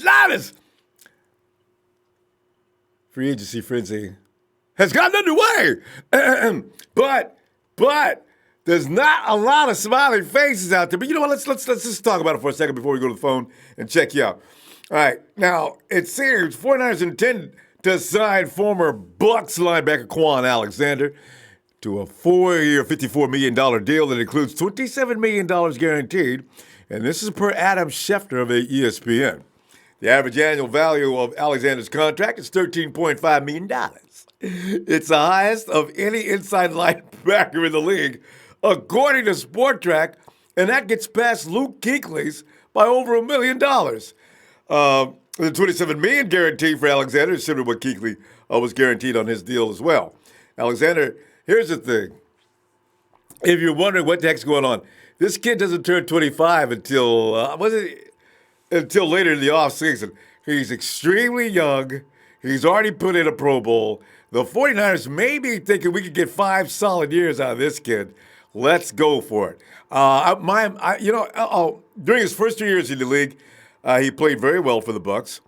Linus. Free agency frenzy has gotten underway. But there's not a lot of smiling faces out there. But you know what? Let's just talk about it for a second before we go to the phone and check you out. All right. Now, it seems 49ers intend to sign former Bucs linebacker Kwon Alexander to a 4-year, $54 million deal that includes $27 million guaranteed. And this is per Adam Schefter of ESPN. The average annual value of Alexander's contract is $13.5 million. It's the highest of any inside linebacker in the league, according to Spotrac, and that gets past Luke Kuechly's by over $1 million. The $27 million guarantee for Alexander is similar to what Kuechly was guaranteed on his deal as well. Alexander, here's the thing. If you're wondering what the heck's going on, this kid doesn't turn 25 until later in the offseason. He's extremely young. He's already put in a Pro Bowl. The 49ers may be thinking we could get 5 solid years out of this kid. Let's go for it. During his first 2 years in the league, he played very well for the Bucs,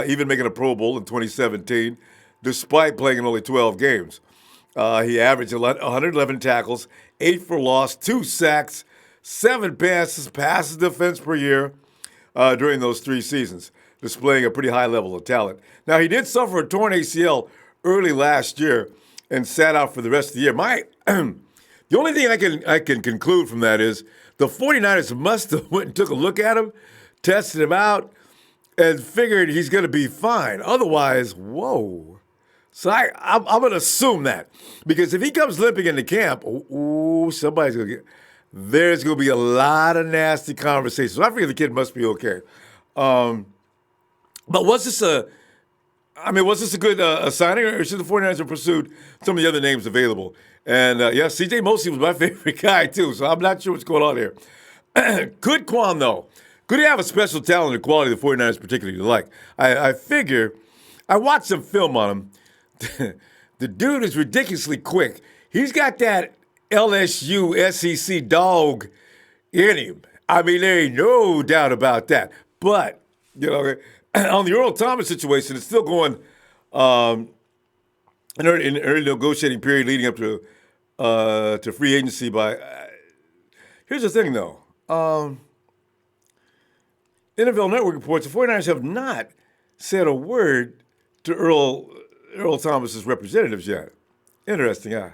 even making a Pro Bowl in 2017, despite playing in only 12 games. He averaged 111 tackles, 8 for loss, 2 sacks, 7 passes defense per year during those 3 seasons, displaying a pretty high level of talent. Now, he did suffer a torn ACL early last year and sat out for the rest of the year. The only thing I can conclude from that is the 49ers must have went and took a look at him, tested him out, and figured he's going to be fine. Otherwise, whoa. So I'm going to assume that. Because if he comes limping into camp, there's going to be a lot of nasty conversations. So I figure the kid must be okay. But was this a good signing, or should the 49ers have pursued some of the other names available? And, C.J. Mosley was my favorite guy, too, so I'm not sure what's going on here. Could Kwon, though, could he have a special talent or quality the 49ers particularly like? I figure, I watched some film on him. The dude is ridiculously quick. He's got that LSU SEC dog in him. I mean, there ain't no doubt about that. But, on the Earl Thomas situation, it's still going in the early negotiating period leading up to free agency. Here's the thing, though. NFL Network reports the 49ers have not said a word to Earl Thomas's representatives yet. Interesting, huh?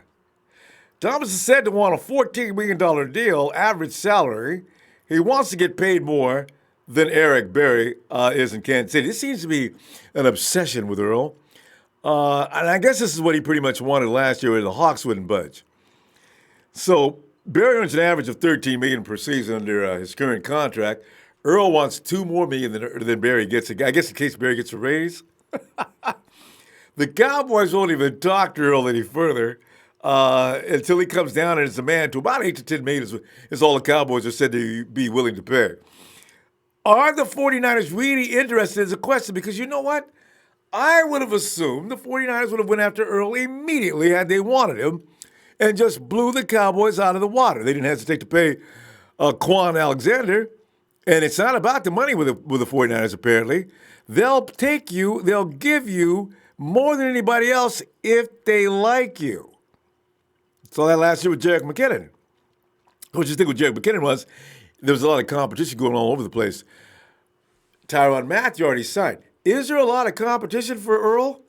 Thomas is said to want a $14 million deal, average salary. He wants to get paid more than Eric Berry is in Kansas City. This seems to be an obsession with Earl. And I guess this is what he pretty much wanted last year when the Hawks wouldn't budge. So Berry earns an average of $13 million per season under his current contract. Earl wants $2 more million than Berry gets. I guess in case Berry gets a raise. The Cowboys won't even talk to Earl any further until he comes down and is a man to about $8 to $10 million is all the Cowboys are said to be willing to pay. Are the 49ers really interested is a question, because you know what? I would have assumed the 49ers would have went after Earl immediately had they wanted him and just blew the Cowboys out of the water. They didn't hesitate to pay Kwon Alexander, and it's not about the money with the 49ers apparently. They'll give you more than anybody else if they like you. Saw that last year with Jerick McKinnon. What you think with Jerick McKinnon was there was a lot of competition going on all over the place. Tyrann Mathieu already signed. Is there a lot of competition for Earl?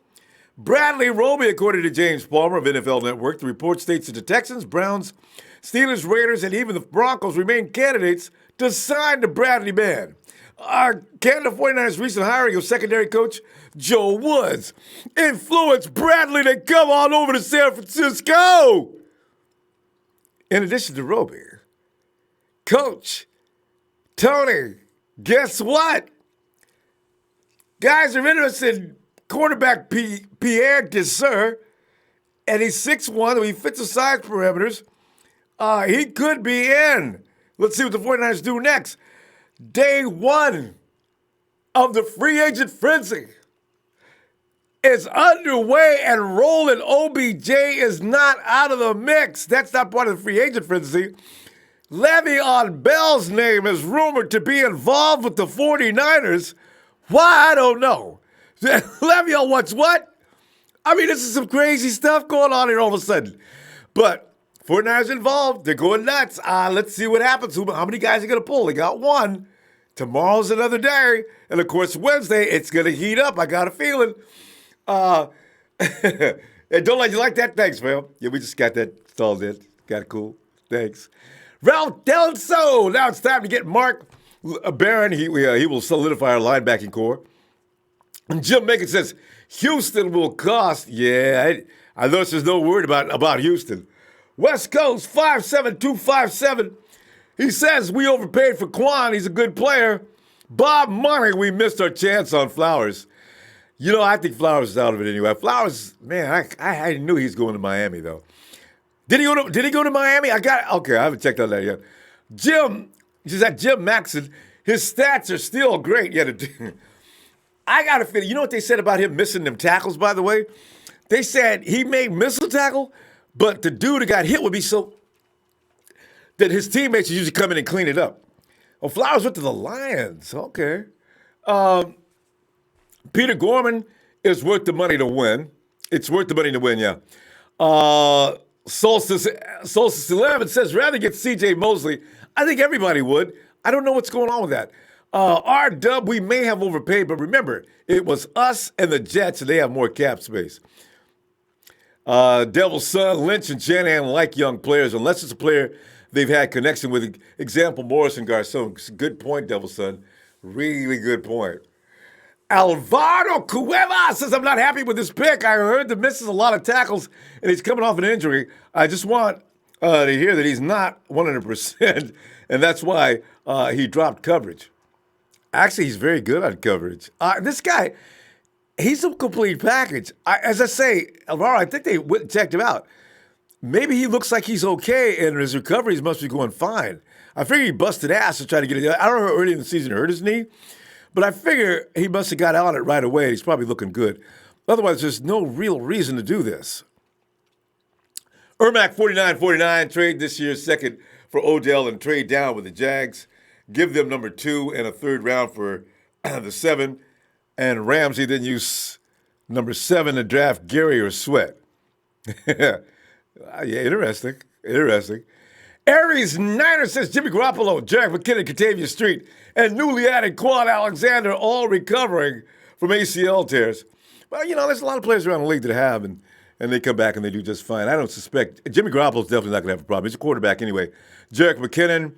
Bradley Roby, according to James Palmer of NFL Network, the report states that the Texans, Browns, Steelers, Raiders, and even the Broncos remain candidates to sign the Bradley man. Can the 49ers' recent hiring of secondary coach Joe Woods influence Bradley to come on over to San Francisco? In addition to Roby, Coach Tony, guess what? Guys are interested in quarterback Pierre Desir, and he's 6'1", so he fits the size parameters. He could be in. Let's see what the 49ers do next. Day one of the free agent frenzy is underway and rolling. OBJ is not out of the mix. That's not part of the free agent frenzy. Le'Veon Bell's name is rumored to be involved with the 49ers. Why? I don't know. Le'Veon wants what? I mean, this is some crazy stuff going on here all of a sudden. But 49ers involved. They're going nuts. Let's see what happens. How many guys are going to pull? They got one. Tomorrow's another day. And, of course, Wednesday, it's going to heat up. I got a feeling. Hey, don't let you like that. Thanks, man. Yeah, we just got that installed in. Got it cool. Thanks. Ralph Delso. Now it's time to get Mark Barron. He will solidify our linebacking core. And Jim Macon says, Houston will cost. Yeah, I noticed there's no word about Houston. West Coast 57257. He says we overpaid for Kwon. He's a good player. Bob Money, we missed our chance on Flowers. You know, I think Flowers is out of it anyway. Flowers, man, I knew he was going to Miami though. Did he go to Miami? I haven't checked on that yet. Jim Maxon, his stats are still great. Yet I got to feel. You know what they said about him missing them tackles, by the way? They said he may miss a tackle, but the dude who got hit would be so that his teammates usually come in and clean it up. Oh, Flowers went to the Lions. Okay. Peter Gorman is worth the money to win. It's worth the money to win, yeah. Solstice 11 says, rather get C.J. Mosley. I think everybody would. I don't know what's going on with that. R-Dub, we may have overpaid, but remember, it was us and the Jets, and they have more cap space. Devil's Son, Lynch, and Shanahan like young players, unless it's a player they've had connection with. Example, Morrison Garcon. Good point, Devil's Son. Really good point. Alvaro Cueva says, I'm not happy with this pick. I heard the misses a lot of tackles, and he's coming off an injury. I just want to hear that he's not 100%, and that's why he dropped coverage. Actually, he's very good on coverage. This guy, he's a complete package. As I say, Alvaro, I think they went and checked him out. Maybe he looks like he's okay, and his recoveries must be going fine. I figure he busted ass to try to get it. I don't know, early in the season he hurt his knee, but I figure he must have got on it right away. He's probably looking good. Otherwise, there's no real reason to do this. Ermac 49-49, trade this year's second for Odell and trade down with the Jags. Give them number 2 and a third round for the 7. And Ramsey then use number 7 to draft Gary or Sweat. Yeah, interesting. Aries Niner says Jimmy Garoppolo, Jarek McKinnon, Katavius Street, and newly added Kwon Alexander all recovering from ACL tears. Well, you know, there's a lot of players around the league that have, and they come back and they do just fine. I don't suspect Jimmy Garoppolo's definitely not going to have a problem. He's a quarterback anyway. Jarek McKinnon,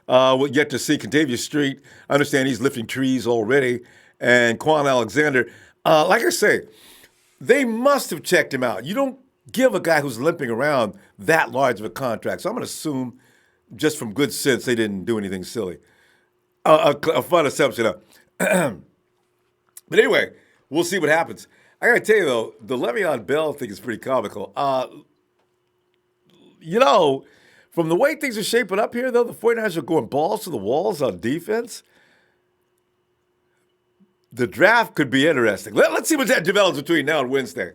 we'll get to see Katavius Street. I understand he's lifting trees already. And Kwon Alexander, like I say, they must have checked him out. You don't give a guy who's limping around that large of a contract. So I'm going to assume, just from good sense, they didn't do anything silly. A fun assumption. But anyway, we'll see what happens. I got to tell you, though, the Le'Veon Bell thing is pretty comical. You know, from the way things are shaping up here, though, the 49ers are going balls to the walls on defense. The draft could be interesting. Let's see what that develops between now and Wednesday.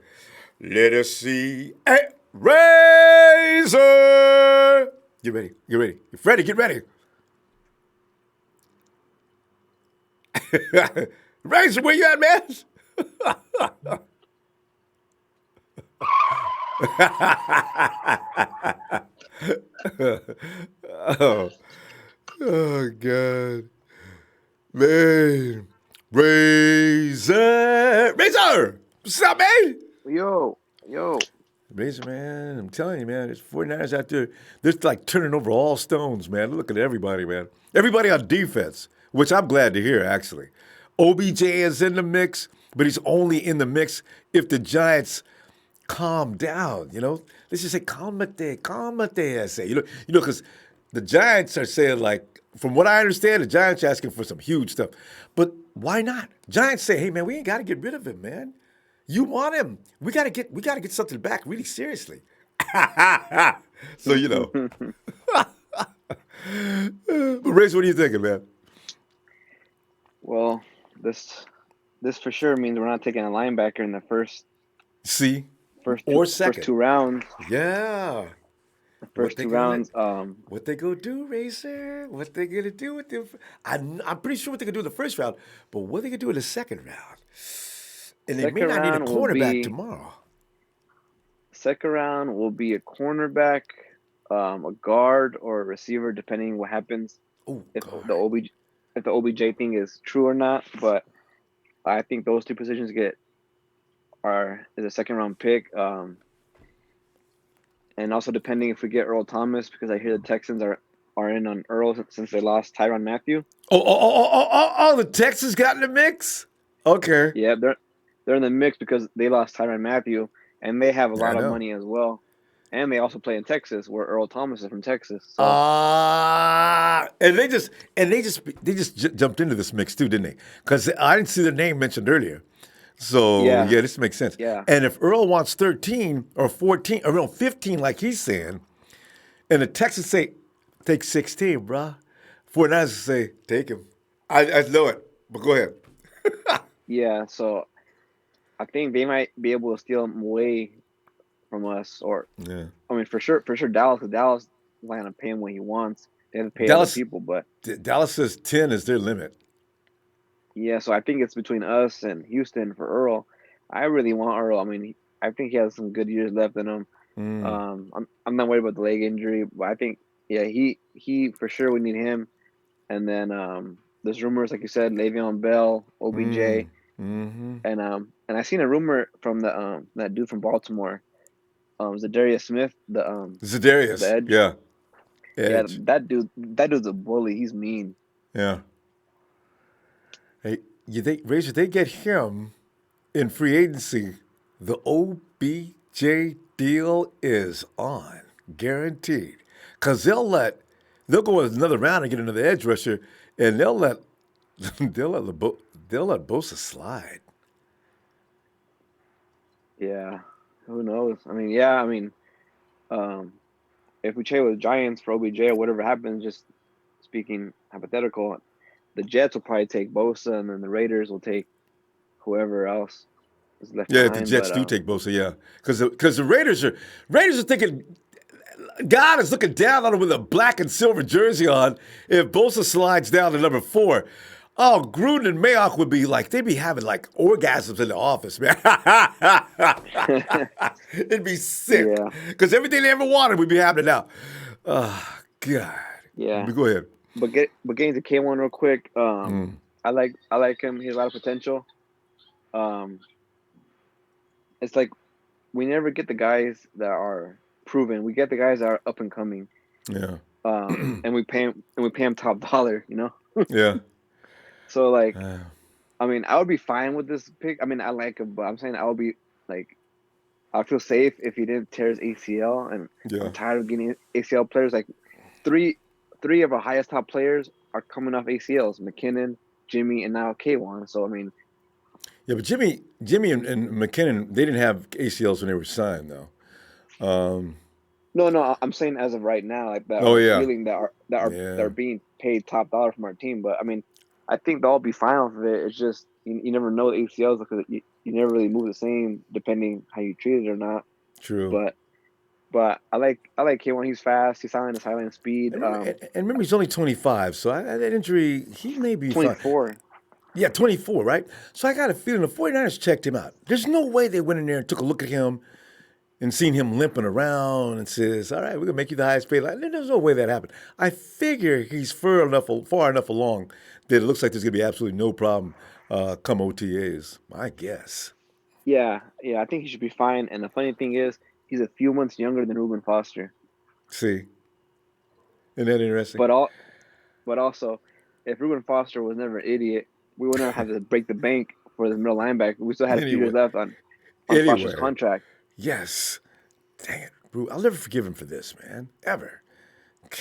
Let us see. Hey, Razor! Get ready. Freddie, get ready. Razor, where you at, man? Oh, God. Man. Razor! What's up, man? Yo. Razor, man, I'm telling you, man, there's 49ers out there. They're like turning over all stones, man. Look at everybody, man. Everybody on defense, which I'm glad to hear, actually. OBJ is in the mix, but he's only in the mix if the Giants calm down, you know? Let's just say, calmate, I say. You know, because the Giants are saying, like, from what I understand, the Giants are asking for some huge stuff. But why not? Giants say, hey, man, we ain't got to get rid of him, man. You want him. We gotta get something back really seriously. So, you know. But Race, what are you thinking, man? Well, this for sure means we're not taking a linebacker in the first second. First 2 rounds. Yeah. The What first they two gonna let? rounds. What they gonna do, Racer? What they gonna do with them? I'm pretty sure what they gonna do in the first round, but what they gonna do in the second round? And they may Second not need a round will cornerback be tomorrow. second round will be a cornerback, a guard, or a receiver, depending what happens Oh if God. the OBJ thing is true or not. But I think those two positions is a second round pick. And also depending if we get Earl Thomas, because I hear the Texans are in on Earl since they lost Tyrann Mathieu. The Texans got in the mix? Okay. Yeah, they're in the mix because they lost Tyrann Mathieu, and they have a Yeah, I lot of know. money as well. And they also play in Texas, where Earl Thomas is from Texas. So And they just jumped into this mix too, didn't they? Because I didn't see their name mentioned earlier. So yeah, yeah, this makes sense. yeah, And if Earl wants 13 or 14 or no 15, like he's saying, and the Texans say take 16, bruh, 49ers say take him. I know it, but go ahead. yeah. So I think they might be able to steal him away from us, or Yeah, I mean, for sure, Dallas, 'cause Dallas is not gonna pay him what he wants. They have to pay other Dallas people, but Dallas says 10 is their limit. yeah. So I think it's between us and Houston for Earl. I really want Earl. I mean, I think he has some good years left in him. Mm, I'm not worried about the leg injury, but I think yeah, he for sure we need him. And then there's rumors like you said, Le'Veon Bell, OBJ, mm, mm-hmm. and I seen a rumor from the that dude from Baltimore, Zadarius Smith, the Zedarius, edge. yeah, Yeah, edge, that dude's a bully. He's mean. yeah. Hey, Razor, they get him in free agency. The OBJ deal is on, guaranteed. Because they'll go with another round and get another edge rusher, and they'll let they'll let Bosa slide. Yeah, who knows? I mean, yeah, I mean, um, if we trade with Giants for OBJ or whatever happens, just speaking hypothetical, the Jets will probably take Bosa, and then the Raiders will take whoever else is left Yeah, if the behind. Jets But do take Bosa, yeah, because the Raiders are thinking God is looking down on him with a black and silver jersey on. If Bosa slides down to number 4, oh, Gruden and Mayock would be like, they'd be having like orgasms in the office, man. It'd be sick. yeah, Because everything they ever wanted would be happening now. Oh, God. yeah. Go ahead. But getting to K1 real quick, I like him. He has a lot of potential. Um, it's like we never get the guys that are proven. We get the guys that are up and coming. Yeah. And we pay him top dollar. Yeah. So like, Uh, I mean, I would be fine with this pick. I mean, I like him, but I'm saying I would be like, I'd feel safe if he didn't tear his ACL. And I'm yeah. tired of getting ACL players. Like three of our highest top players are coming off ACLs: McKinnon, Jimmy, and now K1. So I mean, Yeah, but Jimmy and McKinnon, they didn't have ACLs when they were signed, though. no, I'm saying as of right now, like that Oh, are yeah. healing, that are Yeah. being paid top dollar from our team. But I mean, I think they'll all be fine with it. It's just you never know the ACLs because you never really move the same depending how you treat it or not. True. But I like K1. He's fast. He's silent. His silent speed. And remember, he's only 25, so that injury, he may be fine. 24. Yeah, 24, right? So I got a feeling the 49ers checked him out. There's no way they went in there and took a look at him and seen him limping around and says, all right, we're going to make you the highest paid. There's no way that happened. I figure he's far enough along that it looks like there's going to be absolutely no problem come OTAs, I guess. Yeah, yeah. I think he should be fine. And the funny thing is, he's a few months younger than Reuben Foster. See, isn't that interesting? But also, if Reuben Foster was never an idiot, we would not have to break the bank for the middle linebacker. We still had a few years Anyway, left on Foster's anyway, contract. yes. Dang it, bro. I'll never forgive him for this, man. Ever.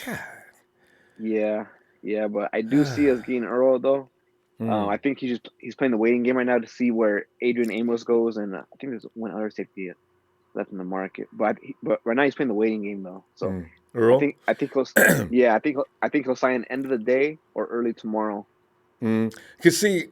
God. Yeah, yeah. But I do see us getting Earl though. I think he's playing the waiting game right now to see where Adrian Amos goes, and I think there's one other safety left in the market. But right now he's playing the waiting game though. So I Earl? think I think he'll yeah I think he'll sign end of the day or early tomorrow. Because see,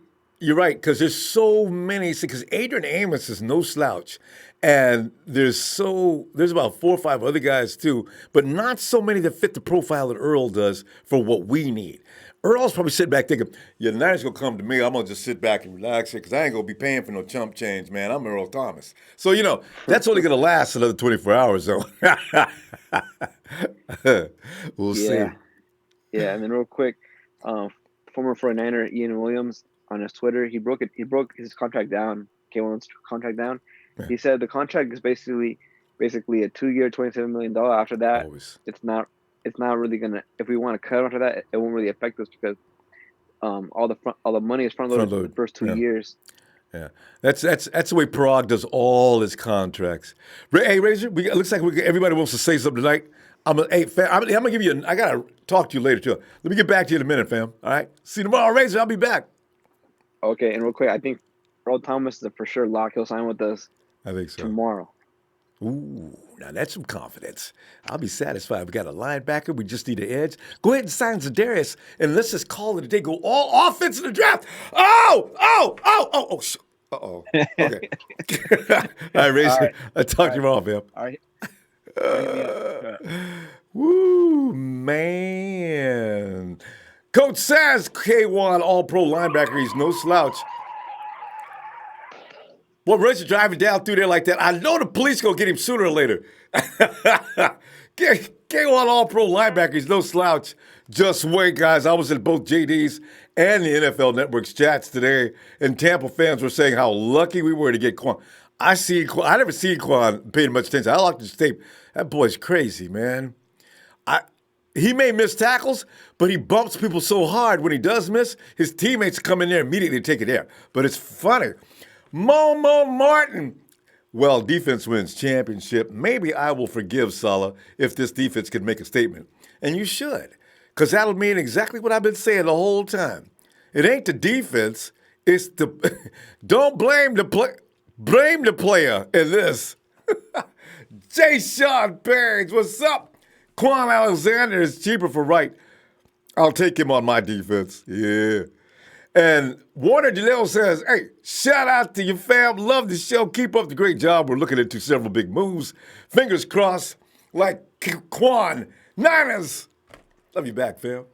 You're right, because there's so many. Because Adrian Amos is no slouch, and there's about 4 or 5 other guys too, but not so many that fit the profile that Earl does for what we need. Earl's probably sitting back thinking, "Yeah, the Niners gonna come to me. I'm gonna just sit back and relax here because I ain't gonna be paying for no chump change, man. I'm Earl Thomas." So that's only gonna last another 24 hours, though. We'll see. Yeah, yeah. And then real quick, former 49er Ian Williams on his Twitter, he broke his contract down, K1's contract down. Yeah. He said the contract is basically a 2-year, $27 million. After that, Always. it's not really gonna. If we want to cut after that, it won't really affect us because all the money is front loaded for the first 2 years. Yeah, that's the way Prague does all his contracts. Hey, Razor, it looks like everybody wants to say something tonight. I'm gonna give you. I gotta talk to you later too. Let me get back to you in a minute, fam. All right. See you tomorrow, Razor. I'll be back. Okay, and real quick, I think Earl Thomas is a for sure lock. He'll sign with us. I think so. Tomorrow. Ooh, now that's some confidence. I'll be satisfied. We got a linebacker. We just need an edge. Go ahead and sign Zadarius, and let's just call it a day. Go all offense in the draft. Oh. Uh-oh. Okay. All right, Razor. All right. I'll talk to you tomorrow, fam. All right. Woo, man. Coach says K1 all-pro linebacker. He's no slouch. Boy, Razor driving down through there like that. I know the police going to get him sooner or later. K1 all-pro linebacker. He's no slouch. Just wait, guys. I was in both JD's and the NFL Network's chats today, and Tampa fans were saying how lucky we were to get Kwon. I never seen Kwon paying much attention. I like this tape. That boy's crazy, man. He may miss tackles, but he bumps people so hard when he does miss, his teammates come in there immediately to take it there. But it's funny. Momo Martin. Well, defense wins championship. Maybe I will forgive Salah if this defense can make a statement. And you should, because that'll mean exactly what I've been saying the whole time. It ain't the defense. It's don't blame the player in this. Jay Sean Barnes, what's up? Kwon Alexander is cheaper for right. I'll take him on my defense. Yeah. And Warner Jalil says, hey, shout out to your fam. Love the show. Keep up the great job. We're looking into several big moves. Fingers crossed, like Kwon. Niners. Love you back, fam.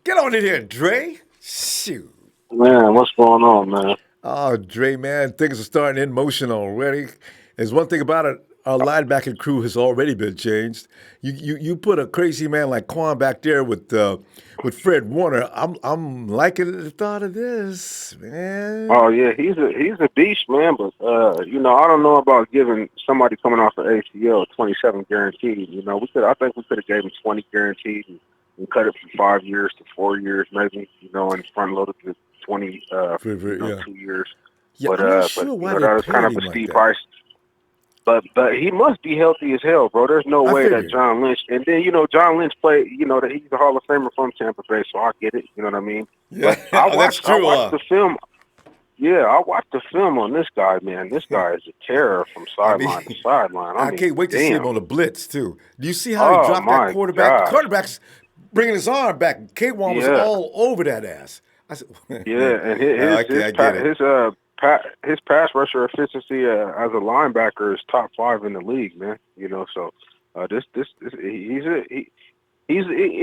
Get on in here, Dre. Shoot. Man, what's going on, man? Oh, Dre, man, things are starting in motion already. There's one thing about it. Our linebacking crew has already been changed. You put a crazy man like Kwon back there with Fred Warner. I'm liking the thought of this, man. Oh yeah, he's a beast, man. But I don't know about giving somebody coming off the ACL 27 guaranteed. I think we could have gave him 20 guaranteed and cut it from 5 years to 4 years, maybe. And front loaded to 20 2 years. Yeah, but I'm not sure why that was kind of a steep price. But he must be healthy as hell, bro. There's no way that John Lynch, and then John Lynch played. That he's the Hall of Famer from Tampa Bay, so I get it. You know what I mean? Yeah, but I watched the film. Yeah, I watched the film on this guy, man. This guy is a terror from sideline to sideline. I can't wait to see him on the blitz too. Do you see how he dropped that quarterback? God. The quarterback's bringing his arm back. K1 was all over that ass. I said, and his pass rusher efficiency as a linebacker is top 5 in the league, man. It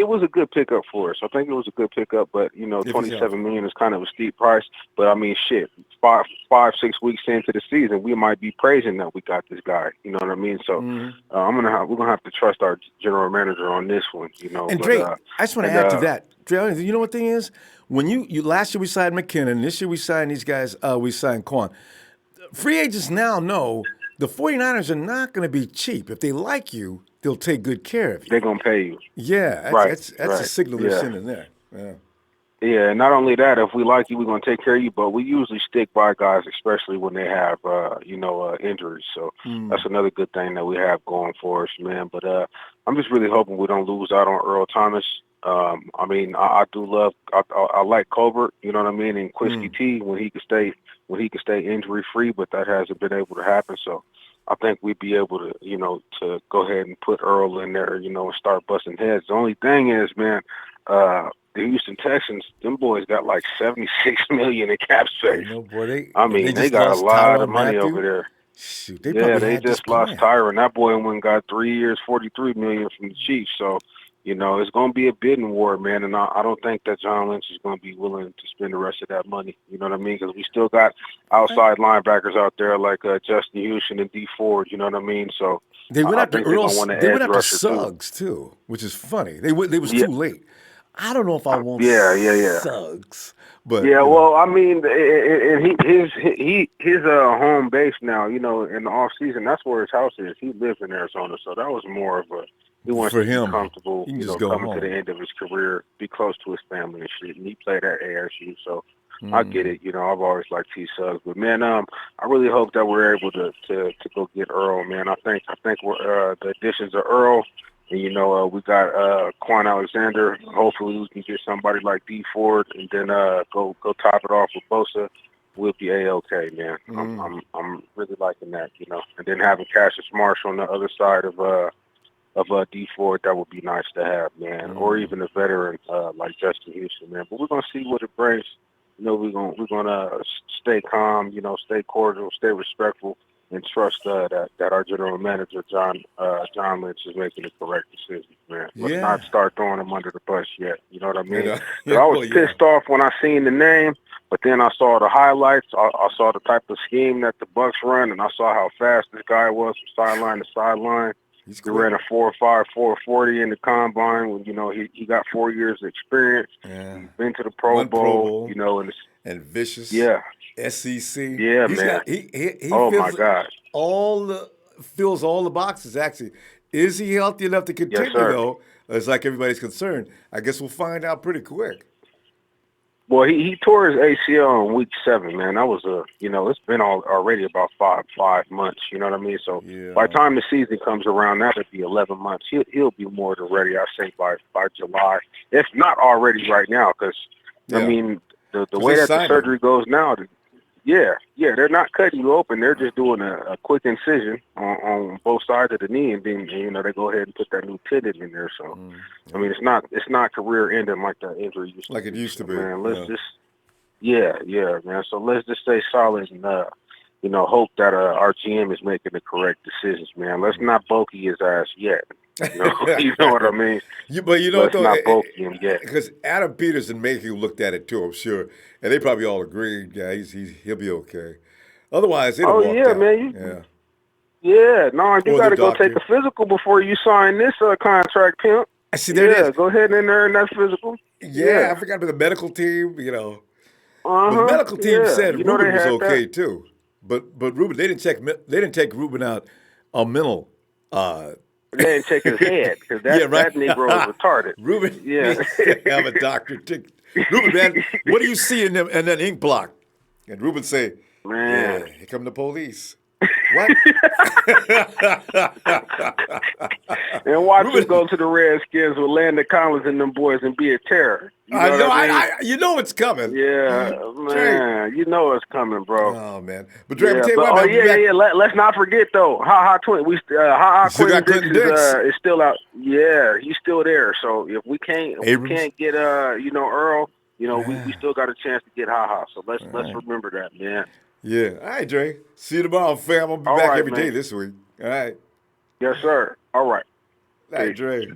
was a good pickup for us. I think it was a good pickup, but $27 million is kind of a steep price. But I mean, shit, 5-6 weeks into the season, we might be praising that we got this guy. You know what I mean? So we're gonna have to trust our general manager on this one. And Dre, I just want to add to that. Dre, you know what the thing is? When you last year we signed McKinnon, this year we signed these guys, we signed Kwon. Free agents now know the 49ers are not going to be cheap. If they like you, they'll take good care of you. They're going to pay you. Yeah, that's a signal they're sending there. Yeah. Yeah, and not only that, if we like you, we're going to take care of you, but we usually stick by guys, especially when they have, injuries. So that's another good thing that we have going for us, man. But I'm just really hoping we don't lose out on Earl Thomas. I do love. I like Colbert, you know what I mean, and Kuechly T when he could stay injury free, but that hasn't been able to happen. So I think we'd be able to, to go ahead and put Earl in there, and start busting heads. The only thing is, man, the Houston Texans, them boys got like $76 million in cap space. Boy, they got a lot of money over there. Shoot, they probably they had just this lost plan. Tyron. That boy went and got 3 years, $43 million from the Chiefs. So, it's going to be a bidding war, man. And I don't think that John Lynch is going to be willing to spend the rest of that money. You know what I mean? Because we still got outside linebackers out there like Justin Houston and D Ford. You know what I mean? So they went after Earl. They went after Suggs too, which is funny. They was too late. I don't know if I want Suggs, but well, I mean, and his home base now, in the off season, that's where his house is. He lives in Arizona, so that was more of he wants to be comfortable, coming to the end of his career, be close to his family and shit. And he played at ASU, so I get it. I've always liked T Suggs, but man, I really hope that we're able to go get Earl, man. I think we're the additions of Earl. And, we got Kwon Alexander. Hopefully we can get somebody like D Ford and then go top it off with Bosa. We'll be A-OK, man. I'm really liking that, And then having Cassius Marshall on the other side of D Ford, that would be nice to have, man. Or even a veteran like Justin Houston, man. But we're going to see what it brings. We're gonna stay calm, stay cordial, stay respectful, and trust that our general manager, John Lynch, is making the correct decision, man. Let's not start throwing him under the bus yet. You know what I mean? I was pissed off when I seen the name, but then I saw the highlights. I saw the type of scheme that the Bucs run, and I saw how fast this guy was from sideline to sideline. He ran a 4.5, 4.40 in the combine. He got 4 years of experience. Yeah. He's been to the Pro Bowl. And vicious. Yeah. SEC. Yeah, man. He my God. Fills all the boxes, actually. Is he healthy enough to continue, though? It's like everybody's concerned. I guess we'll find out pretty quick. Well, he tore his ACL in week 7, man. That was it's been already about five months. You know what I mean? So by the time the season comes around, that'll be 11 months. He'll be more than ready, I think, by July, if not already right now. Because I mean, the way that the surgery goes now, they're not cutting you open. They're just doing a quick incision on both sides of the knee, and then they go ahead and put that new tendon in there. So I mean, it's not career ending like that injury used to like it used to be. Man, let's just man. So let's just stay solid and hope that our GM is making the correct decisions, man. Let's not bogey his ass yet. You know what I mean? Let's not bogey him yet. Because Adam Peters and Mayhew looked at it too, I'm sure, and they probably all agreed. Yeah, he'll be okay. Otherwise, they'd have walked out. Man. You got to go take a physical before you sign this contract, pimp. See, there it is. Go ahead in there and that physical. Yeah, I forgot about the medical team. The medical team said Ruben was okay too, but Ruben they didn't take Ruben out on mental. They didn't check his head because that Negro is retarded. Ruben, have a doctor ticket. Ruben, man, what do you see in that ink block? And Ruben say, man, here come the police. What? And watch him go to the Redskins with Landon Collins and them boys and be a terror. You know it's coming. Yeah, man. You know it's coming, bro. Oh, man. But Dre, let's not forget, though. Quentin Dix is still out. Yeah, he's still there. So if we can't get Earl, we still got a chance to get Ha. So let's remember that, man. Yeah. All right, Dre. See you tomorrow, fam. I'll be back every day this week. All right. Yes, sir. All right. All right, Dre.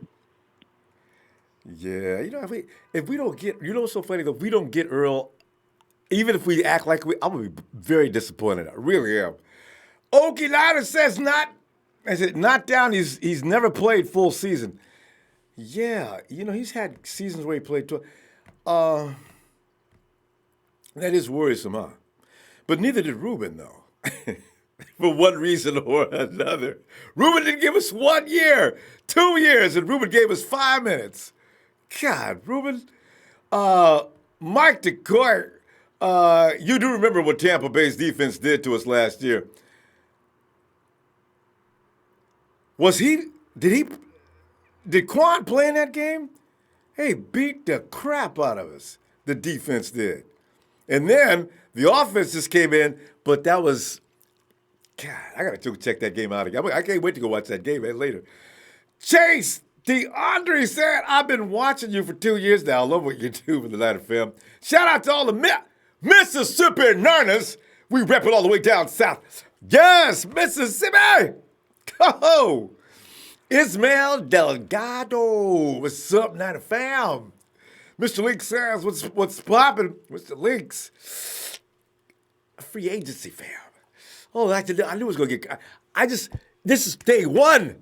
Yeah. If we don't get, what's so funny, though? If we don't get Earl, even if we act like I'm going to be very disappointed. I really am. Okie Liner says not down. He's never played full season. Yeah. He's had seasons where he played 12. That is worrisome, huh? But neither did Ruben, though, for one reason or another. Ruben didn't give us 1 year, 2 years, and Ruben gave us 5 minutes. God, Ruben. Mike DeCourt, you do remember what Tampa Bay's defense did to us last year. Did Kwon play in that game? Hey, beat the crap out of us, the defense did. And then the offense just came in, but that was, God, I got to check that game out again. I can't wait to go watch that game later. Chase, DeAndre said, I've been watching you for 2 years now. I love what you do for the Night of Film. Shout out to all the Mississippi Niners. We rep it all the way down south. Yes, Mississippi. Oh, Ismail Delgado. What's up, Night of Fam? Mr. Leaks says, what's popping? Mr. Leaks. Free agency, fam. Oh, I knew it was going to get... This is day one.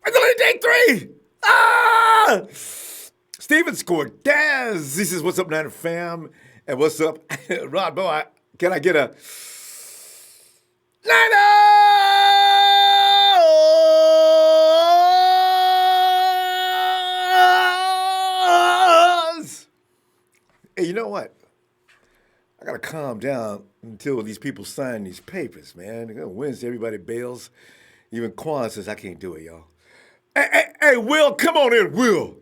It's only day 3. Ah! Steven Cortez. He says, what's up, Niner fam? And what's up, Ronbo? Can I get a Niners? Hey, you know what? I got to calm down until these people sign these papers, man. Wednesday, everybody bails. Even Kwon says, I can't do it, y'all. Hey, Will, come on in, Will.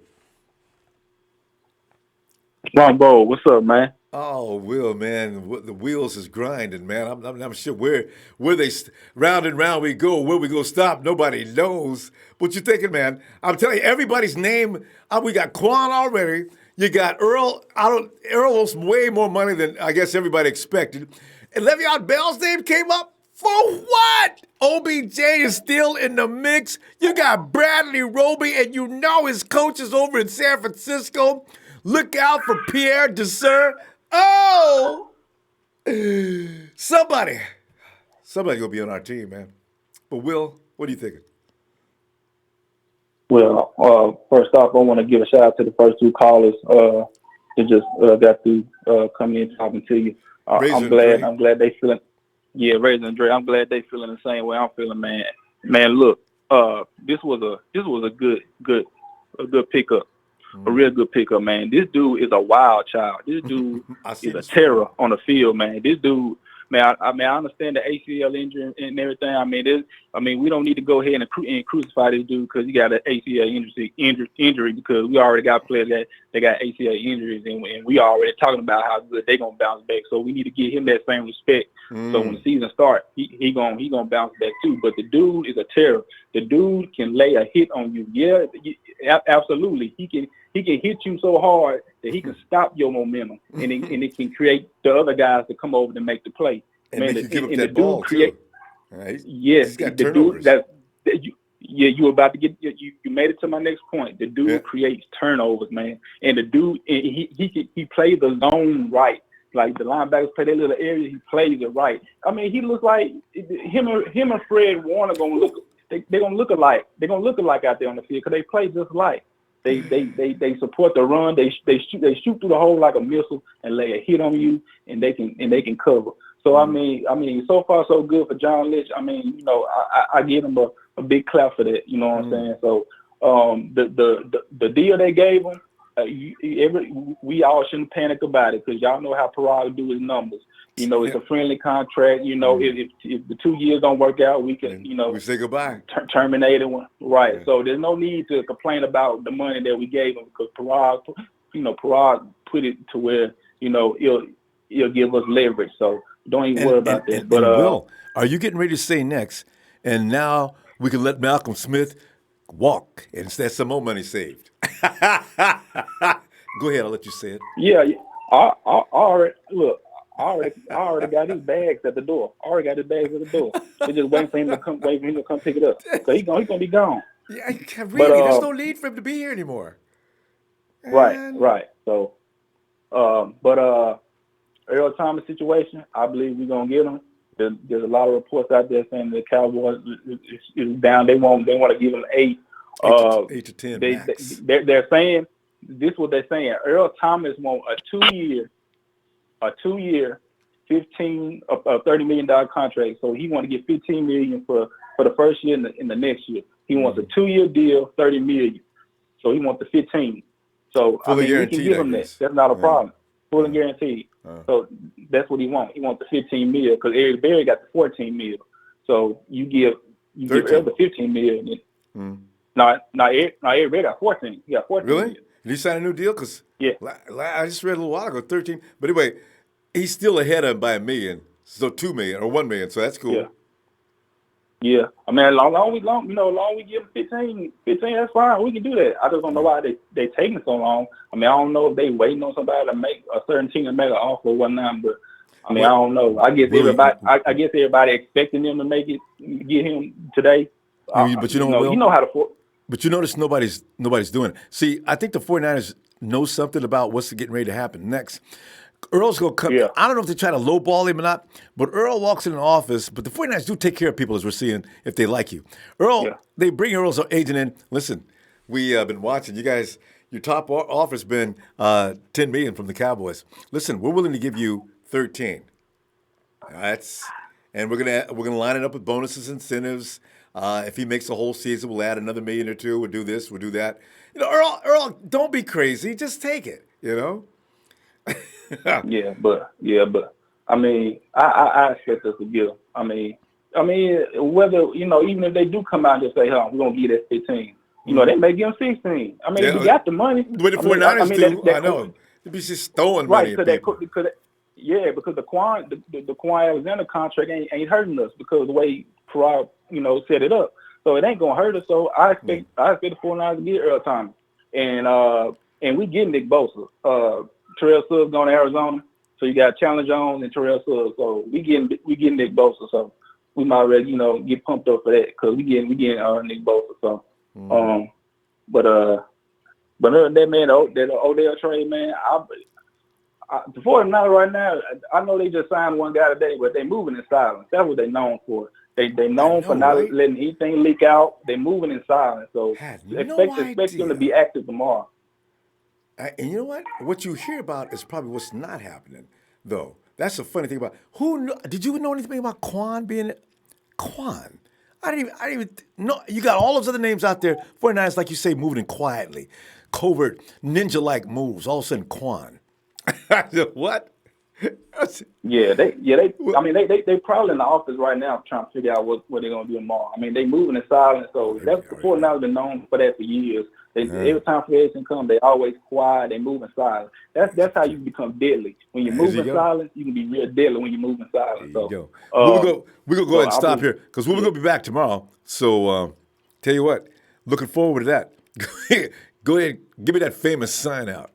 Ronbo, what's up, man? Oh, Will, man, the wheels is grinding, man. I'm sure where they round and round we go, where we go stop, nobody knows. What you thinking, man? I'm telling you, everybody's name. We got Kwon already. You got Earl. Earl wants way more money than I guess everybody expected. And Le'Veon Bell's name came up. For what? OBJ is still in the mix. You got Bradley Roby, and you know his coach is over in San Francisco. Look out for Pierre Desir. Oh! Somebody gonna be on our team, man. But Will, what are you thinking? Well, first off, I want to give a shout out to the first 2 callers that just got to come in talking to you. I'm glad they feeling. Yeah, Razor and Dre. I'm glad they feeling the same way I'm feeling, man. Man, look, this was a good pickup, a real good pickup, man. This dude is a wild child. This dude is a terror on the field, man. This dude, man. I understand the ACL injury and everything. I mean, we don't need to go ahead and crucify this dude because he got an ACL injury because we already got players that got ACL injuries and we already talking about how good they gonna bounce back. So we need to give him that same respect. So when the season starts, he gonna bounce back too. But the dude is a terror. The dude can lay a hit on you. Yeah, absolutely. He can hit you so hard that he can stop your momentum, and it can create the other guys to come over to make the play. And man, make you give up and that ball too. Right? Yes, he's got the turnovers. dude you were about to get you made it to my next point. The dude creates turnovers, man, and the dude he plays the zone right. Like the linebackers play their little area, he plays it right. I mean, he looks like him and Fred Warner gonna look. They're gonna look alike. They're gonna look alike out there on the field because they play just like. They support the run. They shoot through the hole like a missile and lay a hit on you, and they can cover. So I mean, so far so good for John Lynch. I mean, I give him a big clap for that. You know what I'm saying? So the deal they gave him. We all shouldn't panic about it because y'all know how Parag do his numbers. It's a friendly contract. If the 2 years don't work out, we can, we say goodbye. Terminate it. Right. Yeah. So there's no need to complain about the money that we gave him because Parag put it to where, he'll give us leverage. So don't even worry about that. But Will, are you getting ready to say next? And now we can let Malcolm Smith walk and that's some more money saved. Go ahead, I'll let you say it. Yeah, I already got his bags at the door. They just waiting for him to come pick it up. So he's gonna be gone. Yeah, really, there's no need for him to be here anymore. Right. So, Earl Thomas situation, I believe we're gonna get him. There's a lot of reports out there saying the Cowboys is down. They want to give him 8. 8 to 10 max. They're saying this is what they're saying. Earl Thomas want a 2-year, $30 million contract. So he want to get $15 million for the first year and the next year. He wants a 2-year deal, $30 million. So he wants the 15. So fully we can give him that. That's not a problem. Fully guaranteed. So that's what he wants. He wants the $15 million because Eric Berry got the $14 million. So you give Earl the $15 million. No, Eric Berry got 14. He got 14 really? million. Did he sign a new deal? Because I just read a little while ago, 13. But anyway, he's still ahead of him by $1 million. So $2 million or $1 million. So that's cool. Yeah, I mean, long we give them 15, that's fine. We can do that. I just don't know why they taking so long. I mean, I don't know if they waiting on somebody to make a certain team to make an offer or whatnot, but I mean, I don't know. I guess everybody expecting them to get him today. But you know what, Will? You know how to. But you notice nobody's doing it. See, I think the 49ers know something about what's getting ready to happen next. Earl's going to come. Yeah. I don't know if they try to lowball him or not, but Earl walks in an office. But the 49ers do take care of people, as we're seeing, if they like you. They bring Earl's agent in. Listen, we have been watching. You guys, your top offer's been $10 million from the Cowboys. Listen, we're willing to give you 13. And we're gonna line it up with bonuses, incentives. If he makes the whole season, we'll add another $1 million or $2 million. We'll do this. We'll do that. You know, Earl, don't be crazy. Just take it. You know. Yeah, but I mean, I expect us to give. I mean, whether even if they do come out and just say, "Huh, we're gonna give that 15," they may give them 16. I mean, we got the money. The way the 49ers do, I know. They'd be just throwing money at people. Because the Kwon Alexander contract ain't hurting us because of the way Farrar, set it up. So it ain't gonna hurt us. So I expect the 49ers to get Earl Thomas, and we get Nick Bosa. Terrell Suggs going to Arizona, so you got Chandler Jones and Terrell Suggs. So we getting Nick Bosa, so we might already get pumped up for that because we getting Nick Bosa. So but other than that, man, that Odell trade, man, the 49ers right now, I know they just signed one guy today, but they moving in silence. That's what they known for. They known for not letting anything leak out. They moving in silence. So expect them to be active tomorrow. And you know what? What you hear about is probably what's not happening, though. That's the funny thing about did you know anything about Kwon being Kwon? I didn't even know. You got all those other names out there. 49ers, like you say, moving in quietly, covert, ninja-like moves. All of a sudden, Kwon. What? Yeah, they probably in the office right now trying to figure out what they're gonna do tomorrow. I mean, they moving in silence, so that's the 49ers been known for that for years. Every time free agents come, they always quiet. They move in silence. That's how you become deadly. When you move in silence, you can be real deadly when you move in silence. There you go. We're gonna go ahead and stop here because we're gonna be back tomorrow. So tell you what, looking forward to that. Go ahead, give me that famous sign out.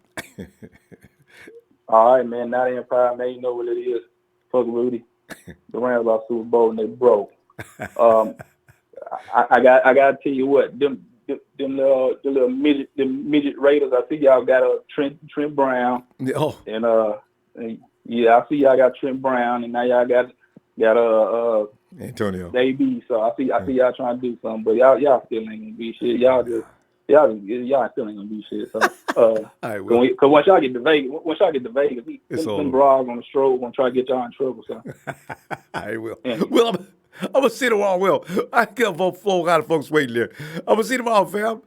All right, man. Now the Empire, man, you know what it is. Fuck Rudy. The Rams lost Super Bowl and they broke. I gotta tell you what, them little midget Raiders. I see y'all got a Trent Brown. Oh. And I see y'all got Trent Brown, and now y'all got Antonio AB. So I see y'all trying to do something, but y'all still ain't gonna be shit. Y'all still ain't gonna be shit. So because once y'all get to Vegas, them bras on the stroke gonna try to get y'all in trouble. So I will. Yeah. Well, I'm gonna see tomorrow. Will I got a lot of folks waiting there? I'm gonna see tomorrow, fam.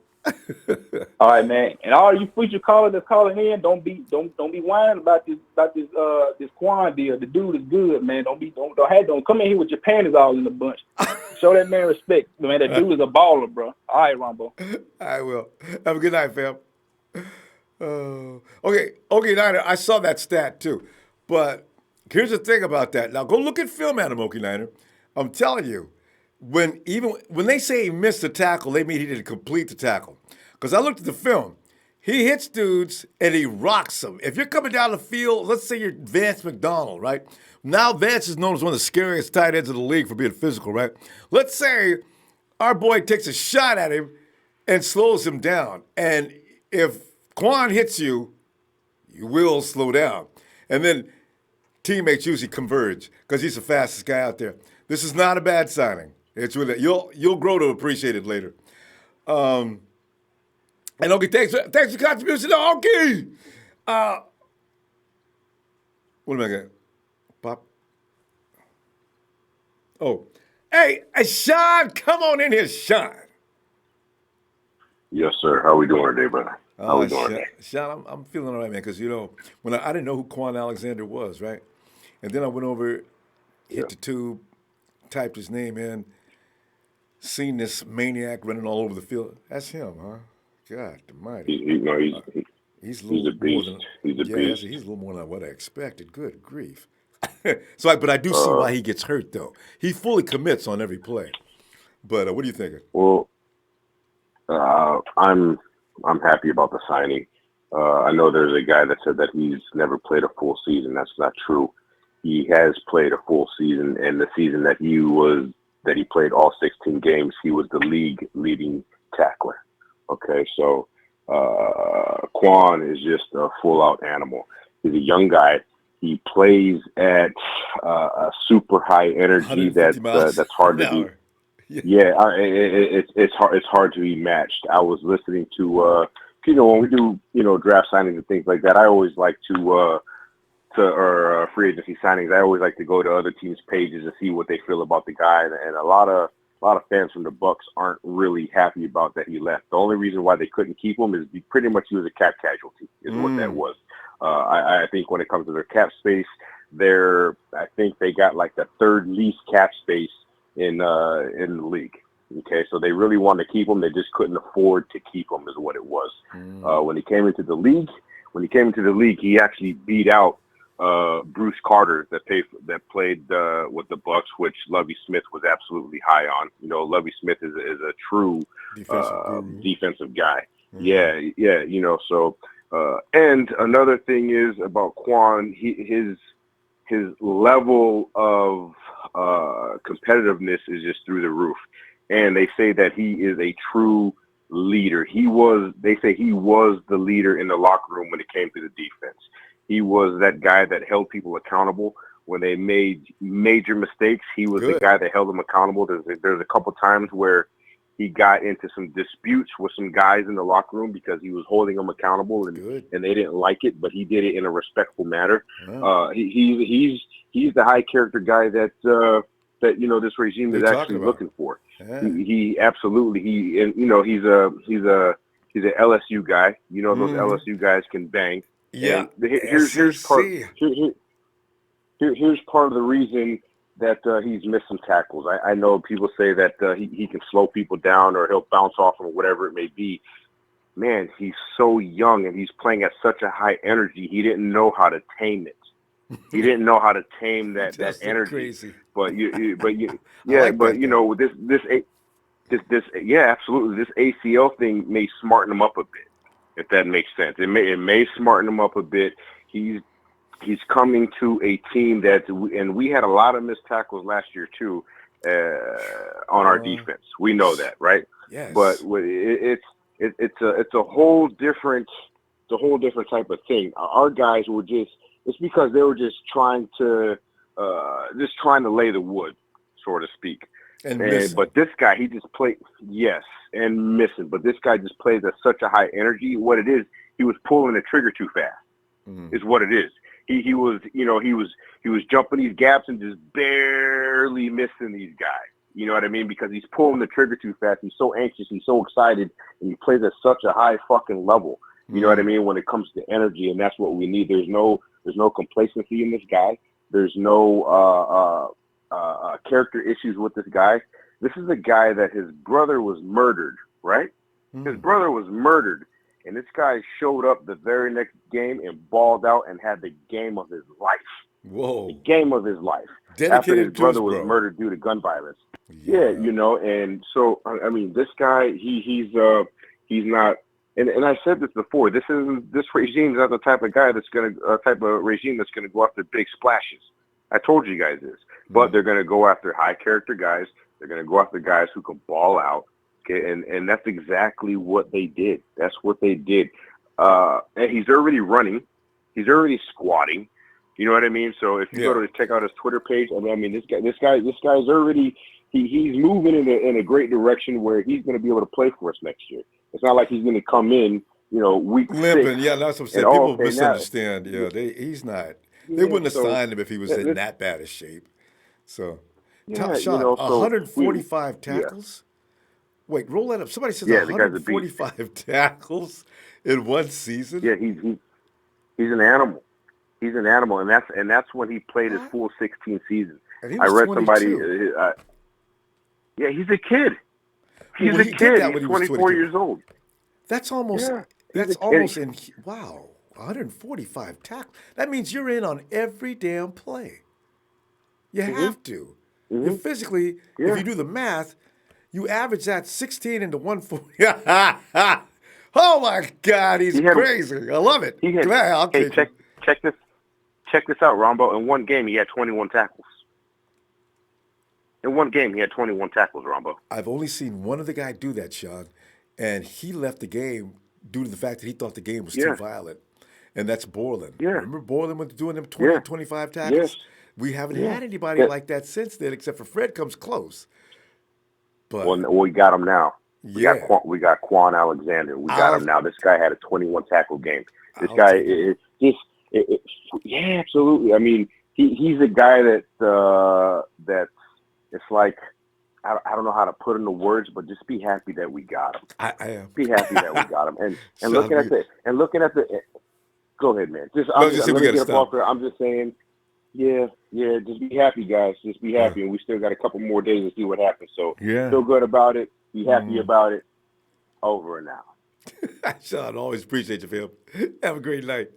All right, man. And all you future callers that's calling in, don't be whining about this Kwon deal. The dude is good, man. Don't come in here with your panties all in the bunch. Show that man respect, man. That dude is a baller, bro. All right, Ronbo. I will. Have a good night, fam. Okay, Niner. I saw that stat too, but here's the thing about that. Now go look at film, Adam Niner. I'm telling you. When they say he missed the tackle, they mean he didn't complete the tackle. Because I looked at the film. He hits dudes and he rocks them. If you're coming down the field, let's say you're Vance McDonald, right? Now Vance is known as one of the scariest tight ends in the league for being physical, right? Let's say our boy takes a shot at him and slows him down. And if Kwon hits you, you will slow down. And then teammates usually converge because he's the fastest guy out there. This is not a bad signing. It's really you'll grow to appreciate it later. And okay, thanks for the contribution to Honky. What am I getting? Pop. Oh, hey, Sean, come on in here, Sean. Yes, sir. How we doing today, brother? How we doing today? Sean, I'm feeling all right, man. Because when I didn't know who Kwon Alexander was, right, and then I went over, hit the tube, typed his name in. Seen this maniac running all over the field. That's him, huh? God almighty. He's a beast. He's a beast. He's a little more than what I expected. Good grief. But I do see why he gets hurt, though. He fully commits on every play. But what are you thinking? Well, I'm happy about the signing. I know there's a guy that said that he's never played a full season. That's not true. He has played a full season, and the season that he played all 16 games, he was the league leading tackler. Okay, so Kwon is just a full-out animal. He's a young guy. He plays at a super high energy that's hard to be. Yeah, it's hard to be matched. I was listening to when we do draft signings and things like that. I always like to free agency signings. I always like to go to other teams' pages and see what they feel about the guy. And a lot of fans from the Bucs aren't really happy about that he left. The only reason why they couldn't keep him is pretty much he was a cap casualty. Is what that was. I think when it comes to their cap space, I think they got like the third least cap space in the league. Okay, so they really wanted to keep him. They just couldn't afford to keep him, is what it was. When he came into the league, he actually beat out Bruce Carter that played with the Bucs, which Lovie Smith was absolutely high on. Lovie Smith is a true defensive guy. Yeah. So. And another thing is about Kwon, his level of competitiveness is just through the roof. And they say that he is a true leader. They say he was the leader in the locker room when it came to the defense. He was that guy that held people accountable when they made major mistakes. He was the guy that held them accountable. There's a couple times where he got into some disputes with some guys in the locker room because he was holding them accountable, and they didn't like it, but he did it in a respectful manner. He's the high character guy that this regime is actually looking for. He absolutely he's a LSU guy. Those LSU guys can bang. Yeah. Here's part of the reason that he's missed some tackles. I know people say that he can slow people down or he'll bounce off them or whatever it may be. Man, he's so young and he's playing at such a high energy. He didn't know how to tame it. He didn't know how to tame that energy. Crazy. Absolutely. This ACL thing may smarten him up a bit, if that makes sense. It may smarten him up a bit. He's coming to a team and we had a lot of missed tackles last year too on our defense. We know that, right? Yes. But it's a whole different type of thing. Our guys were it's because they were just trying to lay the wood, so to speak. But this guy, he just played and missing. But this guy just plays at such a high energy. What it is, he was pulling the trigger too fast. Is what it is. He was jumping these gaps and just barely missing these guys. You know what I mean? Because he's pulling the trigger too fast. He's so anxious. He's so excited, and he plays at such a high fucking level. You know what I mean? When it comes to energy, and that's what we need. There's no complacency in this guy. There's no character issues with this guy. This is a guy that his brother was murdered, right? His brother was murdered. And this guy showed up the very next game and balled out and had the game of his life. Whoa. The game of his life. Dedicated after his brother was bro. murdered due to gun violence. Yeah, and so, I mean, this guy, he's not, and I said this before, this regime is not the type of guy type of regime that's going to go after big splashes. I told you guys this. But they're going to go after high character guys. They're going to go after guys who can ball out. Okay, and that's exactly what they did. That's what they did. And he's already running. He's already squatting. You know what I mean? So if you go to check out his Twitter page, I mean, this guy's already he's moving in a great direction where he's going to be able to play for us next year. It's not like he's going to come in, week limping. 6. Yeah, that's what I'm saying. People misunderstand. He's not. They wouldn't have signed him if he was in that bad a shape. So, Sean, 145 tackles. Wait, roll that up. Somebody says 145 tackles in one season. Yeah, he's an animal. He's an animal, and that's when he played his full 16 seasons. I read 22. Somebody. He's a kid. He's a kid. He's 24 years old. That's almost. That's almost in. Wow, 145 tackles. That means you're in on every damn play. You have to. Physically, if you do the math. You average that 16 into 140. Oh my God, he's crazy. I love it. Check this out, Ronbo. In one game, he had 21 tackles. In one game, he had 21 tackles, Ronbo. I've only seen one other guy do that, Sean, and he left the game due to the fact that he thought the game was too violent, and that's Borland. Yeah. Remember Borland was doing them 20, 25 tackles? Yes. We haven't had anybody like that since then, except for Fred comes close. But we got him now. We yeah. got Kwon Alexander. We got him now. This guy had a 21 tackle game. This guy is just yeah, absolutely. I mean, he's a guy that it's like I don't know how to put into words, but just be happy that we got him. I am. Be happy that we got him. And looking at the go ahead, man. I'm just saying. Yeah, just be happy, guys. Just be happy, and we still got a couple more days to see what happens. So feel good about it. Be happy about it. Over and out. Sean, always appreciate you, Phil. Have a great night.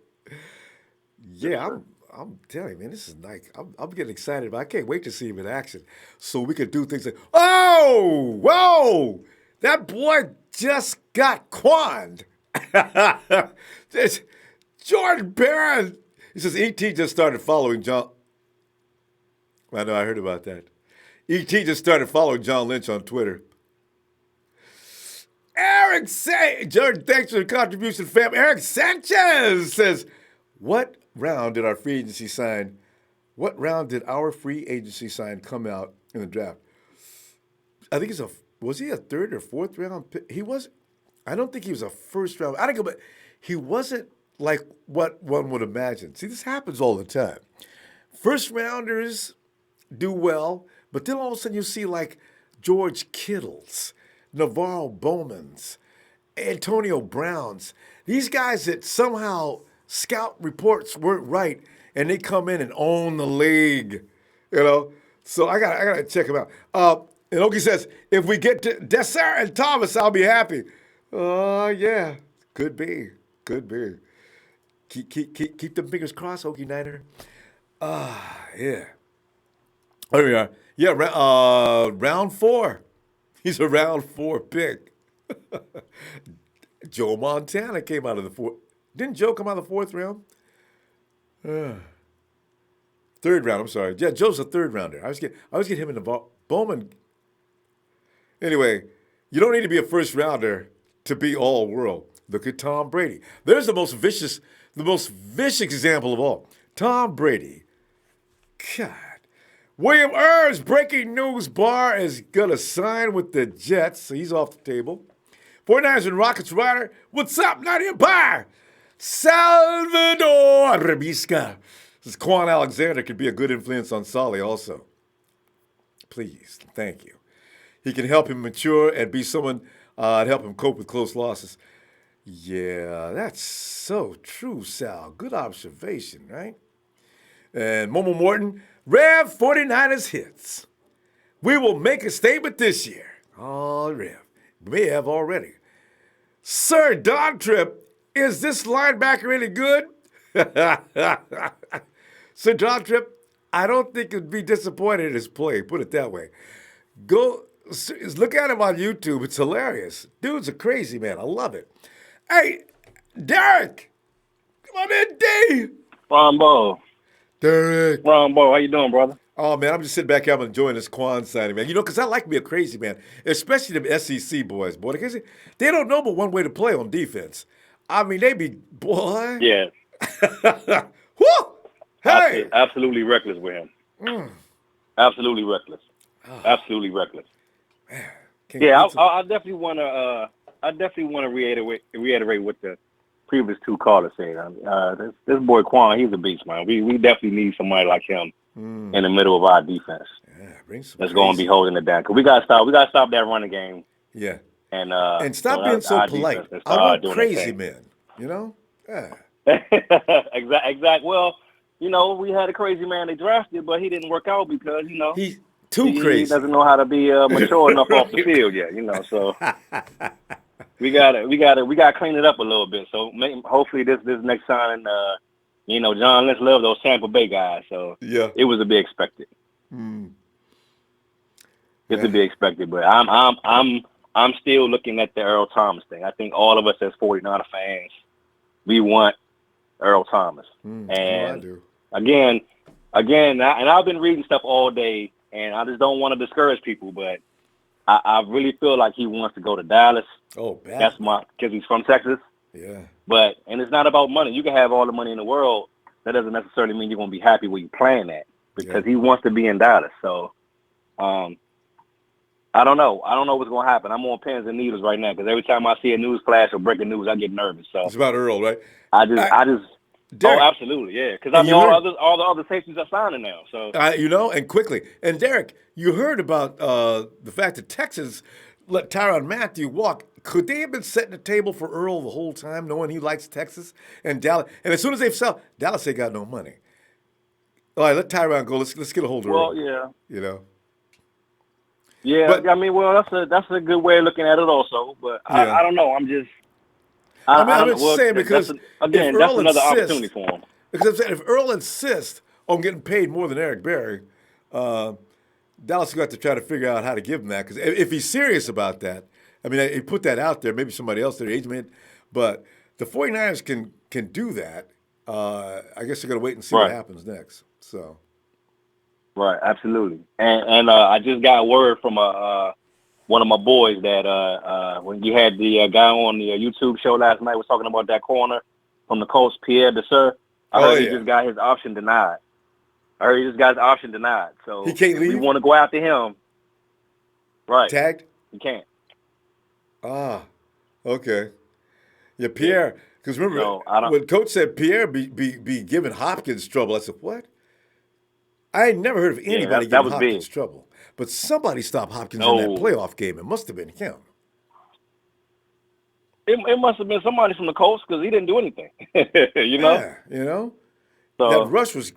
Yeah, I'm telling you, man, this is nice. I'm getting excited, but I can't wait to see him in action so we could do things like, oh, whoa, that boy just got quanned. Jordan Barron. He says, E.T. just started following John. I know, I heard about that. E.T. just started following John Lynch on Twitter. Jordan, thanks for the contribution, fam. Eric Sanchez says, what round did our free agency sign come out in the draft? I think was he a third or fourth round pick? I don't think he was a first round. I don't know, but he wasn't like what one would imagine. See, this happens all the time. First rounders do well, but then all of a sudden you see like George Kittles, Navarro Bowmans, Antonio Browns. These guys that somehow scout reports weren't right, and they come in and own the league, you know. So I gotta check them out. And Okie says, if we get to Dessert and Thomas, I'll be happy. Yeah, could be. Keep the fingers crossed, Okie Niner. Yeah. There we are. Yeah, round 4. He's a round 4 pick. Joe Montana came out of the 4th. Didn't Joe come out of the 4th round? 3rd round, I'm sorry. Yeah, Joe's a 3rd rounder. I was getting him in the Bowman. Anyway, you don't need to be a first rounder to be all world. Look at Tom Brady. There's the most vicious example of all. Tom Brady. God. William Earls, breaking news, Barr is going to sign with the Jets, so he's off the table. 49ers and Rockets rider, what's up, Nadia Empire? Salvador Rabisca. This Kwon Alexander could be a good influence on Solly also. Please, thank you. He can help him mature and be someone to help him cope with close losses. Yeah, that's so true, Sal. Good observation, right? And Momo Morton, Rev 49ers hits. We will make a statement this year. Oh, Rev. May have already. Sir Don Tripp, is this linebacker any good? Sir Don Tripp, I don't think he'd be disappointed in his play. Put it that way. Go look at him on YouTube. It's hilarious. Dude's a crazy man. I love it. Hey, Derek, come on in, D. Ronbo. Derek. Ronbo, how you doing, brother? Oh, man, I'm just sitting back here. I'm enjoying this Kwon signing, man. You know, because I like me a crazy man, especially them SEC boys, boy. Because they don't know but one way to play on defense. I mean, they be, boy. Yeah. Woo! Hey! Absolutely reckless with him. Absolutely reckless. Absolutely reckless. Man, yeah, I definitely want to. I definitely want to reiterate what the previous two callers said. This boy Kwon, he's a beast, man. We definitely need somebody like him in the middle of our defense. Yeah, that's going to be holding it down. Cause we got to stop that running game. Yeah. And stop being so polite. I want crazy men. You know. Yeah. Exactly. Well, you know, we had a crazy man they drafted, but he didn't work out because he's too crazy. He doesn't know how to be mature enough off the field yet. You know, so. We gotta clean it up a little bit. So hopefully this next signing, John Lynch loved those Tampa Bay guys. So yeah, it was to be expected. It's to be expected. But I'm still looking at the Earl Thomas thing. I think all of us as 49er fans, we want Earl Thomas. And I do. again, and I've been reading stuff all day, and I just don't want to discourage people, but I really feel like he wants to go to Dallas. Oh, bad. That's because he's from Texas. Yeah. And it's not about money. You can have all the money in the world. That doesn't necessarily mean you're going to be happy where you're playing at, because he wants to be in Dallas. So, I don't know. I don't know what's going to happen. I'm on pins and needles right now because every time I see a news flash or breaking news, I get nervous. So it's about Earl, right? I just. Derek, oh, absolutely, yeah. Because I mean, all the other safeties are signing now. So and quickly. And Derek, you heard about the fact that Texas let Tyrann Mathieu walk. Could they have been setting the table for Earl the whole time, knowing he likes Texas and Dallas? And as soon as they sell, Dallas ain't got no money. All right, let Tyrann go. Let's get a hold of Earl. Well, yeah. You know. Yeah, but, I mean, well, that's a good way of looking at it, also. But I don't know. I'm just. I'm just saying because that's another opportunity for him. Because I'm saying if Earl insists on getting paid more than Eric Berry, Dallas will have to try to figure out how to give him that. Because if he's serious about that, I mean, he put that out there. Maybe somebody else, their agent, but the 49ers can do that. I guess they're going to wait and see what happens next. So. Right, absolutely. And I just got word from one of my boys that when you had the guy on the YouTube show last night was talking about that corner from the Colts, Pierre Desir. I heard he just got his option denied. So he can't leave? We want to go after him. Right. Tagged? He can't. Ah, okay. Yeah, Pierre. Because remember, when Coach said Pierre be giving Hopkins trouble, I said, what? I ain't never heard of anybody giving Hopkins trouble. But somebody stopped Hopkins in that playoff game. It must have been him. It must have been somebody from the Colts because he didn't do anything. you know? Yeah, you know? So, that rush was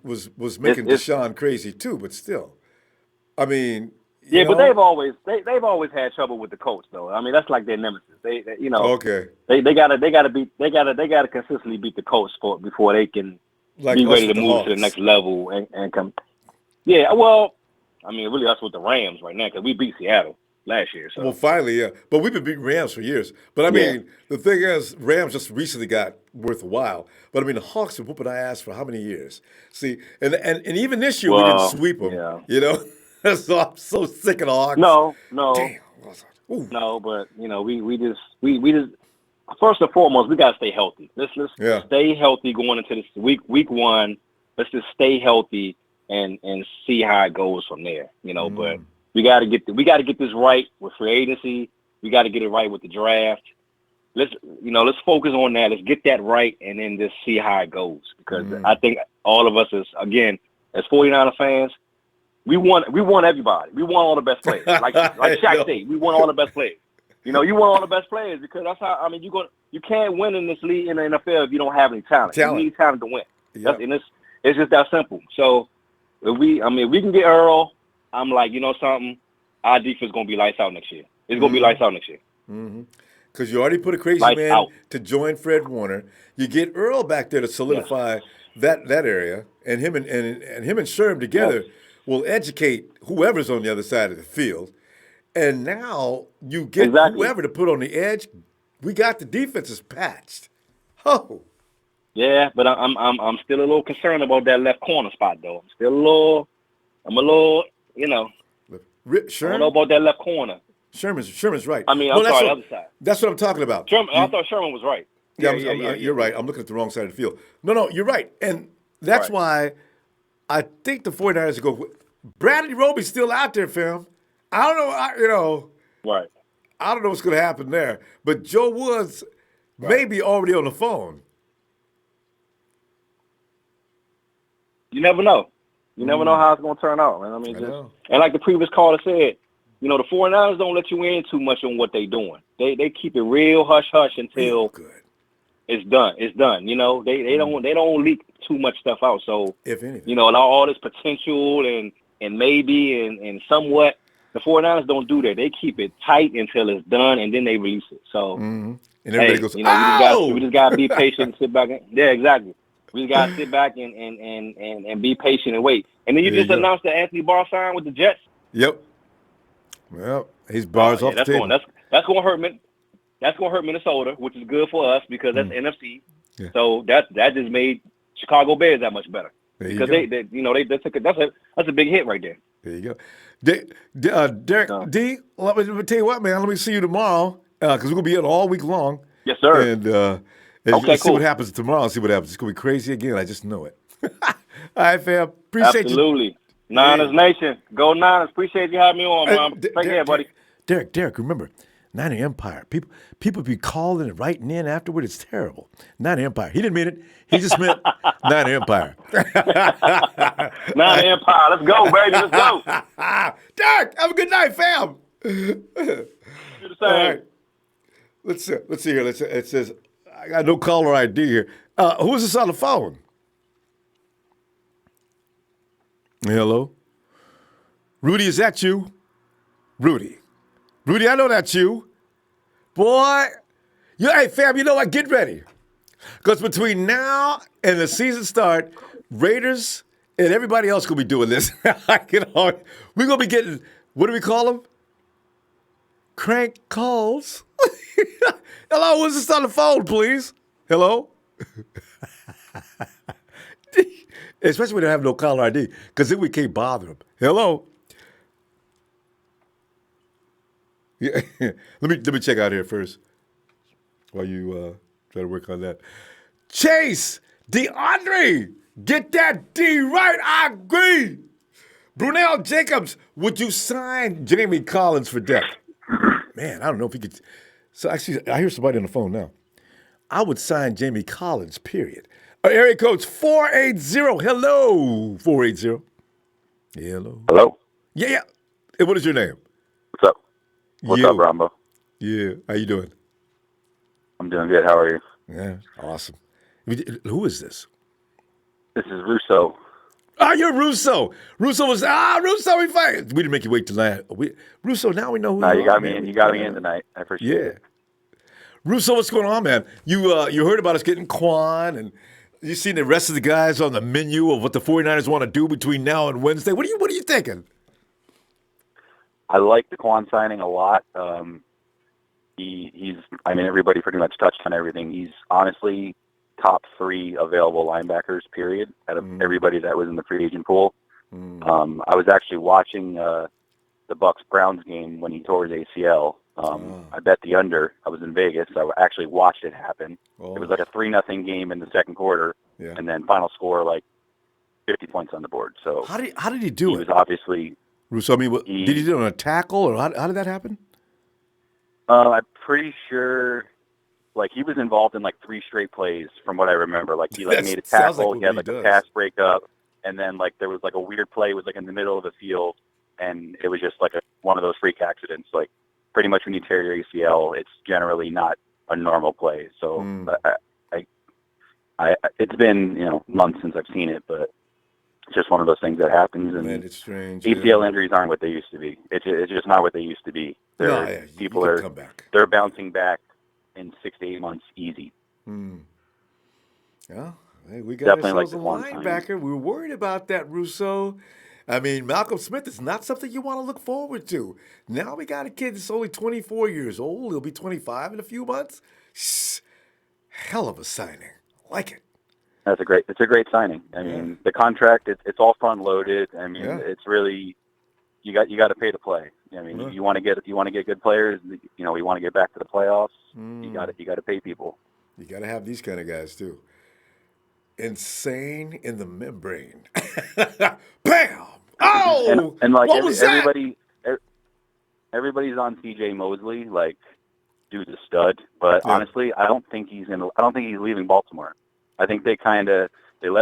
making Deshaun crazy too, but still. I mean, you know? But they've always had trouble with the Colts though. I mean, that's like their nemesis. They They gotta consistently beat the Colts before they can be ready to move to the next level and come. Yeah, well, I mean, really, us with the Rams right now because we beat Seattle last year. So. Well, finally, yeah. But we've been beating Rams for years. But, I mean, the thing is, Rams just recently got worth a while. But, I mean, the Hawks have whooping our ass for how many years? See, and even this year we didn't sweep them, you know? So I'm so sick of the Hawks. No. Damn. Ooh. No, but, you know, we just first and foremost, we got to stay healthy. Let's stay healthy going into this week one. Let's just stay healthy. And see how it goes from there, you know. But we got to get this right with free agency. We got to get it right with the draft. Let's focus on that. Let's get that right, and then just see how it goes. Because I think all of us as 49er fans, we want everybody. We want all the best players. Like Shaq said, we want all the best players. You know, you want all the best players because that's how. I mean, you can't win in this league in the NFL if you don't have any talent. You need talent to win. Yep. And it's just that simple. So. If we can get Earl, I'm like, you know something, our defense going to be lights out next year. It's going to be lights out next year. Because you already put a crazy man to join Fred Warner. You get Earl back there to solidify that area, and him and Sherm together will educate whoever's on the other side of the field. And now you get whoever to put on the edge. We got the defenses patched. Oh. Yeah, but I'm still a little concerned about that left corner spot, though. I'm a little, you know. Sherman? I don't know about that left corner. Sherman's right. I mean, I'm sorry, the other side. That's what I'm talking about. I thought Sherman was right. Yeah, you're right. I'm looking at the wrong side of the field. No, you're right. And that's why I think the 49ers go. Bradley Roby's still out there, fam. I don't know. Right. I don't know what's going to happen there. But Joe Woods may be already on the phone. You never know. You never know how it's going to turn out, man. I mean, and like the previous caller said, you know, the 49ers don't let you in too much on what they're doing. They keep it real hush-hush until it's done. It's done. You know, they don't leak too much stuff out. So, if anything, you know, and all this potential and maybe and somewhat, the 49ers don't do that. They keep it tight until it's done, and then they release it. So, and everybody goes, you know, we just got to be patient and sit back. Yeah, exactly. We got to sit back and be patient and wait. And then you just announced that Anthony Barr signed with the Jets. Yep. Well, he's bars off the table. That's going to hurt. That's going to hurt Minnesota, which is good for us because that's NFC. Yeah. So that just made Chicago Bears that much better There because they took that's a big hit right there. There you go. Derek, D, let me tell you what, man. Let me see you tomorrow because we're going to be in all week long. Yes, sir. And see what happens tomorrow. See what happens. It's going to be crazy again. I just know it. All right, fam. Appreciate you. Absolutely. Niners Nation. Go Niners. Appreciate you having me on, man. Take care, buddy. Derek, remember, Niner Empire. People be calling and writing in afterward. It's terrible. Niner Empire. He didn't mean it. He just meant Niner Empire. Niner Empire. Let's go, baby. Let's go. Derek, have a good night, fam. Do the same. All right. Let's see here. It says, I got no caller ID here. Who is this on the phone? Hello? Rudy, is that you? Rudy, I know that's you. Boy, hey, fam, you know what? Get ready. Because between now and the season start, Raiders and everybody else going to be doing this. We're going to be getting, what do we call them? Crank calls. Hello, who's this on the phone, please? Hello? Especially when they have no caller ID, because then we can't bother them. Hello? Yeah. let me check out here first while you try to work on that. Chase, DeAndre, get that D right. I agree. Brunel Jacobs, would you sign Jamie Collins for depth? Man, I don't know if he could. So actually, I hear somebody on the phone now. I would sign Jamie Collins, period. Area code 480. Hello, 480. Hello. Hello. Yeah. Hey, what is your name? What's up? What's up, Ronbo? Yeah. How you doing? I'm doing good. How are you? Yeah. Awesome. Who is this? This is Russo. Oh, you're Russo. Russo, we fight. We didn't make you wait tonight. Russo, now we know who you got me in. You got me in tonight. I appreciate it. Russo, what's going on, man? You heard about us getting Kwon, and you seen the rest of the guys on the menu of what the 49ers want to do between now and Wednesday. What are you thinking? I like the Kwon signing a lot. Everybody pretty much touched on everything. He's honestly top 3 available linebackers, period, out of everybody that was in the free agent pool. I was actually watching the Bucs Browns game when he tore his ACL. I bet the under. I was in Vegas. I actually watched it happen. It was like a 3-0 game in the second quarter, and then final score like 50 points on the board. So how did he do it? He was obviously Russo. I mean, did he do it on a tackle, or how did that happen? I'm pretty sure. Like, he was involved in like 3 straight plays, from what I remember. Like, he made a tackle, he had like a pass breakup, and then like there was like a weird play. It was like in the middle of the field, and it was just like one of those freak accidents. Like, pretty much when you tear your ACL, it's generally not a normal play. So it's been months since I've seen it, but it's just one of those things that happens. And man, it's strange. ACL injuries aren't what they used to be. It's just not what they used to be. People are come back. They're bouncing back in 6 to 8 months easy. Yeah, hey, we got definitely ourselves a linebacker. We were worried about that, Russo. I mean, Malcolm Smith is not something you want to look forward to. Now we got a kid that's only 24 years old. He'll be 25 in a few months. Hell of a signing. I like it. It's a great signing. I mean, the contract, it's all front loaded. I mean, it's really, you got to pay to play. I mean, you want to get good players. We want to get back to the playoffs. You got to pay people. You got to have these kind of guys too. Insane in the membrane. Bam! Oh, and like what was everybody's on CJ Mosley. Like, dude's a stud. But honestly, I don't think he's leaving Baltimore. I think they let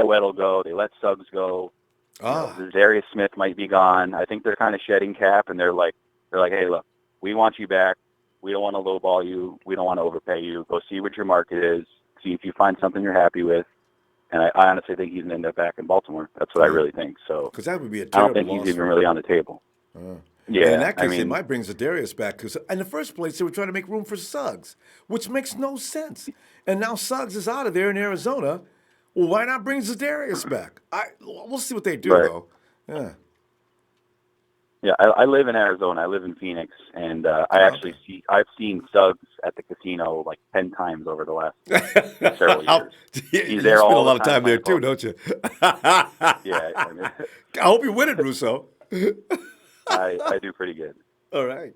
Weddle go. They let Suggs go. Darius Smith might be gone. I think they're kind of shedding cap, and they're like, hey, look, we want you back. We don't want to lowball you. We don't want to overpay you. Go see what your market is. See if you find something you're happy with. And I honestly think he's going to end up back in Baltimore. That's what I really think. So, because that would be a I terrible don't think he's even really on the table. And in that case, they might bring Zadarius back because in the first place, they were trying to make room for Suggs, which makes no sense. And now Suggs is out of there in Arizona. Well, why not bring Zadarius back? We'll see what they do, though. Yeah. Yeah, I live in Arizona. I live in Phoenix, and I've seen Suggs at the casino like 10 times over the last several years. He's there you spend all a lot the of time there playing too, poker. don't you? Yeah, I mean, I hope you win it, Russo. I do pretty good. All right.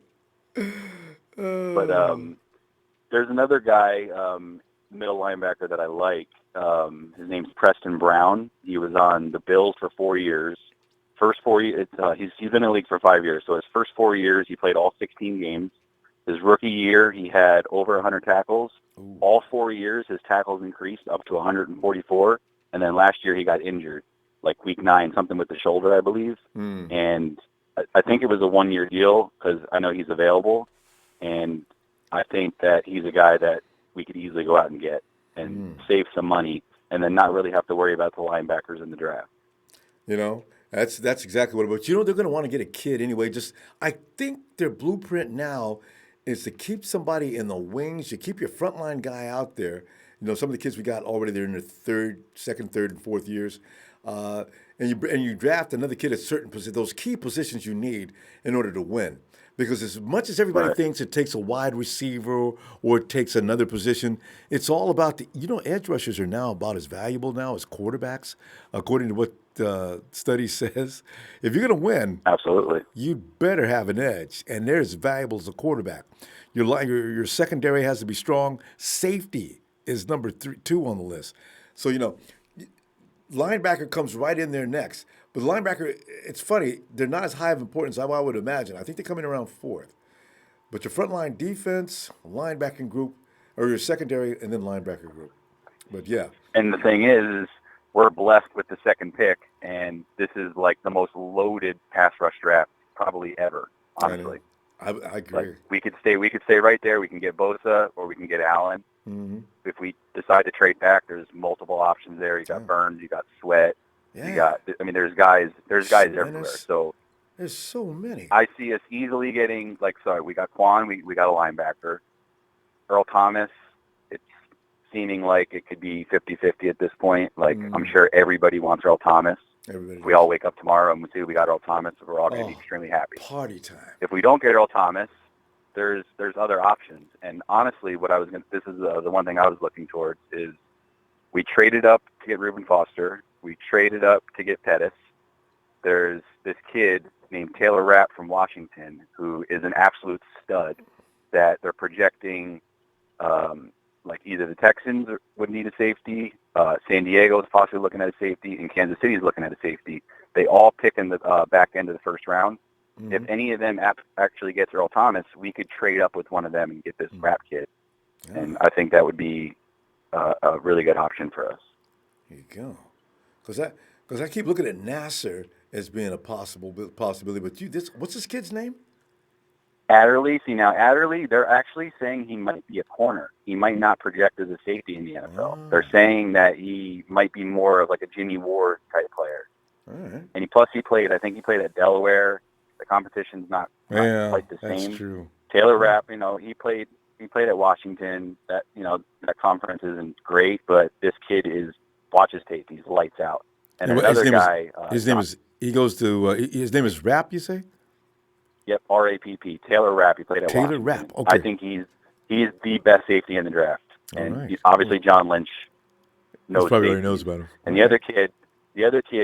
But there's another guy, middle linebacker that I like. His name's Preston Brown. He was on the Bills for 4 years. First 4 years, he's been in the league for 5 years. So his first 4 years, he played all 16 games. His rookie year, he had over 100 tackles. Ooh. All 4 years, his tackles increased up to 144. And then last year, he got injured, like week 9, something with the shoulder, I believe. And I think it was a 1-year deal because I know he's available. And I think that he's a guy that we could easily go out and get and save some money and then not really have to worry about the linebackers in the draft. You know, that's exactly what it was. You know, they're going to want to get a kid anyway. I think their blueprint now is to keep somebody in the wings. You keep your frontline guy out there. You know, some of the kids we got already, they're in their second, third, and fourth years. And you draft another kid at certain positions, those key positions you need in order to win. Because as much as everybody thinks it takes a wide receiver or it takes another position, it's all about edge rushers are now about as valuable now as quarterbacks, according to what study says. If you're going to win, absolutely, you better have an edge, and they're as valuable as a quarterback. Your secondary has to be strong. Safety is number 2 on the list. So, linebacker comes right in there next. But linebacker, it's funny, they're not as high of importance as I would imagine. I think they come in around 4th. But your frontline defense, linebacking group, or your secondary, and then linebacker group. But yeah. And the thing is we're blessed with the second pick, and this is like the most loaded pass rush draft probably ever, honestly. I agree. Like we could stay right there. We can get Bosa or we can get Allen. Mm-hmm. If we decide to trade back, there's multiple options there. You got Burns, you got Sweat. Yeah. There's guys everywhere. So there's so many. I see us easily getting we got Kwon, we got a linebacker. Earl Thomas, it's seeming like it could be 50-50 at this point. I'm sure everybody wants Earl Thomas. We all wake up tomorrow and we see we got Earl Thomas, we're all going to be extremely happy. Party time. If we don't get Earl Thomas, there's other options. And honestly, this is the one thing I was looking towards is we traded up to get Reuben Foster. We traded up to get Pettis. There's this kid named Taylor Rapp from Washington who is an absolute stud that they're projecting either the Texans would need a safety, San Diego is possibly looking at a safety, and Kansas City is looking at a safety. They all pick in the back end of the first round. Mm-hmm. If any of them actually gets Earl Thomas, we could trade up with one of them and get this Rapp kid. Yeah. And I think that would be a really good option for us. There you go. Because I keep looking at Nasser as being a possibility. But what's this kid's name? Adderley. See, now Adderley, they're actually saying he might be a corner. He might not project as a safety in the NFL. Oh. They're saying that he might be more of like a Jimmy Ward type player. All right. And I think he played at Delaware. The competition's not quite the same. That's true. Taylor Rapp, he played at Washington. That conference isn't great, but this kid watch his tape. He's lights out. And another guy. His name is Rapp, you say? Yep, R-A-P-P. Taylor Rapp. He played at Taylor Washington. Rapp. Okay. I think he's the best safety in the draft. And right. Obviously John Lynch knows. Probably already knows about him. And the other kid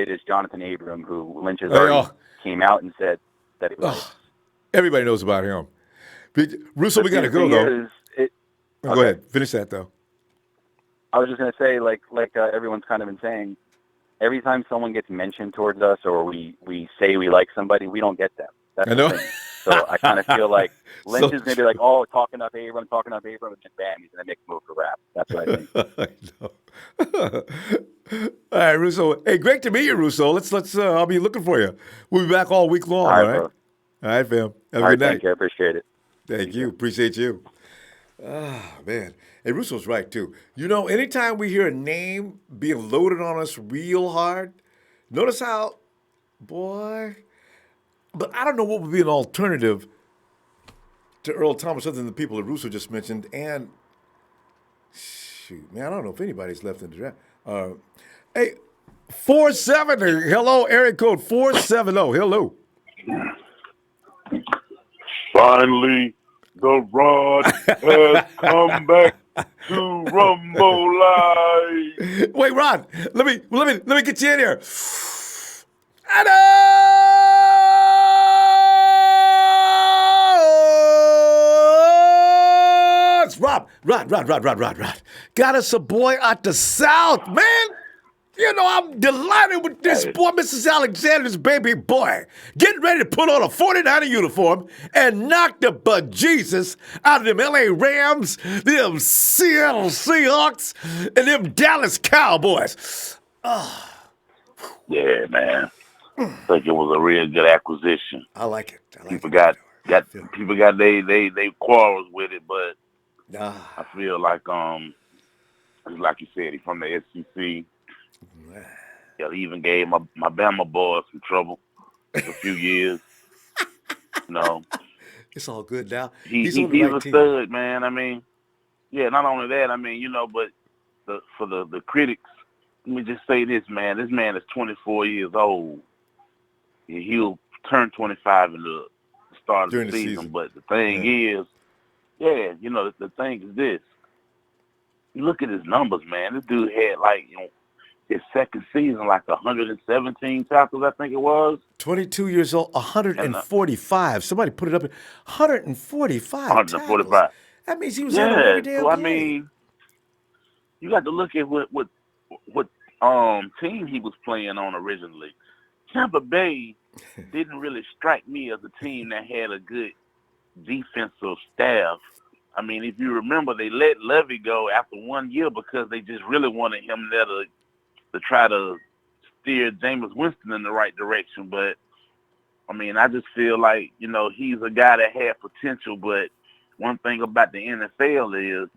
is Jonathan Abram, who Lynch has already came out and said that he was. Everybody knows about him. Russo, we got to go though. Go ahead. Finish that though. I was just going to say, like everyone's kind of been saying, every time someone gets mentioned towards us or we say we like somebody, we don't get them. That's I know. The thing. So I kind of feel like Lynch is going to be like, talking up Abram, and then bam, he's going to make a move for Rapp. That's what I think. All right, Russo. Hey, great to meet you, Russo. Let's. I'll be looking for you. We'll be back all week long. All right. All right, fam. Have a good night. Thank you. I appreciate it. Thank you. Appreciate you. Man. Hey, Russo's right, too. Anytime we hear a name being loaded on us real hard, notice how, boy, but I don't know what would be an alternative to Earl Thomas other than the people that Russo just mentioned. And, shoot, man, I don't know if anybody's left in the draft. Hey, 470. Hello, area code 470. Hello. Finally, the rod has come back to Ronbo life. Wait, Ron, let me get you in here. Adam! Rod. Got us a boy out the South, man. You know, I'm delighted with this boy, Mrs. Alexander's baby boy. Getting ready to put on a 49er uniform and knock the bejesus out of them LA Rams, them Seattle Seahawks, and them Dallas Cowboys. Yeah, man. I think it was a real good acquisition. I like it. People got they quarrels with it, but I feel like you said, he's from the SEC. Yeah, he even gave my Bama boys some trouble for a few years. No, it's all good now. He's on the right a team. stud, man. I mean, yeah, not only that, I mean, but for the critics, let me just say this, man. This man is 24 years old. He'll turn 25 in the start of the season. But the thing is, the thing is this. You look at his numbers, man. This dude had his second season, 117 tackles, I think it was. 22 years old, 145. Somebody put it up. 145. 145. Tackles. That means he was on every damn play. I mean, you got to look at what team he was playing on originally. Tampa Bay didn't really strike me as a team that had a good defensive staff. I mean, if you remember, they let Levy go after 1 year because they just really wanted him there to try to steer Jameis Winston in the right direction. But, I mean, I just feel like, he's a guy that had potential. But one thing about the NFL is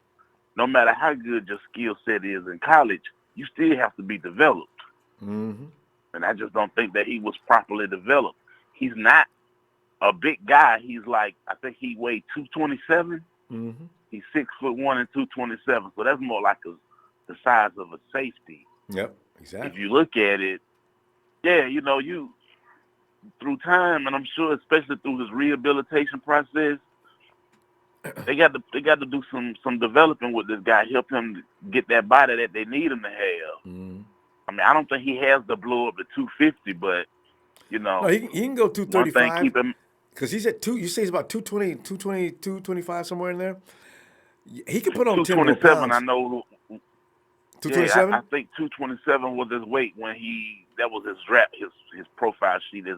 no matter how good your skill set is in college, you still have to be developed. Mm-hmm. And I just don't think that he was properly developed. He's not a big guy. He's I think he weighed 227. Mm-hmm. He's 6'1" and 227. So that's more like the size of a safety. Yep, exactly. If you look at it, you through time, and I'm sure especially through his rehabilitation process, they got to do some developing with this guy, help him get that body that they need him to have. Mm-hmm. I mean, I don't think he has the blow up to 250, but no, he can go 235. One thing, keep him. Because he's at you say he's about 220, 225, somewhere in there. He could put on 10 more 227. pounds. I know. 227. Yeah, I think 227 was his weight when that was his draft, his profile sheet, his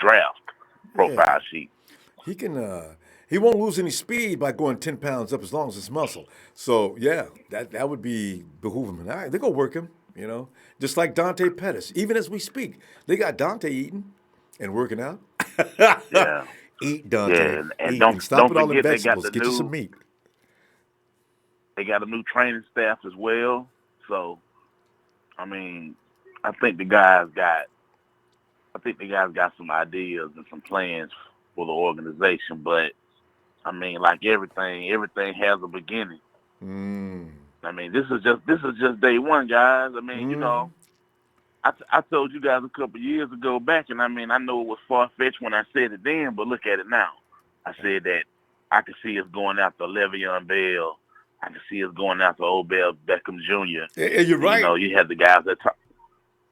draft profile sheet. He can. He won't lose any speed by going 10 pounds up as long as it's muscle. So yeah, that would be behoove him. All right, they're gonna work him. Just like Dante Pettis. Even as we speak, they got Dante eating and working out. Yeah. Eat, Dante. Yeah, and eat. don't Stop with all forget the they got vegetables. Get you some meat. They got a new training staff as well. So, I mean, I think the guys got some ideas and some plans for the organization. But I mean, like everything has a beginning. I mean, this is just day one, guys. I mean, I told you guys a couple years ago back, and I mean, I know it was far-fetched when I said it then, but look at it now. I said that I could see us going after Le'Veon Bell. I could see us going after Odell Beckham Jr. Yeah, you're right. You had the guys that talk.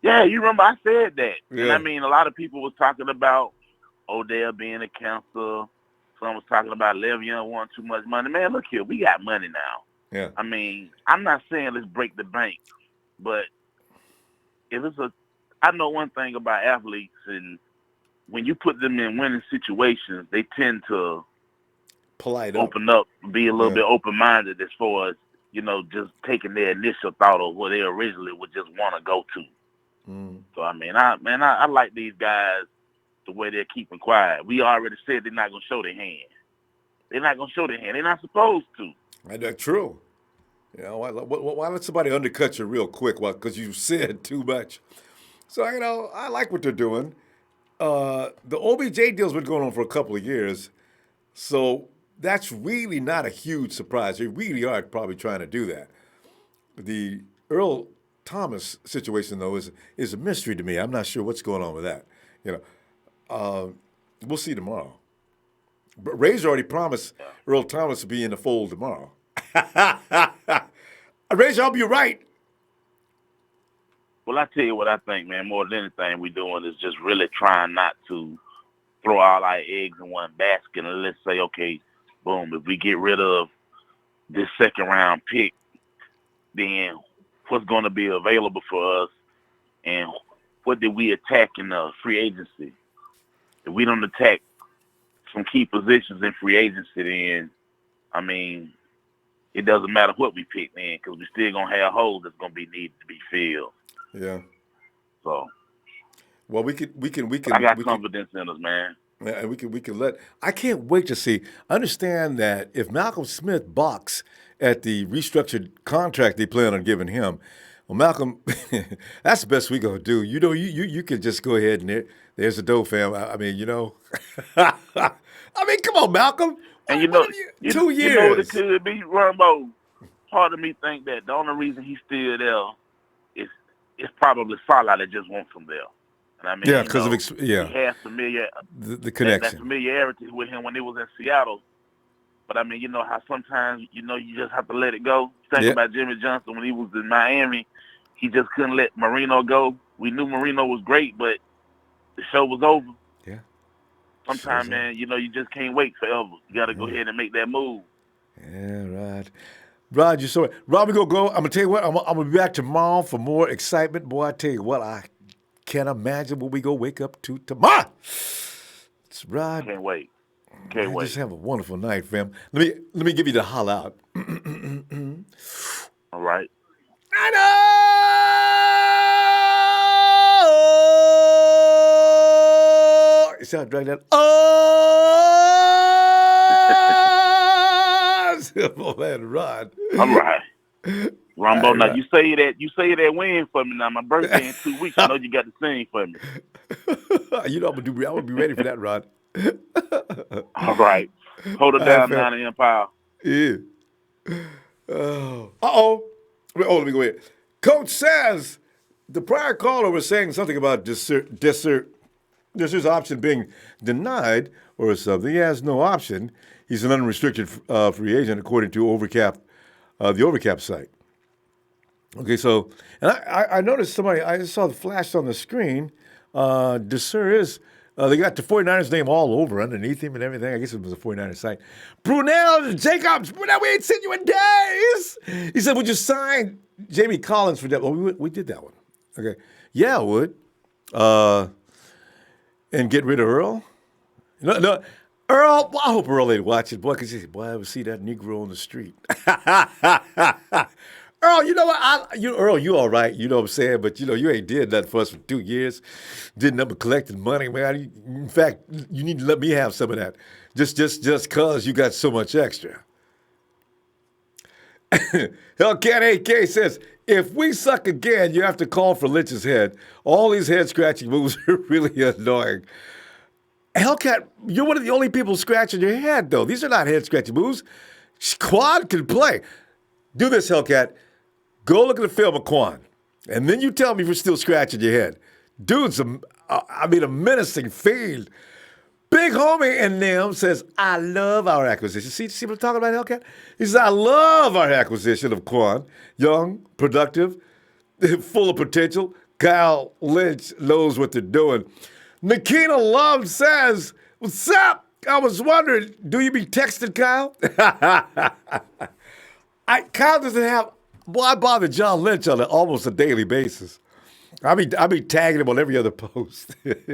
Yeah, you remember I said that. Yeah. And I mean, a lot of people was talking about Odell being a counselor. Some was talking about Le'Veon wanting too much money. Man, look here, we got money now. Yeah. I mean, I'm not saying let's break the bank, but I know one thing about athletes, and when you put them in winning situations, they tend to open up, be a little bit open-minded as far as, just taking their initial thought of where they originally would just want to go to. So, I mean, I like these guys the way they're keeping quiet. We already said they're not going to show their hand. They're not going to show their hand. They're not supposed to. That's true. Why let somebody undercut you real quick? Because you said too much. So, I like what they're doing. The OBJ deal's been going on for a couple of years. So that's really not a huge surprise. They really are probably trying to do that. The Earl Thomas situation, though, is a mystery to me. I'm not sure what's going on with that. We'll see tomorrow. But Ray's already promised Earl Thomas to be in the fold tomorrow. Razor, I hope you're right. Well, I tell you what I think, man. More than anything we're doing is just really trying not to throw all our eggs in one basket and let's say, okay, boom, if we get rid of this second-round pick, then what's going to be available for us and what did we attack in the free agency? If we don't attack some key positions in free agency, then, I mean, it doesn't matter what we pick then because we're still going to have holes that's going to be needed to be filled. Yeah. So. Well, we can. I got confidence in us, man. Yeah, and we can let. I can't wait to see. Understand that if Malcolm Smith balks at the restructured contract they plan on giving him, well, Malcolm, that's the best we gonna do. You know, you can just go ahead and there's the dough, fam. I mean, you know. I mean, come on, Malcolm. And you know, 2 years. You know what it could be, Ronbo. Part of me think that the only reason he's still there is probably Salah just wants him there. And I mean, yeah, because of he has the connection, that familiarity with him when he was in Seattle. But I mean, you know how sometimes you just have to let it go. Think about Jimmy Johnson when he was in Miami, he just couldn't let Marino go. We knew Marino was great, but the show was over. Yeah. Sometimes, man, you just can't wait forever. You got to go ahead and make that move. Yeah, right. Rod, you're so Rob, we're gonna go. I'm gonna tell you what. I'm gonna be back tomorrow for more excitement. Boy, I tell you what, I can't imagine what we go wake up to tomorrow. It's Rod. Can't wait. Can't wait. Just have a wonderful night, fam. Let me give you the holla out. All right. I know. You see how I drag that? Oh, simple man, Rod. All right. Ronbo, now you say that win for me now. My birthday in 2 weeks. I know you got to sing for me. You know I'm gonna be ready for that, Rod. All right. Hold it down now, the Empire. Yeah. Oh, let me go ahead. Coach says the prior caller was saying something about this option being denied or something. He has no option. He's an unrestricted free agent according to the Overcap site. Okay, so, and I noticed I just saw the flash on the screen. Desir is, they got the 49ers name all over underneath him and everything. I guess it was a 49ers site. Brunel Jacobs, Brunel, we ain't seen you in days. He said, would you sign Jamie Collins for that? Well, we did that one. Okay. Yeah, I would. And get rid of Earl? No. Earl, well, I hope Earl ain't watching. Boy, because he said, boy, I ever see that Negro on the street. Earl, you know what? Earl, you all right. You know what I'm saying? But, you ain't did nothing for us for 2 years. Did nothing but collecting money, man. In fact, you need to let me have some of that. Just because you got so much extra. Hellcat AK says, if we suck again, you have to call for Lynch's head. All these head-scratching moves are really annoying. Hellcat, you're one of the only people scratching your head, though. These are not head-scratching moves. Kwon can play. Do this, Hellcat. Go look at the film of Kwon, and then you tell me if you're still scratching your head. Dude's a menacing fiend. Big homie in them says, I love our acquisition. See what I'm talking about, Hellcat? He says, I love our acquisition of Kwon. Young, productive, full of potential. Kyle Lynch knows what they're doing. Nikita Love says, what's up? I was wondering, do you be texting Kyle? Kyle doesn't have. Boy, I bother John Lynch on almost a daily basis. I be tagging him on every other post. John,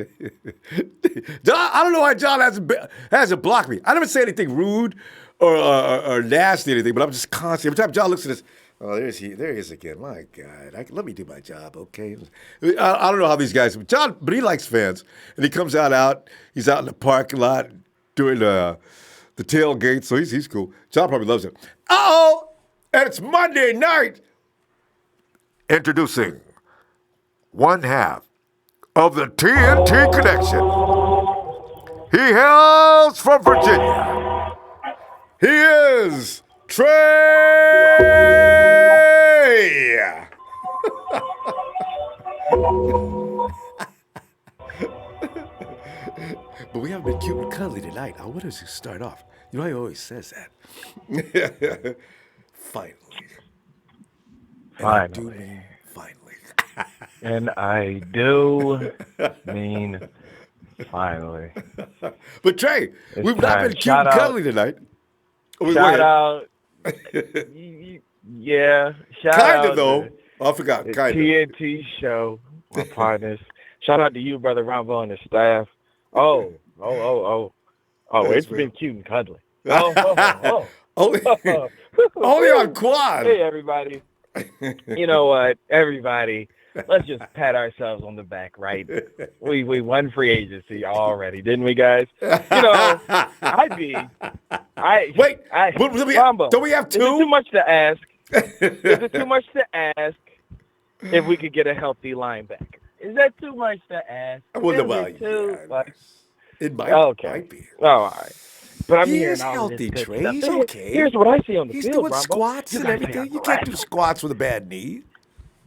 I don't know why John hasn't blocked me. I never say anything rude or nasty or anything, but I'm just constantly. Every time John looks at this, oh, there he is again. My God, let me do my job, okay? I don't know how these guys. John, but he likes fans, and he comes out. He's out in the parking lot doing the tailgate, so he's cool. John probably loves it. Uh-oh! And it's Monday night. Introducing one half of the TNT Connection. He hails from Virginia. He is Trey. But we haven't been cute and cuddly tonight. I wonder if he start off. You know, he always says that. Finally. And I do mean finally. And I do mean finally. But Trey, It's we've not time. been cute Shout and out. cuddly tonight. Oh, Shout out. Yeah. Shout Kinda out. though. I forgot. The Kinda. TNT show, my partners. Shout out to you, Brother Ronbo, and the staff. Oh, it's been cute and cuddly. Only on Quad. Hey, everybody. You know what, everybody? Let's just pat ourselves on the back, right? We won free agency already, didn't we, guys? You know, Ronbo, don't we have two? Is it too much to ask? Is it too much to ask if we could get a healthy linebacker? Is that too much to ask? I wonder why. It might be. Oh, all right. But I'm he hearing is all healthy, this Trey. stuff. He's okay. Here's what I see on the He's field, doing Ronbo. squats and everything. You can't do squats with a bad knee.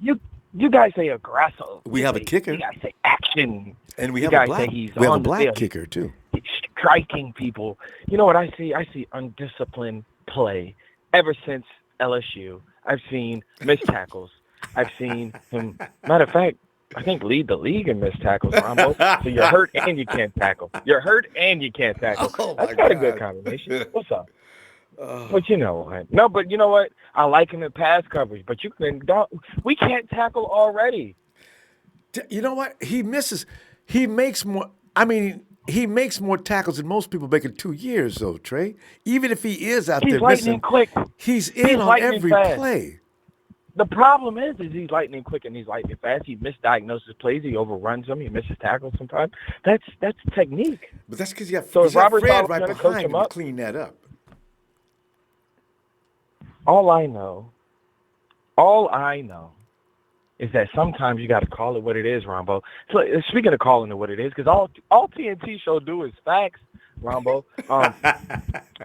You guys say aggressive. We have a kicker. You guys say action. And we you have guys a black. say he's We have a on the black field. kicker too. He's striking people. You know what I see? I see undisciplined play. Ever since LSU, I've seen missed tackles. I've seen him. Matter of fact, I think lead the league in missed tackles, Ronbo. So you're hurt and you can't tackle. You're hurt and you can't tackle. Oh, That's my not a good God. combination. What's up? But you know what? No, but you know what? I like him in pass coverage, but we can't tackle already. You know what? He misses. He makes more. I mean, he makes more tackles than most people make in 2 years, though, Trey. Even if he is out there missing, quick. he's in on every fast. play. The problem is he's lightning quick and he's lightning fast. He misdiagnoses plays. He overruns them. He misses tackles sometimes. That's technique. But that's because you have, So you if have Robert Fred Sala's right gonna coach behind him him to up- clean that up. All I know is that sometimes you got to call it what it is, Ronbo. So speaking of calling it what it is, because all TNT show do is facts, Ronbo.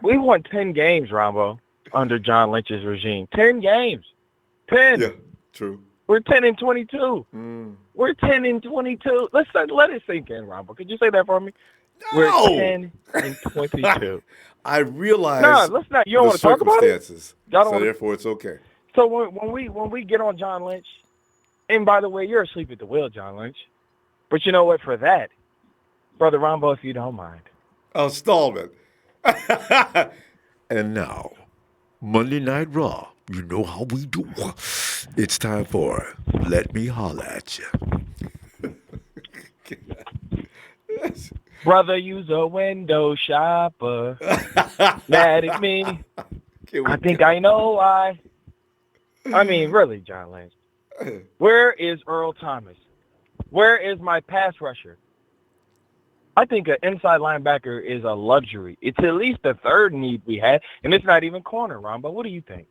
We won 10 games, Ronbo, under John Lynch's regime. 10 games. 10. Yeah, true. We're 10-22. We're 10-22. Let it sink in, Ronbo. Could you say that for me? No! We're 10-22. I realize No, let's not. You don't the want to talk about it? circumstances, Y'all don't so wanna- therefore it's okay. So when we get on John Lynch, and by the way, you're asleep at the wheel, John Lynch. But you know what? For that, Brother Ronbo, if you don't mind. Oh, Stallman. And now, Monday Night Raw. You know how we do. It's time for Let Me Holla at You. Brother, you's a window shopper. Mad at me. I think I know why. I mean, really, John Lynch. Where is Earl Thomas? Where is my pass rusher? I think an inside linebacker is a luxury. It's at least the third need we had, and it's not even corner, Ronbo. What do you think?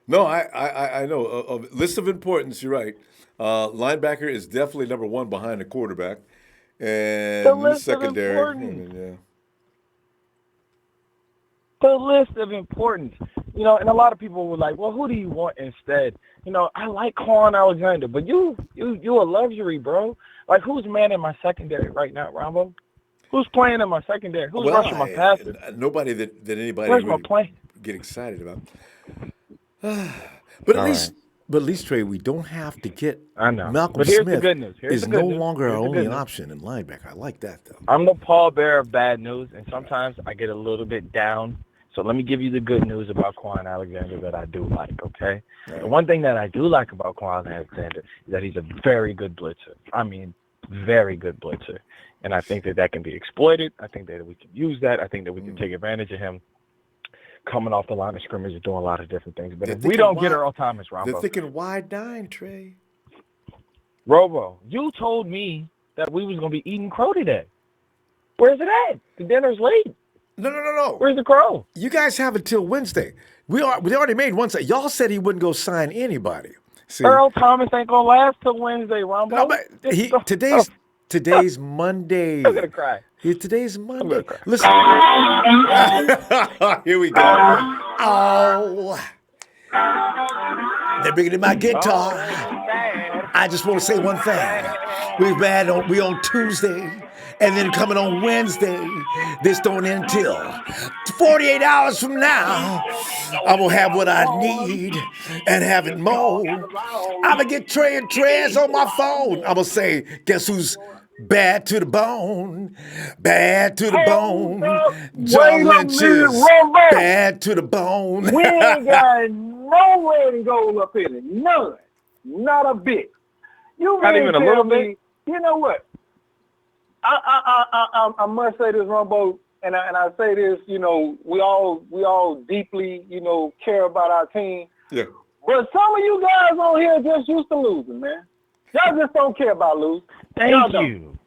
No, I know. List of importance, you're right. Linebacker is definitely number one behind the quarterback. And The list secondary. of importance. Yeah. The list of importance. You know, and a lot of people were like, well, who do you want instead? You know, I like Kwon Alexander, but you a luxury, bro. Like, who's manning my secondary right now, Ronbo? Who's playing in my secondary? Who's rushing my passes? Nobody that anybody Where's my really play? get excited about. But at least, Trey, we don't have to get. I know. Malcolm But here's Smith the good news. Here's is the good no news. longer our Here's the only good news. option in linebacker. I like that though. I'm the pallbearer of bad news, and sometimes I get a little bit down. So let me give you the good news about Kwon Alexander that I do like, okay? Right. The one thing that I do like about Kwon Alexander is that he's a very good blitzer. I mean, very good blitzer. And I think that can be exploited. I think that we can use that. I think that we can take advantage of him coming off the line of scrimmage and doing a lot of different things. But if we don't get Earl Thomas, They're Ronbo. thinking wide nine, Trey. Robo, you told me that we was going to be eating crow today. Where's it at? The dinner's late. No. Where's the crow? You guys have until Wednesday. We already made one. Y'all said he wouldn't go sign anybody. See? Earl Thomas ain't going to last till Wednesday, Ronbo. No, but today's Monday. I'm going to cry. Today's Monday. gonna cry. Listen. Here we go. Oh. They're bringing in my guitar. I just want to say one thing. We on Tuesday, And then coming on Wednesday, this don't end till 48 hours from now. I'm going to have what I need and have it more. I'm going to get Trey and Trez on my phone. I'm going to say, guess who's bad to the bone? Bad to the bone. John Lynch is bad to the bone. We ain't got nowhere to go up in it. None. Not a bit. You Not even a little bit? You know what? I must say this, Ronbo, and I say this, you know, we all deeply, you know, care about our team. Yeah. But some of you guys on here just used to losing, man. Y'all just don't care about losing. Thank you.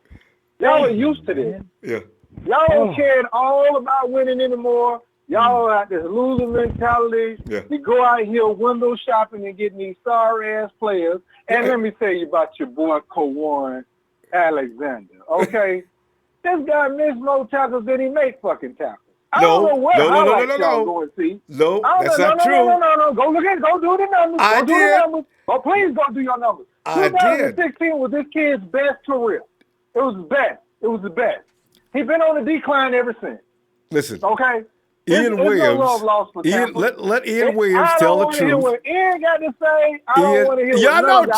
Y'all are used to this. Yeah. Y'all don't care at all about winning anymore. Y'all got this losing mentality. Yeah. You go out here window shopping and getting these sorry-ass players. And let me tell you about your boy, Kwon Alexander, okay? This guy missed more tackles than he make fucking tackles. I don't know what highlights y'all go and see. No, that's not true. No. Go look at it. Go do the numbers. I Go do did. the numbers. Oh, please go do your numbers. I did. 2016 was this kid's best career. It was the best. It was the best. He's been on the decline ever since. Listen. Okay? Ian Williams. No love lost for Ian, let Ian Williams tell the truth. I don't want to hear what Ian got to say. I don't want to hear yeah, what I know,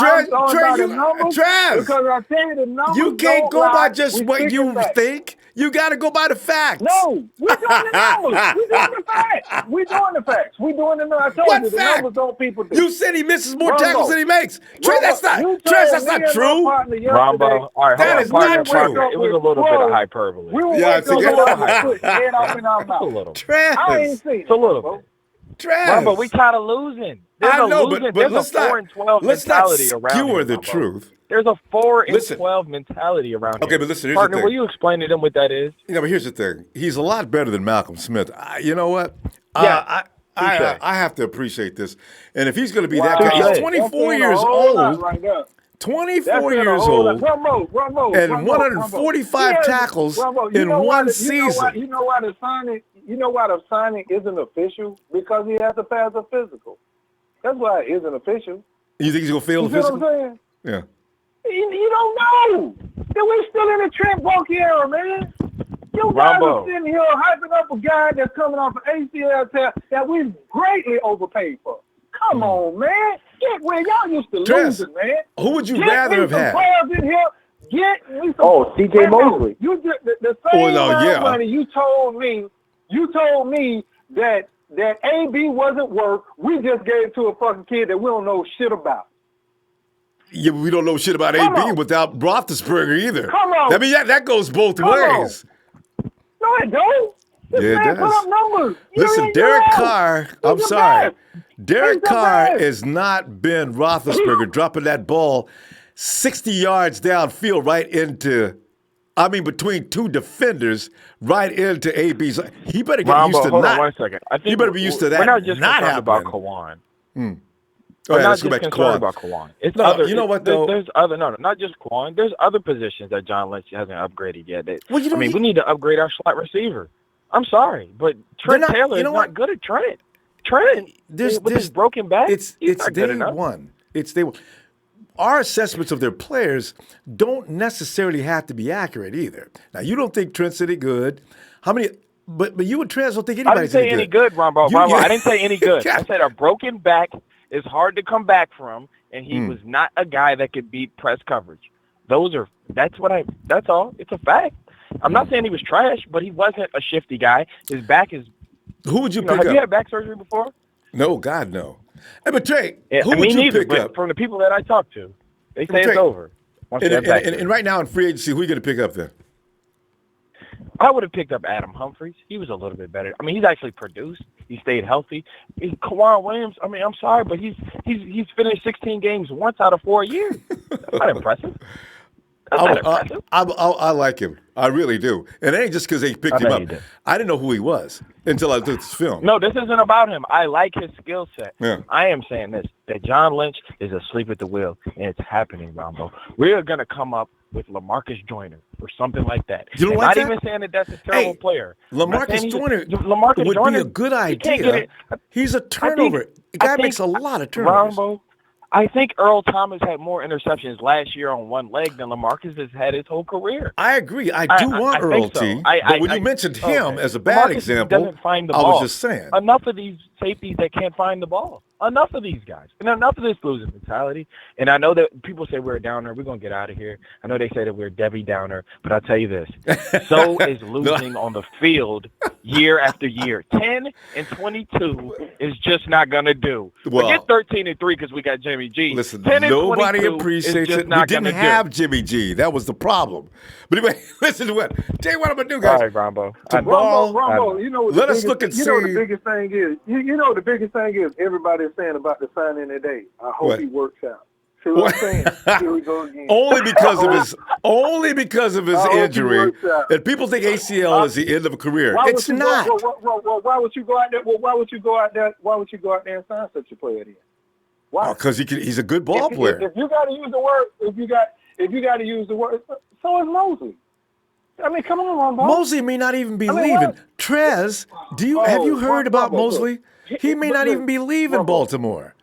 Trav, because I tell you the numbers. You can't go by just what you think. You got to go by the facts. No, we're doing the numbers. We're doing the facts. We're doing the facts. We're doing the numbers. I told What you, fact? the numbers don't people do. You said he misses more Ronbo. tackles than he makes. Trey, that's not true. Rombo, all right, That is not true. It was a little bit of hyperbole. We were Yeah, working on put head up in our mouth. A little. I ain't Travis. seen It's a little bit. Travis. Rombo, we kind of losing. There's I a know, losing. but There's let's a 4-12 let's not mentality around skewer here, the Rombo. truth. There's a 4-12 Listen. mentality around Okay, here. but listen, here's Partner, the thing. will you explain to them what that is? You know, but here's the thing. He's a lot better than Malcolm Smith. You know what? Yeah. I have to appreciate this. And if he's going to be Wow. that guy, he's Touche. 24 years That's old. right there. 24 years old. Ronbo, And 145 tackles in one season. You know why the signing isn't official? Because he has to pass a physical. That's why it isn't official. You think he's going to fail You the see what I'm physical? saying? Yeah. You don't know. We're still in the Trent Baalke era, man. You guys Rombo. are sitting here hyping up a guy that's coming off an ACL tear that we greatly overpaid for. Come on, man. Get where y'all used to losing, man. Who would you Get rather me have some had? players in here. Get me some. CJ Mosley. You just the same yeah. money you told me that AB wasn't worth. We just gave it to a fucking kid that we don't know shit about. Yeah, we don't know shit about Come AB on. without Roethlisberger either. Come on. I mean, that goes both Come on. ways. No, it don't. This Yeah, it man put does. up numbers. You Listen, ain't Derek know. Carr, He's I'm the sorry. best. Derek He's the Carr best. is not Ben Roethlisberger dropping that ball 60 yards downfield right into, between two defenders, right into AB's. He better get used to hold not. on 1 second. I think You better be used to that We're not just not concerned about happening. Kwon. All right, not let's go just back to concerned Kwon. about Kwon. It's No, other. you know what, though? There's other. No, not just Kwon. There's other positions that John Lynch hasn't upgraded yet. Well, you know, we need to upgrade our slot receiver. I'm sorry, but Trent Taylor is not good at Trent. Trent, with his broken back, it's he's not good day enough. one. It's day one. Our assessments of their players don't necessarily have to be accurate either. Now, you don't think Trent's any good. How many? But you and Trent don't think I didn't anybody's say any good, Ronbo. I didn't say any good. I said a broken back is hard to come back from, and he was not a guy that could beat press coverage. That's all. It's a fact. I'm not saying he was trash, but he wasn't a shifty guy. His back is. Who would you pick have up? you had back surgery before? No, God, no. Hey, but Trey, Yeah, who me would you neither, pick but up? from the people that I talk to, they say Trey, it's over. Once they have back surgery. And right now in free agency, who are you going to pick up then? I would have picked up Adam Humphries. He was a little bit better. I mean, he's actually produced. He stayed healthy. Kwon Williams, I mean, I'm sorry, but he's finished 16 games once out of 4 years. That's not impressive. That's not impressive. I like him. I really do. And it ain't just because they picked him bet up. you did. I didn't know who he was until I looked at this film. No, this isn't about him. I like his skill set. Yeah. I am saying this, that John Lynch is asleep at the wheel, and it's happening, Ronbo. We are going to come up with LaMarcus Joyner or something like that. You don't and like not that? even saying that that's a terrible player. LaMarcus Joyner LaMarcus would Joyner, be a good he can't get idea. it. He's a turnover. The guy makes a lot of turnovers. Ronbo, I think Earl Thomas had more interceptions last year on one leg than LaMarcus has had his whole career. I agree. I do want Earl T. But when you mentioned him as a bad example, doesn't find the I ball. was just saying. Enough of these safeties that can't find the ball. Enough of these guys. And enough of this losing mentality. And I know that people say we're a downer. We're going to get out of here. I know they say that we're Debbie Downer. But I'll tell you this. So is losing on the field year after year. 10 and 22 is just not going to do. Well, forget 13 and 3 because we got Jimmy G. Listen, 10 and nobody appreciates it. We didn't have Jimmy G. That was the problem. But anyway, listen to what. Tell you what I'm going to do, guys. All right, Rombo. Rombo, you know what let us look and see. You know the biggest thing is. You know the biggest thing is everybody's saying about the signing today. I hope he works out. See what I'm saying? Here we go again. Only because of his injury. And people think ACL is the end of a career. It's not. Why would you go out there? Why would you go out there? Why would you go out there and sign such a player then? Why? Because he's a good ball player. If you got to use the word, if you got to use the word, so is Mosley. I mean, come on, Rombo. Mosley may not even be leaving. Trez, have you heard about Mosley? He may not even be leaving Baltimore.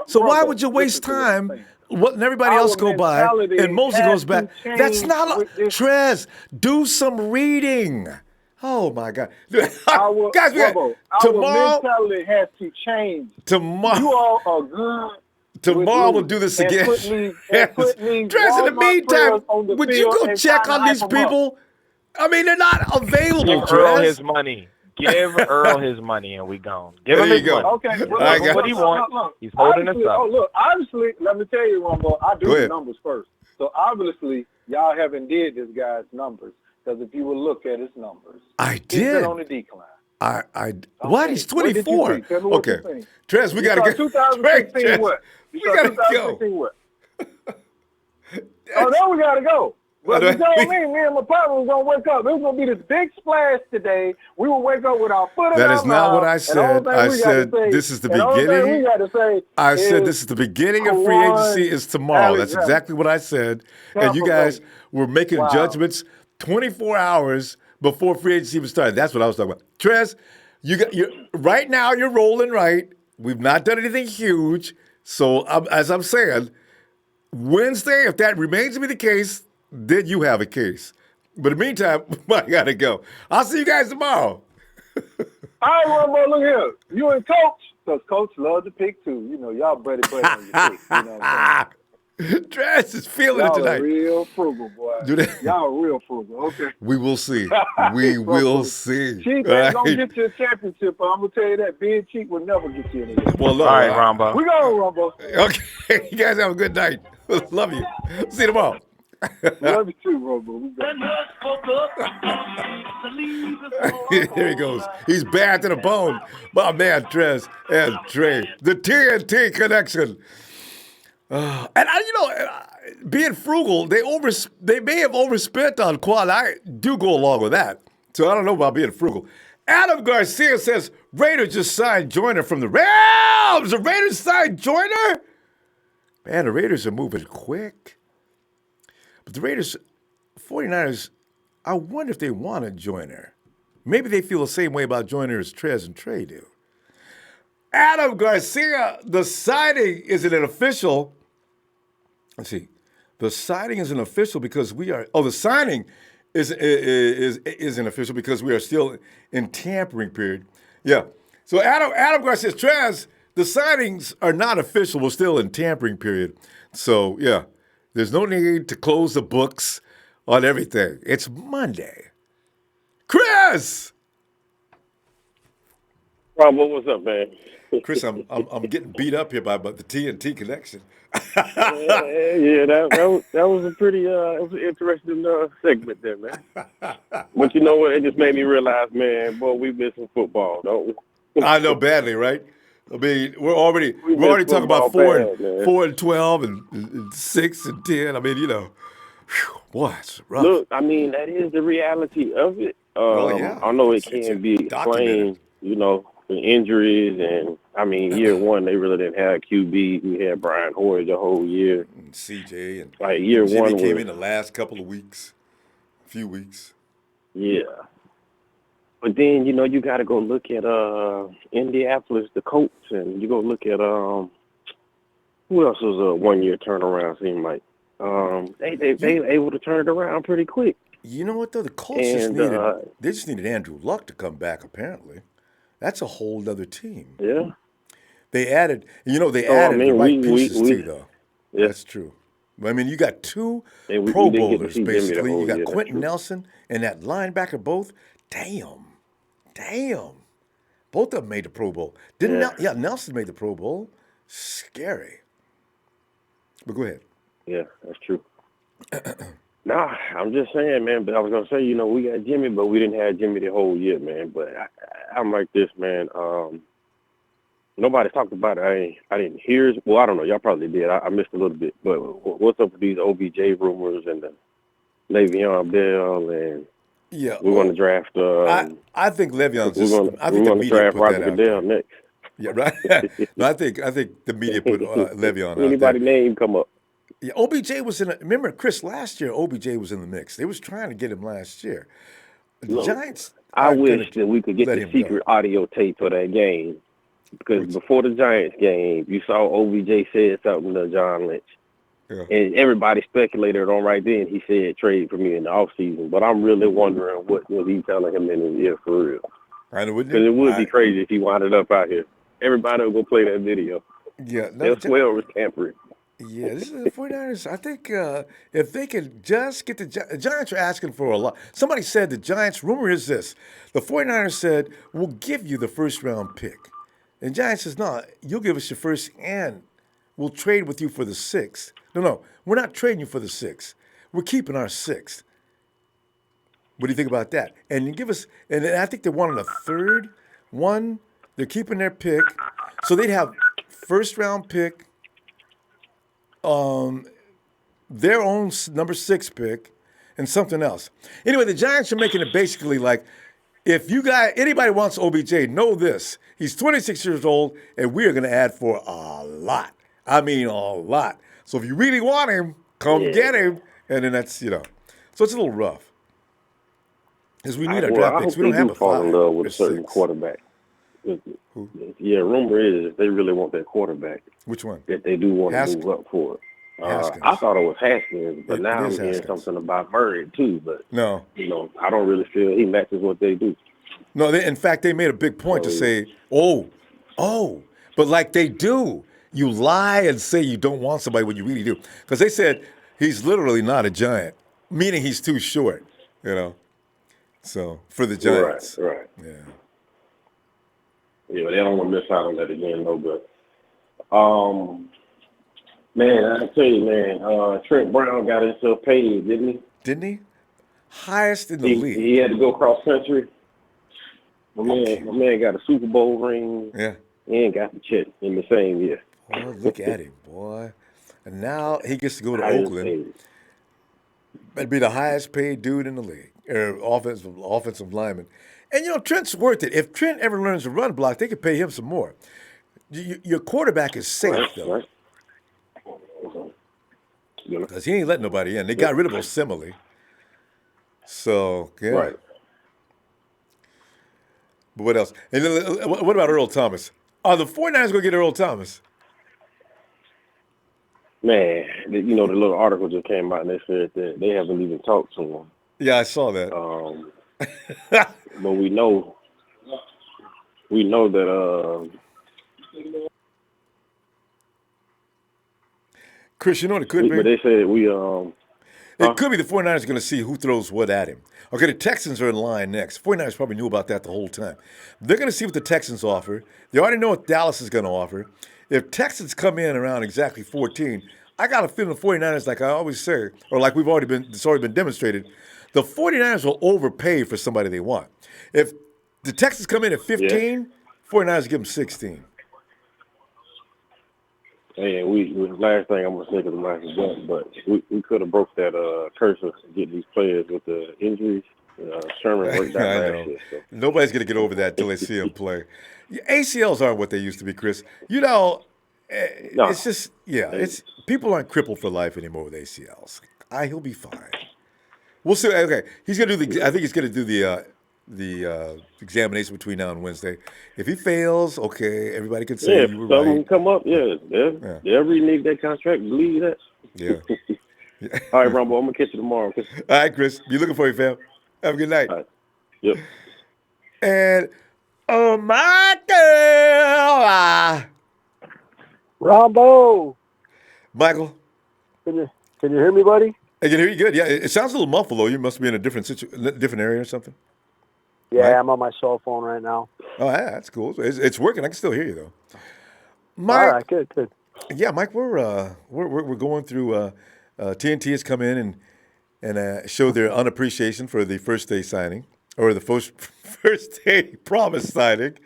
So why would you waste time letting everybody else go by and Mosley goes back? That's not Trez. Do some reading. Oh my God, guys! Tomorrow mentality has to change. Tomorrow, you all are good. Tomorrow we'll do this again. Trez, in the meantime, would you go check on these people? I mean, they're not available. Give Earl his money. Give Earl his money and we gone. Give him his money. Okay, what he wants. He's holding us up. Obviously, let me tell you, Ronbo, I do the numbers first. So obviously, y'all haven't did this guy's numbers because if you would look at his numbers, I did. He's been on the decline. What? He's 24. Okay, Trez, we gotta go. 2016 what? We gotta go. What? Oh, now we gotta go. But you told me and my partner was going to wake up. It was going to be this big splash today. We will wake up with our foot in our mouth. That is not what I said. I said this is the beginning. I said this is the beginning of free agency is tomorrow. That's exactly what I said. And you guys were making judgments 24 hours before free agency even started. That's what I was talking about. Trez, right now you're rolling right. We've not done anything huge. So as I'm saying, Wednesday, if that remains to be the case, then you have a case. But in the meantime, I got to go. I'll see you guys tomorrow. All right, Ronbo, look here. You and Coach, because Coach loves to pick too. You know, y'all buddy on your pick. You know what I'm saying? Trez is feeling it tonight. Y'all real frugal, boy. Y'all real frugal. Okay. We will see. We will see. Cheap ain't going to get you a championship. I'm going to tell you that. Being cheap will never get you anything. Well, look, all right, Ronbo. We go, Ronbo. Okay. You guys have a good night. Love you. See you tomorrow. Love you too, Robo. There he goes. He's bad to the bone. My man, Trez and Trey. The TNT connection. Being frugal, they may have overspent on Kwon. I do go along with that. So I don't know about being frugal. Adam Garcia says, Raiders just signed Joyner from the Rams. The Raiders signed Joyner? Man, the Raiders are moving quick. But the Raiders, 49ers, I wonder if they want a Joyner. Maybe they feel the same way about Joyner as Trez and Trey do. Adam Garcia, the signing isn't an official. Let's see. The signing isn't official because we are. Oh, the signing isn't official because we are still in tampering period. Yeah. So Adam Garcia says, Trez, the signings are not official. We're still in tampering period. So, yeah. There's no need to close the books on everything. It's Monday. Chris! Rob, what's up, man? Chris, I'm getting beat up here by the TNT connection. that was a pretty it was an interesting segment there, man. But you know what? It just made me realize, man, boy, we missing football, don't we? I know badly, right? I mean, we're already talking about 4 and 12 and 6 and 10. I mean, you know, boy, it's rough. Look, I mean, that is the reality of it. I know it can be explained, you know, the injuries and I mean, year one they really didn't have QB. We had Brian Hoyer the whole year. And CJ and like year Jimmy one came in the last couple of weeks, few weeks. Yeah. But then, you know, you got to go look at Indianapolis, the Colts, and you go look at Who else was a 1 year turnaround? Seemed like they able to turn it around pretty quick. You know what though? The Colts just needed Andrew Luck to come back. Apparently, that's a whole other team. Yeah. They added the right pieces too, though. Yeah. That's true. I mean, you got two Pro Bowlers basically. You got Quentin Nelson and that linebacker both. Damn. Both of them made the Pro Bowl. Nelson made the Pro Bowl. Scary. But go ahead. Yeah, that's true. Nah, I'm just saying, man. But I was gonna say, we got Jimmy, but we didn't have Jimmy the whole year, man. But I'm like this, man. Nobody talked about it. I didn't hear it. Well, I don't know. Y'all probably did. I missed a little bit. But what's up with these OBJ rumors and the Le'Veon Bell and we're going to draft? I think Le'Veon's. We're going to draft Roger Goodell next. Yeah, right. No, I think the media put Le'Veon. Anybody name come up? Yeah, OBJ was in. Remember, Chris, last year OBJ was in the mix. They was trying to get him last year. The Giants. I wish that we could get the secret audio tape for that game. Because before the Giants game, you saw OBJ said something to John Lynch. Yeah. And everybody speculated on right then. He said trade for me in the offseason. But I'm really wondering what was he telling him in his ear for real. Because it would be crazy if he wound up out here. Everybody will go play that video. Yeah. They'll swear it was tampering. Yeah, this is the 49ers. I think if they could just get the Giants are asking for a lot. Somebody said the Giants, rumor is this. The 49ers said, we'll give you the first-round pick. And Giants says, no, you'll give us your first and we'll trade with you for the sixth. No, we're not trading you for the sixth. We're keeping our sixth. What do you think about that? And you give us, and I think they wanted a third one. They're keeping their pick. So they'd have first-round pick, their own number 6 pick, and something else. Anyway, the Giants are making it basically like, if anybody wants OBJ, know this. He's 26 years old, and we are going to add for a lot. I mean, a lot. So if you really want him, come get him. And then that's, so it's a little rough. Because we need our draft picks. We don't have a fall in love with a certain quarterback. Who? Yeah, rumor is they really want that quarterback. Which one? That they do want to move up for it. I thought it was Haskins, but now I'm hearing something about Murray too. But no, I don't really feel he matches what they do. No, in fact, they made a big point to say, but like they do. You lie and say you don't want somebody when you really do. Because they said he's literally not a giant, meaning he's too short, So, for the Giants. Right. Yeah. Yeah, they don't want to miss out on that again, though. But, man, I tell you, man, Trent Brown got himself paid, didn't he? Didn't he? Highest in the league. He had to go cross country. My man got a Super Bowl ring. Yeah. And got the check in the same year. Boy, look at him, boy. And now he gets to go to Oakland. That'd be the highest paid dude in the league, offensive lineman. And, Trent's worth it. If Trent ever learns to run block, they could pay him some more. Your quarterback is safe, though. Because he ain't letting nobody in. They got rid of Osemele. So, yeah. Right. But what else? And then, what about Earl Thomas? Are the 49ers going to get Earl Thomas? Man, the little article just came out and they said that they haven't even talked to him. Yeah, I saw that. But we know that Chris, you know what it could be? But they said it could be the 49ers are going to see who throws what at him. Okay, the Texans are in line next. 49ers probably knew about that the whole time. They're going to see what the Texans offer. They already know what Dallas is going to offer. If Texans come in around exactly 14, I got a feeling the 49ers, like I always say, or like it's already been demonstrated, the 49ers will overpay for somebody they want. If the Texans come in at 15, 49ers give them 16. And last thing I'm gonna say because Michael done, but we could have broke that curse of getting these players with the injuries. Sherman worked out last year. So. Nobody's gonna get over that till they see him play. ACLs aren't what they used to be, Chris. It's just it's people aren't crippled for life anymore with ACLs. He'll be fine. We'll see. Okay, he's gonna do I think he's gonna do examination between now and Wednesday. If he fails, okay, everybody can say you were something right. come up, they'll renege that contract. Believe that. Yeah. All right, Ronbo, I'm gonna catch you tomorrow. All right, Chris, be looking for you, fam. Have a good night. All right. Yep. And my girl, Ronbo. Michael. Can you hear me, buddy? I can hear you good. Yeah, it sounds a little muffled though. You must be in a different area or something. Yeah, Mike? I'm on my cell phone right now. Oh, yeah, that's cool. It's working. I can still hear you though. Mike, all right, good. Yeah, Mike, we're going through. TNT has come in and showed their unappreciation for the first day signing or the first day promise signing,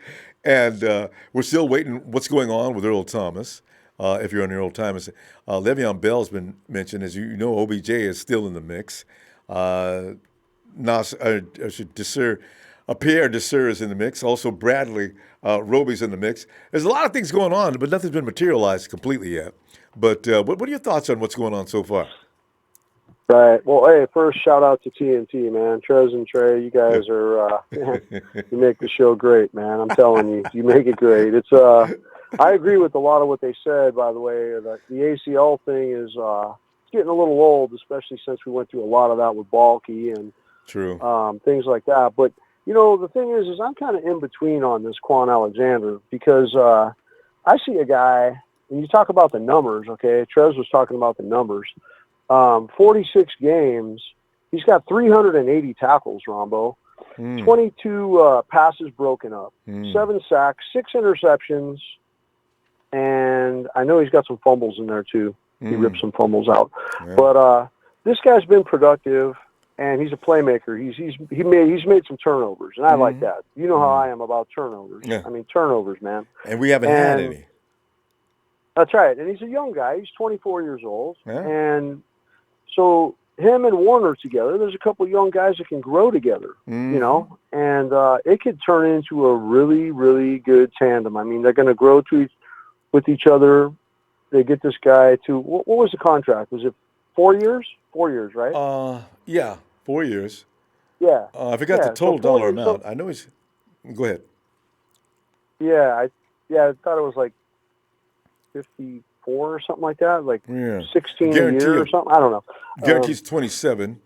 and we're still waiting. What's going on with Earl Thomas? If you're on Earl Thomas, Le'Veon Bell's been mentioned. As you know, OBJ is still in the mix. Pierre Desir is in the mix. Also, Bradley Roby's in the mix. There's a lot of things going on, but nothing's been materialized completely yet. But what are your thoughts on what's going on so far? Right. Well, hey, first shout out to TNT, man. Trez and Trey, you guys are you make the show great, man. I'm telling you, you make it great. It's I agree with a lot of what they said. By the way, the ACL thing is it's getting a little old, especially since we went through a lot of that with Balky and true things like that. But you know, the thing is I'm kind of in between on this Kwon Alexander because I see a guy. And you talk about the numbers, okay? Trez was talking about the numbers. 46 games. He's got 380 tackles, Ronbo. 22 passes broken up. 7 sacks, 6 interceptions. And I know he's got some fumbles in there, too. He ripped some fumbles out. Yeah. But this guy's been productive, and he's a playmaker. He's made some turnovers, and I like that. You know how I am about turnovers. Yeah. I mean, turnovers, man. And we haven't had any. That's right. And he's a young guy. He's 24 years old. Yeah. And so him and Warner together, there's a couple of young guys that can grow together, you know, and it could turn into a really, really good tandem. I mean, they're going to grow with each other. They get this guy to, what was the contract? Was it 4 years? 4 years, right? Yeah, 4 years. Yeah. I forgot the total dollar amount. I know he's, go ahead. Yeah, I thought it was like 54 or something like that, like 16 a year or something. I don't know. Guarantees 27.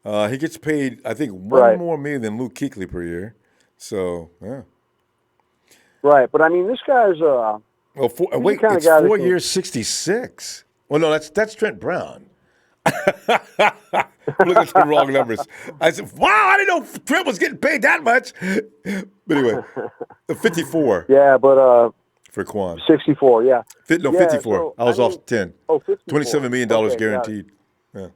He gets paid, I think, one more million than Luke Kuechly per year. So, yeah. Right, but I mean, this guy's it's 4 years, 66. Well, no, that's Trent Brown. Look at the wrong numbers. I said, wow, I didn't know Trent was getting paid that much. But anyway, 54. Yeah, but for Kwon. 64, yeah. 54. So, I was off 10. Oh, 54. $27 million guaranteed. Yeah.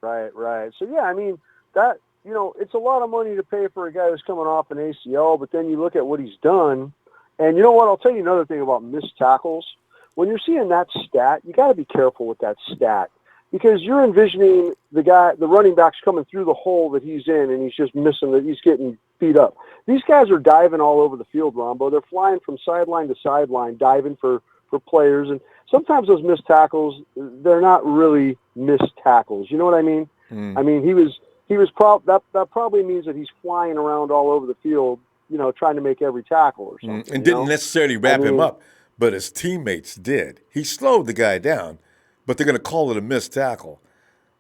Right. So, yeah, I mean, that, you know, it's a lot of money to pay for a guy who's coming off an ACL, but then you look at what he's done, and you know what? I'll tell you another thing about missed tackles. When you're seeing that stat, you got to be careful with that stat because you're envisioning the running back's coming through the hole that he's in, and he's just missing it. He's getting beat up. These guys are diving all over the field, Ronbo. They're flying from sideline to sideline, diving for players. And sometimes those missed tackles, they're not really missed tackles. You know what I mean? I mean, that probably means that he's flying around all over the field, you know, trying to make every tackle or something. And didn't necessarily wrap him up, but his teammates did. He slowed the guy down, but they're going to call it a missed tackle.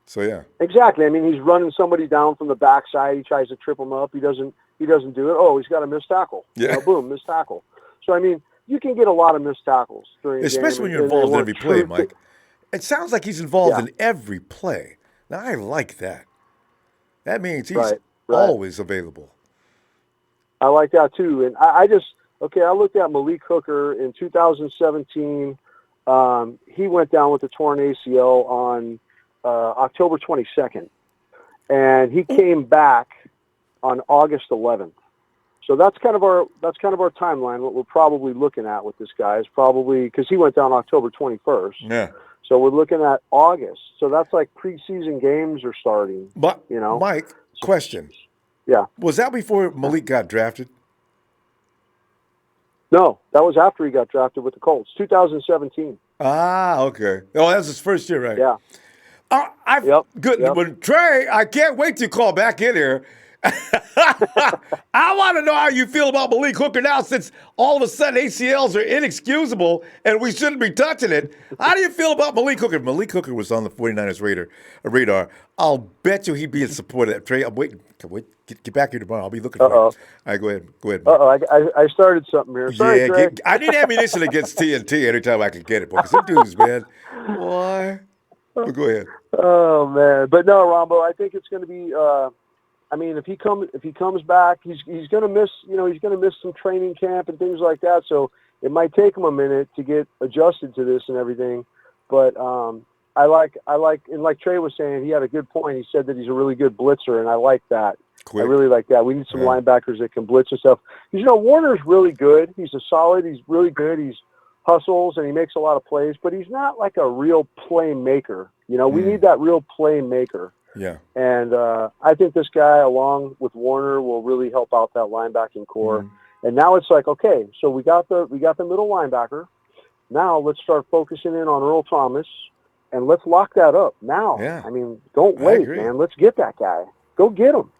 So, yeah. Exactly. I mean, he's running somebody down from the backside. He tries to trip him up. He doesn't do it. Oh, he's got a missed tackle. Yeah. You know, boom, missed tackle. So, I mean, you can get a lot of missed tackles during the game. Especially when you're involved in every play, Mike. It sounds like he's involved in every play. Now, I like that. That means he's always available. I like that, too. And I looked at Malik Hooker in 2017. He went down with a torn ACL on October 22nd, and he came back on August 11th. So that's kind of our timeline. What we're probably looking at with this guy is probably because he went down October 21st. Yeah. So we're looking at August. So that's like preseason games are starting. But you know, Mike, question. Yeah. Was that before Malik got drafted? No, that was after he got drafted with the Colts, 2017. Ah, okay. Oh, that was his first year, right? Yeah. Good. Yep. When Trey, I can't wait to call back in here I want to know how you feel about Malik Hooker now, since all of a sudden ACLs are inexcusable and we shouldn't be touching it. How do you feel about Malik Hooker? If Malik Hooker was on the 49ers radar, I'll bet you he'd be in support of that trade. I'm waiting. Get back here tomorrow. I'll be looking for it. All right, go ahead. I started something here. Sorry, Trey. I need ammunition against TNT anytime I can get it, because them dudes, man. Boy. But go ahead. Oh man, but no, Ronbo. I think it's going to be. I mean, if he comes back, he's going to miss. He's going to miss some training camp and things like that. So it might take him a minute to get adjusted to this and everything. But I like, and like Trey was saying, he had a good point. He said that he's a really good blitzer, and I like that. Quick. I really like that. We need some linebackers that can blitz and stuff. Because, Warner's really good. He's he's really good. He's hustles and he makes a lot of plays, but he's not like a real playmaker. We need that real playmaker. Yeah. And I think this guy, along with Warner, will really help out that linebacking core. And now it's like, okay, so we got the middle linebacker. Now let's start focusing in on Earl Thomas, and let's lock that up now. Yeah. I mean, don't wait, man. Let's get that guy. Go get him.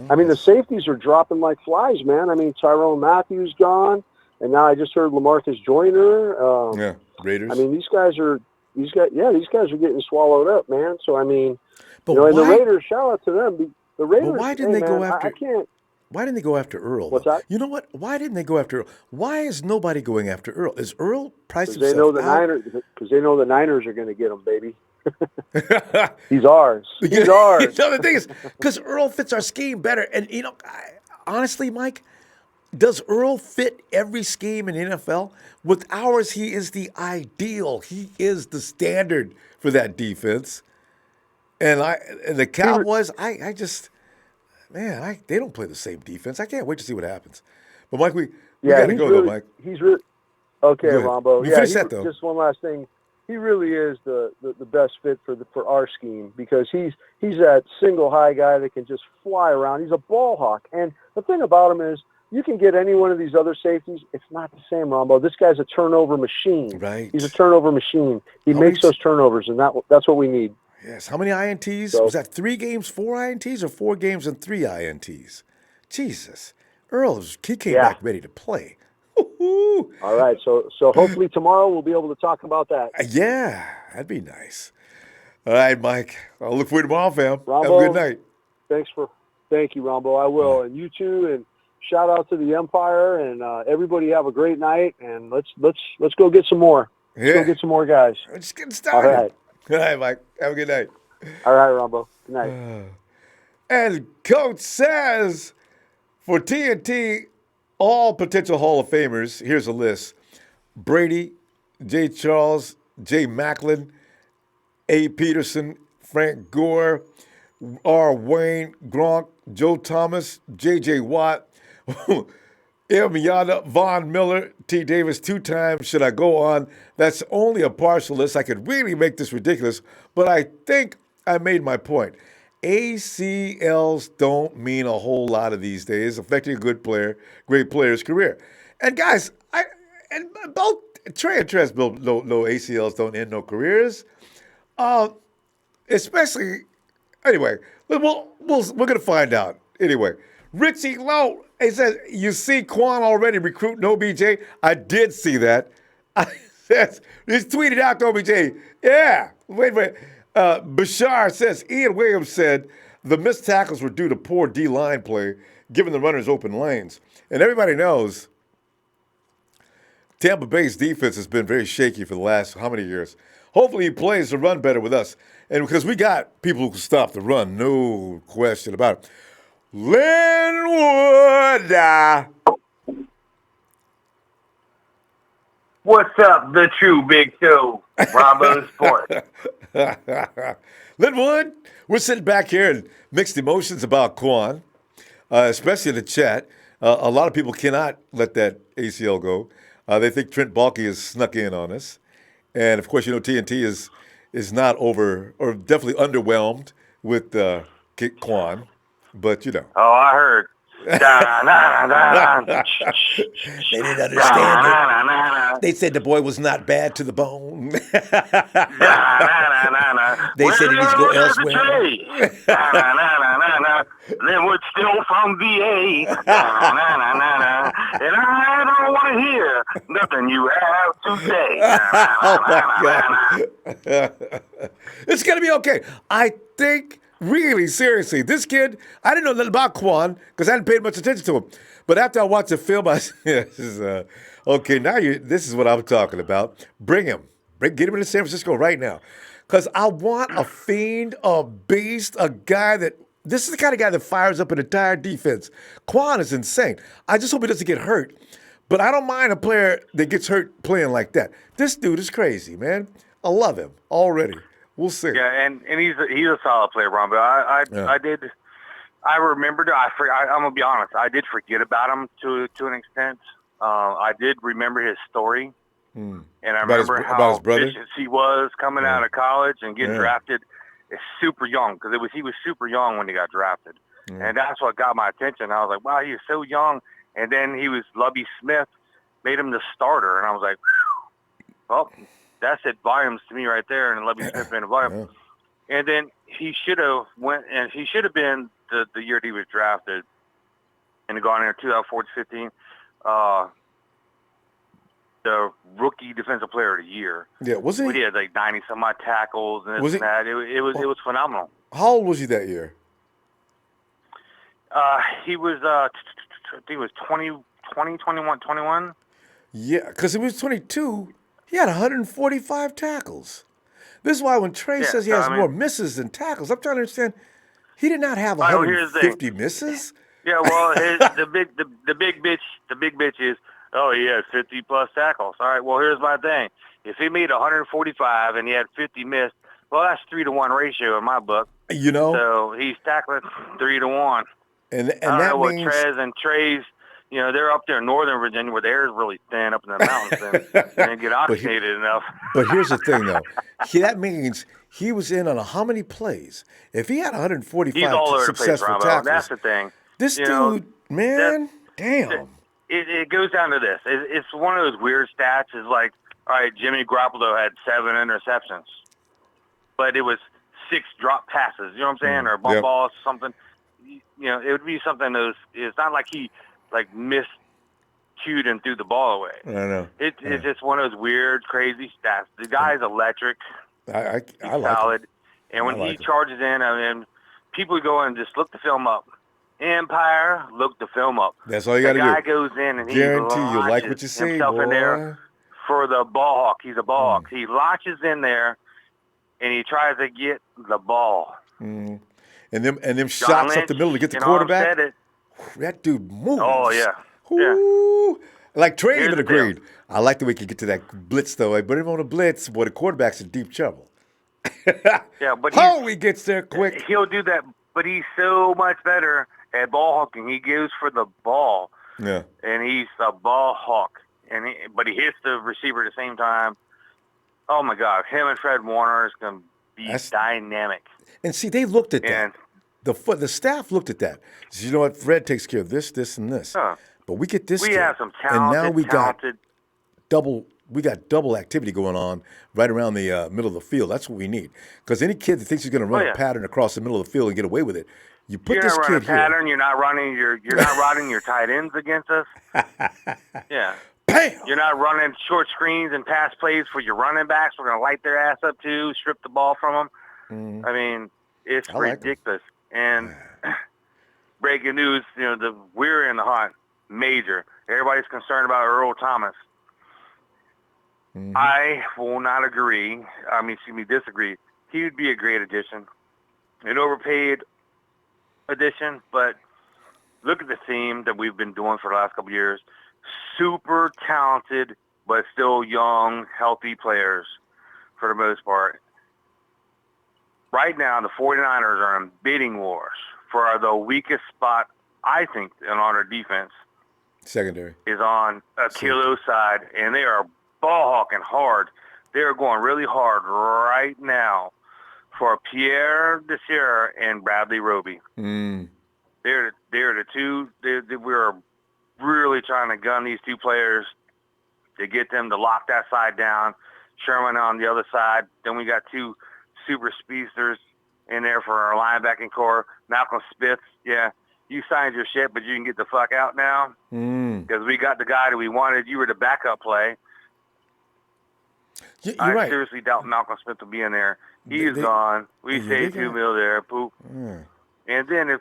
I mean, the safeties are dropping like flies, man. I mean, Tyrone Matthews gone, and now I just heard Lamarcus Joyner. Raiders. I mean, these guys are getting swallowed up, man. So I mean, but and the Raiders, shout out to them. The Raiders. But why didn't they go after? I can't. Why didn't they go after Earl? What's that? You know what? Why didn't they go after Earl? Why is nobody going after Earl? Is Earl pricing himself out? Because they know the Niners are going to get him, baby. He's ours. He's ours. The thing is, because Earl fits our scheme better. And, honestly, Mike, does Earl fit every scheme in NFL? With ours, he is the ideal. He is the standard for that defense. And the Cowboys, they don't play the same defense. I can't wait to see what happens. But, Mike, we got to go, though, Mike. He's really okay, Ronbo. Finish that, though. Just one last thing. He really is the best fit for our scheme, because he's that single high guy that can just fly around. He's a ball hawk. And the thing about him is, you can get any one of these other safeties. It's not the same, Ronbo. This guy's a turnover machine. Right. He's a turnover machine. He makes those turnovers, and that's what we need. Yes. How many INTs? Was that 3 games, 4 INTs, or 4 games and 3 INTs? Jesus. Earl, he came back ready to play. Woo-hoo. All right. So hopefully tomorrow we'll be able to talk about that. Yeah, that'd be nice. All right, Mike. I'll look for you tomorrow, fam. Ronbo, have a good night. Thank you, Ronbo. I will. And you too. And shout out to the Empire, and everybody have a great night. And let's go get some more. Let's go get some more guys. We're just getting started. All right. Good night, Mike. Have a good night. All right, Ronbo. Good night. And Coach says, for TNT, all potential Hall of Famers, here's a list: Brady, Jay Charles, Jay Macklin, A. Peterson, Frank Gore, R. Wayne, Gronk, Joe Thomas, J.J. Watt, M. Yada, Von Miller, T. Davis 2 times. Should I go on? That's only a partial list. I could really make this ridiculous, but I think I made my point. ACLs don't mean a whole lot of these days, affecting a great player's career. And guys, both Trey and Trez no ACLs don't end no careers. Especially, anyway, we're going to find out. Anyway, Richie Lowe, he says, you see Kwon already recruiting OBJ? I did see that. He's tweeted out to OBJ. Yeah, wait. Bashar says, Ian Williams said the missed tackles were due to poor D-line play, giving the runners open lanes. And everybody knows Tampa Bay's defense has been very shaky for the last how many years. Hopefully he plays the run better with us. And because we got people who can stop the run, no question about it. Linwood. What's up, the true big two, Ronbo Sports? Linwood, we're sitting back here in mixed emotions about Kwon, especially in the chat. A lot of people cannot let that ACL go. They think Trent Baalke has snuck in on us. And, of course, TNT is not over, or definitely underwhelmed with Kwon. But, Oh, I heard. Da, na, na, na, na. They didn't understand it. They said the boy was not bad to the bone. They said he needs to go elsewhere. Then would still from VA. And I don't want to hear nothing you have to say. Oh my God. It's gonna be okay. I think. Really, seriously, this kid, I didn't know nothing about Kwon because I hadn't paid much attention to him. But after I watched the film, I said, okay, this is what I'm talking about. Bring him. Get him into San Francisco right now. Because I want a fiend, a beast, a guy this is the kind of guy that fires up an entire defense. Kwon is insane. I just hope he doesn't get hurt. But I don't mind a player that gets hurt playing like that. This dude is crazy, man. I love him already. We'll see. Yeah, and he's a solid player, Ron. But I remembered. I'm gonna be honest. I did forget about him to an extent. I did remember his story, and I remember how vicious he was coming out of college and getting drafted super young because he was super young when he got drafted, and that's what got my attention. I was like, wow, he was so young, and then he was Lovie Smith made him the starter, and I was like, well. That said volumes to me right there, and Lovie Smith made a volume. Yeah. And then he should have been the year that he was drafted and gone in 2014-15, the rookie defensive player of the year. Yeah, was he? He had like 90 some odd tackles and this and that. It was phenomenal. How old was he that year? He was I think he was 21. Yeah, because he was 22. He had 145 tackles. This is why when Trey says he has more misses than tackles, I'm trying to understand. He did not have 150 misses. Yeah, well, the big bitch is, oh, he has 50 plus tackles. All right, well, here's my thing. If he made 145 and he had 50 missed, well, that's 3-to-1 ratio in my book. You know, so he's tackling 3-to-1. And I don't that know means what Trey's. You know, they're up there in Northern Virginia where the air is really thin up in the mountains and get oxygenated enough. But here's the thing, though. That means he was in on how many plays? If he had 145 successful tackles, that's the thing. This dude, man, damn. It goes down to this. It's one of those weird stats. Is like, all right, Jimmy Garoppolo had 7 interceptions, but it was 6 drop passes. You know what I'm saying? Or bump balls, something. You know, it would be something. It's not like he miscued and threw the ball away. I know. It's just one of those weird, crazy stats. The guy's electric. I He's like solid. him. And when he charges in, I mean, people go and just look the film up. Empire, look the film up. That's all you got to do. The guy goes in and he guarantee you like what you see, himself boy. in there for the ball hawk. He's a ball hawk. He launches in there and he tries to get the ball. And them shots up the middle to get the quarterback. That dude moves. Oh, yeah. Ooh. Like Trey even agreed. I like the way he could get to that blitz, though. I put him on a blitz, boy, the quarterback's in deep trouble. Yeah, but he gets there quick. He'll do that, but he's so much better at ball hawking. He goes for the ball. Yeah. And he's a ball hawk. But he hits the receiver at the same time. Oh, my God. Him and Fred Warner is going to be dynamic. And see, they looked at that. The staff looked at that. So, you know what? Fred takes care of this, and this. But we get this. We kid, have some talented, and now we talented. got double activity going on right around the middle of the field. That's what we need. Because any kid that thinks he's going to run a pattern across the middle of the field and get away with it, you put this kid here. Pattern. You're not running. You're not running your tight ends against us. Yeah. Bam! You're not running short screens and pass plays for your running backs. We're going to light their ass up too, strip the ball from them. I mean, it's ridiculous. And breaking news, you know, we're in the hunt. Major. Everybody's concerned about Earl Thomas. I will not disagree. He would be a great addition. An overpaid addition, but look at the theme that we've been doing for the last couple of years. Super talented, but still young, healthy players for the most part. Right now, the 49ers are in bidding wars for the weakest spot, I think, on our defense. Secondary. Is on Akilo's side, and they are ball hawking hard. They are going really hard right now for Pierre Desir and Bradley Roby. They they're the two. We're really trying to gun these two players to get them to lock that side down. Sherman on the other side. Then we got two super speedsters in there for our linebacking core. Malcolm Spitz, yeah, you signed your shit, but you can get the fuck out now because we got the guy that we wanted. You were the backup play. I right. seriously doubt Malcolm Smith will be in there. He's gone. We saved $2 million there. Poop. And then if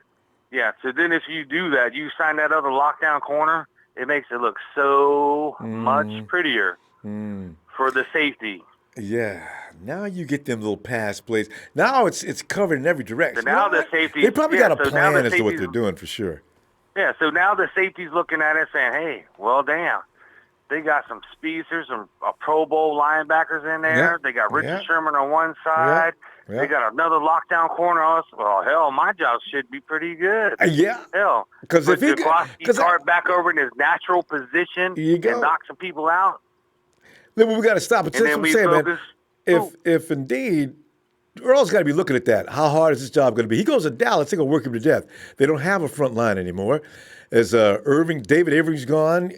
you do that, you sign that other lockdown corner, it makes it look so much prettier for the safety. Yeah. Now you get them little pass plays. Now it's covered in every direction. So now the safety. They probably got a plan as to what they're doing for sure. Yeah. So now the safety's looking at it saying, "Hey, well, damn, they got some speedsters, some Pro Bowl linebackers in there. Yeah. They got Richard Sherman on one side. Yeah. They got another lockdown corner on us. Well, hell, my job should be pretty good. Hell, because if he cart back over in his natural position and knock some people out. Then we got to stop it. And then we focus. If indeed Earl's got to be looking at that, how hard is this job going to be? He goes to Dallas, they're going to work him to death. They don't have a front line anymore. As David Avery's gone.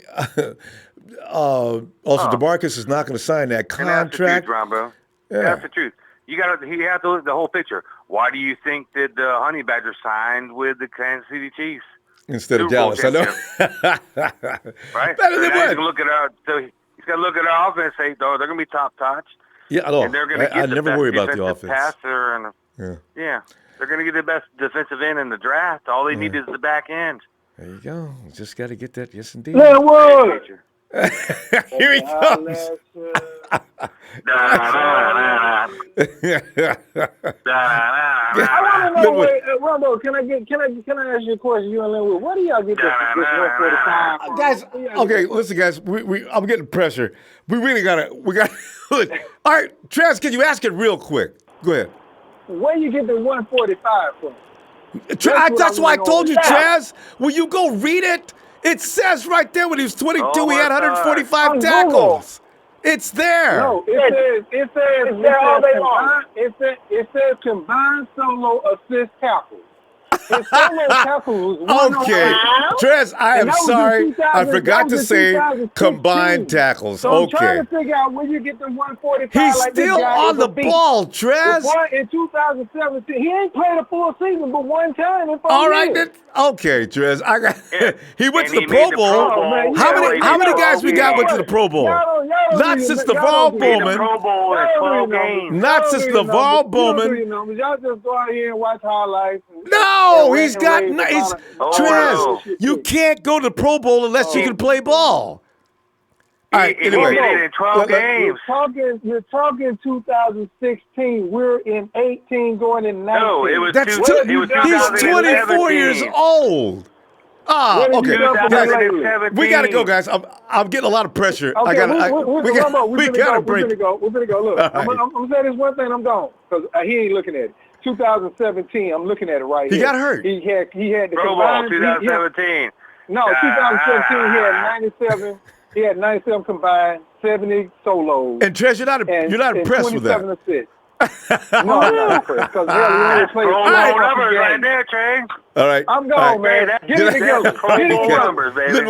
DeMarcus is not going to sign that contract. And that's the truth, Ronbo. Yeah. That's the truth. He had to look at the whole picture. Why do you think that the Honey Badger signed with the Kansas City Chiefs instead of Dallas? I know. Right? Better than what? He's got to look at our offense and say, "Oh, they're going to be top touch." Yeah, I know. And they're going to get I the never best worry about the defensive offense. passer and they're going to get the best defensive end in the draft. All they need is the back end. There you go. Just got to get that. Yes, indeed. Linwood. Here he comes. I want to know, Ronbo, can I ask you a question? You and Linwood, what do y'all get this 145? Guys, okay, listen, guys. I'm getting pressure. We got. All right, Trez, can you ask it real quick? Go ahead. Where you get the 145 from? That's why I told you, Trez. Will you go read it? It says right there when he was 22, he had 145 tackles. It's there. No, it says combined solo assist tackles. His solo tackles was okay, Trez, I am sorry. I forgot to say combined tackles. So I'm trying to figure out where you get the 145. He's still on the ball, Trez. In 2017, he ain't played a full season but one time in 4 All right, years. okay, Trez. He went to the Pro Bowl. How many guys we got went to the Pro Bowl? Not since NaVar Bowman. Not since NaVar Bowman. Y'all just go out here and watch highlights. No, Trez, you can't go to the Pro Bowl unless you can play ball. All right, anyway. He did it in 12 games. You're talking 2016. We're in 18 going in 19. No, it was he's 24 years old. Okay. Guys, we got to go, guys. I'm getting a lot of pressure. Okay, we got to break. We're going to go. Look, right. I'm going to say this one thing. I'm gone because he ain't looking at it. 2017, I'm looking at it right here. He got hurt. He had the Pro Bowl 2017. No, 2017 he had 97. He had 97 combined, 70 solos. And Trez, you're not impressed with that. 27 assists. No, I'm not impressed because he only played Pro Bowl numbers right there, Trey. All right. I'm gone, man. Get it together. Pro Bowl numbers, baby.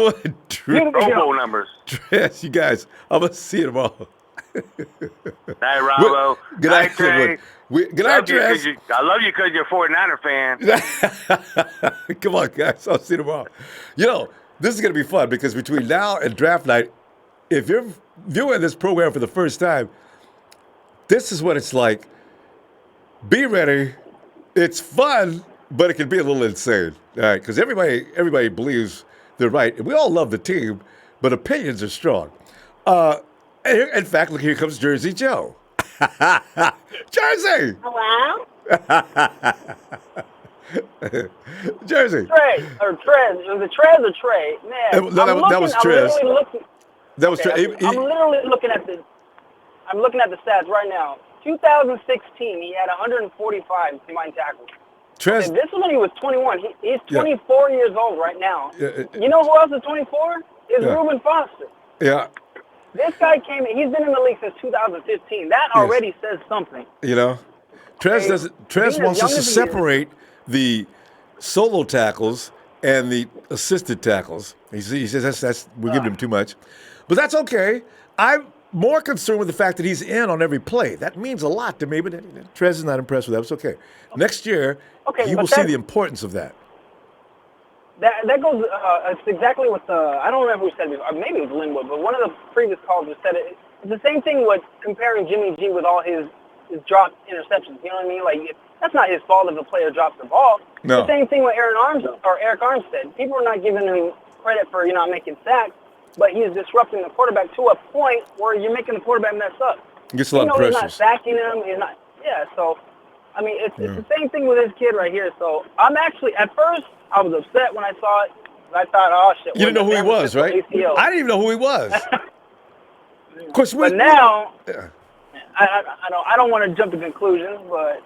Pro Bowl numbers. Trez, you guys, I'm going to see you tomorrow. Hey, Ronbo. Good night, Trez. Good night, Trez. I love you because you're a 49er fan. Come on, guys. I'll see you tomorrow. This is going to be fun because between now and draft night, if you're viewing this program for the first time, this is what it's like. Be ready. It's fun, but it can be a little insane. All right, because everybody believes they're right. And we all love the team, but opinions are strong. In fact, look, here comes Jersey Joe. Jersey! Hello? Jersey. Trez. Was it Trez or Trey? Man, that was Trez. That was Trez. I'm literally looking at the stats right now. 2016, he had 145 combined tackles. Trez. Okay, this is when he was 21. He's 24 years old right now. You know who else is 24? Is Reuben Foster. Yeah. This guy came in. He's been in the league since 2015. That already says something. Trez wants us to separate the solo tackles and the assisted tackles. He says that's we're giving him too much. But that's okay. I'm more concerned with the fact that he's in on every play. That means a lot to me, but Trez is not impressed with that. It's okay. Next year, he will see the importance of that. That goes, it's exactly what I don't remember who said it, or maybe it was Linwood, but one of the previous callers said it. It's the same thing with comparing Jimmy G with all his dropped interceptions. You know what I mean? Like, that's not his fault if a player drops the ball. No. The same thing with Eric Armstead. People are not giving him credit for, not making sacks, but he's disrupting the quarterback to a point where you're making the quarterback mess up. Gets a lot of pressure. He's not sacking him. He's not. Yeah. So, I mean, it's the same thing with this kid right here. So I'm actually, at first, I was upset when I saw it. I thought, oh shit. You didn't know who he was, right? ACL. I didn't even know who he was. Of course, but now, I don't want to jump to conclusions, but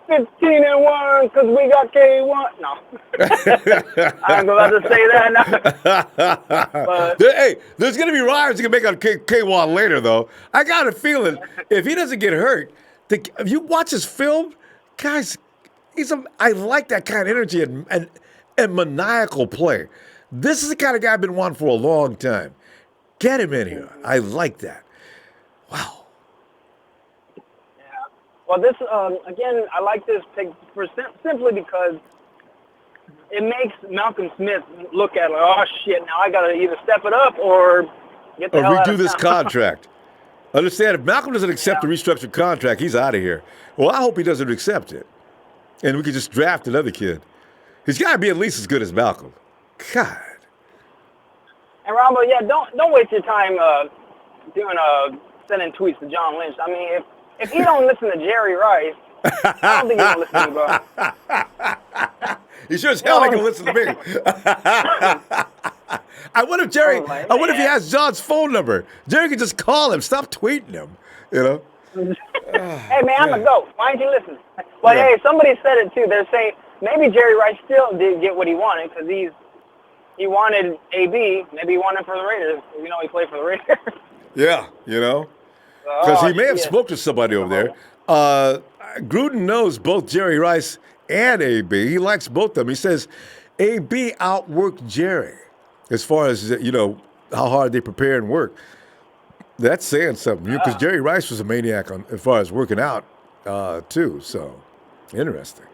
15-1 because we got K1. No, I'm about to say that now. But, hey, there's going to be rivals you can make on K1 later, though. I got a feeling if he doesn't get hurt, if you watch his film, guys, I like that kind of energy and maniacal play. This is the kind of guy I've been wanting for a long time. Get him in here. I like that. Wow. Yeah. Well, this again, I like this pick simply because it makes Malcolm Smith look at it like, oh shit, now I got to either step it up or get the hell out of redo this town. contract. Understand, if Malcolm doesn't accept the restructured contract, he's out of here. Well, I hope he doesn't accept it. And we could just draft another kid. He's got to be at least as good as Malcolm. God. And Ronbo, don't waste your time sending tweets to John Lynch. I mean, if he don't listen to Jerry Rice, I don't think he's gonna listen to me, bro. He sure as hell ain't gonna listen to me. I wonder if he has John's phone number. Jerry could just call him. Stop tweeting him. Hey man, I'm a goat. Why ain't you listening? But hey, somebody said it too. They're saying maybe Jerry Rice still did get what he wanted because he wanted AB. Maybe he wanted for the Raiders. He played for the Raiders. Yeah, because he may have spoke to somebody over there. Gruden knows both Jerry Rice and AB. He likes both of them. He says AB outworked Jerry as far as, how hard they prepare and work. That's saying something, because Jerry Rice was a maniac as far as working out, too. So, interesting.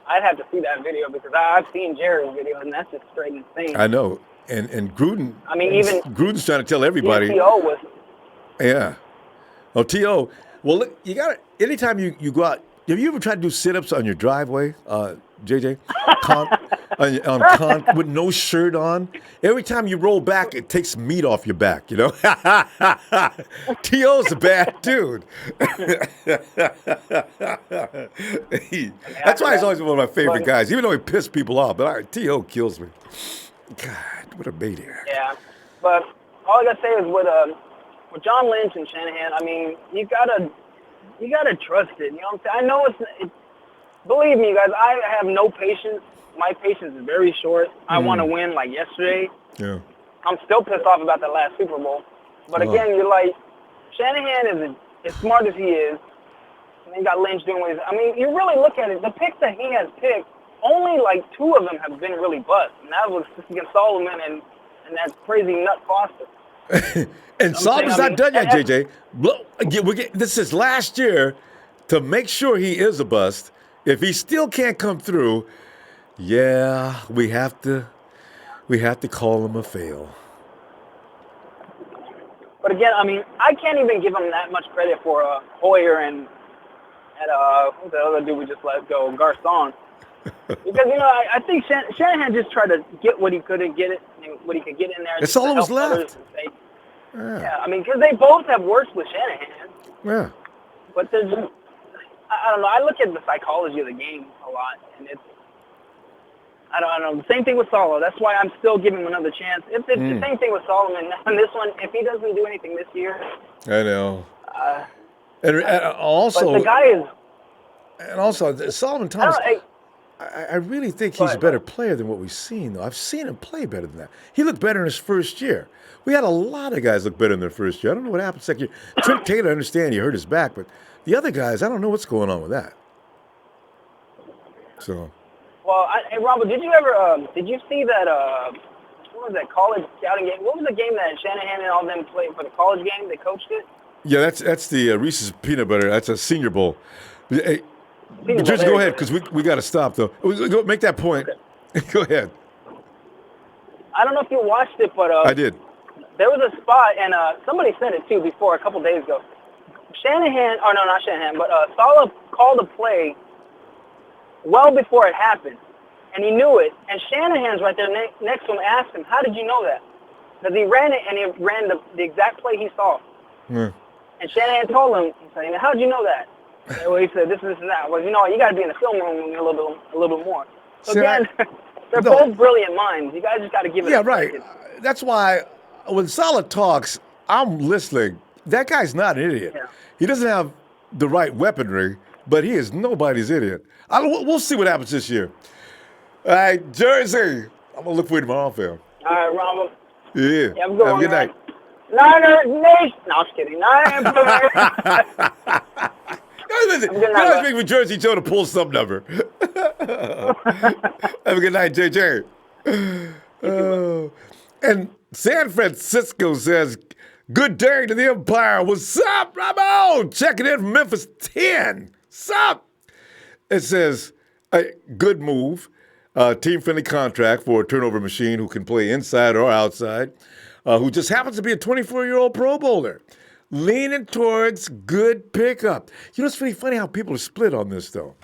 I'd have to see that video because I've seen Jerry's video, and that's just straight insane. I know. And Gruden, I mean, even Gruden's trying to tell everybody. T.O. was. Yeah. Oh, T.O. Well, look, you got to, anytime you go out, have you ever tried to do sit-ups on your driveway, JJ? With no shirt on? Every time you roll back, it takes meat off your back, T.O.'s a bad dude. That's why he's always one of my favorite guys, even though he pissed people off. But T.O. kills me. God, what a maniac. Yeah, but all I gotta say is with John Lynch and Shanahan, I mean, you gotta trust it. You know what I'm saying? I know it's believe me, guys, I have no patience. My patience is very short. I want to win like yesterday. Yeah. I'm still pissed off about that last Super Bowl. But again, you're like, Shanahan is as smart as he is. And you got Lynch doing what he's. I mean, you really look at it. The picks that he has picked, only like 2 of them have been really bust. And that was against Solomon and that crazy nut Foster. And Solomon's not done yet, JJ. This is last year to make sure he is a bust. If he still can't come through, yeah, we have to call him a fail. But again, I mean, I can't even give him that much credit for Hoyer and who's the other dude we just let go, Garcon. Because I think Shanahan just tried to get what he could get in there. That's all that was left. Yeah, I mean, because they both have worked with Shanahan. Yeah. But there's just, I don't know. I look at the psychology of the game a lot, and I don't know. The same thing with Solo. That's why I'm still giving him another chance. It's the same thing with Solomon. On this one, if he doesn't do anything this year, I know. And also, but the guy is. And also, Solomon Thomas. I really think he's a better player than what we've seen, though. I've seen him play better than that. He looked better in his first year. We had a lot of guys look better in their first year. I don't know what happened second year. Trent Taylor, I understand he hurt his back, but the other guys, I don't know what's going on with that. So. football. Hey, Ronbo, did you see that? What was that college scouting game? What was the game that Shanahan and all them played for the college game? They coached it. Yeah, that's the Reese's Peanut Butter. That's a Senior Bowl. Hey, Jersey, go ahead because we got to stop though. Go make that point. Okay. Go ahead. I don't know if you watched it, but I did. There was a spot, and somebody said it too before a couple days ago. Shanahan, or no, not Shanahan, but Saleh called a play well before it happened, and he knew it. And Shanahan's right there next to him asked him, "How did you know that?" Because he ran it, and he ran the exact play he saw. Yeah. And Shanahan told him, he said, "How did you know that?" Well, he said, "This and that." Well, you got to be in the film room a little bit more. So again, they're both brilliant minds. You guys just got to give it. Yeah, right. That's why when Saleh talks, I'm listening. That guy's not an idiot. Yeah. He doesn't have the right weaponry, but he is nobody's idiot. We'll see what happens this year. All right, Jersey. I'm gonna look for you tomorrow, fam. All right, Ronbo. Yeah. Have a good night. Niner Nation. No, I'm just kidding. Niner. Listen, you always make with Jersey Joe to pull some number. Have a good night, JJ. And San Francisco says, good day to the Empire. What's up, Ramon? Checking in from Memphis 10. What's up? It says, good move. Team-friendly contract for a turnover machine who can play inside or outside, who just happens to be a 24-year-old Pro Bowler. Leaning towards good pickup. You know, it's pretty funny how people are split on this, though.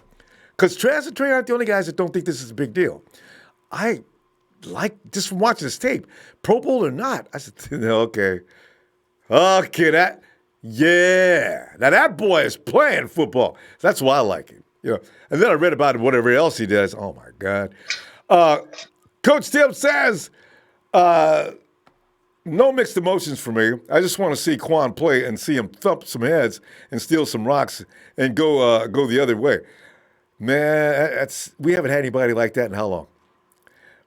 Because Trask and Trey aren't the only guys that don't think this is a big deal. I like, just from watching this tape, Pro Bowl or not, I said, okay, yeah. Now that boy is playing football. That's why I like him. And then I read about him, whatever else he does. Oh, my God. Coach Tim says, no mixed emotions for me. I just want to see Kwon play and see him thump some heads and steal some rocks and go the other way. Man, we haven't had anybody like that in how long?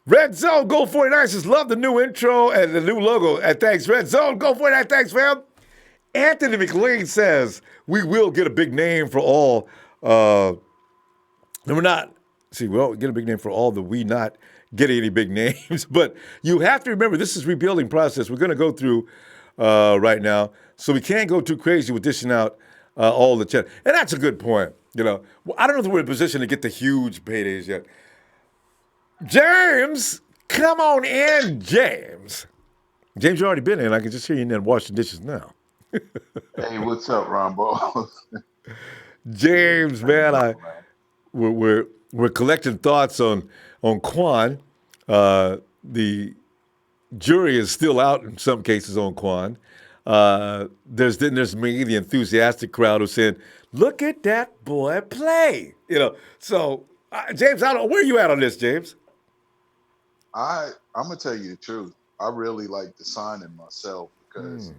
Red Zone, Go 49ers. Love the new intro and the new logo. Thanks, Red Zone, Go 49ers. Thanks, fam. Anthony McLean says we will get a big name for all. We'll get a big name for all the we not getting any big names. But you have to remember, this is rebuilding process we're going to go through right now. So we can't go too crazy with dishing out all the chat. And that's a good point. I don't know if we're in a position to get the huge paydays yet. James, come on in, James. James, you've already been in. I can just hear you in there washing dishes now. Hey, what's up, Ronbo? James, man, we're collecting thoughts on Kwon. The jury is still out in some cases on Kwon. There's me, the enthusiastic crowd, who's saying, "Look at that boy play." So James, I don't know where you at on this, James. I'm gonna tell you the truth. I really like the signing myself because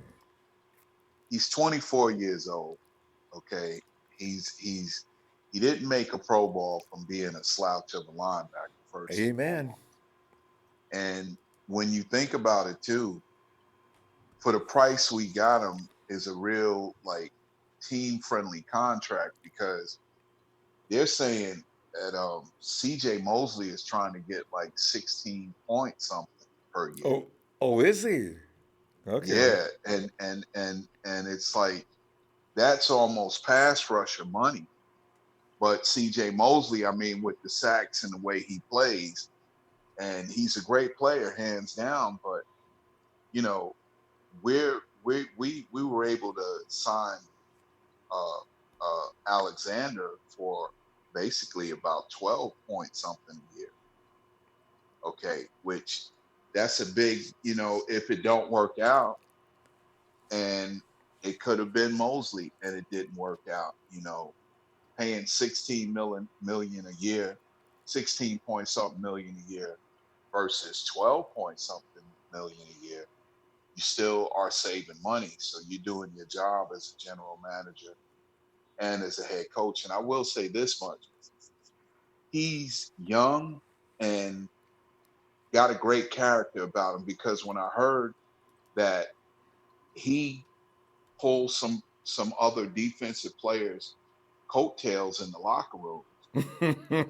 he's 24 years old. Okay, he didn't make a Pro Bowl from being a slouch of a linebacker first. Amen. And when you think about it too, for the price we got him is a real team-friendly contract because they're saying that CJ Mosley is trying to get 16 points something per year. Oh, is he? Okay. Yeah, and it's that's almost pass rusher money. But CJ Mosley, with the sacks and the way he plays, and he's a great player, hands down. But we were able to sign Alexander for basically about 12 point something a year. Okay, which that's a big, if it don't work out, and it could have been Mosley and it didn't work out, paying $16 million a year, 16 point something million a year versus 12 point something million a year, you still are saving money. So you're doing your job as a general manager and as a head coach. And I will say this much. He's young and got a great character about him, because when I heard that he pulled some other defensive players' coattails in the locker room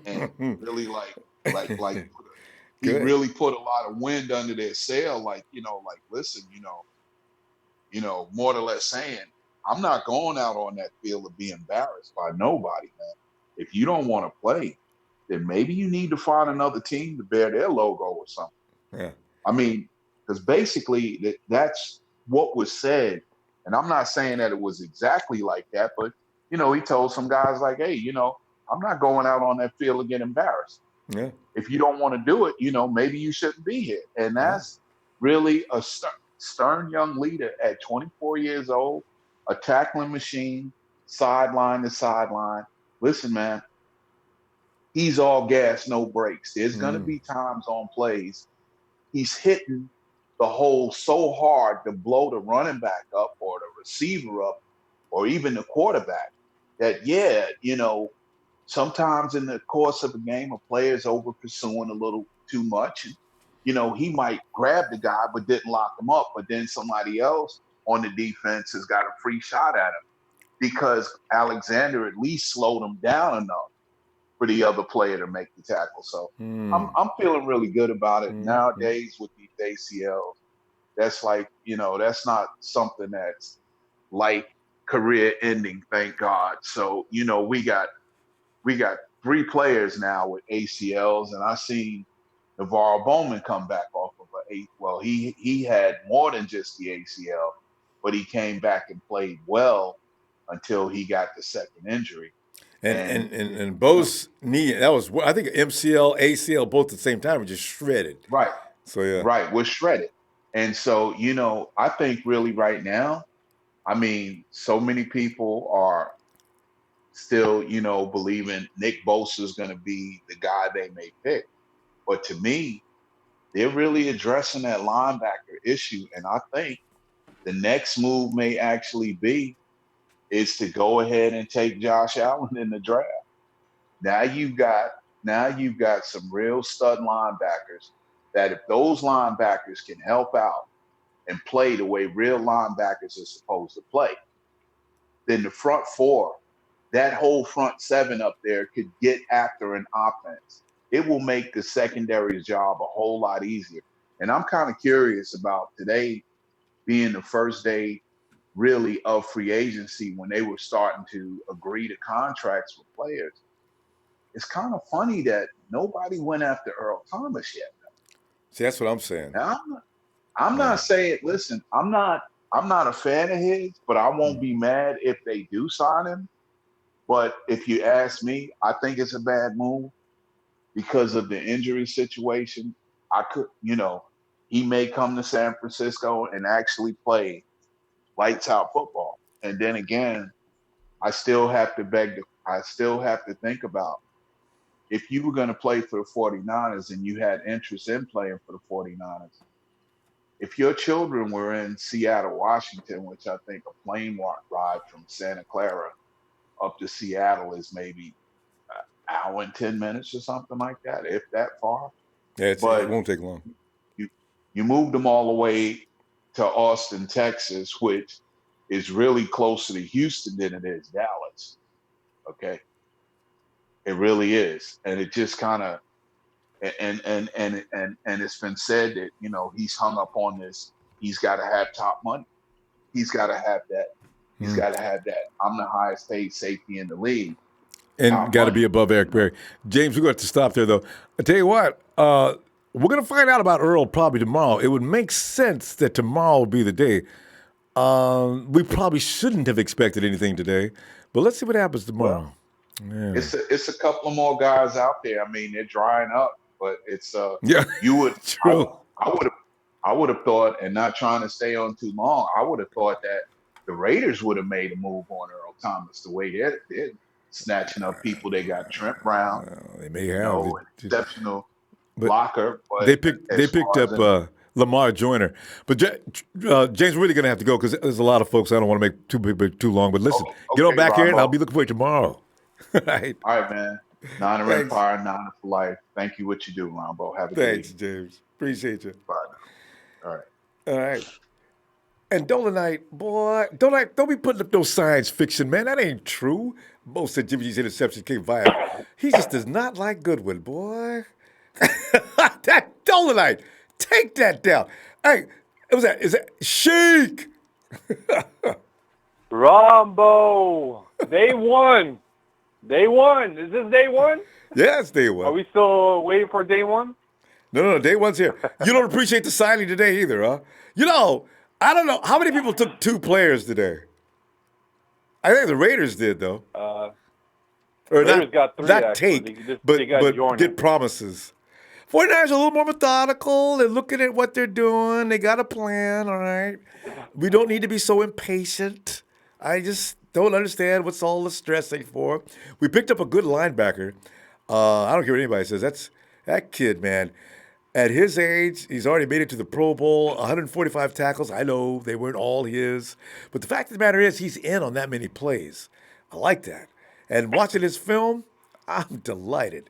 and really Like he really put a lot of wind under their sail. Like, listen, more or less saying, I'm not going out on that field to be embarrassed by nobody, man. If you don't want to play, then maybe you need to find another team to bear their logo or something. Yeah. I mean, because basically that's what was said. And I'm not saying that it was exactly like that, but, he told some guys like, hey, I'm not going out on that field to get embarrassed. Yeah. If you don't want to do it, maybe you shouldn't be here. And that's really a stern young leader at 24 years old, a tackling machine, sideline to sideline. Listen, man, he's all gas, no brakes. There's going to be times on plays he's hitting the hole so hard to blow the running back up or the receiver up or even the quarterback that, sometimes in the course of a game, a player's over pursuing a little too much. And, he might grab the guy but didn't lock him up. But then somebody else on the defense has got a free shot at him because Alexander at least slowed him down enough for the other player to make the tackle. So I'm feeling really good about it. Nowadays with these ACLs, that's like, that's not something that's like career ending, thank God. So, we got 3 players now with ACLs, and I seen Navarro Bowman come back off of he had more than just the ACL, but he came back and played well until he got the second injury. And Bo's knee, that was, I think, MCL, ACL, both at the same time, were just shredded. Right. So, yeah. Right, was shredded. And so, I think really right now, I mean, so many people are still, believing Nick Bosa is going to be the guy they may pick. But to me, they're really addressing that linebacker issue. And I think the next move may actually be is to go ahead and take Josh Allen in the draft. Now you've got some real stud linebackers that if those linebackers can help out and play the way real linebackers are supposed to play, then the front 4, that whole front 7 up there could get after an offense. It will make the secondary's job a whole lot easier. And I'm kind of curious about today being the first day really of free agency when they were starting to agree to contracts with players. It's kind of funny that nobody went after Earl Thomas yet. See, that's what I'm saying. Now, I'm not saying, listen, I'm not a fan of his, but I won't be mad if they do sign him. But if you ask me, I think it's a bad move because of the injury situation. He may come to San Francisco and actually play lights out football. And then again, I still have to think about if you were going to play for the 49ers and you had interest in playing for the 49ers, if your children were in Seattle, Washington, which I think a plane ride from Santa Clara up to Seattle is maybe an hour and 10 minutes or something like that, if that far. Yeah, it won't take long. You moved them all the way to Austin, Texas, which is really closer to Houston than it is Dallas. Okay. It really is. And it just kind of, and it's been said that, he's hung up on this. He's got to have top money. He's got to have that. He's got to have that. I'm the highest paid safety in the league. And got to be above Eric Berry. James, we're going to have to stop there, though. I tell you what, we're going to find out about Earl probably tomorrow. It would make sense that tomorrow would be the day. We probably shouldn't have expected anything today, but let's see what happens tomorrow. Well, it's a couple of more guys out there. I mean, they're drying up, but it's you would true. I would have thought, and not trying to stay on too long, I would have thought that the Raiders would have made a move on Earl Thomas the way they're snatching up people. They got Trent Brown. They may have exceptional blocker. But they picked up Lamar Joyner. But James, we're really going to have to go because there's a lot of folks I don't want to make too long. But listen, get on back here, and I'll be looking for you tomorrow. All right, man. Niner Empire, Niner for life. Thank you what you do, Ronbo. Have a good Thanks, James. Appreciate you. Bye. All right. And Dolomite, boy, don't be putting up those science fiction, man. That ain't true. Bo said Jimmy G's interception came via. He just does not like Goodwin, boy. That Dolomite, take that down. Hey, is that Sheik? Ronbo, day one. Day one. Is this day one? Yeah, it's day one. Are we still waiting for day one? No, day one's here. You don't appreciate the signing today either, huh? I don't know. How many people took 2 players today? I think the Raiders did, though. Raiders got 3, not actually. take, They got but Jordan. get promises. 49ers are a little more methodical. They're looking at what they're doing. They got a plan, all right? We don't need to be so impatient. I just don't understand what's all the stressing for. We picked up a good linebacker. I don't care what anybody says. That kid, man. At his age, he's already made it to the Pro Bowl, 145 tackles. I know they weren't all his. But the fact of the matter is he's in on that many plays. I like that. And watching his film, I'm delighted.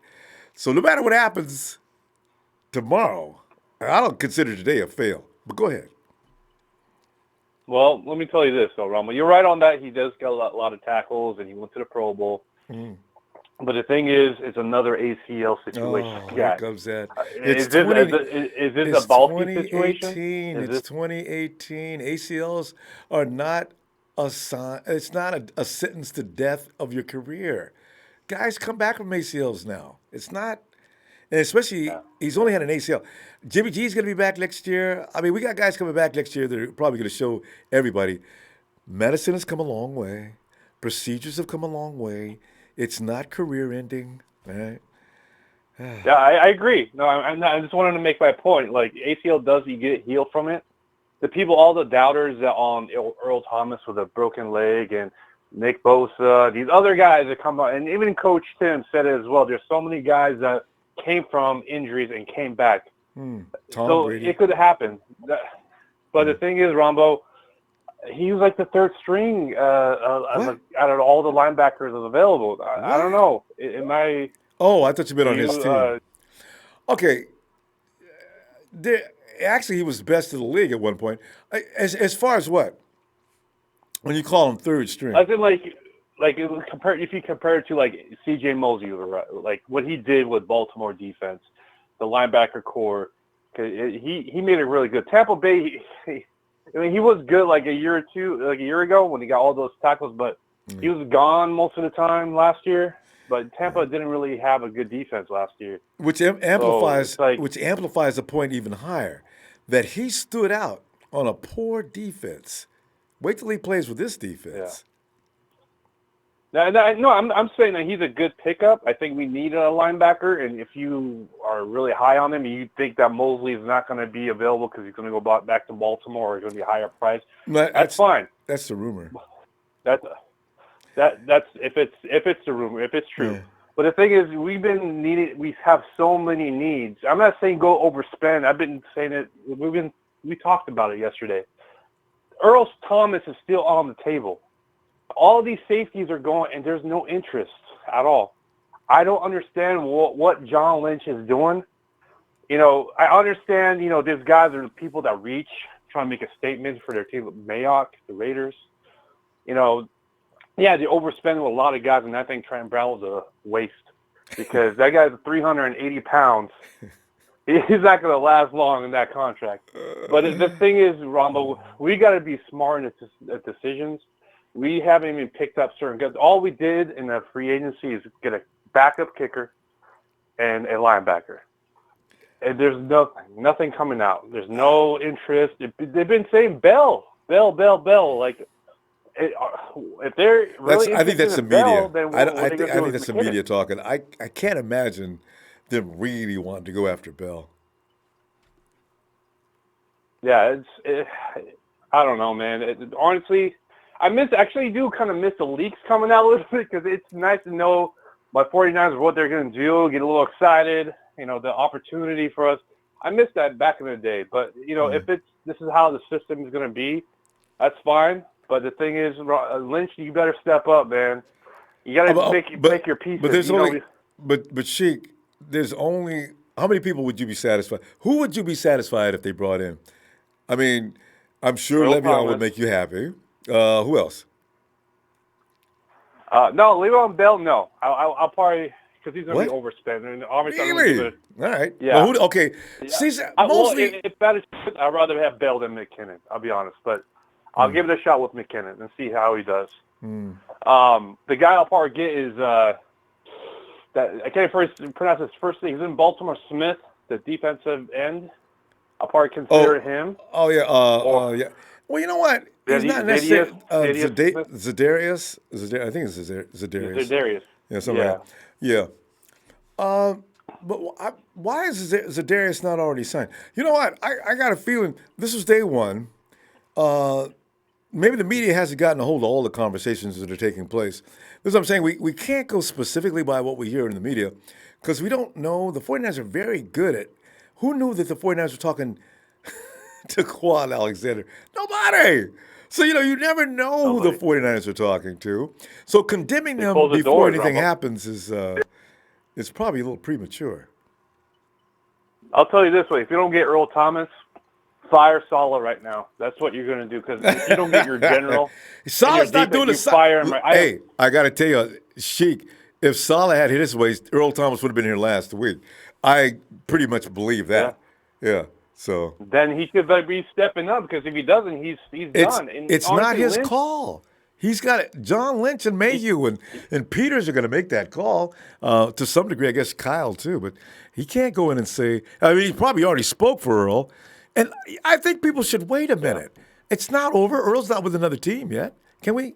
So no matter what happens tomorrow, I don't consider today a fail. But go ahead. Well, let me tell you this, though, Ronbo. You're right on that. He does get a lot of tackles, and he went to the Pro Bowl. Mm. But the thing is, it's another ACL situation. Oh, here comes that. Is this a bulky situation? It's 2018. ACLs are not a sign. It's not a sentence to death of your career. Guys come back from ACLs now. It's not, and especially he's only had an ACL. Jimmy G's going to be back next year. I mean, we got guys coming back next year that are probably going to show everybody. Medicine has come a long way. Procedures have come a long way. It's not career-ending, right? Yeah, I agree. No, I just wanted to make my point. Like, ACL does you get healed from it. The people, all the doubters that on Earl Thomas with a broken leg and Nick Bosa, these other guys that come out, and even Coach Tim said it as well. There's so many guys that came from injuries and came back. So Brady. it could happen. But the thing is, Ronbo, he was like the 3rd string out of all the linebackers available. I don't know. Am I? Oh, I thought you meant on his team. Okay. Actually, he was best in the league at one point. As far as what? When you call him 3rd string? I think if you compare it to like C.J. Mosley, like what he did with Baltimore defense, the linebacker core, he made it really good. Tampa Bay. He was good like a year ago when he got all those tackles, but he was gone most of the time last year. But Tampa didn't really have a good defense last year. Which amplifies the point even higher, that he stood out on a poor defense. Wait till he plays with this defense. Yeah. No, I'm saying that he's a good pickup. I think we need a linebacker, and if you are really high on him, you think that Mosley is not going to be available because he's going to go back to Baltimore or he's going to be higher price. That's fine. That's the rumor. That's if it's the rumor, if it's true. Yeah. But the thing is, we have so many needs. I'm not saying go overspend. I've been saying it. We talked about it yesterday. Earl Thomas is still on the table. All these safeties are going, and there's no interest at all. I don't understand what John Lynch is doing. I understand, these guys are the people that reach, trying to make a statement for their team. Mayock, the Raiders, they overspend with a lot of guys, and I think Trent Brown was a waste because that guy's 380 pounds. He's not going to last long in that contract. But the thing is, Ronbo, we got to be smart at decisions. We haven't even picked up certain guys. All we did in the free agency is get a backup kicker and a linebacker. And there's nothing coming out. There's no interest. They've been saying Bell. Like, if they're really I think that's the media. Bell, I think that's the media talking. I can't imagine them really wanting to go after Bell. Yeah, I don't know, man. Honestly, I do kind of miss the leaks coming out a little bit because it's nice to know my 49ers what they're going to do, get a little excited, the opportunity for us. I missed that back in the day. But, if this is how the system is going to be, that's fine. But the thing is, Lynch, you better step up, man. You got to make your pieces. But there's but Sheik, there's only how many people would you be satisfied? Who would you be satisfied if they brought in? I mean, I'm sure Le'Veon would make you happy. Who else? No, Le'Veon Bell. No, I'll probably because he's going to be overspent. And obviously, really? All right. Yeah. Well, okay. Yeah. See, Well, if that is, I'd rather have Bell than McKinnon. I'll be honest, but I'll give it a shot with McKinnon and see how he does. The guy I'll probably get is that I can't pronounce his first name. He's in Baltimore. Smith, the defensive end. I'll probably consider him. Oh yeah. Yeah. Well, you know what? He's not necessarily Zadarius. I think it's Zadarius. Zadarius. Yeah, something like that. Yeah. But why is Zadarius not already signed? You know what? I got a feeling this was day one. Maybe the media hasn't gotten a hold of all the conversations that are taking place. This is what I'm saying. We can't go specifically by what we hear in the media because we don't know. The 49ers are very good at. Who knew that the 49ers were talking to Kwon Alexander? Nobody. So, you never know who the 49ers are talking to. So condemning them before anything happens is probably a little premature. I'll tell you this way. If you don't get Earl Thomas, fire Saleh right now. That's what you're going to do because if you don't get your general, Saleh's not doing fire him. Hey, I got to tell you, Sheik, if Saleh had hit his waist, Earl Thomas would have been here last week. I pretty much believe that. Yeah. So then he should be stepping up because if he doesn't, he's done. And it's not his call. He's got it. John Lynch and Mayhew and Peters are going to make that call to some degree. I guess Kyle too, but he can't go in and say. I mean, he probably already spoke for Earl, and I think people should wait a minute. It's not over. Earl's not with another team yet. Can we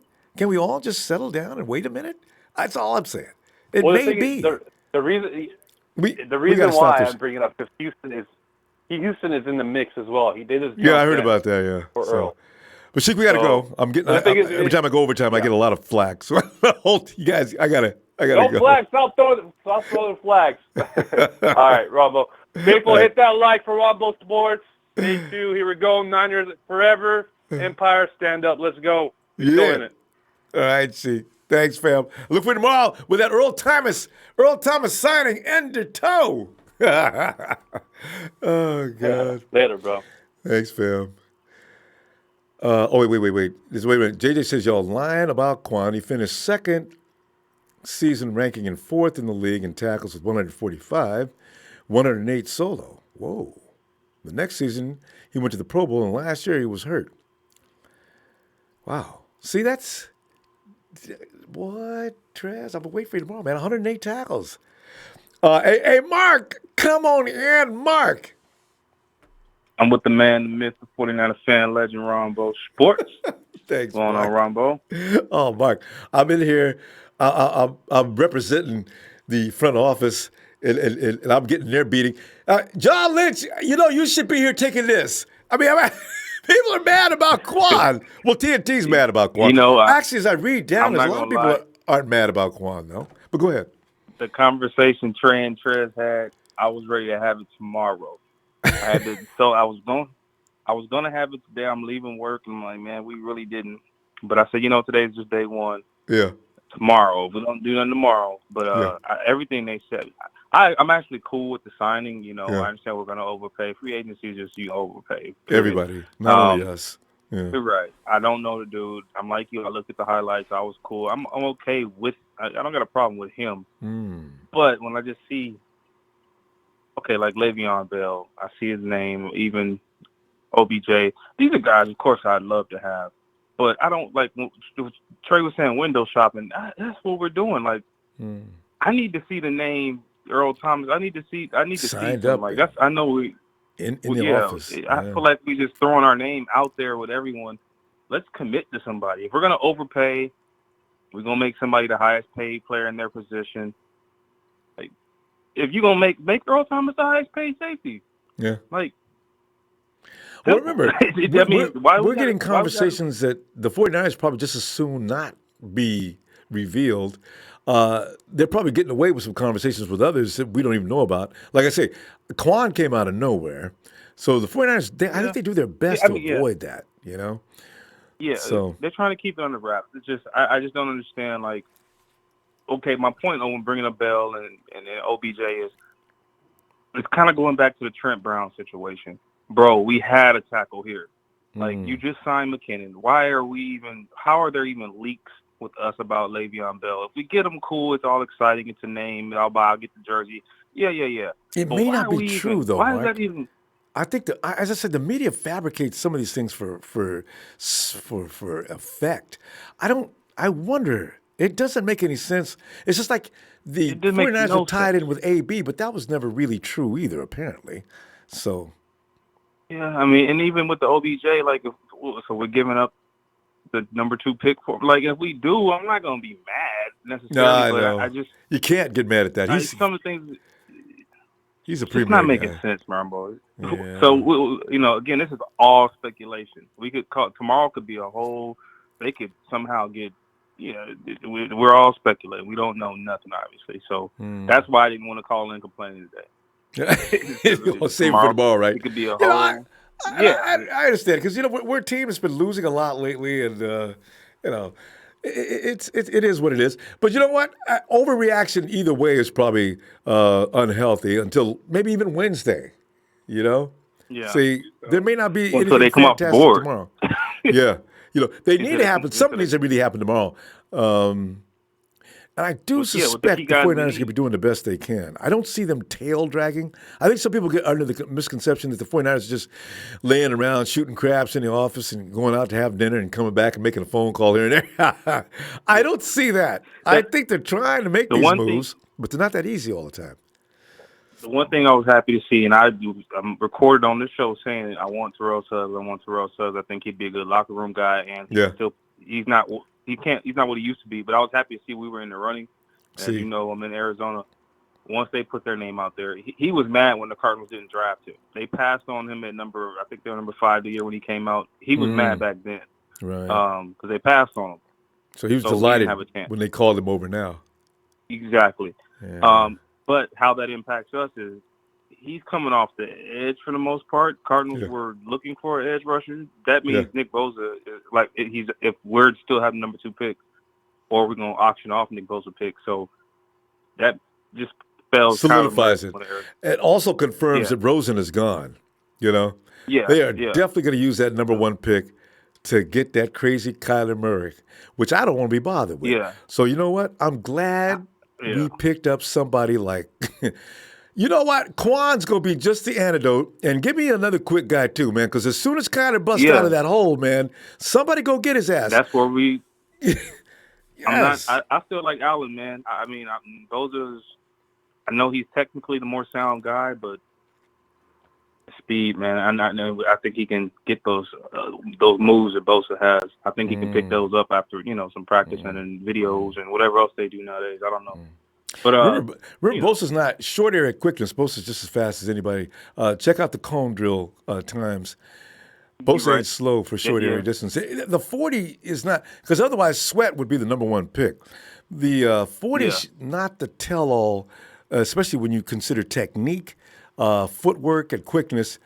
all just settle down and wait a minute? That's all I'm saying. It may be the reason. The reason why I'm bringing it up because Houston is in the mix as well. He did his I heard about that. Yeah, for Earl. But Sheik, we got to go. I'm getting every time I go overtime, I get a lot of flack. So you guys, I gotta go. Flags. Stop throwing flags. All right, Ronbo. People, hit that like for Ronbo Sports. Day 2. Here we go. Niners forever. Empire, stand up. Let's go. We're doing it. All right, Sheik. Thanks, fam. Look for tomorrow with that Earl Thomas signing end to toe. Oh, God. Later, bro. Thanks, fam. Wait. Wait a minute. JJ says y'all lying about Kwon. He finished second season ranking and fourth in the league in tackles with 145, 108 solo. Whoa. The next season, he went to the Pro Bowl, and last year he was hurt. Wow. See, that's... What, Trez? I'm going to wait for you tomorrow, man. 108 tackles. Hey, Mark, come on in, Mark. I'm with the man, the myth, the 49er fan, legend, Ronbo Sports. Thanks, What's going on, Ronbo? Oh, Mark, I'm in here. I'm representing the front office, and I'm getting their beating. John Lynch, you should be here taking this. I mean, people are mad about Kwon. Well, TNT's mad about Kwon. Actually, as I read down, there's a lot of people aren't mad about Kwon, though. But go ahead. The conversation Trey and Trez had, I was ready to have it tomorrow. I was going to have it today. I'm leaving work, and I'm like, man, we really didn't. But I said, today's just day one. Yeah. Tomorrow, we don't do nothing tomorrow. But everything they said, I'm actually cool with the signing. I understand we're going to overpay. Free agency is just you overpay. Everybody, not only us. Yeah. You're right. I don't know the dude. I'm like you. I looked at the highlights. I was cool. I'm okay with. I don't got a problem with him. But when I just see, like Le'Veon Bell, I see his name. Even OBJ. These are guys, of course, I'd love to have. But I don't like. Trey was saying window shopping. That's what we're doing. Like, I need to see the name Earl Thomas. I need to see. Signed see him. up. Like that's. I know we. In the office. I feel like we just throwing our name out there with everyone. Let's commit to somebody. If we're going to overpay, we're going to make somebody the highest paid player in their position. Like, if you're going to make Earl Thomas the highest paid safety. Yeah. Like, well, remember, we're getting conversations that the 49ers probably just as soon not be revealed. They're probably getting away with some conversations with others that we don't even know about. Like I say, Kwon came out of nowhere. So the 49ers, I think they do their best to avoid that, Yeah, so they're trying to keep it under wraps. It's just, I just don't understand, like, okay, my point on bringing up Bell and OBJ is it's kind of going back to the Trent Brown situation. Bro, we had a tackle here. Like, you just signed McKinnon. How are there even leaks with us about Le'Veon Bell. If we get him, cool. It's all exciting. It's a name. I'll get the jersey. Yeah. It But may why not are be we true, even, though, why Mark. is that even? I think, as I said, the media fabricates some of these things for effect. I wonder. It doesn't make any sense. It's just like the It didn't make 49ers no are tied sense. in with AB, but that was never really true either, apparently. So. Yeah, I mean, and even with the OBJ, like, so we're giving up the number 2 pick for. Like, if we do, I'm not gonna be mad necessarily, No, but I just you can't get mad at that. some of the things. He's a It's just not premier making guy. sense, Ronbo. Yeah. So again, this is all speculation. We could call tomorrow could be a whole. They could somehow get. We're all speculating. We don't know nothing, obviously. So that's why I didn't want to call in complaining today. You'll save it for tomorrow, right? It could be a whole. I understand because we're a team that's been losing a lot lately, and it is what it is. But you know what? Overreaction either way is probably unhealthy until maybe even Wednesday. Yeah. See, there may not be anything they come off fantastic board. tomorrow. Yeah. They need to happen. Something needs to really happen tomorrow. And I do suspect the 49ers can be doing the best they can. I don't see them tail dragging. I think some people get under the misconception that the 49ers are just laying around shooting craps in the office and going out to have dinner and coming back and making a phone call here and there. I don't see that. I think they're trying to make these moves, but they're not that easy all the time. The one thing I was happy to see, and I'm recorded on this show saying I want Terrell Suggs. I think he'd be a good locker room guy, and he's not what he used to be. But I was happy to see we were in the running. As you know, I'm in Arizona. Once they put their name out there, he was mad when the Cardinals didn't draft him. They passed on him at I think they were number 5 the year when he came out. He was mad back then, right? Because they passed on him. So he was delighted when they called him over now. Exactly. Yeah. But how that impacts us is he's coming off the edge for the most part. Cardinals were looking for an edge rusher. That means Nick Bosa is if we're still having number 2 pick, or we're gonna auction off Nick Bosa pick. So that just solidifies it. It also confirms that Rosen is gone. They are definitely going to use that number 1 pick to get that crazy Kyler Murray, which I don't want to be bothered with. Yeah. So you know what? I'm glad we picked up somebody like, you know what? Kwon's going to be just the antidote. And give me another quick guy too, man, because as soon as Kyler busts out of that hole, man, somebody go get his ass. That's where we yes. I feel like Allen, man. I mean, Bosa's, I know he's technically the more sound guy, but speed, man. I think he can get those moves that Bosa has. I think he can pick those up after some practicing and videos and whatever else they do nowadays. I don't know. But remember Bosa's not short area quickness. Bosa's just as fast as anybody. Check out the cone drill times. Bosa ain't slow for short area distance. The 40 is not, because otherwise Sweat would be the number 1 pick. The 40 is not the tell-all, especially when you consider technique, footwork, and quickness.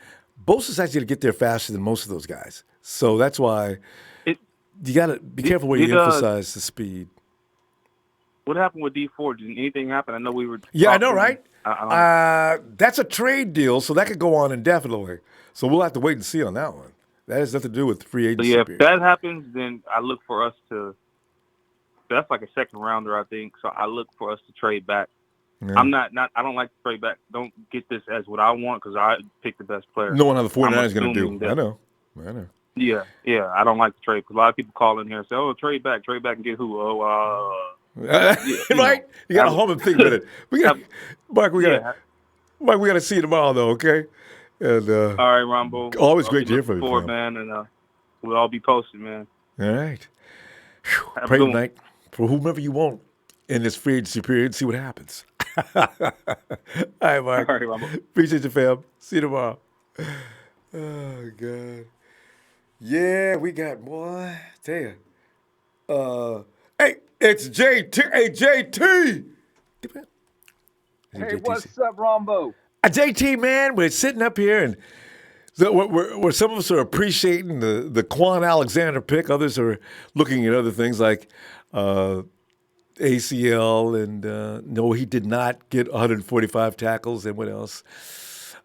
Bosa's actually going to get there faster than most of those guys. So that's why you got to be careful where you emphasize the speed. What happened with D4? Did anything happen? I know we were. Yeah, I know, right? That's a trade deal, so that could go on indefinitely. So we'll have to wait and see on that one. That has nothing to do with free agency. So if that happens, then I look for us to. That's like a second rounder, I think. So I look for us to trade back. Yeah. I'm not. I don't like to trade back. Don't get this as what I want because I pick the best player. No one on the 49ers is going to do. I know. Yeah. I don't like to trade because a lot of people call in here and say, "Oh, trade back and get who?" Right? You got to home and think with it. Mark, we got to see you tomorrow, though. Okay. And all right, Ronbo. Always great to hear from you, man. And we'll all be posted, man. All right. Pray tonight for whomever you want in this free agency period. See what happens. All right, Mark. All right, Ronbo. Appreciate you, fam. See you tomorrow. Oh God. Yeah, we got boy. Tell you. Hey, it's JT. Hey, JT. Hey, what's up, Ronbo? JT, man, we're sitting up here and where some of us are appreciating the Kwon Alexander pick. Others are looking at other things like ACL and no, he did not get 145 tackles and what else.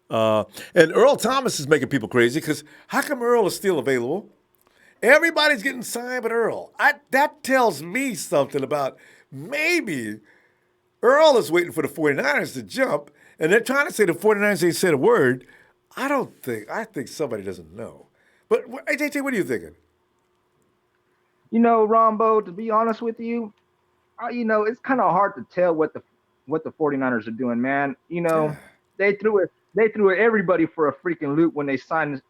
And Earl Thomas is making people crazy because how come Earl is still available? Everybody's getting signed but Earl. That tells me something about maybe Earl is waiting for the 49ers to jump, and they're trying to say the 49ers ain't said a word. I think somebody doesn't know. But, AJT, what are you thinking? You know, Ronbo, to be honest with you, it's kind of hard to tell what the 49ers are doing, man. They threw everybody for a freaking loop when they signed,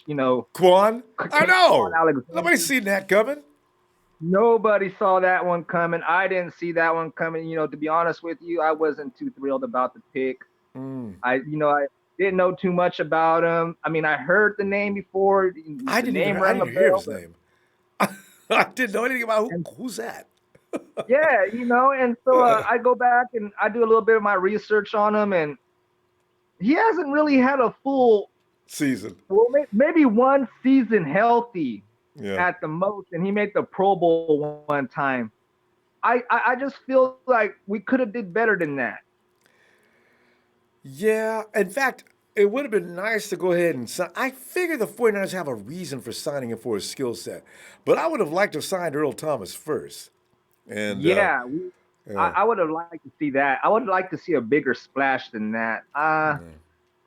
Kwon? I know. Kwon Alexander. Nobody's seen that coming. Nobody saw that one coming. I didn't see that one coming. To be honest with you, I wasn't too thrilled about the pick. I didn't know too much about him. I mean, I heard the name before. I didn't hear his name. I didn't know anything about who's that. Yeah, and so I go back and I do a little bit of my research on him, and he hasn't really had a full season. Well, maybe one season healthy at the most, and he made the Pro Bowl one time. I just feel like we could have did better than that. Yeah, in fact, it would have been nice to go ahead and sign. I figure the 49ers have a reason for signing him for his skill set, but I would have liked to have signed Earl Thomas first. And I would have liked to see that. I would have liked to see a bigger splash than that.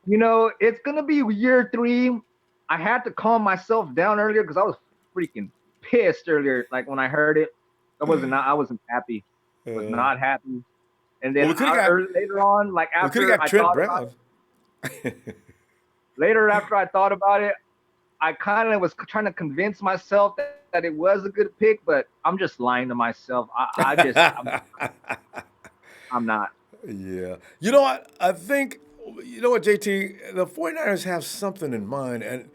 It's gonna be year 3. I had to calm myself down earlier because I was freaking pissed earlier. Like when I heard it, I wasn't happy. I was not happy. And then later on, like after I thought about it, later after I thought about it, I kind of was trying to convince myself that it was a good pick, but I'm just lying to myself. I'm not. Yeah. You know what? I think, JT, the 49ers have something in mind. And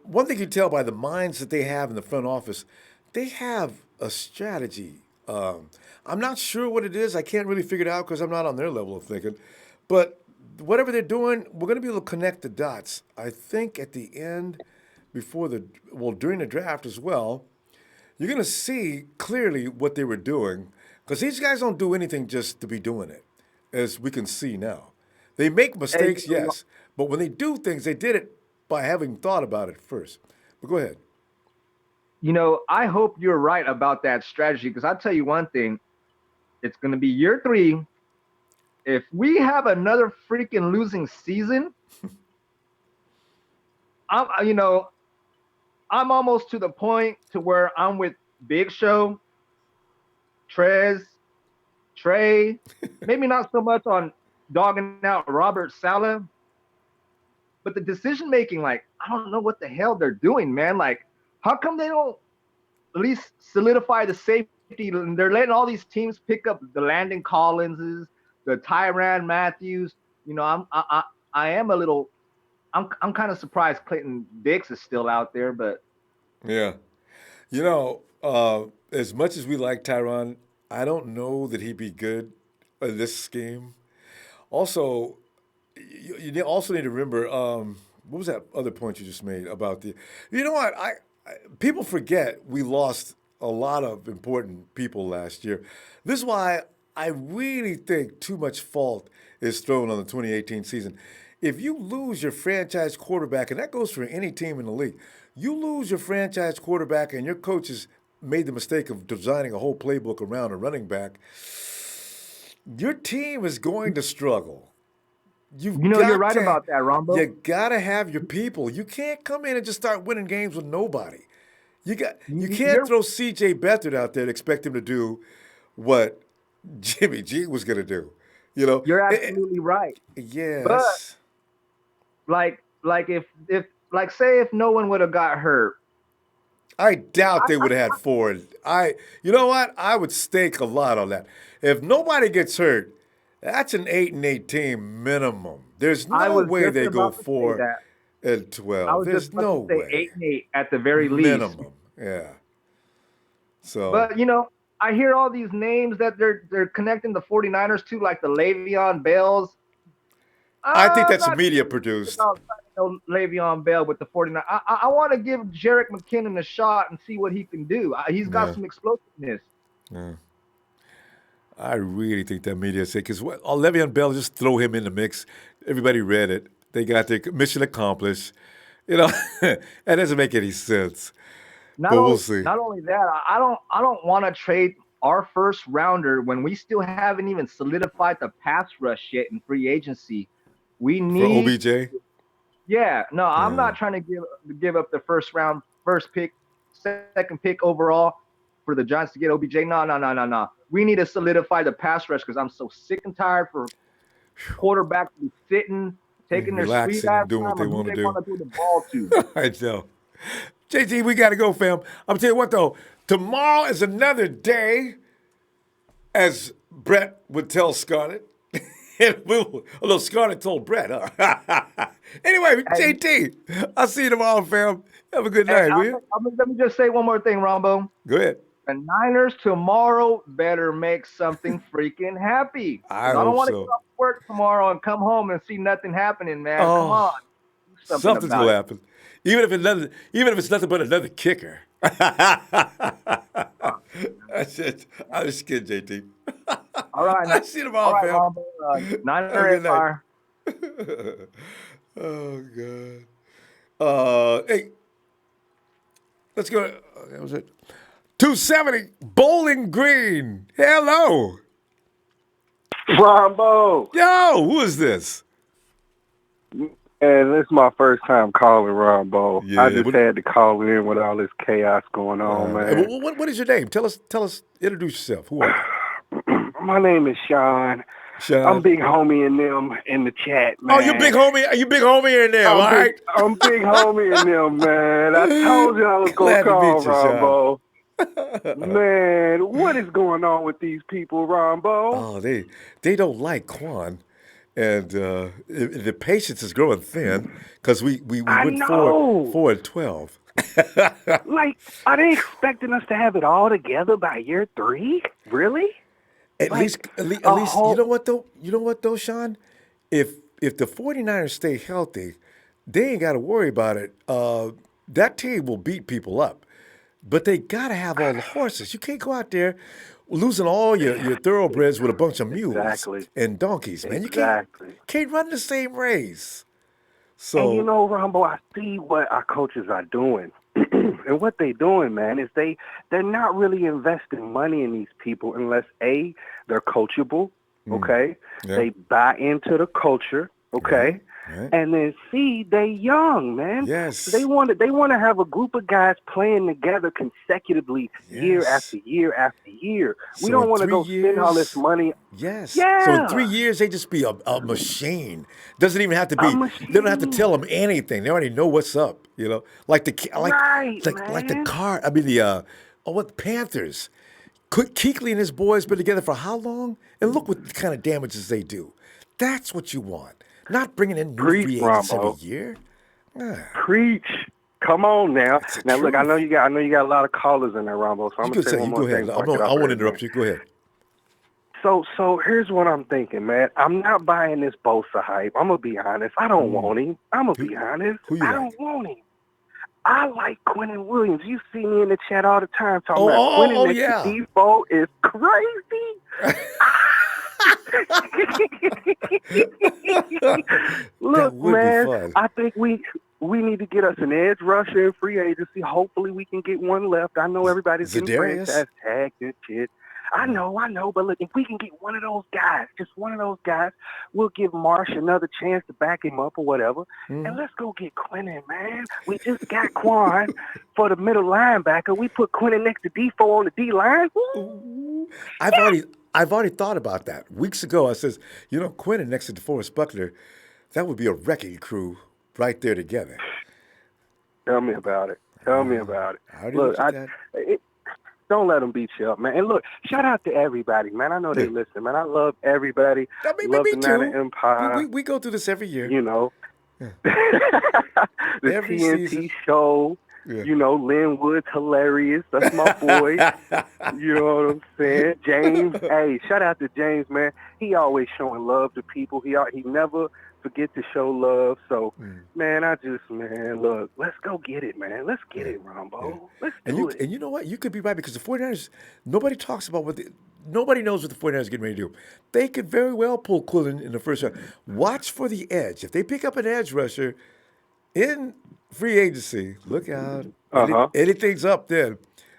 one thing you tell by the minds that they have in the front office, they have a strategy. I'm not sure what it is. I can't really figure it out because I'm not on their level of thinking. But whatever they're doing, we're going to be able to connect the dots. I think at the end, during the draft as well, you're going to see clearly what they were doing because these guys don't do anything just to be doing it, as we can see now. They make mistakes, yes, but when they do things, they did it by having thought about it first. But go ahead. I hope you're right about that strategy because I'll tell you one thing. It's going to be year 3. If we have another freaking losing season, I'm almost to the point to where I'm with Big Show, Trey, maybe not so much on dogging out Robert Saleh, but the decision making, like, I don't know what the hell they're doing, man. Like, how come they don't at least solidify the safety? They're letting all these teams pick up the Landon Collinses, the Tyrann Matthews. I am a little. I'm kind of surprised Clinton Dix is still out there, but yeah, as much as we like Tyrann, I don't know that he'd be good in this scheme. Also, you also need to remember what was that other point you just made about the? You know what? People forget we lost a lot of important people last year. This is why I really think too much fault is thrown on the 2018 season. If you lose your franchise quarterback, and that goes for any team in the league, you lose your franchise quarterback and your coaches made the mistake of designing a whole playbook around a running back, your team is going to struggle. You're right about that, Ronbo. You got to have your people. You can't come in and just start winning games with nobody. You can't throw C.J. Beathard out there and expect him to do what Jimmy G was going to do. You're absolutely right. Yes. But if no one would have got hurt, I doubt they would have had 4. You know what? I would stake a lot on that. If nobody gets hurt, that's an 8-8 team minimum. There's no way they go 4 and 12. There's no way. 8-8 at the very least. Minimum. Yeah. So. But I hear all these names that they're connecting the 49ers to, like the Le'Veon Bells. I think that's media produced. Le'Veon Bell with the 49ers. I want to give Jerick McKinnon a shot and see what he can do. He's got some explosiveness. Yeah. I really think that media said, because Le'Veon Bell, just throw him in the mix. Everybody read it. They got their mission accomplished. That doesn't make any sense. we'll see. Not only that, I don't want to trade our first rounder when we still haven't even solidified the pass rush yet in free agency. We need for OBJ. Yeah, no, I'm not trying to give up the first pick, second pick overall for the Giants to get OBJ. No. We need to solidify the pass rush because I'm so sick and tired for quarterbacks to be sitting, taking their sweet ass doing what time they want to do. Want to throw the ball to. I know. JT, we got to go, fam. I'm telling you what, though. Tomorrow is another day, as Brett would tell Scarlett. Although Scarlett told Brett, huh? Anyway, JT, I'll see you tomorrow, fam. Have a good night, will you? Let me just say one more thing, Ronbo. Go ahead. The Niners tomorrow better make something freaking happy. I don't want to get off work tomorrow and come home and see nothing happening, man. Come on. Something's going to happen. Even if it's nothing but another kicker. I just kidding, JT. All right. I see you tomorrow, fam. Niners fire. Oh, God. Hey, let's go. That was it. 270, Bowling Green. Hello. Ronbo. Yo, who is this? And this is my first time calling Ronbo. Yeah, I just had to call in with all this chaos going on, man. What is your name? Tell us, introduce yourself. Who are you? My name is Sean. I'm big homie in them in the chat, man. Oh, you big homie? Are you big homie in them? All right. I'm big homie in them, man. I told you I was going to call Ronbo. Man, what is going on with these people, Ronbo? Oh, they don't like Kwon. And the patience is growing thin because we went 4-12. Like, are they expecting us to have it all together by year 3? Really? At least, you know what though, Sean? If the 49ers stay healthy, they ain't got to worry about it. That team will beat people up. But they got to have all the horses. You can't go out there losing all your thoroughbreds with a bunch of mules and donkeys, man. You can't run the same race. So, and you know, Ronbo, I see what our coaches are doing. And what they're doing, man, is they're not really investing money in these people unless, A, they're coachable, okay? Yeah. They buy into the culture, okay? Right. And then C, they young, man. Yes. So they want to have a group of guys playing together consecutively year after year after year. We don't want to go spend all this money. Yes. Yeah. So in 3 years, they just be a machine. Doesn't even have to be. They don't have to tell them anything. They already know what's up. You know, like the car. I mean the Panthers. Kuechly and his boys been together for how long? And look what kind of damages they do. That's what you want. Not bringing in new free agents every year. Preach. Come on now. Now look, I know you got a lot of callers in there, Ronbo. So I'm gonna say one more thing. I won't interrupt you. Go ahead. So here's what I'm thinking, man. I'm not buying this Bosa hype. I'm gonna be honest. I don't want him. I'm gonna be honest. I don't want him. I like Quinnen Williams. You see me in the chat all the time talking about Quinnen next to Defoe is crazy. Look, man, I think we need to get us an edge rusher in free agency. Hopefully we can get one left. I know everybody's getting franchise tagged and shit. I know, but look, if we can get one of those guys, just one of those guys, we'll give Marsh another chance to back him up or whatever, and let's go get Quinnen, man. We just got Kwon for the middle linebacker. We put Quinnen next to Defoe on the D-line. I've already thought about that. Weeks ago, I says, Quinnen next to DeForest Buckner, that would be a wrecking crew right there together. Tell me about it. Look, don't let them beat you up, man. And look, shout out to everybody, man. I know they listen, man. I love everybody. Love the Nana Empire. We go through this every year. You know. The every TNT season. Show. Yeah. You know, Lynn Wood's hilarious. That's my boy. You know what I'm saying? James. Hey, shout out to James, man. He always showing love to people. He never forget to show love. So, man, look, let's go get it, man. Let's get it, Ronbo. Let's do it. And you know what? You could be right because the 49ers, nobody talks about nobody knows what the 49ers are getting ready to do. They could very well pull Quillen in the first round. Watch for the edge. If they pick up an edge rusher in free agency, look out. Anything's up then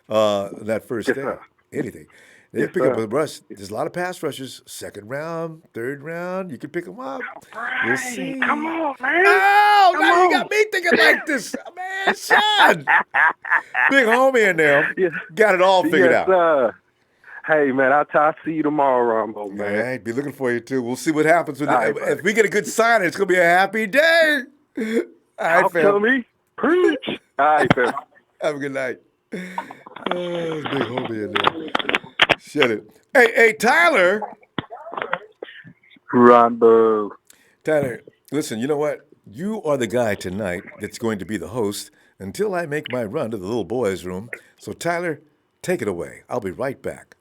that first day. Anything. They pick up a rush. There's a lot of pass rushers. Second round, third round. You can pick them up. We'll see. Come on, man. Oh, now you got me thinking like this. Man, Sean. Big homie in there. Got it all figured out. Sir. Hey, man, I'll see you tomorrow, Ronbo, man. All right, be looking for you, too. We'll see what happens. If we get a good sign, it's going to be a happy day. All right, fam. Me. Preach. All right, fam. Have a good night. Oh, big homie in there. Shut it. Hey, Tyler. Ronbo. Tyler, listen, you know what? You are the guy tonight that's going to be the host until I make my run to the little boys' room. So, Tyler, take it away. I'll be right back.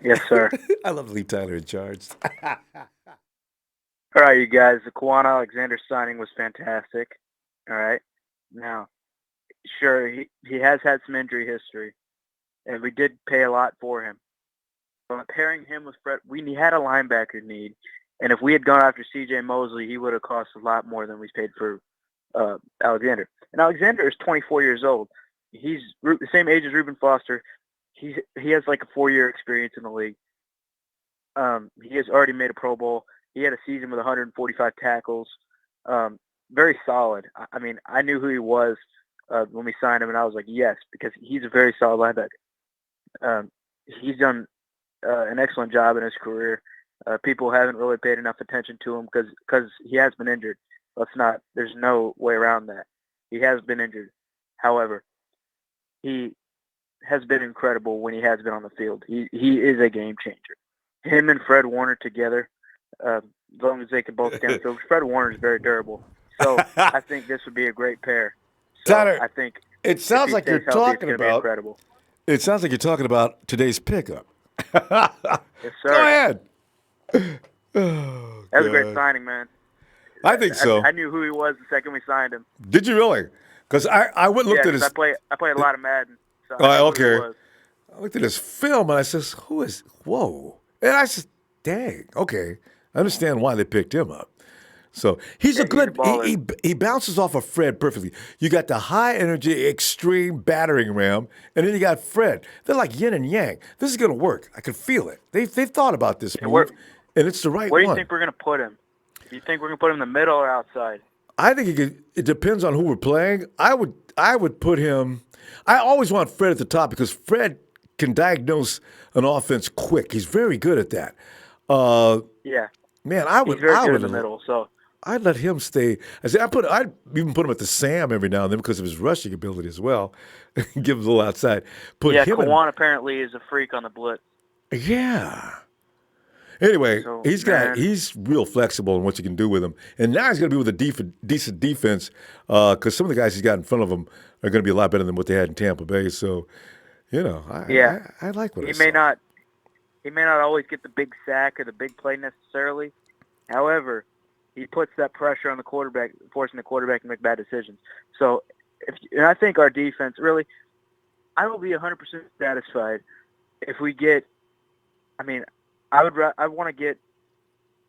Yes, sir. I love to leave Tyler in charge. All right, you guys. The Kwon Alexander signing was fantastic. All right. Now, sure, he has had some injury history, and we did pay a lot for him. But pairing him with Fred, we had a linebacker need, and if we had gone after C.J. Mosley, he would have cost a lot more than we paid for Alexander. And Alexander is 24 years old. He's the same age as Reuben Foster. He has like a 4-year experience in the league. He has already made a Pro Bowl. He had a season with 145 tackles. Very solid. I mean, I knew who he was when we signed him, and I was like, yes, because he's a very solid linebacker. He's done an excellent job in his career. People haven't really paid enough attention to him because he has been injured. There's no way around that. He has been injured. However, he has been incredible when he has been on the field. He is a game changer. Him and Fred Warner together, as long as they can both stand the field. Fred Warner is very durable. So I think this would be a great pair. So Tyler, I think it sounds like you're talking about. Incredible. It sounds like you're talking about today's pickup. Yes, sir. Go ahead. Oh, that was a great signing, man. I think so. I knew who he was the second we signed him. Did you really? Because I went and looked at his. I play a lot of Madden. So okay. I looked at his film and I says, whoa. And I said, dang, okay. I understand why they picked him up. So he's a good, he bounces off of Fred perfectly. You got the high energy, extreme battering ram, and then you got Fred. They're like yin and yang. This is going to work. I can feel it. They've thought about this move, and it's the right one. Where do you think we're going to put him? Do you think we're going to put him in the middle or outside? I think it depends on who we're playing. I would put him, I always want Fred at the top because Fred can diagnose an offense quick. He's very good at that. Yeah. Man, I would. He's very good in the middle, so. I'd let him stay. I'd even put him at the Sam every now and then because of his rushing ability as well. Give him a little outside. Kwon apparently is a freak on the blitz. Yeah. Anyway, he's real flexible in what you can do with him. And now he's going to be with a decent defense because some of the guys he's got in front of him are going to be a lot better than what they had in Tampa Bay. So, I like what He may not always get the big sack or the big play necessarily. However, he puts that pressure on the quarterback, forcing the quarterback to make bad decisions. So, and I think our defense really, I will be 100% satisfied if we get. I mean, I want to get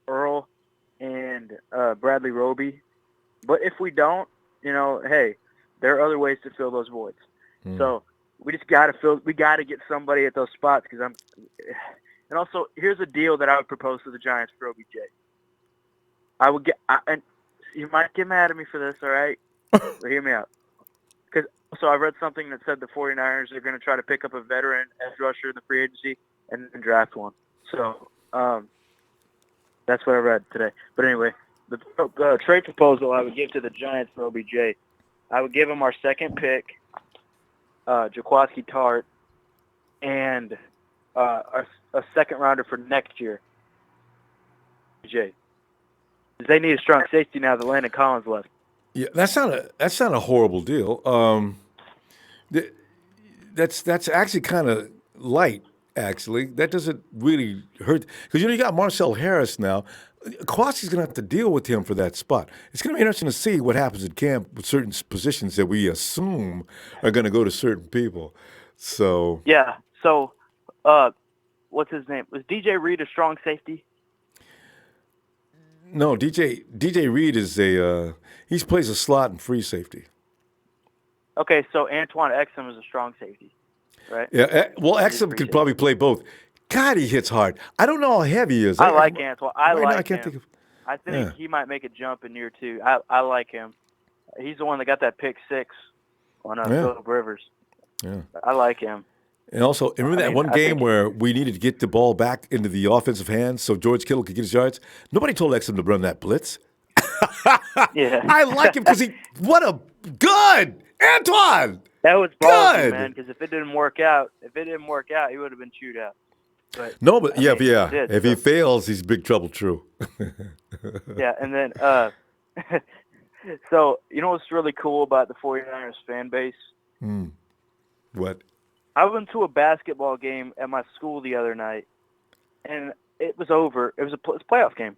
Earl and Bradley Roby, but if we don't, hey, there are other ways to fill those voids. So we just got to we got to get somebody at those spots because and also here's a deal that I would propose to the Giants for OBJ. I would and you might get mad at me for this, all right? But hear me out. Because I read something that said the 49ers are going to try to pick up a veteran edge rusher in the free agency and draft one. So that's what I read today. But anyway, the trade proposal I would give to the Giants for OBJ, I would give him our second pick, Jaquaski Tart, and a second rounder for next year. OBJ. They need a strong safety now that Landon Collins left. Yeah, that's not a horrible deal. That's actually kind of light. Actually, that doesn't really hurt because you got Marcel Harris now. Kwaski's going to have to deal with him for that spot. It's going to be interesting to see what happens at camp with certain positions that we assume are going to go to certain people. So yeah. So, what's his name? Was DJ Reed a strong safety? No, DJ Reed is he plays a slot and free safety. Okay, so Antoine Exum is a strong safety, right? Yeah. Well, Exum could probably play both. God, he hits hard. I don't know how heavy he is. I like Antoine. I right now, I like can't him. think of. I think he might make a jump in year 2. I like him. He's the one that got that pick 6 on Phillip Rivers. Yeah. I like him. And also, remember that one game where we needed to get the ball back into the offensive hands so George Kittle could get his yards? Nobody told Exum to run that blitz. Yeah. I like him because what a good Antoine. That was ballsy, man, because if it didn't work out, he would have been chewed out. But, if he fails, he's big trouble, true. Yeah, and then, so, you know what's really cool about the 49ers fan base? What? I went to a basketball game at my school the other night, and it was over. It was a playoff game.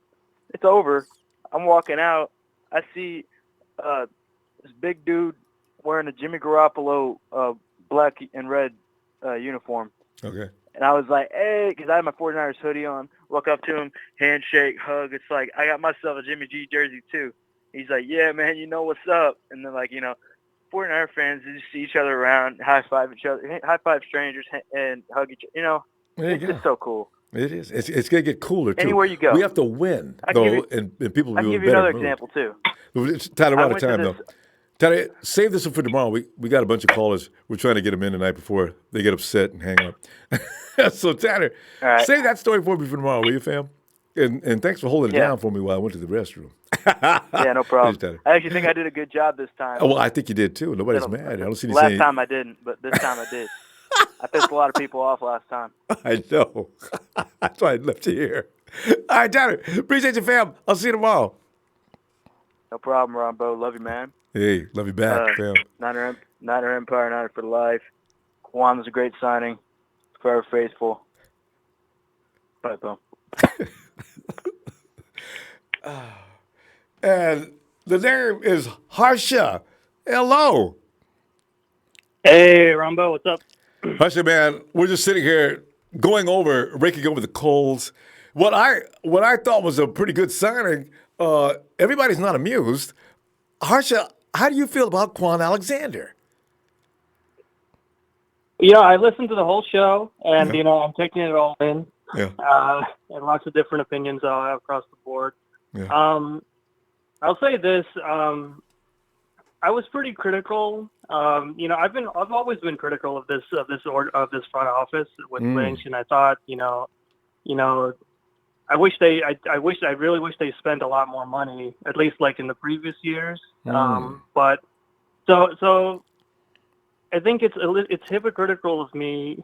It's over. I'm walking out. I see this big dude wearing a Jimmy Garoppolo black and red uniform. Okay. And I was like, hey, because I had my 49ers hoodie on. Walk up to him, handshake, hug. It's like, I got myself a Jimmy G jersey too. He's like, yeah, man, you know what's up. And then, 49er fans, they just see each other around, high-five each other, high-five strangers, and hug each other. It's just so cool. It is. It's going to get cooler, too. Anywhere you go. We have to win, though, and people will be better. I can give you another example, too. Tyler, we're out of time, though. Tyler, save this one for tomorrow. We got a bunch of callers. We're trying to get them in tonight before they get upset and hang up. So, Tyler, save that story for me for tomorrow, will you, fam? And thanks for holding it down for me while I went to the restroom. Yeah, no problem. I actually think I did a good job this time. Oh, well, I think you did, too. Nobody's mad. I don't see any Last time I didn't, but this time I did. I pissed a lot of people off last time. I know. That's what I'd love to hear. All right, Tyler, appreciate you, fam. I'll see you tomorrow. No problem, Ronbo. Love you, man. Hey, love you back, fam. Niner Empire, Niner for life. Kwon was a great signing. Forever faithful. Bye, Bo. And the name is Harsha. Hello. Hey, Ronbo, what's up? Harsha, man, we're just sitting here raking over the coals. What I thought was a pretty good signing, everybody's not amused. Harsha, how do you feel about Kwon Alexander? Yeah, I listened to the whole show, and, I'm taking it all in. Yeah. And lots of different opinions I'll have across the board. Yeah. I'll say this. I was pretty critical. I've always been critical of this front office with Lynch, and I thought, I really wish they spent a lot more money, at least like in the previous years. But so I think it's hypocritical of me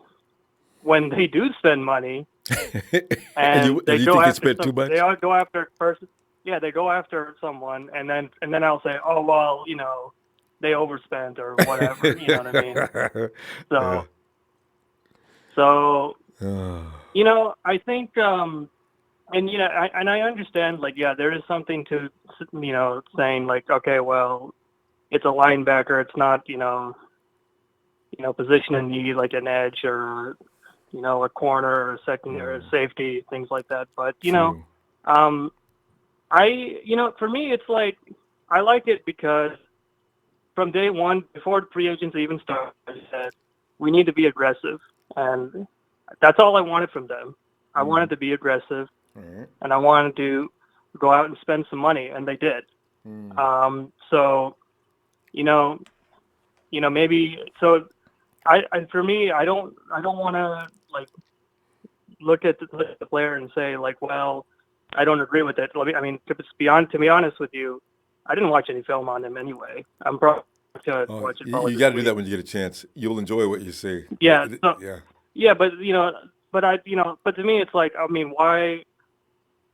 when they do spend money and they go after too much? They go after a person. Yeah, they go after someone, and then I'll say, oh well, they overspent or whatever. You know what I mean? So I think, and I understand, there is something to, saying like, okay, well, it's a linebacker, it's not, position in need like an edge or, a corner or a second or a safety, things like that. But for me, it's like I like it because from day one, before free agency even started, I said we need to be aggressive, and that's all I wanted from them. I wanted to be aggressive, and I wanted to go out and spend some money, and they did. Maybe so. For me, I don't want to look at the player and say like, well, I don't agree with it. To be honest with you, I didn't watch any film on him anyway. I'm probably going to watch it. You got to do that when you get a chance. You'll enjoy what you see. Yeah. But to me, it's like, why?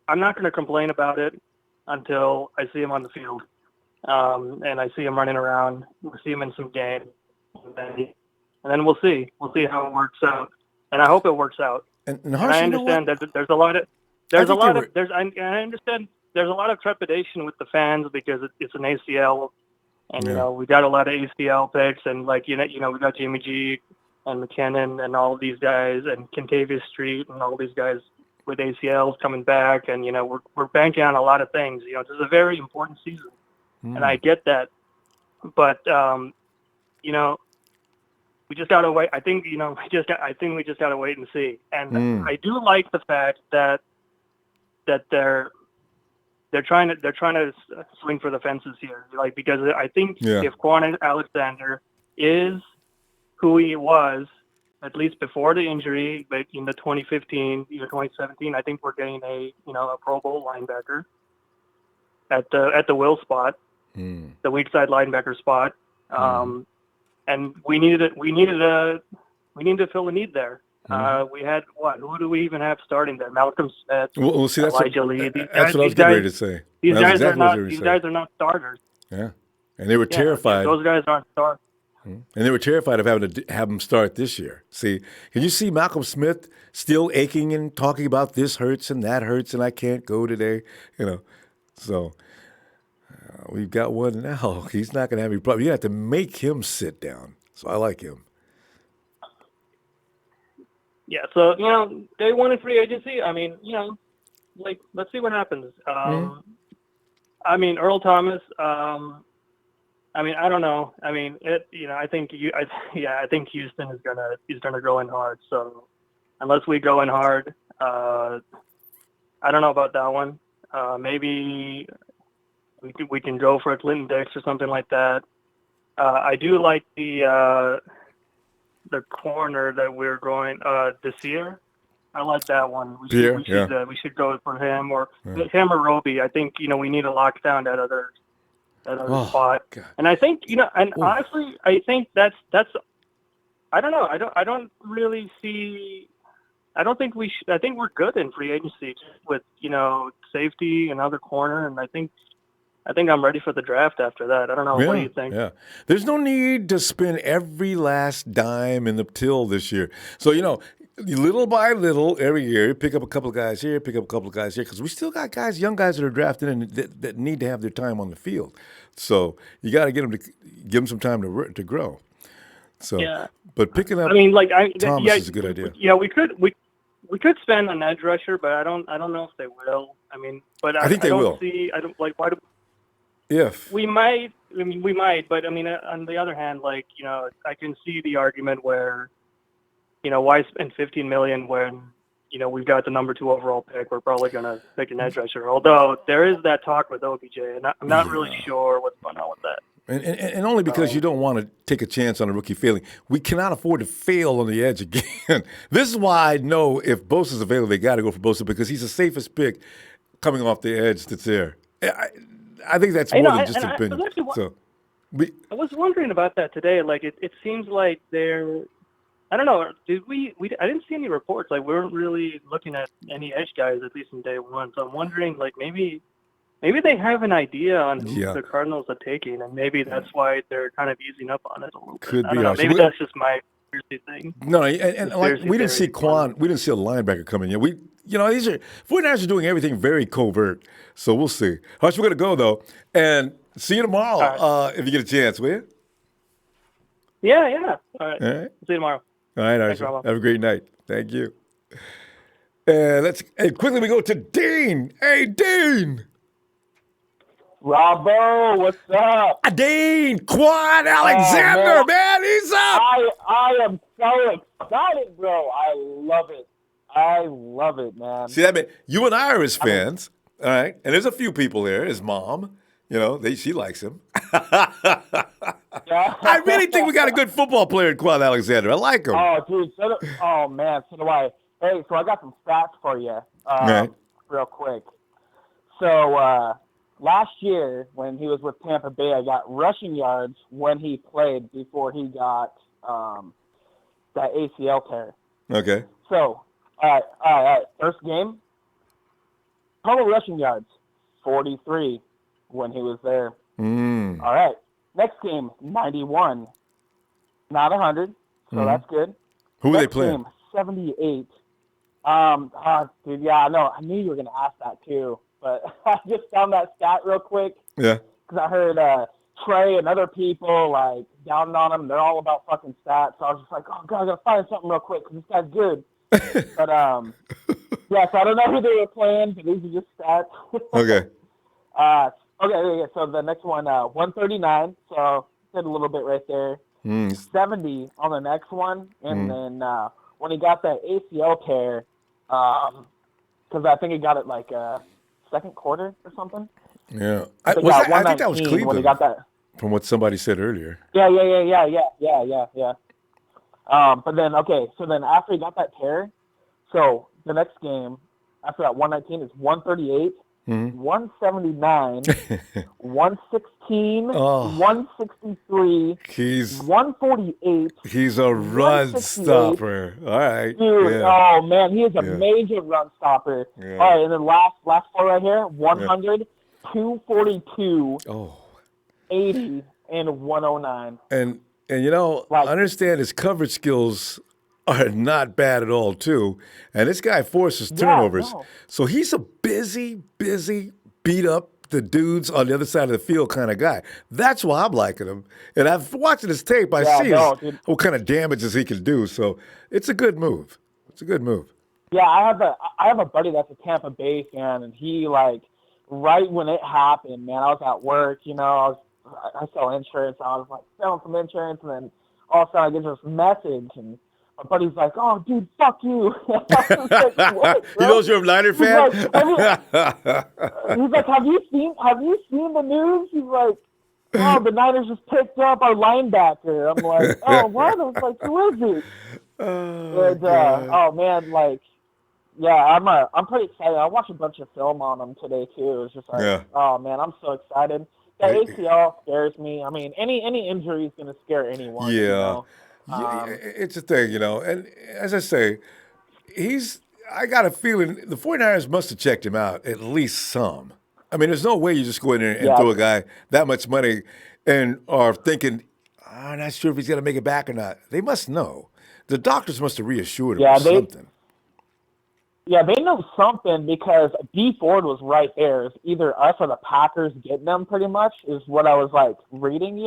I'm not going to complain about it until I see him on the field, and I see him running around. We'll see him in some game, and then we'll see. We'll see how it works out, and I hope it works out. And I understand that there's a lot of I understand there's a lot of trepidation with the fans because it's an ACL, and we got a lot of ACL picks, and we got Jimmy G and McKinnon and all of these guys, and Kentavious Street and all these guys with ACLs coming back, and we're banking on a lot of things. This is a very important season, and I get that, but we just gotta wait. I think we just gotta wait and see. And I do like the fact that they're trying to swing for the fences here, like, because I think if Kwon Alexander is who he was, at least before the injury, but in the 2015, 2017, I think we're getting a Pro Bowl linebacker at the will spot, the weak side linebacker spot. And we needed to fill a need there. We had who do we even have starting there? Malcolm Smith, Well, see, Elijah Lee. That's what I was getting ready to say. These guys are not starters. Yeah, and they were terrified. Those guys aren't starters. And they were terrified of having to have him start this year. See, can you see Malcolm Smith still aching and talking about this hurts and that hurts and I can't go today? So we've got one now. He's not going to have any problem. You have to make him sit down. So I like him. Yeah, so, day one in free agency, I mean, let's see what happens. I mean, Earl Thomas, I don't know. I mean, I think Houston is gonna go in hard. So unless we go in hard, I don't know about that one. Maybe we can go for a Clinton Dix or something like that. I do like the corner that we're going this year. I like that one. We should go for him or Roby. I think we need to lock down that other spot. God. And I think honestly, I think that's I don't know. I don't really see. I don't think we should. I think we're good in free agency with safety and other corner, and I think I'm ready for the draft after that. I don't know. What do you think? Yeah. There's no need to spend every last dime in the till this year. So, little by little, every year, pick up a couple of guys here, pick up a couple of guys here, because we still got young guys that are drafted and that need to have their time on the field. So you got to give them some time to grow. So, but picking up Thomas is a good idea. Yeah, we could spend an edge rusher, but I don't know if they will. I mean, but I think they will. Why do? If we might, but on the other hand, I can see the argument where, why spend $15 million when, we've got the number 2 overall pick. We're probably going to pick an edge rusher. Although there is that talk with OBJ, and I'm not really sure what's going on with that. And only because you don't want to take a chance on a rookie failing. We cannot afford to fail on the edge again. This is why I know if Bosa's available, they got to go for Bosa because he's the safest pick coming off the edge that's there. I think that's more than just an opinion. I was wondering about that today. It seems like they're. I don't know. Did we? I didn't see any reports. We weren't really looking at any edge guys at least in day one. So I'm wondering, maybe they have an idea on who the Cardinals are taking, and maybe that's why they're kind of easing up on it a little bit. Could be. Maybe that's just my conspiracy thing. No, and we didn't see Kwon. We didn't see a linebacker coming in. These are 49ers are doing everything very covert. So we'll see. Hush, we're gonna go though, and see you tomorrow if you get a chance. Will you? Yeah. All right. See you tomorrow. All right, Thanks, have a great night. Thank you. And quickly we go to Dean. Hey, Dean. Ronbo, what's up? Dean, Kwon Alexander, man, he's up. I am so excited, bro. I love it, man. See, you and I are his fans, all right? And there's a few people here. His mom, she likes him. I really think we got a good football player in Kwon Alexander. I like him. Oh, dude. So do I. Hey, so I got some stats for you real quick. So last year when he was with Tampa Bay, I got rushing yards when he played before he got that ACL tear. Okay. So, all right. First game, total rushing yards, 43 when he was there. All right. Next game, 91. Not 100, so that's good. Who were they playing? Game, 78. Dude, yeah, I know. I knew you were going to ask that too, but I just found that stat real quick. Yeah. Because I heard Trey and other people, down on him. They're all about fucking stats. So I was just like, oh, God, I got to find something real quick because this guy's good. But, yeah, so I don't know who they were playing, but these are just stats. Okay. Okay, so the next one, 139, so did a little bit right there. 70 on the next one, and then when he got that ACL tear, because I think he got it like second quarter or something. Yeah, I think that was Cleveland. When he got that. From what somebody said earlier. Yeah. But then so then after he got that tear, so the next game after that 119 is 138. 179, 116, 163, he's 148. He's a run stopper. All right. Dude, oh man, he is a major run stopper. Yeah. All right, and then last four right here, 100, 242, 80, and 109. And I understand his coverage skills are not bad at all, too. And this guy forces turnovers. No. So he's a busy, beat up the dudes on the other side of the field kind of guy. That's why I'm liking him. And I've watching his tape, I see what kind of damages he can do. So it's a good move. Yeah, I have a buddy that's a Tampa Bay fan, and he right when it happened, man, I was at work, I sell insurance. I was selling some insurance, and then all of a sudden I get this message, and my buddy's like, "Oh, dude, fuck you." What, he knows you're a Niner fan? He's like, have you seen the news? He's like, "Oh, the Niners just picked up our linebacker." I'm like, "Oh, what?" I was like, "Who is it?" I'm pretty excited. I watched a bunch of film on him today too. It's just oh man, I'm so excited. The ACL scares me. I mean, any injury is going to scare anyone. Yeah. It's a thing, and as I say, I got a feeling the 49ers must have checked him out at least some. I mean, there's no way you just go in there and throw a guy that much money and are thinking, I'm not sure if he's going to make it back or not. They must know. The doctors must have reassured him something. Yeah, they know something because D Ford was right there. It's either us or the Packers getting them pretty much is what I was reading,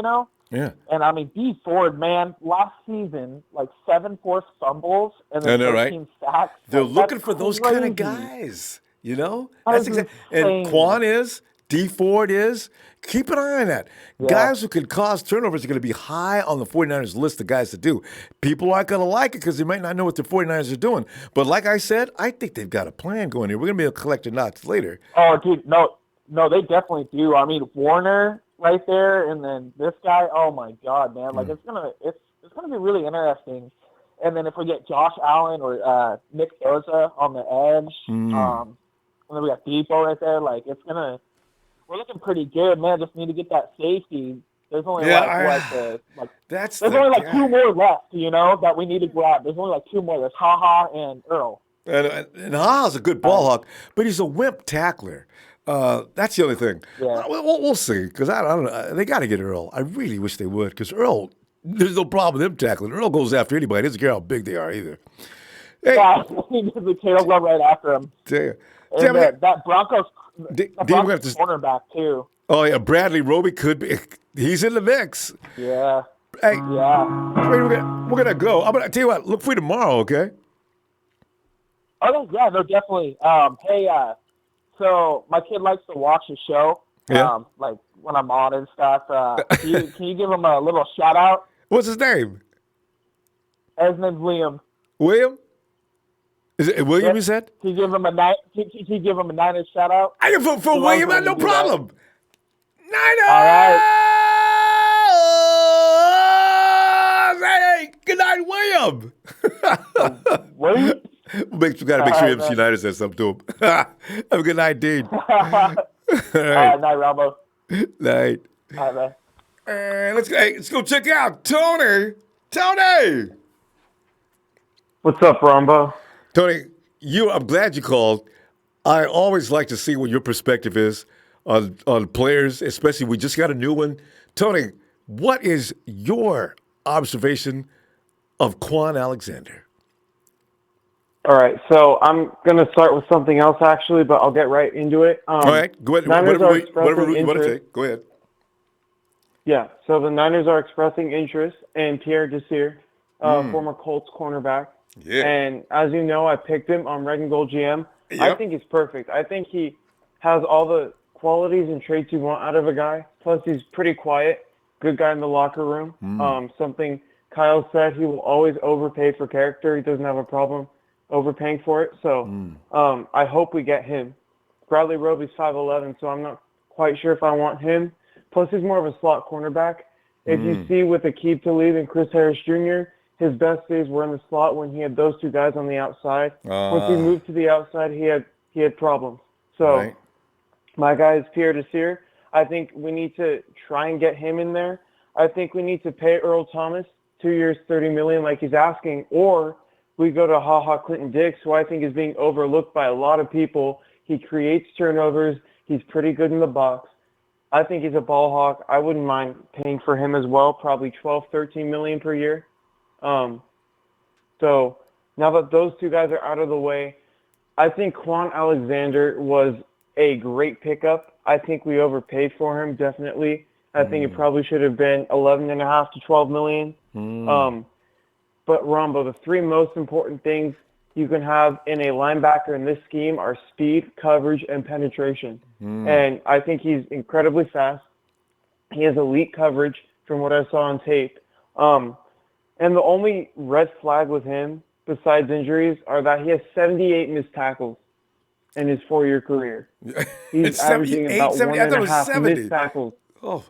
Yeah. And I mean, D Ford, man, last season, 7 forced fumbles and then 13 sacks. They're looking for those kind of guys, That's exactly. And Kwon is, D Ford is. Keep an eye on that. Yeah. Guys who can cause turnovers are going to be high on the 49ers list of guys to do. People aren't going to like it because they might not know what the 49ers are doing. But like I said, I think they've got a plan going here. We're going to be able to collect the knots later. Oh, dude, no, they definitely do. I mean, Warner right there, and then this guy. Oh my God, man! It's gonna be really interesting. And then if we get Josh Allen or Nick Bosa on the edge, and then we got Depot right there, we're looking pretty good, man. Just need to get that safety. There's only there's only 2 more left, that we need to grab. There's only 2 more. There's HaHa and Earl. And HaHa's a good ball hawk, but he's a wimp tackler. That's the only thing. Yeah. We'll see, because I don't know. They got to get Earl. I really wish they would, because Earl, there's no problem with him tackling. Earl goes after anybody. He doesn't care how big they are either. Hey. Yeah, the tail go right after him. And that Broncos cornerback, too. Oh, yeah, Bradley Roby could be. He's in the mix. Yeah. Hey, we're gonna go. I'm gonna tell you what. Look for you tomorrow, okay? Oh yeah, no, definitely. So my kid likes to watch the show. Yeah. When I'm on and stuff. Can you give him a little shout out? What's his name? His name's Liam. William? Is it William? You said? Can you give him a Niners shout out? I can vote for William. No problem. Niners! All right. Hey, good night, William. William? We got to make sure MC Niners says something to him. Have a good night, Dean. All right. Night, Ronbo. Night. All right, man. Let's go check out Tony. Tony! What's up, Ronbo? Tony, I'm glad you called. I always like to see what your perspective is on players, especially we just got a new one. Tony, what is your observation of Kwon Alexander? All right, so I'm going to start with something else, actually, but I'll get right into it. All right, go ahead. Whatever you want to say, go ahead. Yeah, so the Niners are expressing interest in Pierre Desir, former Colts cornerback. Yeah. And as you know, I picked him on Red and Gold GM. Yep. I think he's perfect. I think he has all the qualities and traits you want out of a guy. Plus, he's pretty quiet. good guy in the locker room. Something Kyle said, he will always overpay for character. He doesn't have a problem overpaying for it. So I hope we get him. Bradley Roby's 5'11", so I'm not quite sure if I want him. Plus, he's more of a slot cornerback. If you see with Aqib Talib and Chris Harris Jr., his best days were in the slot when he had those two guys on the outside. Once he moved to the outside, he had problems. So my guy is Pierre Desir. I think we need to try and get him in there. I think we need to pay Earl Thomas 2 years, $30 million like he's asking, or we go to HaHa Clinton Dix, who I think is being overlooked by a lot of people. He creates turnovers. He's pretty good in the box. I think he's a ball hawk. I wouldn't mind paying for him as well, probably $12, $13 million per year. So now that those two guys are out of the way, I think Kwon Alexander was a great pickup. I think we overpaid for him, definitely. I think it probably should have been $11.5 to $12 million. But Ronbo, the three most important things you can have in a linebacker in this scheme are speed, coverage, and penetration. And I think he's incredibly fast. He has elite coverage from what I saw on tape. And the only red flag with him, besides injuries, are that he has 78 missed tackles in his 4-year career. He's averaging about 1.5 missed tackles. Oh.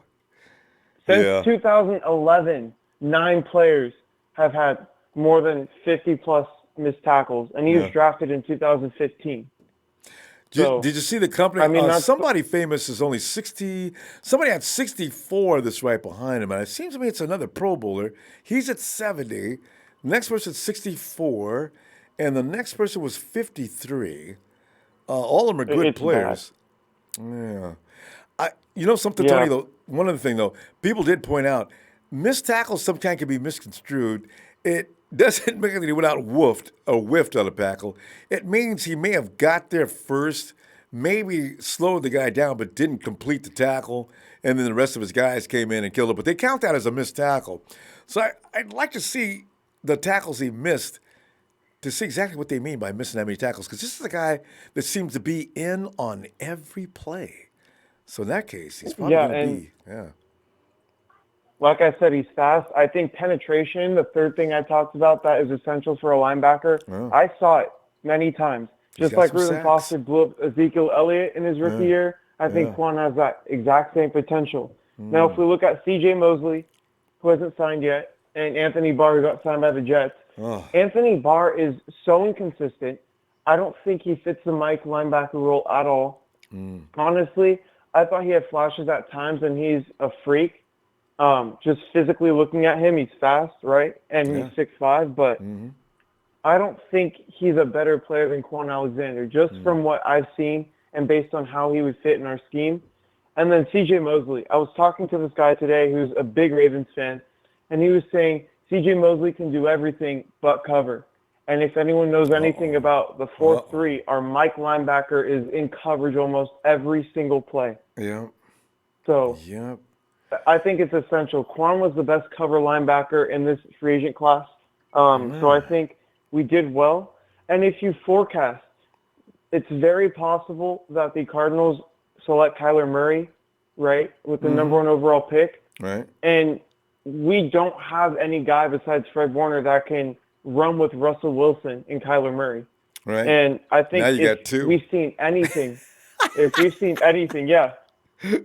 Since 2011, 9 players have had more than 50-plus missed tackles, and he was drafted in 2015. Did you see the company? I mean, somebody famous is only 60. Somebody had 64 that's right behind him, and it seems to me it's another Pro Bowler. He's at 70. The next person's 64, and the next person was 53. All of them are good players. Bad. Yeah. You know something, Tony, though? One other thing, though. People did point out, missed tackles sometimes can be misconstrued. It doesn't mean that he went out and whiffed on a tackle. It means he may have got there first, maybe slowed the guy down, but didn't complete the tackle, and then the rest of his guys came in and killed it. But they count that as a missed tackle. So I'd like to see the tackles he missed to see exactly what they mean by missing that many tackles, because this is a guy that seems to be in on every play. So in that case, he's probably going to be, Like I said, he's fast. I think penetration, the third thing I talked about, that is essential for a linebacker. I saw it many times. Just like Reuben Foster blew up Ezekiel Elliott in his rookie year, I think Kwon has that exact same potential. Now, if we look at C.J. Mosley, who hasn't signed yet, and Anthony Barr, who got signed by the Jets, Anthony Barr is so inconsistent. I don't think he fits the Mike linebacker role at all. Honestly, I thought he had flashes at times, and he's a freak. Just physically looking at him, he's fast, right? And he's 6'5", but I don't think he's a better player than Kwon Alexander, just from what I've seen and based on how he would fit in our scheme. And then C.J. Mosley. I was talking to this guy today who's a big Ravens fan, and he was saying C.J. Mosley can do everything but cover. And if anyone knows anything about the 4-3, our Mike linebacker is in coverage almost every single play. So I think it's essential. Kwon was the best cover linebacker in this free agent class. So I think we did well. And if you forecast, it's very possible that the Cardinals select Kyler Murray, right, with the number 1 overall pick. And we don't have any guy besides Fred Warner that can run with Russell Wilson and Kyler Murray. And I think if we've seen anything,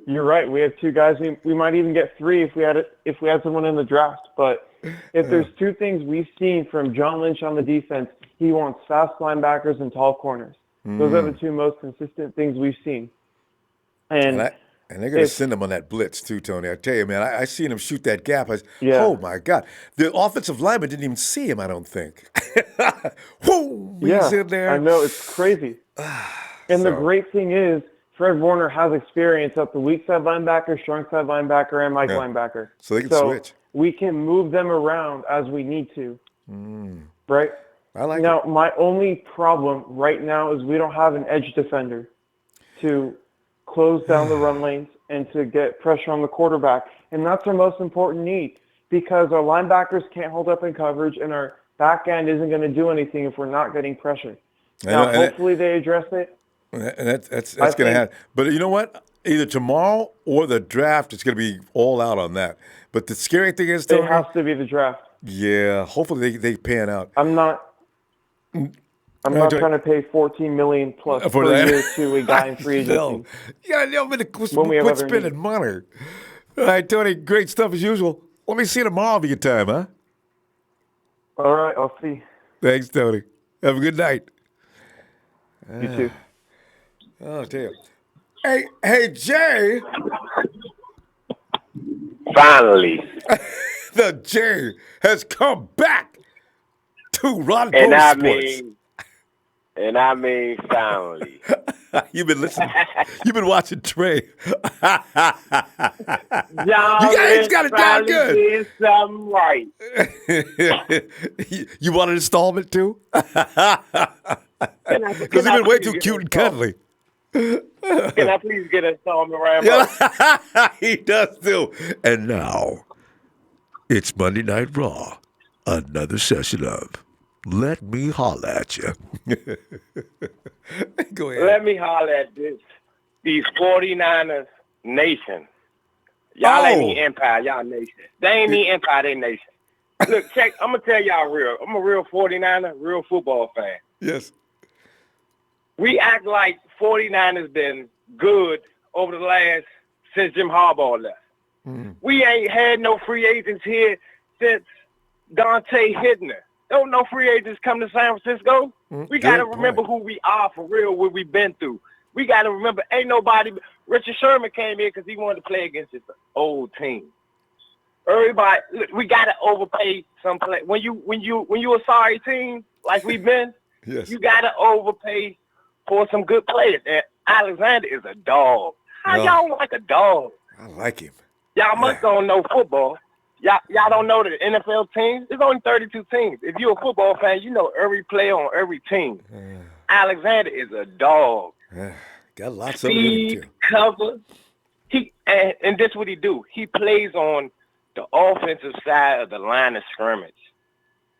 you're right. We have 2 guys. We might even get 3 if we had someone in the draft. But if there's 2 things we've seen from John Lynch on the defense, he wants fast linebackers and tall corners. Those are the 2 most consistent things we've seen. And they're going to send him on that blitz too, Tony. I tell you, man, I seen him shoot that gap. Oh my God, the offensive lineman didn't even see him. I don't think. Whoa, he's in there. I know, it's crazy. And the great thing is, Fred Warner has experience at the weak side linebacker, strong side linebacker, and Mike linebacker. So they can switch. We can move them around as we need to. Right? I like it. My only problem right now is we don't have an edge defender to close down the run lanes and to get pressure on the quarterback. And that's our most important need, because our linebackers can't hold up in coverage and our back end isn't going to do anything if we're not getting pressure. Now, hopefully they address it. And that's going to happen. But you know what? either tomorrow or the draft is going to be all out on that. But the scary thing is, Tony, it has to be the draft. Yeah, hopefully they pan out. I'm not trying to pay $14 million plus for per that. year to a guy in free agency. No. Yeah, but quit spending money. All right, Tony, great stuff as usual. Let me see you tomorrow if you get time, huh? All right, I'll see. Thanks, Tony. Have a good night. You too. Oh, damn. Hey, Jay. Finally. The J has come back to Ronbo Sports. I mean finally. You've been listening. You've been watching Trey. He's got it down good. Did something right. You want an installment too? Because he's been way too cute and cuddly. Can I please get an installment, Rambo? He does too. And now, it's Monday Night Raw. Another session of Let Me Holler at You. Go ahead. Let me holler at these 49ers nation. Y'all ain't the empire, y'all nation. They ain't the empire, they nation. Look, check, I'm going to tell y'all real. I'm a real 49er, real football fan. Yes. We act like 49ers been good over the last, since Jim Harbaugh left. Mm. We ain't had no free agents here since Dante Hittner. Don't no free agents come to San Francisco. We got to remember who we are for real, what we've been through. We got to remember, ain't nobody. Richard Sherman came here because he wanted to play against his old team. Everybody, look, we got to overpay some play. When you a sorry team like we've been, yes, you got to overpay for some good players. And Alexander is a dog. How y'all like a dog? I like him. Y'all must don't know football. Y'all don't know the NFL teams. There's only 32 teams. If you're a football fan, you know every player on every team. Alexander is a dog. Got lots of Speed, cover. And this is what he do. He plays on the offensive side of the line of scrimmage.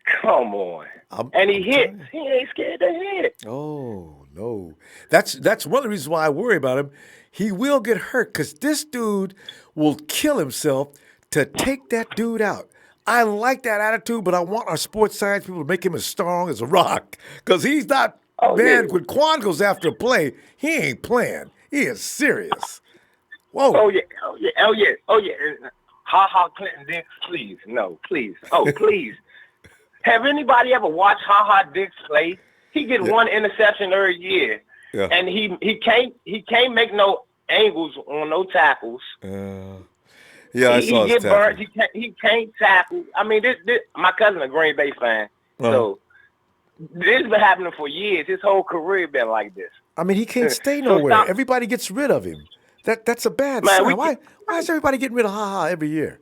Come on. And he hits. He ain't scared to hit. Oh, no. That's one of the reasons why I worry about him. He will get hurt because this dude will kill himself to take that dude out. I like that attitude, but I want our sports science people to make him as strong as a rock because he's not, when Kwon goes after a play, he ain't playing. He is serious. Whoa. Oh, yeah. Ha-ha Clinton Dix, please. No, please. Oh, please. Have anybody ever watched Ha-ha Dix play? He get one interception every year. Yeah. And he can't make no angles on no tackles. Yeah, I saw he his get burnt. He can't tackle. I mean, this my cousin a Green Bay fan, so this has been happening for years. His whole career been like this. I mean, he can't stay nowhere. Everybody gets rid of him. That's a bad sign. Why is everybody getting rid of Ha-Ha every year?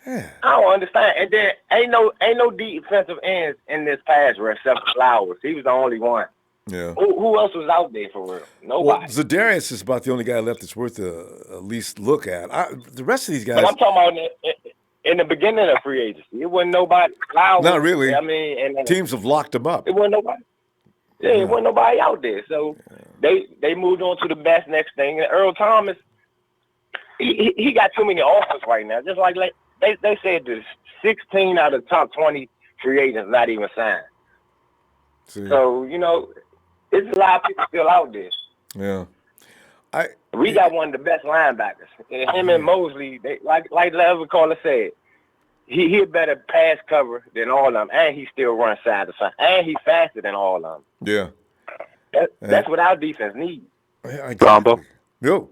Yeah. I don't understand. And then ain't no defensive ends in this pass rush except for Flowers. He was the only one. Yeah. Who else was out there for real? Nobody. Well, Za'Darius is about the only guy left that's worth a least look at. The rest of these guys. But I'm talking about in the beginning of free agency. It wasn't nobody. Flowers, not really. I mean, and teams have locked them up. It wasn't nobody. Yeah, it wasn't nobody out there. So they moved on to the best next thing. And Earl Thomas, he got too many offers right now. Just like they said, there's 16 out of the top 20 free agents not even signed. So there's a lot of people still out there. Yeah, we got one of the best linebackers. And him and Mosley, they like the other caller said, he a better pass cover than all of them, and he still runs side to side, and he's faster than all of them. Yeah, that's what our defense needs. Ronbo. Yo.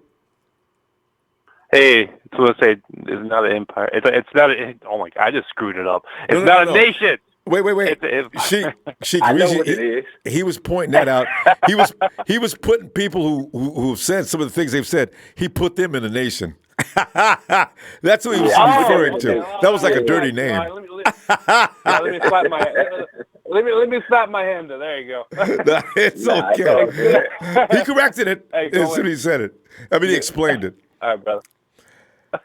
Hey, so let's say it's not an empire. It's not. Oh my God, I just screwed it up. It's not a nation. Wait. Sheik, I know what it is. He was pointing that out. He was putting people who said some of the things they've said. He put them in a nation. That's what he was referring to. That was like a dirty name. Let me slap my hand. There you go. It's okay. He corrected it as soon as he said it. I mean, he explained it. All right, brother.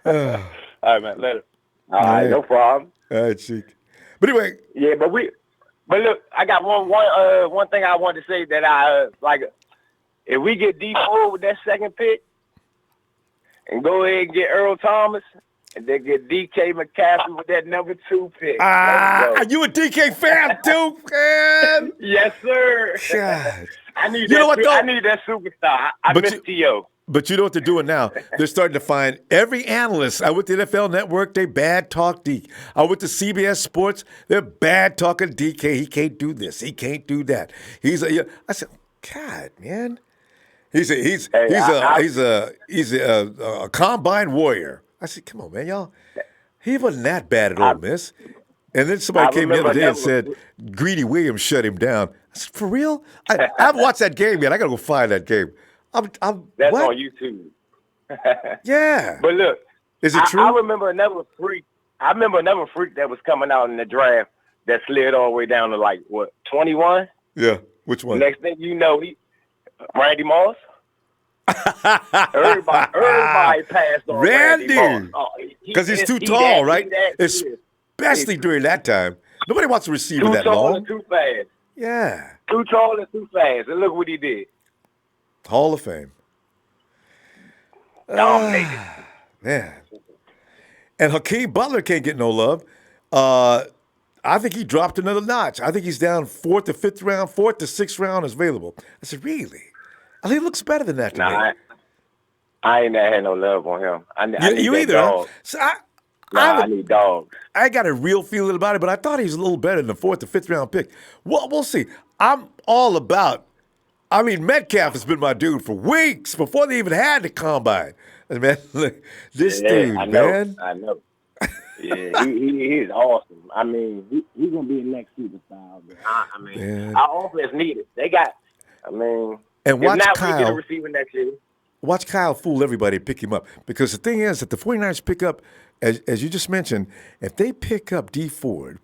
All right, man. Later. All right, no problem. All right, Sheik. But anyway. Yeah, but look, I got one thing I wanted to say that I like. If we get D4 with that second pick, and go ahead and get Earl Thomas, and then get DK McCaffrey with that number 2 pick. Are you a DK fan too, man? Yes, sir. God. I need You know what, though? I need that superstar. I miss T.O. But you know what they're doing now? They're starting to find every analyst. I went to NFL Network, they bad talk Deke. I went to CBS Sports, they're bad talking DK. He can't do this. He can't do that. I said, God, man. He's a combine warrior. I said, come on, man, y'all. He wasn't that bad at Ole Miss. And then somebody came the other day and said Greedy Williams shut him down. I said, for real? I haven't watched that game yet. I got to go find that game. That's what? on YouTube. Yeah. But look, is it true? I remember another freak. That was coming out in the draft that slid all the way down to 21? Yeah. Which one? Next thing you know, Randy Moss. everybody passed on Randy Moss. Because he's too tall, right? Especially during that time. Nobody wants a receiver that long. Too tall and too fast. Yeah. Too tall and too fast. And look what he did. Hall of Fame. Dominated. Man. And Hakeem Butler can't get no love. I think he dropped another notch. I think he's down 4th to 5th round, 4th to 6th round is available. I said, really? I think he looks better than that to me. I ain't had no love on him. I need you either. Dog. So I need dogs. I got a real feeling about it, but I thought he was a little better than the 4th to 5th round pick. Well, we'll see. I'm all about. I mean, Metcalf has been my dude for weeks before they even had the combine. Man, look, this dude, I know, man. I know. Yeah, he's awesome. I mean, he's gonna be the next superstar. Our offense need it. They got. And if watch not, Kyle. we get a receiver next year. Watch Kyle fool everybody and pick him up. Because the thing is that the 49ers pick up, as you just mentioned, if they pick up D Ford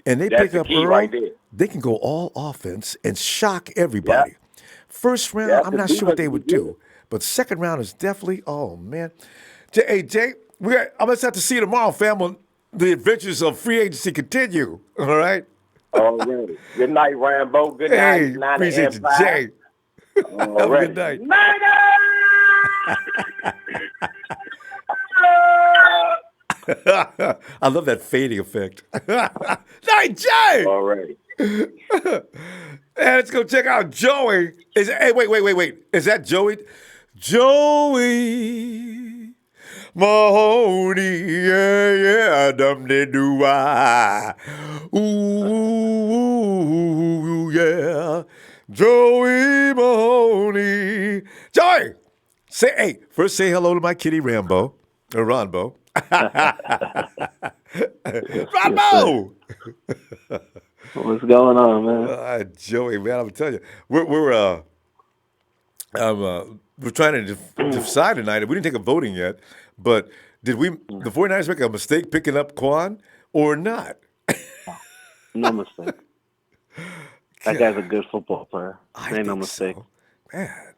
and they pick up Earl, right there. they can go all offense and shock everybody. Yeah. First round, I'm not sure what they would do. But second round is definitely, oh, man. Hey, Jay, I'm going to have to see you tomorrow, fam. The adventures of free agency continue. All right? Already. Good night, Rambo. Good night. Hey, appreciate you, Jay. Have a good night. I love that fading effect. Night, Jay! Already. And let's go check out Joey. Hey, wait. Is that Joey? Joey Mahoney, yeah, dum-de-doo-ah. Ooh, yeah. Joey Mahoney. Joey! First say hello to my kitty Ronbo. Ronbo! What's going on, man? Joey, man, I'm telling you, we're trying to decide tonight. We didn't take a voting yet, but did the 49ers make a mistake picking up Kwon or not? No mistake. That guy's a good football player. Ain't no mistake. So. Man.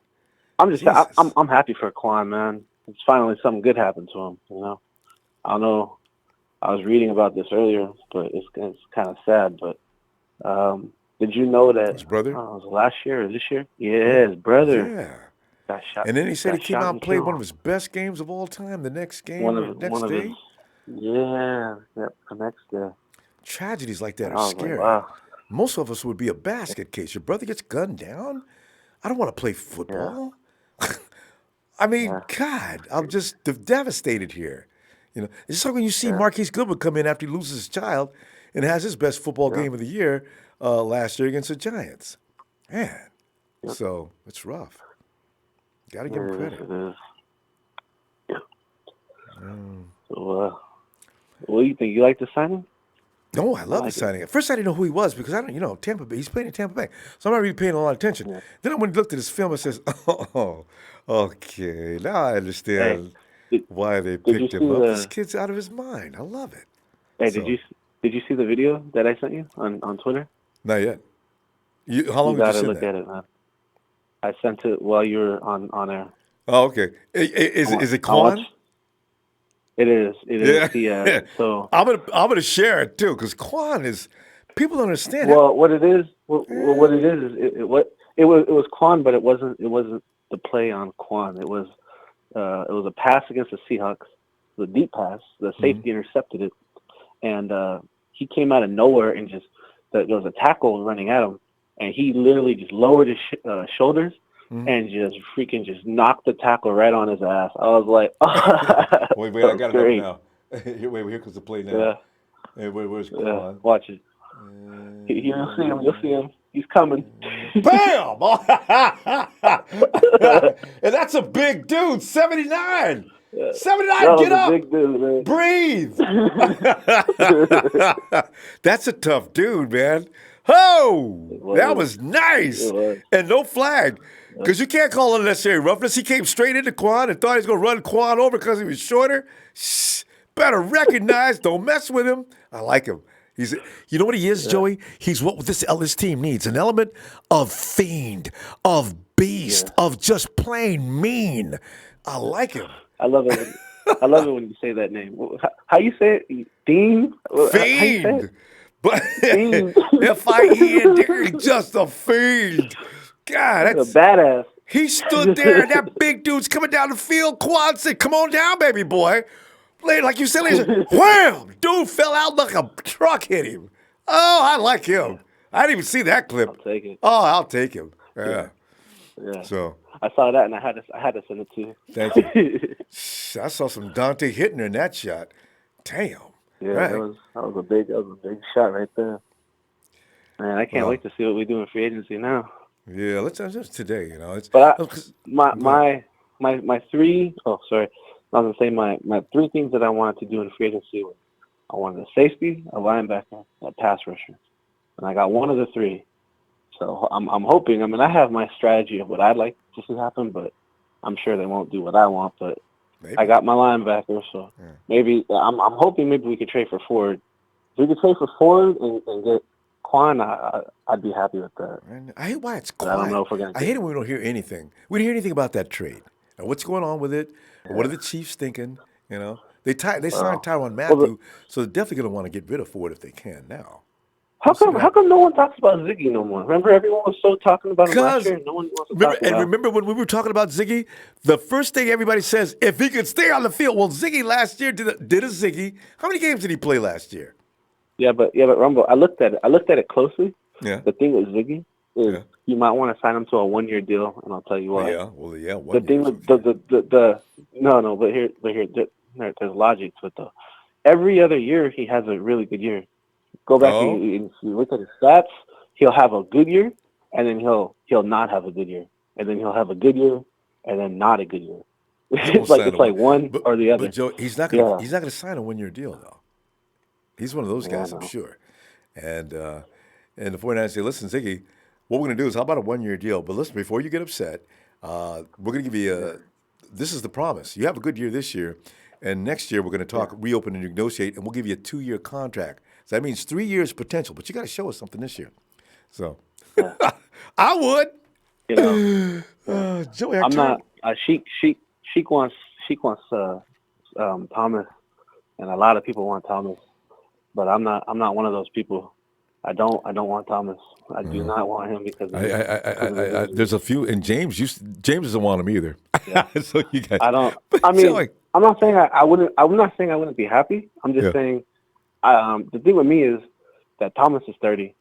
I'm happy for Kwon, man. It's finally something good happened to him, you know. I don't know. I was reading about this earlier, but it's kind of sad. But did you know that his brother? Was it last year or this year? Yeah, his brother. Yeah. Got shot. And then he said he came out and played one of his best games of all time. The next game, the next day. Tragedies like that are scary. Like, wow. Most of us would be a basket case. Your brother gets gunned down. I don't want to play football. Yeah. I mean, God, I'm just devastated here. You know, it's just like when you see Marquise Goodwin come in after he loses his child and has his best football game of the year last year against the Giants. Man, so it's rough. Got to give him credit. It is. Yeah. So, what do you think? You like the signing? No, I love the signing. At first, I didn't know who he was because Tampa Bay. He's playing in Tampa Bay, so I'm not really paying a lot of attention. Yeah. Then when I looked at his film, it says, "Oh, okay, now I understand why they picked him up. This kid's out of his mind. I love it." Hey, did you see the video that I sent you on Twitter? Not yet. How long did you send look at it, man. I sent it while you were on air. Oh, okay. Is it Kwon? It is. It is. Yeah. So I'm gonna share it too because Kwon is people don't understand. Well, what it is, it was Kwon, but it wasn't the play on Kwon. It was it was a pass against the Seahawks, the deep pass. The safety intercepted it, and he came out of nowhere and there was a tackle running at him, and he literally just lowered his shoulders and just freaking just knocked the tackle right on his ass. I was like, wait, I got it up now. Here comes the play now. Yeah. Hey, where's Kwon? Watch it. You'll see him. You'll see him. He's coming. Bam! And that's a big dude, 79. 79, get up. Big dude, man. Breathe. That's a tough dude, man. Oh, that was nice. And no flag. Because you can't call it unnecessary roughness. He came straight into Kwon and thought he was going to run Kwon over because he was shorter. Shh, better recognize. Don't mess with him. I like him. You know what he is, Joey? He's what this team needs. An element of fiend, of beast, of just plain mean. I like him. I love it. I love it when you say that name. How you say it? Fiend? Fiend. But F-I-E-N-D, just a fiend. God, that's a badass. He stood there, and that big dude's coming down the field. Kwon said, "Come on down, baby boy." Like you said, wham! Dude fell out like a truck hit him. Oh, I like him. I didn't even see that clip. I'll take it. Oh, I'll take him. Yeah. So I saw that, and I had to send it to you. Thank you. I saw some Dante Hittner in that shot. Damn. Yeah, right. that was a big shot right there. Man, I can't wait to see what we do in free agency now. Yeah, let's just today. You know, my three. Oh, sorry. I was gonna say my three things that I wanted to do in free agency was I wanted a safety, a linebacker, a pass rusher, and I got one of the three. So I'm hoping. I mean, I have my strategy of what I'd like to see happen, but I'm sure they won't do what I want. But I got my linebacker, so maybe I'm hoping maybe we could trade for Ford. If we could trade for Ford and get Kwon, I'd be happy with that. I hate why it's quiet. I don't know if we're gonna. I hate it when we don't hear anything. We didn't hear anything about that trade. Now, what's going on with it? What are the Chiefs thinking? You know, they signed Tyrann Mathieu, so they're definitely going to want to get rid of Ford if they can now. How come no one talks about Ziggy no more? Remember, everyone was so talking about him last year. No one wants to talk about him. Remember when we were talking about Ziggy? The first thing everybody says, if he could stay on the field. Well, Ziggy last year did a Ziggy. How many games did he play last year? Yeah, but Ronbo, I looked at it closely. Yeah. The thing with Ziggy is you might want to sign him to a 1 year deal, and I'll tell you why. The thing with there's logic to it though. Every other year he has a really good year. Go back and you look at his stats. He'll have a good year, and then he'll not have a good year, and then he'll have a good year, and then not a good year. it's like one or the other. But Joe, he's not gonna sign a 1 year deal though. He's one of those guys, I'm sure. And the 49ers say, listen, Ziggy, what we're going to do is how about a 1 year deal? But listen, before you get upset, we're going to give you this is the promise. You have a good year this year, and next year we're going to talk, reopen and negotiate, and we'll give you a 2 year contract. So that means 3 years potential, but you got to show us something this year. So I would. You know, Joey, I'm not. Sheik wants Thomas, and a lot of people want Thomas. But I'm not one of those people. I don't want Thomas. I do not want him because there's a few, and James doesn't want him either. Yeah. So you guys, I don't. I mean, Joey. I'm not saying I wouldn't. I'm not saying I wouldn't be happy. I'm just saying the thing with me is that Thomas is 30,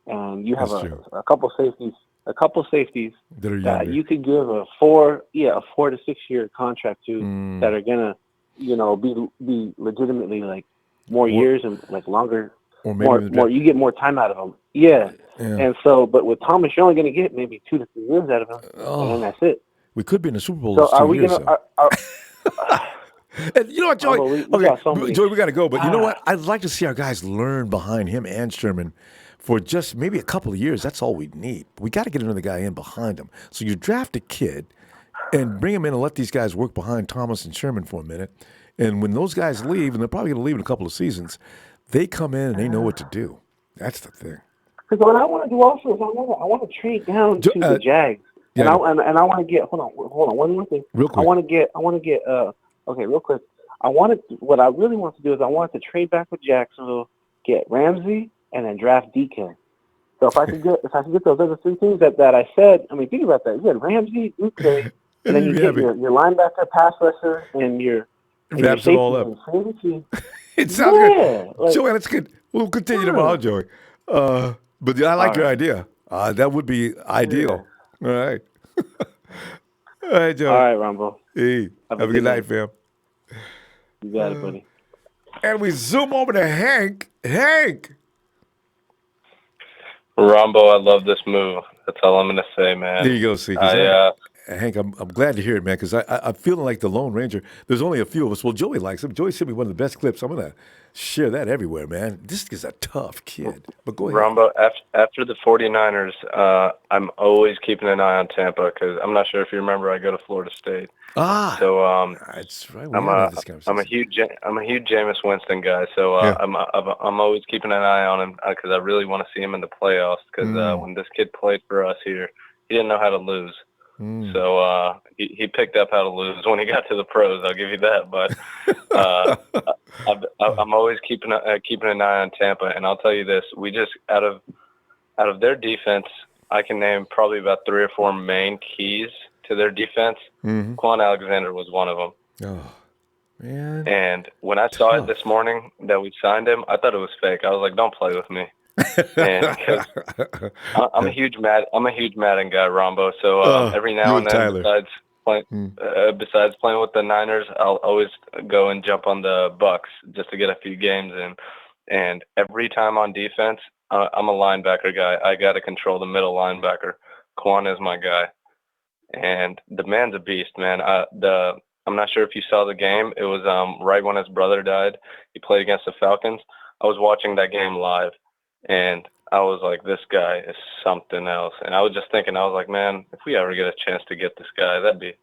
and you have a couple safeties. That you could give a 4 to 6 year contract to that are gonna, be legitimately like. More years and like longer, or maybe more. You get more time out of them. Yeah. And so, but with Thomas, you're only going to get maybe 2 to 3 years out of him, and then that's it. We could be in the Super Bowl. So are we going to? And you know what, Joey? Joey, we got to go. But you know what? I'd like to see our guys learn behind him and Sherman for just maybe a couple of years. That's all we need. We got to get another guy in behind him. So you draft a kid and bring him in and let these guys work behind Thomas and Sherman for a minute. And when those guys leave, and they're probably going to leave in a couple of seasons, they come in and they know what to do. That's the thing. Because what I want to do also is I want to trade down to the Jags, and I want to get hold on one more thing. Real quick. I want to get real quick. What I really want to do is I want to trade back with Jacksonville, get Ramsey, and then draft DK. So if I could get those other three things that I said, I mean, think about that. You had Ramsey, DK, And then you get your linebacker, pass rusher, and your wraps it all up. It sounds good. Like, Joey, that's good. We'll continue tomorrow, Joey. But I like your idea. That would be ideal. All right. All right, Joey. All right, Ronbo. Hey, have a good night, fam. You got it, buddy. And we zoom over to Hank. Hank. Ronbo, I love this move. That's all I'm going to say, man. There you go, see. Hank, I'm glad to hear it, man, because I'm feeling like the Lone Ranger. There's only a few of us. Well, Joey likes him. Joey sent me one of the best clips. I'm going to share that everywhere, man. This is a tough kid. But go ahead. Ronbo, after the 49ers, I'm always keeping an eye on Tampa because I'm not sure if you remember, I go to Florida State. So that's right. I'm a huge Jameis Winston guy. So I'm always keeping an eye on him because I really want to see him in the playoffs. Because when this kid played for us here, he didn't know how to lose. So he picked up how to lose when he got to the pros. I'll give you that. But I'm always keeping an eye on Tampa, and I'll tell you this: we just out of their defense, I can name probably about 3 or 4 main keys to their defense. Kwon Alexander was one of them. Oh, man! And when I saw it this morning that we signed him, I thought it was fake. I was like, "Don't play with me." And I'm a huge Madden guy, Rombo. So every now and then, besides playing with the Niners, I'll always go and jump on the Bucs just to get a few games in. And every time on defense, I'm a linebacker guy. I got to control the middle linebacker. Kwon is my guy, and the man's a beast, man. I'm not sure if you saw the game. It was right when his brother died. He played against the Falcons. I was watching that game live. And I was like, this guy is something else. And I was just thinking, I was like, man, if we ever get a chance to get this guy, that'd be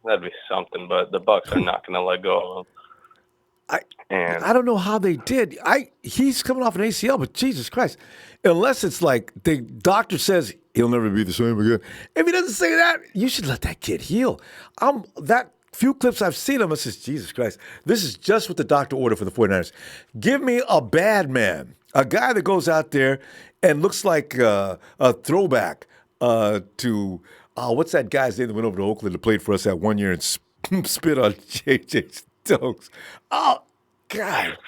something. But the Bucs are not going to let go of him. I don't know how they did. He's coming off an ACL, but Jesus Christ, unless it's like the doctor says he'll never be the same again. If he doesn't say that, you should let that kid heal. That few clips I've seen him, I says, Jesus Christ, this is just what the doctor ordered for the 49ers. Give me a bad man. A guy that goes out there and looks like a throwback to, what's that guy's name that went over to Oakland and played for us that 1 year and spit on J.J. Stokes? Oh, God.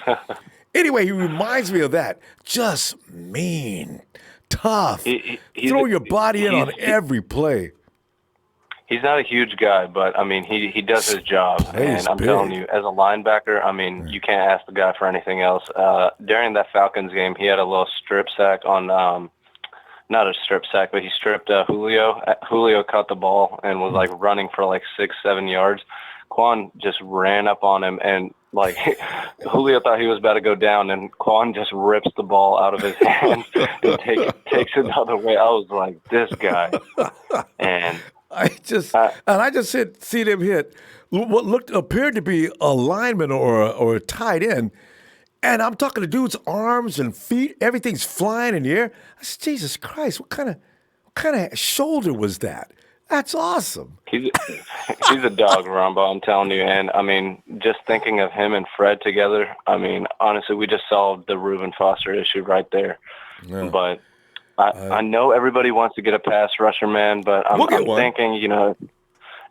Anyway, he reminds me of that. Just mean, tough. Throw your body in on every play. He's not a huge guy, but, I mean, he does his job. And I'm telling you, as a linebacker, I mean, you can't ask the guy for anything else. During that Falcons game, he had a little strip sack on not a strip sack, but he stripped Julio. Julio caught the ball and was, like, running for, like, 6-7 yards. Kwon just ran up on him, and, like, Julio thought he was about to go down, and Kwon just rips the ball out of his hand and takes it the other way. I was like, this guy. And I just see them hit what appeared to be a lineman or a tight end, and I'm talking to dude's arms and feet, everything's flying in the air. I said, Jesus Christ, what kind of shoulder was that? That's awesome. He's a dog, Ronbo, I'm telling you. And, I mean, just thinking of him and Fred together, I mean, honestly, we just solved the Reuben Foster issue right there. Yeah. But I know everybody wants to get a pass rusher, man, but I'm thinking, you know,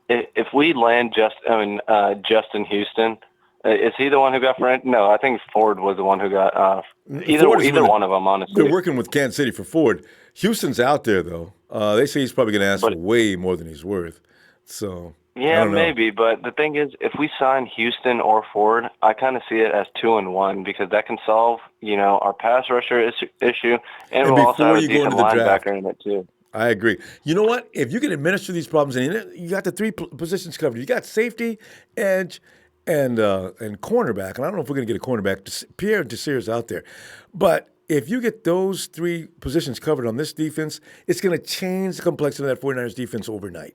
if we land Justin Houston, is he the one who got Fred? No, I think Ford was the one who got either one of them, honestly. They're working with Kansas City for Ford. Houston's out there, though. They say he's probably going to ask for way more than he's worth. So yeah, maybe. But the thing is, if we sign Houston or Ford, I kind of see it as 2-1 because that can solve, you know, our pass rusher issue, and we'll also have a decent linebacker in it too. I agree. You know what? If you can administer these problems, and you got the 3 positions covered, you got safety, edge, and cornerback. And I don't know if we're going to get a cornerback. Pierre Desir's out there, but if you get those 3 positions covered on this defense, it's going to change the complexity of that 49ers defense overnight.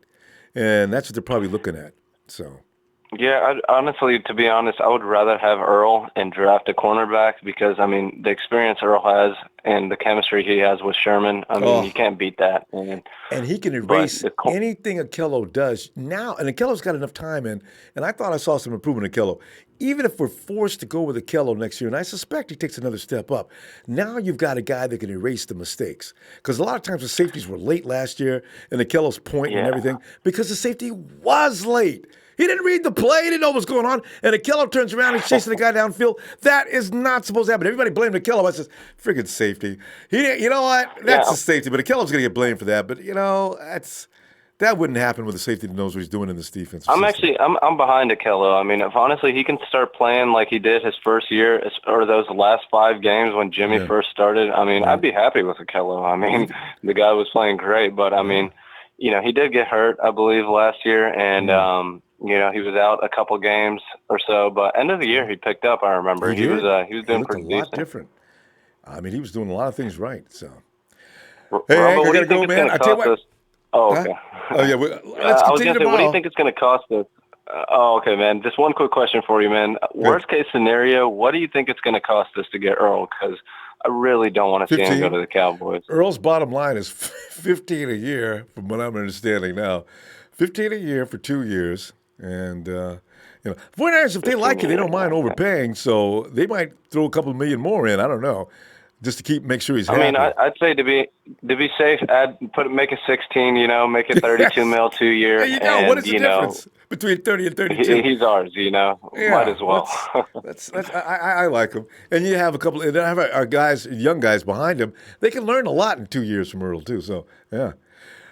And that's what they're probably looking at. So, yeah, honestly, to be honest, I would rather have Earl and draft a cornerback because, I mean, the experience Earl has and the chemistry he has with Sherman, I mean, you can't beat that. And he can erase anything Akello does now. And Akello's got enough time in, and I thought I saw some improvement in Akello. even if we're forced to go with Akello next year, and I suspect he takes another step up, now you've got a guy that can erase the mistakes. Because a lot of times the safeties were late last year, and Akello's point and everything, because the safety was late. He didn't read the play. He didn't know what was going on. And Akello turns around and chasing the guy downfield. That is not supposed to happen. Everybody blamed Akello. I says, friggin' safety. You know what? That's the safety. But Akello's going to get blamed for that. But, that wouldn't happen with a safety that knows what he's doing in this defense. I'm behind Akello. I mean, if honestly he can start playing like he did his first year or those last 5 games when Jimmy first started, I mean, I'd be happy with Akello. I mean, the guy was playing great, but I mean, he did get hurt, I believe, last year, and he was out a couple games or so. But end of the year, he picked up. I remember he was doing pretty decent. A lot different. I mean, he was doing a lot of things right. So, hey, Hank, what do you think it's going to cost us? Oh, okay. Oh, yeah. Let's I was going continue to say, what do you think it's going to cost us? Okay, man. Just one quick question for you, man. Worst case scenario, what do you think it's going to cost us to get Earl? Because I really don't want to see him go to the Cowboys. Earl's bottom line is $15 a year, from what I'm understanding now. $15 a year for 2 years. And, 49ers, if they like it, they don't mind overpaying. So they might throw a couple million more in. I don't know. Just to make sure he's happy. I mean, I'd say to be safe, make it 16. Make it 32 mil 2 year. There you go. And, what is the difference between 30 and 32? He's ours. Might as well. I like him. And you have a couple. And I have our guys, young guys behind him. They can learn a lot in 2 years from Earl too. So yeah.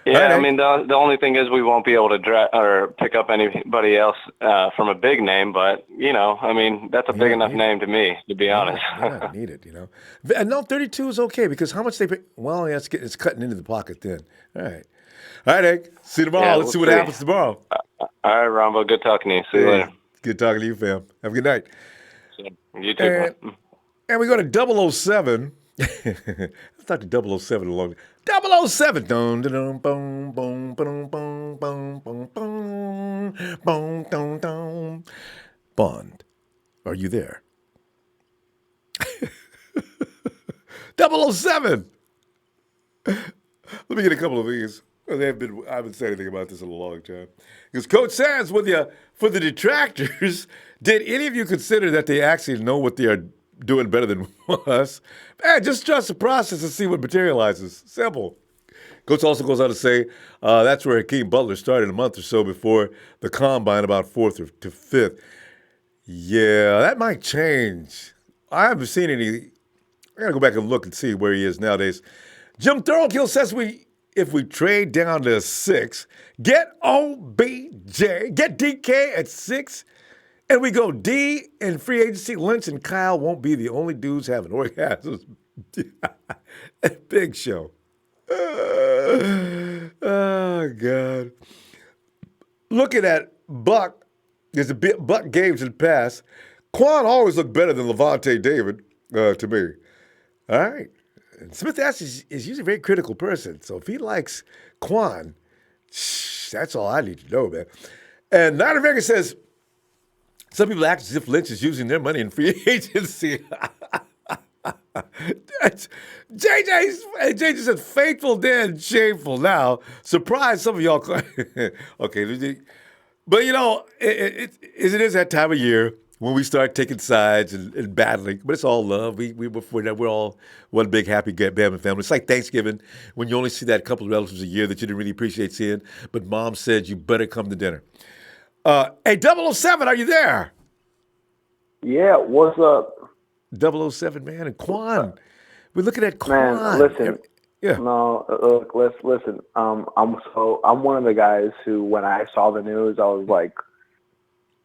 Yeah, right, I mean, the only thing is we won't be able to pick up anybody else from a big name, but, I mean, that's a big enough name to me, to be honest. They don't need it, And no, 32 is okay because how much they pay? Well, yeah, it's cutting into the pocket then. All right, Hank. See you tomorrow. Yeah, Let's see what happens tomorrow. All right, Ronbo. Good talking to you. See you later. Good talking to you, fam. Have a good night. You too. And we go to 007. Let's talk to 007 along. 007. Dun, dun, dun, boom, boom, boom, boom, boom, boom, boom, boom, dun, dun. Bond, are you there? 007. Let me get a couple of these. I haven't said anything about this in a long time. Because Coach says, for the detractors, did any of you consider that they actually know what they are doing better than us? Man, just trust the process and see what materializes. Simple. Coach also goes on to say that's where Hakeem Butler started a month or so before the combine, about 4th to 5th. Yeah, that might change. I haven't seen any. I got to go back and look and see where he is nowadays. Jim Thorokill says if we trade down to 6, get OBJ, get DK at 6, and we go D in free agency, Lynch and Kyle won't be the only dudes having orgasms. Big show. Oh, God. Looking at Buck, there's a bit Buck games in the past. Kwon always looked better than Levante David to me. All right. And Smith Ash is usually a very critical person. So if he likes Kwon, that's all I need to know, man. And Niner Vegas says, some people act as if Lynch is using their money in free agency. JJ said, faithful then, shameful now. Surprised some of y'all. Okay. But, it is that time of year when we start taking sides and battling. But it's all love. We're all one big happy Bama family. It's like Thanksgiving when you only see that couple of relatives a year that you didn't really appreciate seeing. But Mom said you better come to dinner. Hey, 007, are you there? Yeah, what's up? 007, man, and Kwon. We're looking at Kwon. Man, listen. Yeah. No, look, listen. I'm one of the guys who, when I saw the news, I was like,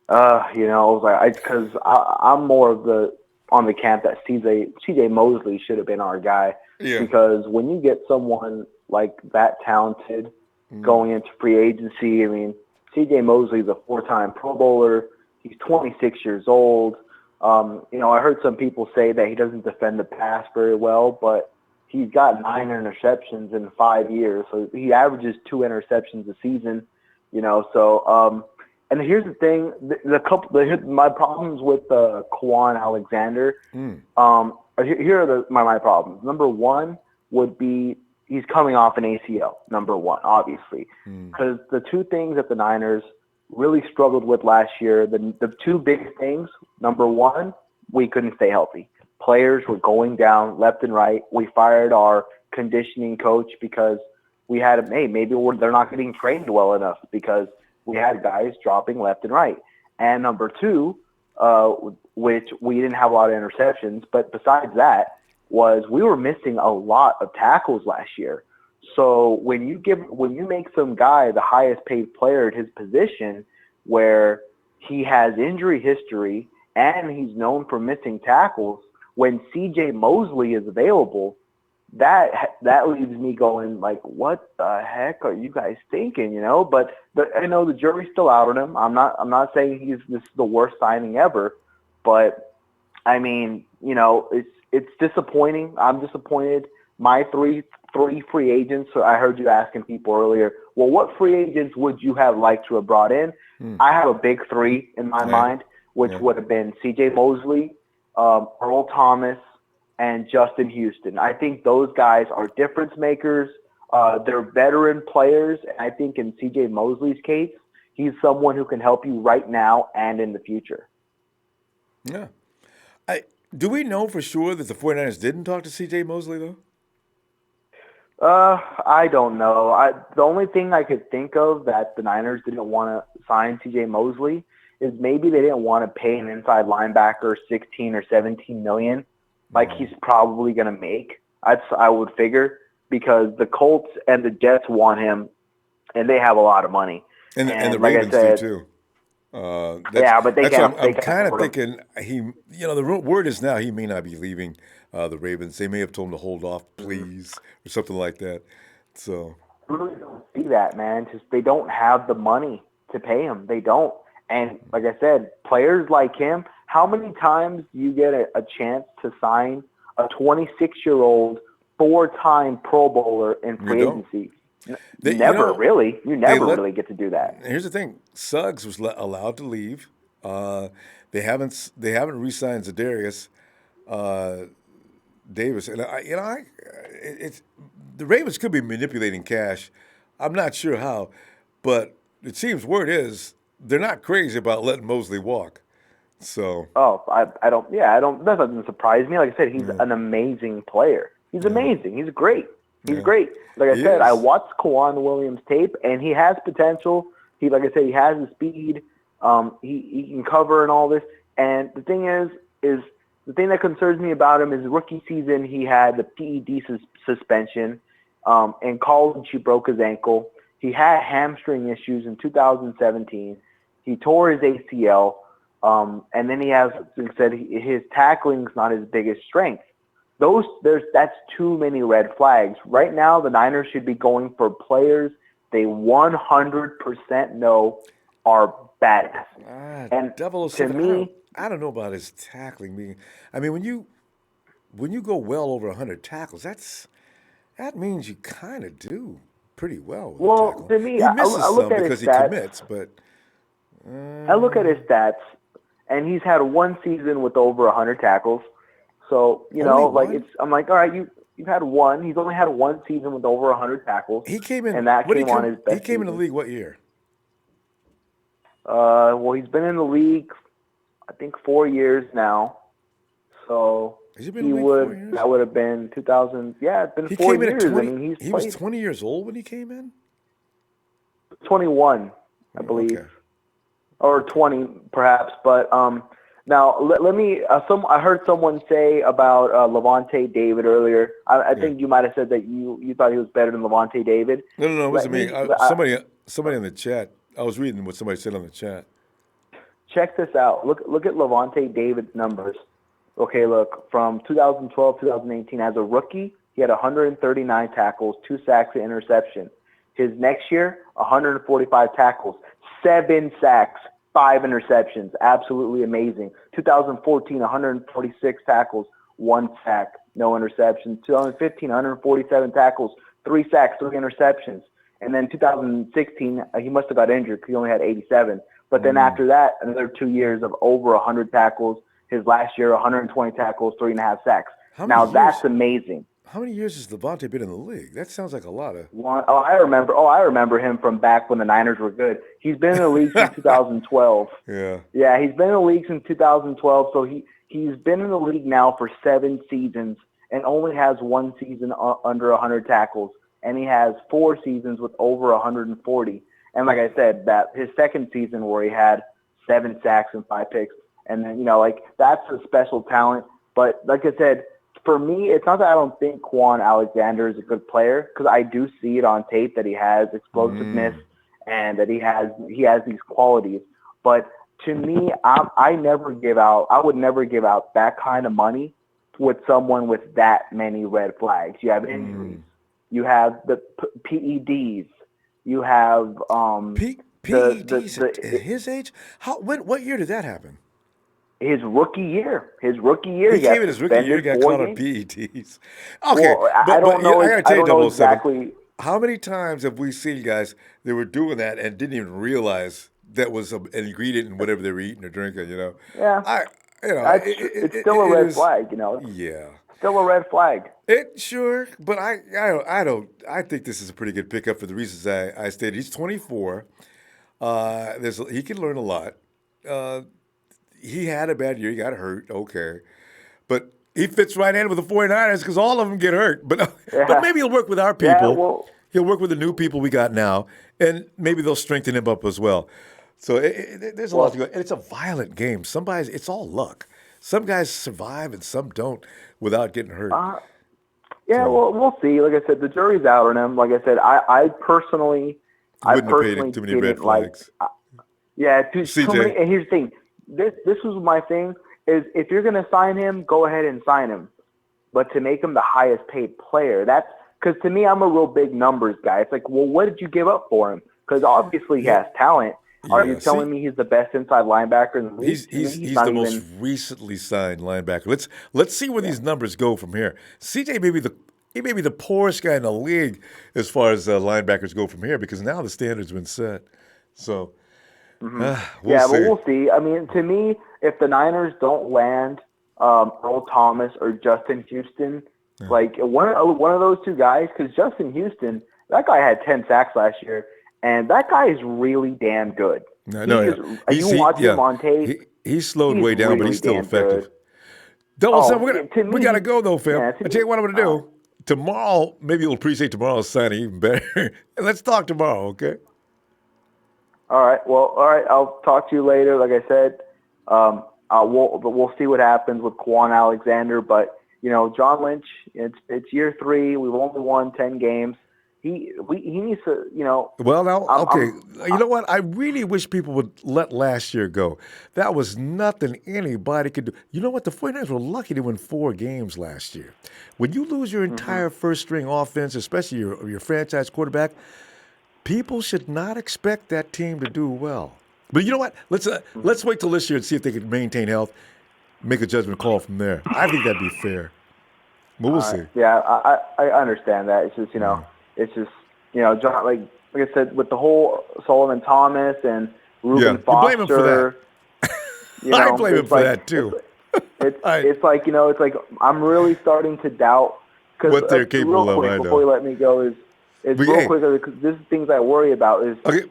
because I'm more of on the camp that CJ Mosley should have been our guy. Yeah. Because when you get someone like that talented going into free agency, I mean, CJ Mosley's a 4-time Pro Bowler. He's 26 years old. I heard some people say that he doesn't defend the pass very well, but he's got 9 interceptions in 5 years. So he averages 2 interceptions a season, and here's the thing, my problems with Kwon Alexander, here are my problems. Number one would be he's coming off an ACL, number one, obviously. Because the two things that the Niners really struggled with last year. The two big things, number one, we couldn't stay healthy. Players were going down left and right. We fired our conditioning coach because we had, hey, maybe they're not getting trained well enough because we had guys dropping left and right. And number two, which we didn't have a lot of interceptions, but besides that, was we were missing a lot of tackles last year. So when you make some guy the highest paid player at his position, where he has injury history and he's known for missing tackles, when C.J. Mosley is available, that leaves me going like, what the heck are you guys thinking? You know, but I know the jury's still out on him. I'm not saying this is the worst signing ever, but I mean, you know, it's disappointing. I'm disappointed. My three free agents. So I heard you asking people earlier, well, what free agents would you have liked to have brought in? I have a big three in my mind, which would have been C.J. Mosley, Earl Thomas, and Justin Houston. I think those guys are difference makers. They're veteran players. And I think in C.J. Mosley's case, he's someone who can help you right now and in the future. Yeah. Do we know for sure that the 49ers didn't talk to C.J. Mosley, though? I don't know. The only thing I could think of that the Niners didn't want to sign C.J. Mosley is maybe they didn't want to pay an inside linebacker $16 or $17 million, like he's probably going to make. I would figure, because the Colts and the Jets want him, and they have a lot of money. And the Ravens do too. But they can't. I'm kind of thinking the word is now he may not be leaving the Ravens. They may have told him to hold off, please, or something like that. So I really don't see that, man. Just they don't have the money to pay him. They don't. And like I said, players like him, how many times do you get a chance to sign a 26-year-old, 4-time Pro Bowler in free agency? Never really get to do that. Here's the thing: Suggs was allowed to leave. They haven't re-signed Zadarius Davis, and the Ravens could be manipulating cash. I'm not sure how, but it seems word is they're not crazy about letting Mosley walk. So I don't. That doesn't surprise me. Like I said, he's an amazing player. He's amazing. He's great. He's great. Like I said, I watched Kwan Williams tape, and he has potential. He has the speed. He can cover and all this. And the thing is the thing that concerns me about him is rookie season he had the PED suspension. In college he broke his ankle. He had hamstring issues in 2017. He tore his ACL. And then he has, like I said, his tackling is not his biggest strength. That's too many red flags. Right now, the Niners should be going for players they 100% know are badass. And to me, I don't know about his tackling. I mean, when you go well over 100 tackles, that means you kind of do pretty well. Well, to me, he misses I look some at because his stats. he commits, but I look at his stats, and he's had one season with over 100 tackles. So, I'm like, all right, you've had one. He's only had one season with over 100 tackles. He came in, and that came on his best He came in the season. league what year? Well, he's been in the league, I think, 4 years now. So Has he been in the league 4 years? That would have been 2000. Yeah, it's been 4 years. He was 20 years old when he came in? 21, I believe. Or 20, perhaps. But now, let me. I heard someone say about Levante David earlier. I think you might have said that you thought he was better than Levante David. No, it wasn't me. Somebody in the chat. I was reading what somebody said on the chat. Check this out. Look at Levante David's numbers. Okay, look, from 2012 2018 as a rookie, he had 139 tackles, 2 sacks, and interception. His next year, 145 tackles, 7 sacks, 5 interceptions. Absolutely amazing. 2014, 146 tackles, 1 sack, no interceptions. 2015, 147 tackles, 3 sacks, 3 interceptions. And then 2016, he must have got injured because he only had 87. But then after that, another 2 years of over 100 tackles. His last year, 120 tackles, 3.5 sacks. Now that's amazing. How many years has Devontae been in the league? That sounds like a lot of. I remember him from back when the Niners were good. He's been in the league since 2012. Yeah. Yeah, he's been in the league since 2012. So he's been in the league now for 7 seasons and only has 1 season under 100 tackles, and he has 4 seasons with over 140. And like I said, that his second season where he had 7 sacks and 5 picks, and then that's a special talent. But like I said, for me, it's not that I don't think Kwon Alexander is a good player, because I do see it on tape that he has explosiveness and that he has these qualities. But to me, I would never give out that kind of money with someone with that many red flags. You have injuries, you have the PEDs, you have PEDs at his age. What year did that happen? His rookie year. He came in his rookie year, got caught on PEDs. Okay, well, I don't know. I got to tell you, 007, exactly. How many times have we seen guys that were doing that and didn't even realize that was an ingredient in whatever they were eating or drinking? Yeah. It's still a red flag. Yeah. Still a red flag. Sure, but I think this is a pretty good pickup for the reasons I stated. He's 24. He can learn a lot. He had a bad year. He got hurt. Okay. But he fits right in with the 49ers because all of them get hurt. But maybe he'll work with our people. He'll work with the new people we got now, and maybe they'll strengthen him up as well. So there's a lot to go. And it's a violent game. It's all luck. Some guys survive and some don't without getting hurt. We'll see. Like I said, the jury's out on him. Like I said, I personally wouldn't have paid too many red flags. Too many. And here's the thing. This was my thing, is if you're going to sign him, go ahead and sign him. But to make him the highest paid player, that's because to me, I'm a real big numbers guy. It's like, well, what did you give up for him? Because obviously he has talent. Are you telling me he's the best inside linebacker in the league? He's the most recently signed linebacker. Let's see where these numbers go from here. CJ may be the poorest guy in the league as far as linebackers go from here, because now the standard's been set. So we'll see. But we'll see. I mean, to me, if the Niners don't land Earl Thomas or Justin Houston, like one of those two guys, because Justin Houston, that guy had 10 sacks last year. And that guy is really damn good. You watch him on tape. He's slowed way down, but he's still effective. We got to go, though, fam. I'll tell you what I'm going to do. Tomorrow, maybe you'll appreciate tomorrow's signing even better. Let's talk tomorrow, okay? All right. Well, all right. I'll talk to you later. Like I said, we'll see what happens with Kwon Alexander. But, John Lynch, it's year 3. We've only won 10 games. He needs to, Well, now, okay. You know what? I really wish people would let last year go. That was nothing anybody could do. You know what? The 49ers were lucky to win 4 games last year. When you lose your entire first-string offense, especially your franchise quarterback, people should not expect that team to do well. But you know what? Let's wait till this year and see if they can maintain health, make a judgment call from there. I think that'd be fair. But we'll see. Yeah, I understand that. It's just, It's just, John, like I said, with the whole Solomon Thomas and Reuben Foster. You blame him for that. I blame him for that, too. It's like, I'm really starting to doubt. What they're capable of, I know. Before you let me go, is real quick, because this is things I worry about.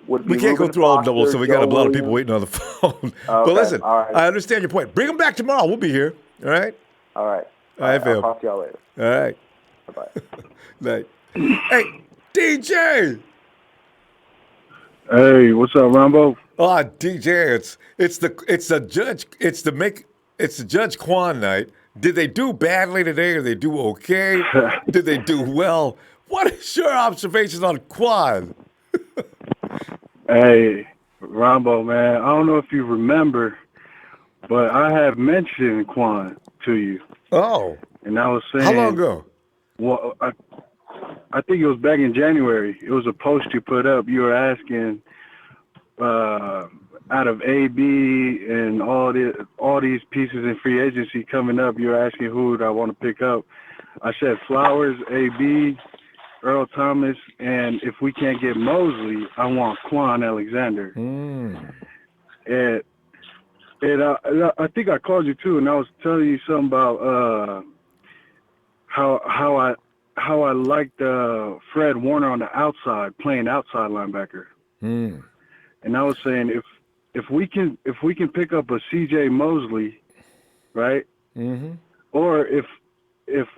We can't go through all of them double, so we got a lot of people waiting on the phone. But listen, I understand your point. Bring them back tomorrow. We'll be here. All right? All right. All right, Phil. I'll talk to y'all later. All right. Bye-bye. Night. Hey, DJ. Hey, what's up, Ronbo? Oh, DJ, it's the Judge Kwon night. Did they do badly today, or they do okay? Did they do well? What is your observations on Kwon? Hey, Ronbo, man, I don't know if you remember, but I have mentioned Kwon to you. Oh. And I was saying. How long ago? Well, I think it was back in January. It was a post you put up. You were asking, out of AB and all these pieces in free agency coming up, you were asking who would I want to pick up. I said Flowers, AB, Earl Thomas, and if we can't get Mosley, I want Kwon Alexander. And I think I called you too, and I was telling you something about how I liked Fred Warner on the outside, playing outside linebacker. Mm. And I was saying if we can pick up a C.J. Mosley, right? Mm-hmm. Or if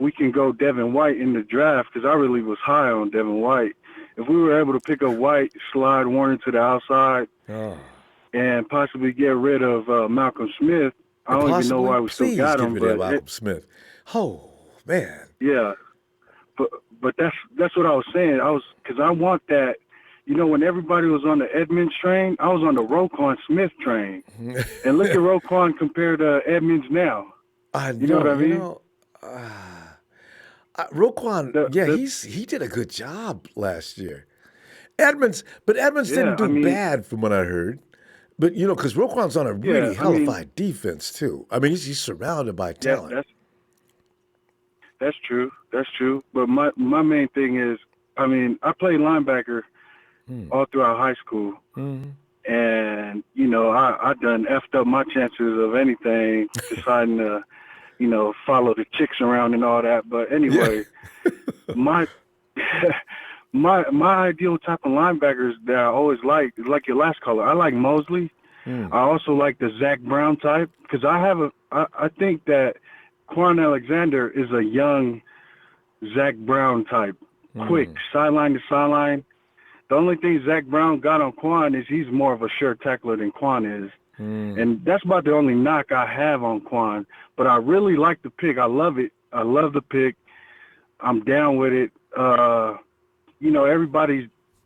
we can go Devin White in the draft, because I really was high on Devin White. If we were able to pick up White, slide Warner to the outside, and possibly get rid of Malcolm Smith, I don't even know why we still got him. Please get rid of Malcolm Smith. Oh man. Yeah, but that's what I was saying. Because I want that. You know, when everybody was on the Edmonds train, I was on the Roquan Smith train. And look at Roquan compared to Edmonds now. You know what I mean? Roquan, he did a good job last year. Edmonds didn't do bad from what I heard. But, because Roquan's on a really hellified defense, too. I mean, he's surrounded by talent. Yeah, that's true. That's true. But my main thing is, I played linebacker all throughout high school. Mm-hmm. And, I done effed up my chances of anything, deciding to, follow the chicks around and all that. But anyway, my ideal type of linebackers that I always liked is like your last caller. I like Mosley. I also like the Zach Brown type because I think that Kwon Alexander is a young Zach Brown type, quick, sideline to sideline. The only thing Zach Brown got on Kwon is he's more of a sure tackler than Kwon is. And that's about the only knock I have on Kwon. But I really like the pick. I love it. I love the pick. I'm down with it.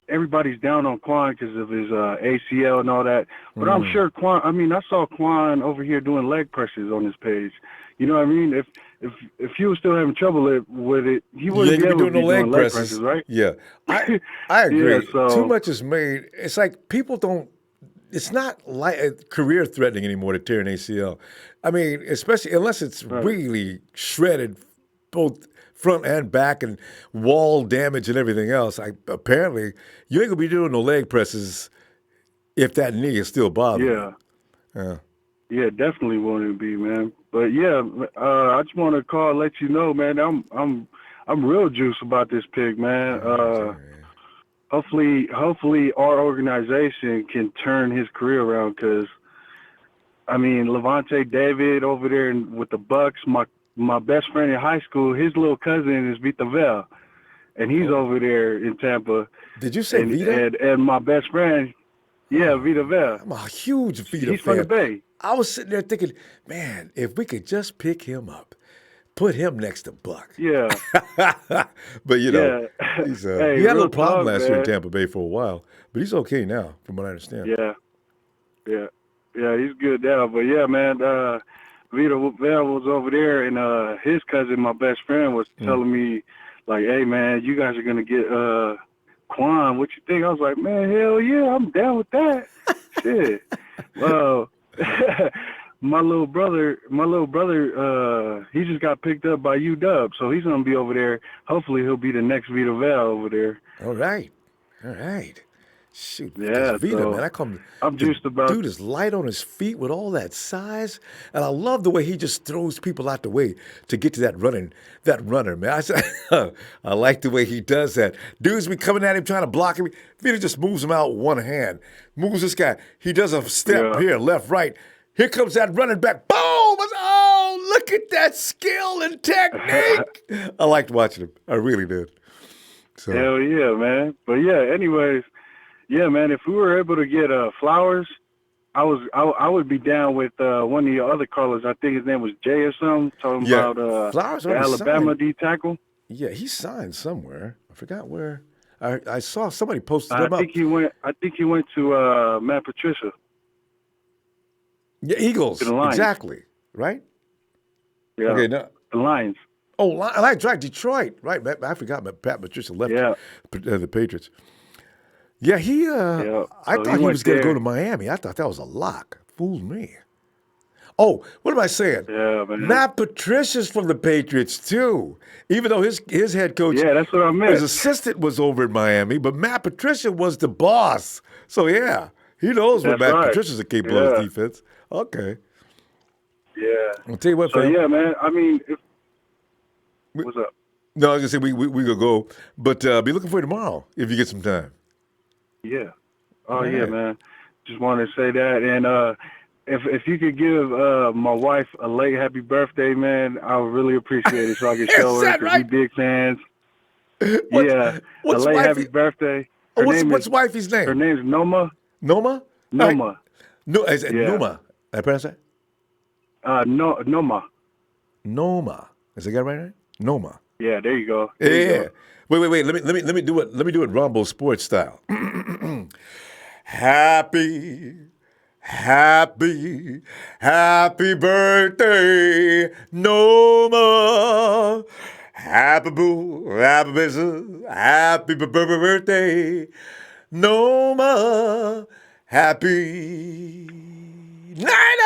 Everybody's down on Kwon because of his ACL and all that. But I'm sure Kwon. I saw Kwon over here doing leg presses on his page. You know what I mean? If he was still having trouble with it, he wouldn't be able to be doing leg presses, right? Yeah, I agree. Yeah, so, too much is made. It's like people don't. It's not like career threatening anymore to tear an ACL. I mean, especially unless it's really shredded, both front and back, and wall damage and everything else. Apparently, you ain't gonna be doing no leg presses if that knee is still bothering. Yeah, definitely wouldn't be, man. But yeah, I just want to call, let you know, man. I'm real juice about this pick, man. Hopefully our organization can turn his career around. Because Levante David over there with the Bucs, my best friend in high school, his little cousin is Vita Vea, and he's over there in Tampa. Did you say Vita? And my best friend, Vita Vea. I'm a huge Vita fan. He's from the Bay. I was sitting there thinking, man, if we could just pick him up, put him next to Buck. Yeah. But, he had a little problem last year in man. Tampa Bay for a while, but he's okay now, from what I understand. Yeah, he's good now. But, yeah, man, Vita Vea was over there, and his cousin, my best friend, was telling me, like, hey, man, you guys are going to get Kwon. What you think? I was like, man, hell yeah, I'm down with that. Shit. Well, my little brother, he just got picked up by UW, so he's gonna be over there. Hopefully, he'll be the next Vita Vea over there. All right. Shoot, yeah, Vita, so man, I'm juiced about. Dude is light on his feet with all that size, and I love the way he just throws people out the way to get to that runner, man. I like the way he does that. Dudes be coming at him trying to block him. Vita just moves him out with one hand. Moves this guy. He does a step here, left, right. Here comes that running back. Boom! Oh, look at that skill and technique. I liked watching him. I really did. So. Hell yeah, man. But yeah, anyways. Yeah, man, if we were able to get Flowers, I would be down with one of your other callers. I think his name was Jay or something, talking about Flowers the Alabama D tackle. Yeah, he signed somewhere. I forgot where. I saw somebody posted him up. I think he went to Matt Patricia. Yeah, Eagles. Exactly. Right? Yeah. Okay, no. The Lions. Oh, right, Detroit. Right. I forgot Pat Patricia left the Patriots. Yeah, I thought he was going to go to Miami. I thought that was a lock. Fooled me. Oh, what am I saying? Yeah, man. Matt Patricia's from the Patriots, too. Even though his head coach, that's what I meant. His assistant was over in Miami, but Matt Patricia was the boss. So, yeah, he knows what Matt Patricia's capable of defense. Okay. Yeah. I'll tell you what, so, fam. yeah, man, what's up? No, I was gonna say we gonna go, but be looking for you tomorrow if you get some time. Yeah. Oh All yeah, right. man. Just wanted to say that, and if you could give my wife a late happy birthday, man, I would really appreciate it, so I can show Is her that because we right? big fans. Yeah, a What's late wifey? happy birthday. Oh, what's wifey's Her name? name's Noma. Noma. All right. Noma. No, is it Yeah. Noma? Did I pronounce that? Noma. Noma. Is that right? Noma. Yeah, there you go. Yeah. There you go. Wait. Let me do it. Let me do it Ronbo sports style. Happy birthday, Noma. Happy birthday, Noma. Happy Niners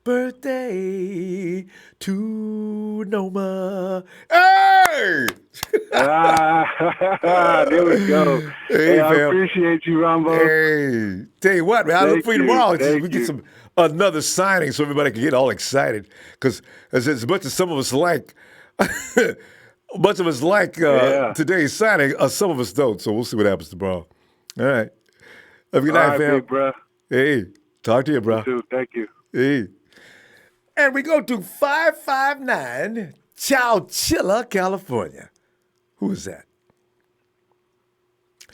birthday to Noma. Hey! There we go. Hey, I fam. appreciate you, Ronbo. Hey, tell you what, man, I look for you tomorrow. We get some another signing so everybody can get all excited. Because as much as some of us like, today's signing, some of us don't. So we'll see what happens tomorrow. All right. Have a good night, fam. Big bro. Hey, talk to you, bro. You too. Thank you. Hey. And we go to 559 Chowchilla, California. Who is that?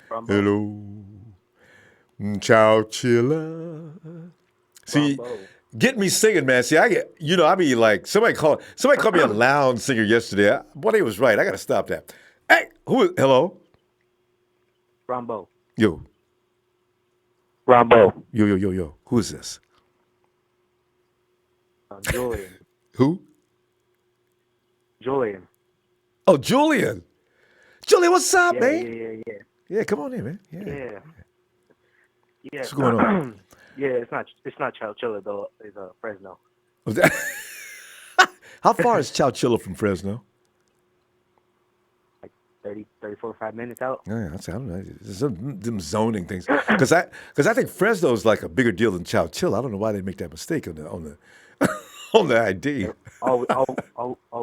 Ronbo. Hello. Chowchilla. See, get me singing, man. See, I be like, somebody called me a lounge singer yesterday. Boy, he was right. I got to stop that. Hey, hello? Ronbo. Yo. Ronbo. Yo. Who is this? Julian. Who? Julian. Oh, Julian. Julian, what's up, man? Yeah. Yeah, come on in, man. Yeah. What's going on? Yeah, it's not Chowchilla though. It's Fresno. How far is Chowchilla from Fresno? Like 35 minutes out. Yeah, I don't know. Them zoning things. Because I think Fresno is like a bigger deal than Chowchilla. I don't know why they make that mistake on the on the ID. All we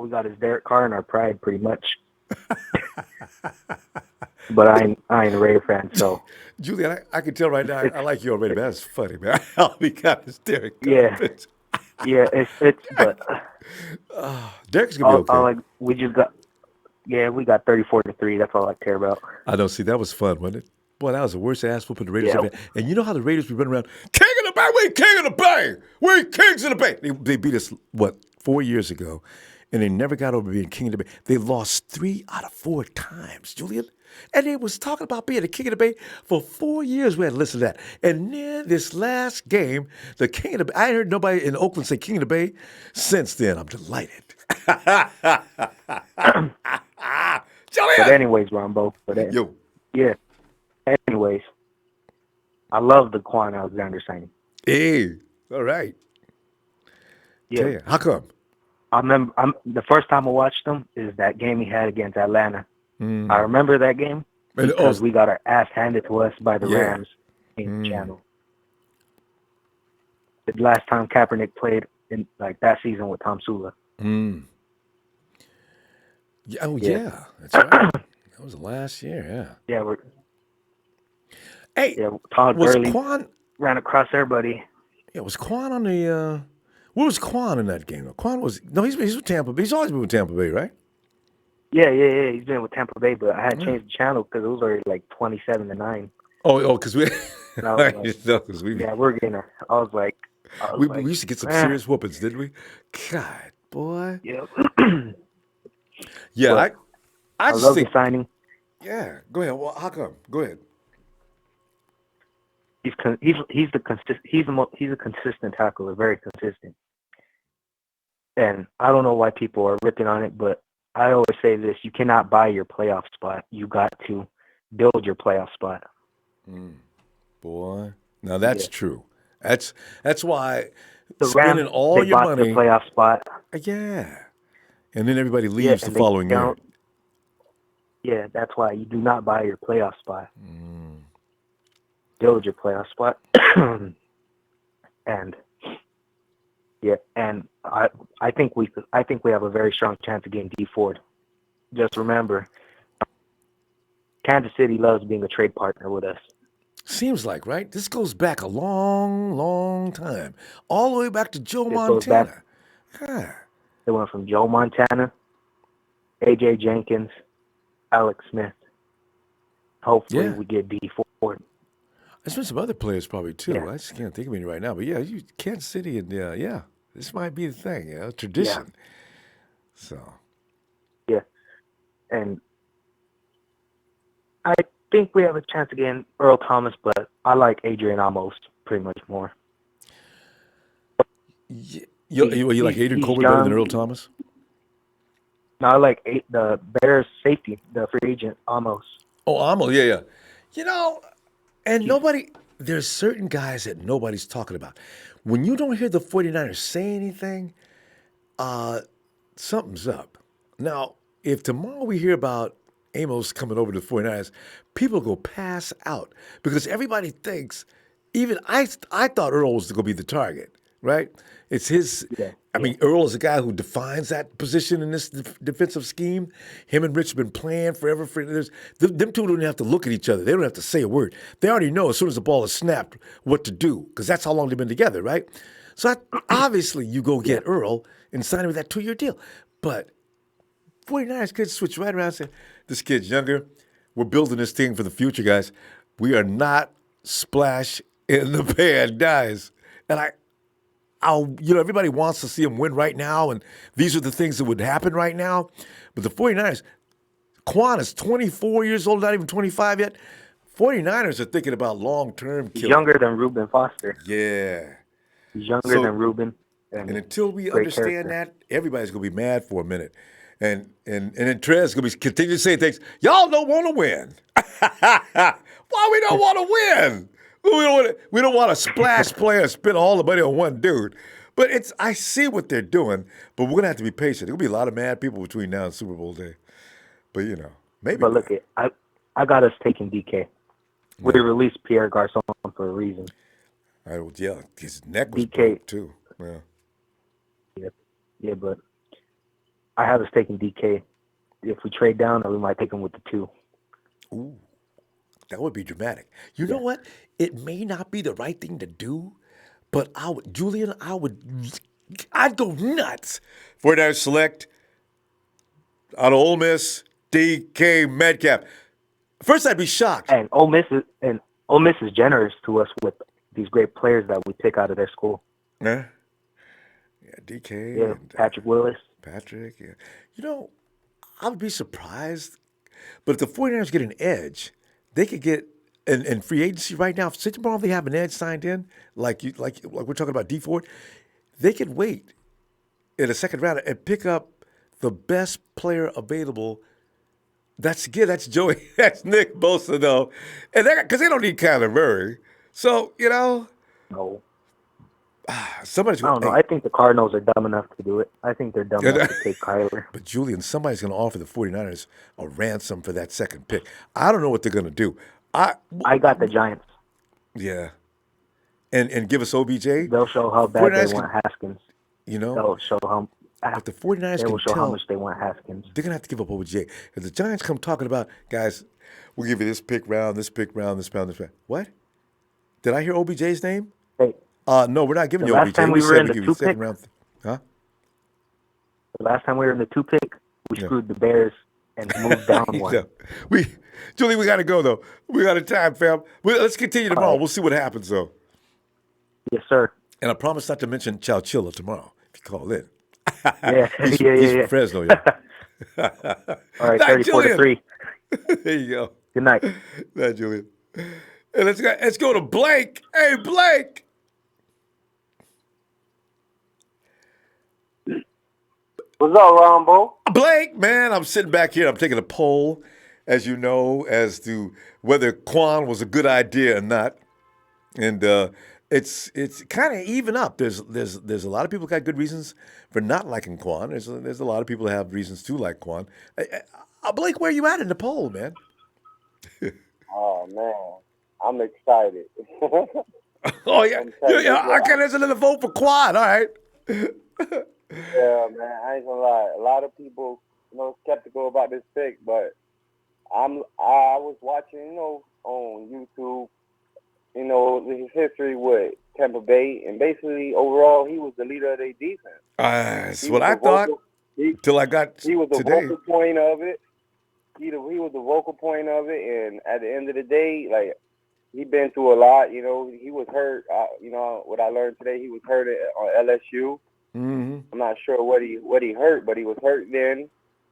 got is Derek Carr and our pride, pretty much. But I ain't a Raider fan, so. Julian, I can tell right now. I like you already, man. That's funny, man. I'll be kind of Derek Carr. Yeah, it's but. Derek's gonna be okay. We got 34-3. That's all I care about. I don't see. That was fun, wasn't it? Boy, that was the worst ass whooping the Raiders have had. And you know how the Raiders be running around, King of the Bay, we King of the Bay, we Kings of the Bay. They beat us 4 years ago, and they never got over being King of the Bay. They lost 3 out of 4 times, Julian. And they was talking about being the King of the Bay for 4 years. We had to listen to that. And then this last game, the King of the Bay, I ain't heard nobody in Oakland say King of the Bay since then. I'm delighted. Julian! But anyways, Ronbo. Yeah. Anyways, I love the Kwon Alexander signing. Hey, all right. Yeah. How come? I remember the first time I watched him is that game he had against Atlanta. I remember that game because we got our ass handed to us by the Rams in the channel. The last time Kaepernick played in like that season with Tom Sula. Yeah, that's right. That was last year, Yeah, was Todd Gurley Kwon ran across everybody. Yeah, was Kwon on the where was Kwon in that game? Kwon he's with Tampa Bay. He's always been with Tampa Bay, right? Yeah. He's been with Tampa Bay, but I had changed the channel because it was already like 27-9. Because we we're getting I was like we used to get some serious whoopings, didn't we? God, boy. Yep. Yeah, I love the signing. Yeah, go ahead. Well, how come? Go ahead. He's a consistent tackler, very consistent. And I don't know why people are ripping on it, but I always say this: you cannot buy your playoff spot. You got to build your playoff spot. Boy, now that's true. That's why the spending Rams, all your money, their playoff spot. Yeah, and then everybody leaves the following year. Yeah, that's why you do not buy your playoff spot. Build your playoff spot. And I think we have a very strong chance of getting D Ford. Just remember, Kansas City loves being a trade partner with us. Seems like, right? This goes back a long, long time. All the way back to Joe Montana. It went from Joe Montana, A.J. Jenkins, Alex Smith. Hopefully we get D Ford. There's been some other players probably too. I just can't think of any right now. But yeah, Kansas City and this might be the thing, tradition. Yeah. So. Yeah. And I think we have a chance again, Earl Thomas, but I like Adrian Amos pretty much more. You like Adrian Colby better than Earl Thomas? No, I like the Bears safety, the free agent, Amos. Oh, Amos, yeah. And there's certain guys that nobody's talking about. When you don't hear the 49ers say anything, something's up. Now, if tomorrow we hear about Amos coming over to the 49ers, people go pass out because everybody thinks, even I thought Earl was going to be the target, right? It's his. Yeah. I mean, Earl is a guy who defines that position in this defensive scheme. Him and Rich have been playing forever. Them two don't have to look at each other. They don't have to say a word. They already know as soon as the ball is snapped what to do because that's how long they've been together, right? So obviously you go get Earl and sign him with that 2-year deal. But 49ers could switch right around and say, this kid's younger. We're building this thing for the future, guys. We are not splash in the pan guys. And everybody wants to see him win right now, and these are the things that would happen right now. But the 49ers, Kwon is 24 years old, not even 25 yet. 49ers are thinking about long-term killing. Younger than Reuben Foster. Yeah. He's younger than Reuben. And until we understand that, everybody's going to be mad for a minute. And then Trez is going to continue to say things, y'all don't want to win. Why we don't want to win? We don't want to splash play and spend all the money on one dude. But I see what they're doing, but we're going to have to be patient. There'll be a lot of mad people between now and Super Bowl day. But, maybe. But look, I got us taking DK. We released Pierre Garçon for a reason. His neck was broke too. Yeah. Yeah, but I have us taking DK. If we trade down, we might take him with the 2. Ooh. That would be dramatic. You know what? It may not be the right thing to do, but I'd go nuts for that select out of Ole Miss, DK Metcalf. First, I'd be shocked. And Ole Miss is generous to us with these great players that we pick out of their school. Yeah, DK. Yeah, Patrick Willis. Patrick, yeah. I would be surprised, but if the 49ers get an edge, they could get in free agency right now. Say tomorrow they have an edge signed in, like we're talking about D Ford, they could wait in a second round and pick up the best player available. That's Joey, that's Nick Bosa though, and because they don't need Kyler Murray, so No. Somebody's. I don't know. I think the Cardinals are dumb enough to do it. I think they're dumb enough to take Kyler. But Julian, somebody's going to offer the 49ers a ransom for that second pick. I don't know what they're going to do. I got the Giants. Yeah. And give us OBJ. They'll show how bad they want Haskins. They'll show how. But the 49ers they will show how much they want Haskins. They're going to have to give up OBJ. If the Giants come talking about, guys, we'll give you this pick round, this pick round, this round, this round. What? Did I hear OBJ's name? Hey. No, we're not giving you OBJ. Last time we were in the 2-pick. Huh? The last time we were in the 2-pick, we screwed the Bears and moved down one. Julie, we got to go, though. We got a time, fam. Let's continue tomorrow. We'll see what happens, though. Yes, sir. And I promise not to mention Chowchilla tomorrow if you call in. Yeah, he's yeah. from Fresno, yeah. All right, 34-3. There you go. Good night. Night, Julian. Hey, let's go to Blake. Hey, Blake. What's up, Ronbo? Blake, man, I'm sitting back here. I'm taking a poll, as you know, as to whether Kwon was a good idea or not. And it's kind of even up. There's a lot of people got good reasons for not liking Kwon. There's a lot of people that have reasons to like Kwon. Blake, where are you at in the poll, man? Oh man, I'm excited. Oh, yeah. Okay, there's another vote for Kwon. All right. Yeah, man, I ain't gonna lie. A lot of people, skeptical about this pick, but I was watching, on YouTube, his history with Tampa Bay, and basically overall he was the leader of their defense. That's what I thought until I got He was the today. vocal point of it. He was the vocal point of it, and at the end of the day, like, he been through a lot. He was hurt. What I learned today, he was hurt on LSU. Mm-hmm. I'm not sure what he hurt, but he was hurt then,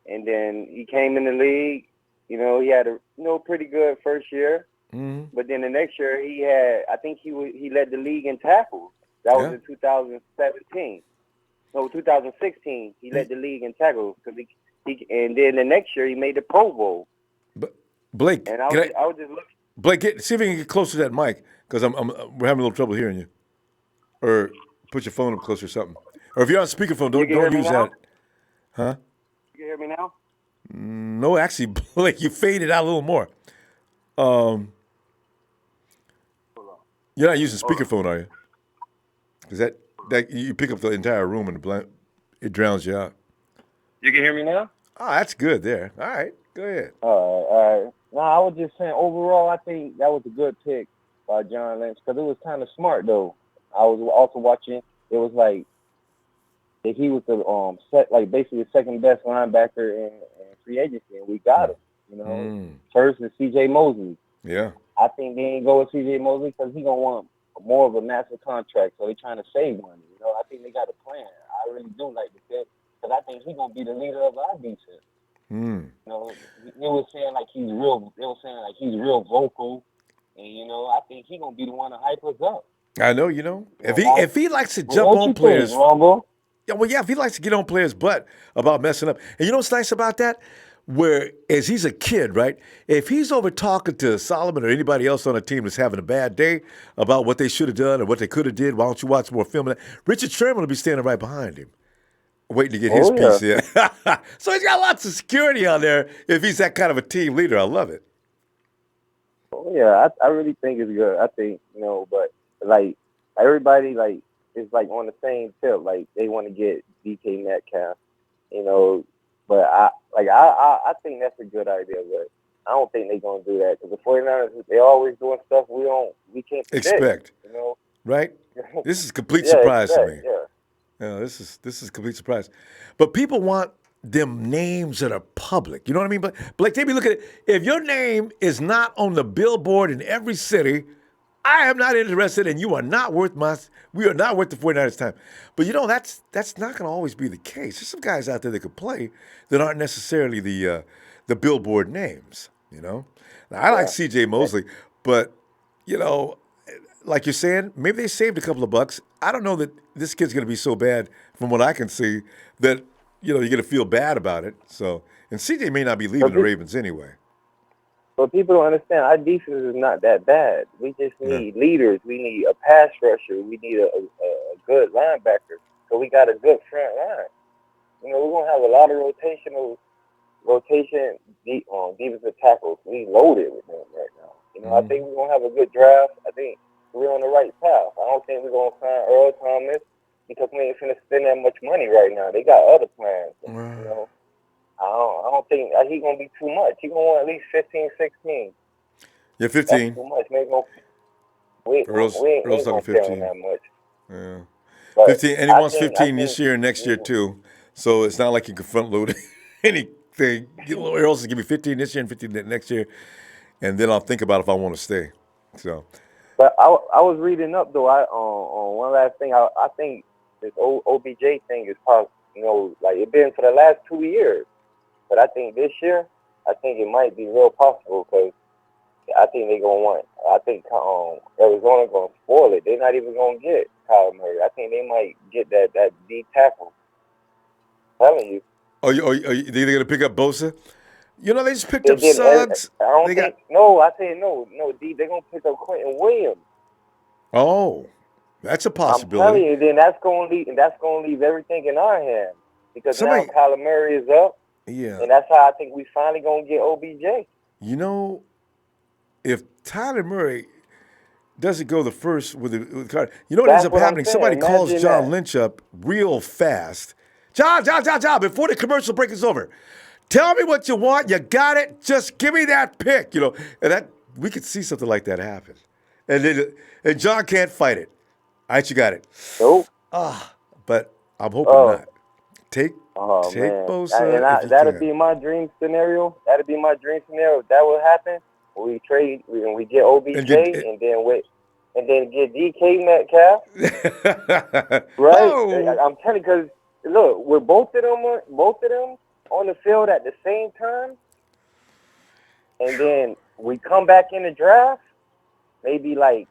and then he came in the league. He had a pretty good first year, but then the next year I think he led the league in tackles. That was in 2017. No, 2016. He led the league in tackles because and then the next year he made the Pro Bowl. Blake, and I was just looking. Blake, see if you can get closer to that mic because we're having a little trouble hearing you. Or put your phone up close or something. Or if you're on speakerphone, don't use that. Huh? You can hear me now? No, actually, Blake, you faded out a little more. You're not using speakerphone, are you? Because that you pick up the entire room and it drowns you out. You can hear me now? Oh, that's good there. All right, go ahead. All right. No, I was just saying, overall, I think that was a good pick by John Lynch because it was kind of smart, though. I was also watching. It was like that he was the basically the second best linebacker in free agency, and we got him. First is C.J. Mosley. Yeah. I think they ain't go with C.J. Mosley because he gonna want more of a massive contract, so they're trying to save money. I think they got a plan. I really do like the pick because I think he's gonna be the leader of our defense. They were saying like he's real. They were saying like he's real vocal, and I think he's gonna be the one to hype us up. I know, if he likes to jump on players, if he likes to get on players' butt about messing up, and what's nice about that, whereas he's a kid, right? If he's over talking to Solomon or anybody else on the team that's having a bad day about what they should have done or what they could have did, why don't you watch more film of that? Richard Sherman will be standing right behind him, waiting to get his piece. Yeah. So he's got lots of security on there. If he's that kind of a team leader, I love it. Oh yeah, I really think it's good. I think but like everybody is like on the same tip. Like they want to get DK Metcalf, But I think that's a good idea. But I don't think they're gonna do that because the 49ers, they always doing stuff we can't expect. Right? This is a complete surprise to me. Yeah, this is a complete surprise. But people want them names that are public. You know what I mean? But Blake, they be looking at if your name is not on the billboard in every city, I am not interested, and we are not worth the 49ers' time. But that's not going to always be the case. There's some guys out there that could play that aren't necessarily the billboard names. Now, I like C.J. Mosley, but like you're saying, maybe they saved a couple of bucks. I don't know that this kid's going to be so bad, from what I can see, that you're going to feel bad about it. So, and C.J. may not be leaving the Ravens anyway. But people don't understand our defense is not that bad. We just need leaders. We need a pass rusher. We need a good linebacker. So we got a good front line. We're gonna have a lot of rotation defensive tackles. We loaded with them right now. I think we're gonna have a good draft. I think we're on the right path. I don't think we're gonna sign Earl Thomas because we ain't finna spend that much money right now. They got other plans. I don't think he's going to be too much. He's going to want at least 15, 16. Yeah, 15. That's too much. Maybe Earl's talking 15. That much. Yeah. But 15, and he wants 15 this year and next year too. So it's not like you can front load anything. Earl's going to give me 15 this year and 15 next year, and then I'll think about if I want to stay. So. But I was reading up though. On one last thing. I think this OBJ thing is possible. It's been for the last 2 years. But I think this year, it might be real possible because I think they're going to I think Arizona going to spoil it. They're not even going to get Kyler Murray. I think they might get that D tackle. I'm telling you. They're going to pick up Bosa? They just picked up Suggs. I said no. D, they're going to pick up Quentin Williams. Oh, that's a possibility. I'm telling you, then that's going to leave everything in our hands because now Kyler Murray is up. Yeah. And that's how I think we finally going to get OBJ. If Tyler Murray, doesn't go the first with the card. You know what ends up happening? Somebody calls John Lynch up real fast. John, before the commercial break is over, tell me what you want. You got it. Just give me that pick. You know, and that we could see something like that happen. And John can't fight it. All right, you got it. Nope. But I'm hoping not. Take man. Bosa. And that'd be my dream scenario. That'd be my dream scenario. If that would happen, we trade and we get OBJ and then get DK Metcalf. Right? Oh. I'm telling you, because look, with both of them on the field at the same time, and then we come back in the draft, maybe like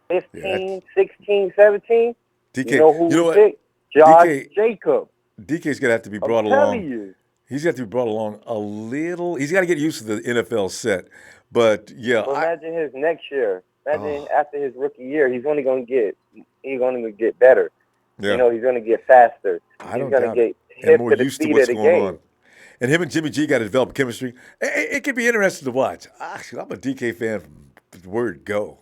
15, 16, 17. DK, you know who we pick? Josh Jacobs. DK's going to have to be brought along. He's got to be brought along a little. He's got to get used to the NFL set. But, yeah. So imagine his next year. Imagine after his rookie year, he's only going to get better. Yeah. You know, he's going to get faster. He's going to get hip more to the used to speed what's of the going game. on. And him and Jimmy G got to develop chemistry. It could be interesting to watch. Actually, I'm a DK fan from the word go.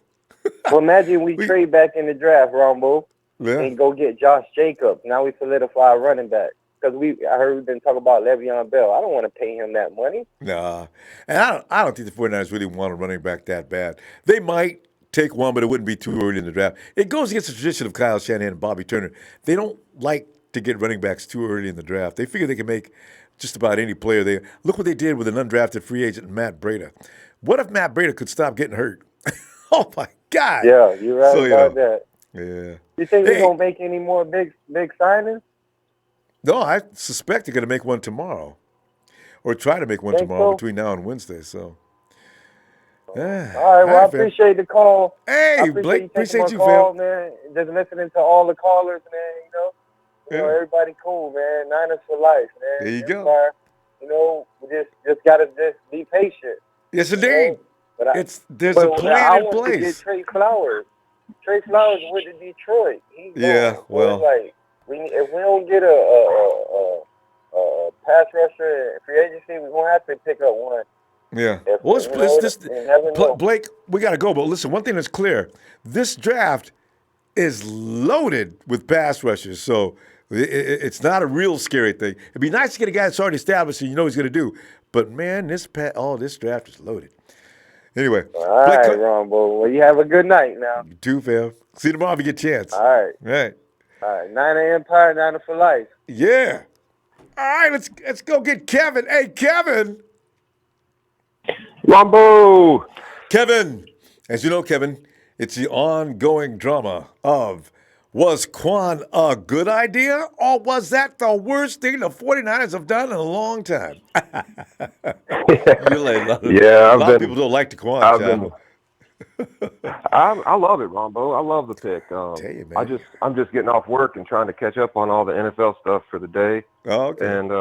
Well, imagine we trade back in the draft, Ronbo, and go get Josh Jacobs. Now we solidify our running back. Because I heard we've been talking about Le'Veon Bell. I don't want to pay him that money. Nah. And I don't think the 49ers really want a running back that bad. They might take one, but it wouldn't be too early in the draft. It goes against the tradition of Kyle Shanahan and Bobby Turner. They don't like to get running backs too early in the draft. They figure they can make just about any player. Look what they did with an undrafted free agent, Matt Breida. What if Matt Breida could stop getting hurt? Oh, my God. Yeah, you're right about that. Yeah. You think we're going to make any more big signings? No, I suspect they're going to make one tomorrow, or try to make one tomorrow between now and Wednesday. So, yeah. All right. Well, I appreciate the call. Hey, Blake, appreciate you, call, man. Just listening to all the callers, man. You know, everybody cool, man. Niners for life, man. There you go. You know, we just gotta just be patient. Yes, indeed. But there's a plan in place. I want to get Trey Flowers. Trey Flowers went to Detroit. If we don't get a pass rusher in free agency, we're going to have to pick up one. Yeah. Blake, we got to go. But listen, one thing that's clear, this draft is loaded with pass rushers. So it's not a real scary thing. It'd be nice to get a guy that's already established and you know what he's going to do. But, man, this draft is loaded. Anyway. All right, Ronbo. Well, you have a good night now. You too, fam. See you tomorrow if you get a chance. All right. Right. All right, Niner Empire, Niner for life. Yeah. All right, let's go get Kevin. Hey, Kevin. Ronbo. Kevin. As you know, Kevin, it's the ongoing drama of, was Kwon a good idea or was that the worst thing the 49ers have done in a long time? A lot of people don't like the Kwon. I love it, Ronbo. I love the pick. I'm just getting off work and trying to catch up on all the NFL stuff for the day. Oh, okay. And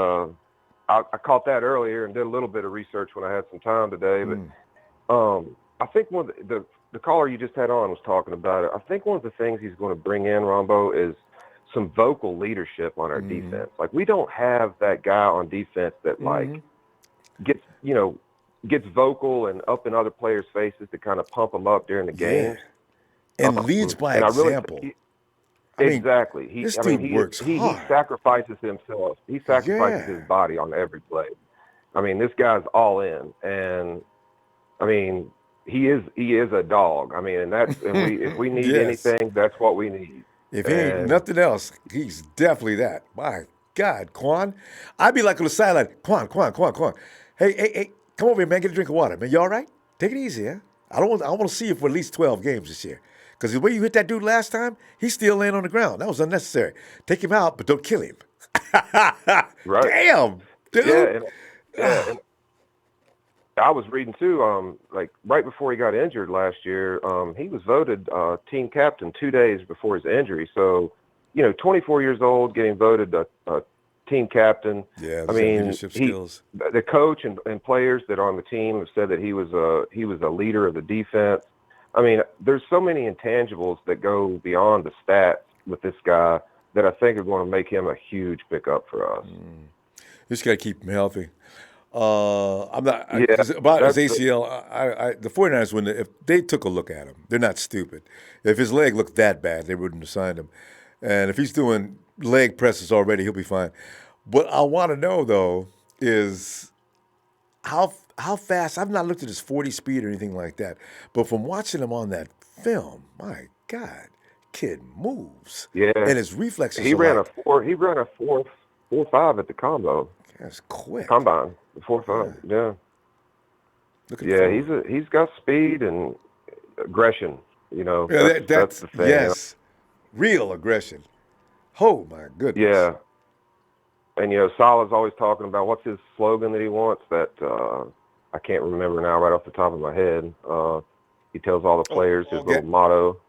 I caught that earlier and did a little bit of research when I had some time today. But I think one of the caller you just had on was talking about it. I think one of the things he's going to bring in, Ronbo, is some vocal leadership on our defense. Like, we don't have that guy on defense that gets vocal and up in other players' faces to kind of pump them up during the games. And leads by example. Exactly. This dude works hard. He sacrifices himself. He sacrifices his body on every play. I mean, this guy's all in. And, I mean, he is a dog. I mean, if we need anything, that's what we need. If he ain't nothing else, he's definitely that. My God, Kwon. I'd be like on the sideline, Kwon. Hey, come over here, man. Get a drink of water, man. You all right? Take it easy, huh? I want to see you for at least 12 games this year. Because the way you hit that dude last time, he's still laying on the ground. That was unnecessary. Take him out, but don't kill him. Right. Damn, dude. Yeah, I was reading too, like right before he got injured last year, he was voted team captain 2 days before his injury. So, 24 years old, getting voted a team captain. Yeah, I mean, leadership skills. The coach and players that are on the team have said that he was a leader of the defense. I mean, there's so many intangibles that go beyond the stats with this guy that I think are going to make him a huge pickup for us. Just got to keep him healthy. I'm not about his ACL. The 49ers, if they took a look at him, they're not stupid. If his leg looked that bad, they wouldn't have signed him. And if he's doing leg presses already, he'll be fine. What I want to know though is how fast. I've not looked at his 40 speed or anything like that, but from watching him on that film, my God, kid moves. Yeah, and his reflexes. He ran a 4.5 at the combo. That's quick. Combine, the 4.5. Yeah. He's got speed and aggression. You know, that's the thing. Yes, real aggression. Oh my goodness. Yeah. And Salah's always talking about what's his slogan that he wants. That I can't remember now, right off the top of my head. He tells all the players his little motto.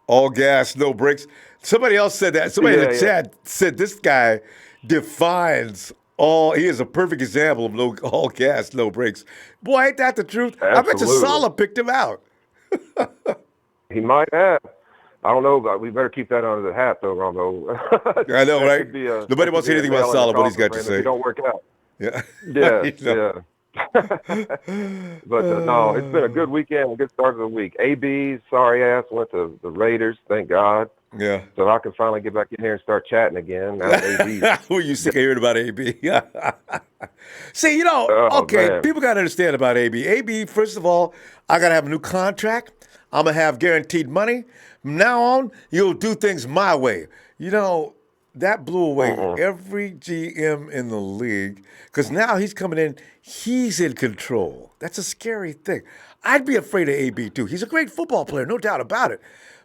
All gas, no brakes. Somebody else said that. Somebody in the chat said this guy defines all. He is a perfect example of all gas, no brakes. Boy, ain't that the truth? Absolutely. I bet you Salah picked him out. He might have. I don't know, but we better keep that under the hat, though, Ronbo. I know, right? Nobody wants to hear anything about Salah, what he's got to say. It don't work out. Yeah. Yeah. But no, it's been a good weekend, a good start of the week. AB, sorry ass, went to the Raiders, thank God. Yeah. So I can finally get back in here and start chatting again. Now AB. Were you sick of hearing about AB? See, man. People got to understand about AB. AB, first of all, I got to have a new contract. I'm going to have guaranteed money. From now on, you'll do things my way. That blew away every GM in the league because now he's coming in. He's in control. That's a scary thing. I'd be afraid of AB too. He's a great football player, no doubt about it.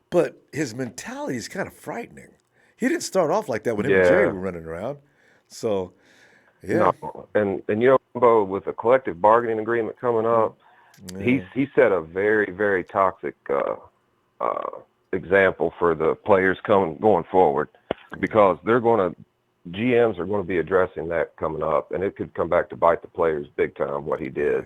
But his mentality is kind of frightening. He didn't start off like that when him and Jerry were running around. So, yeah. No. And Bo, with a collective bargaining agreement coming up, he set a very, very toxic example for the players going forward. Because GMs are going to be addressing that coming up, and it could come back to bite the players big time. What he did,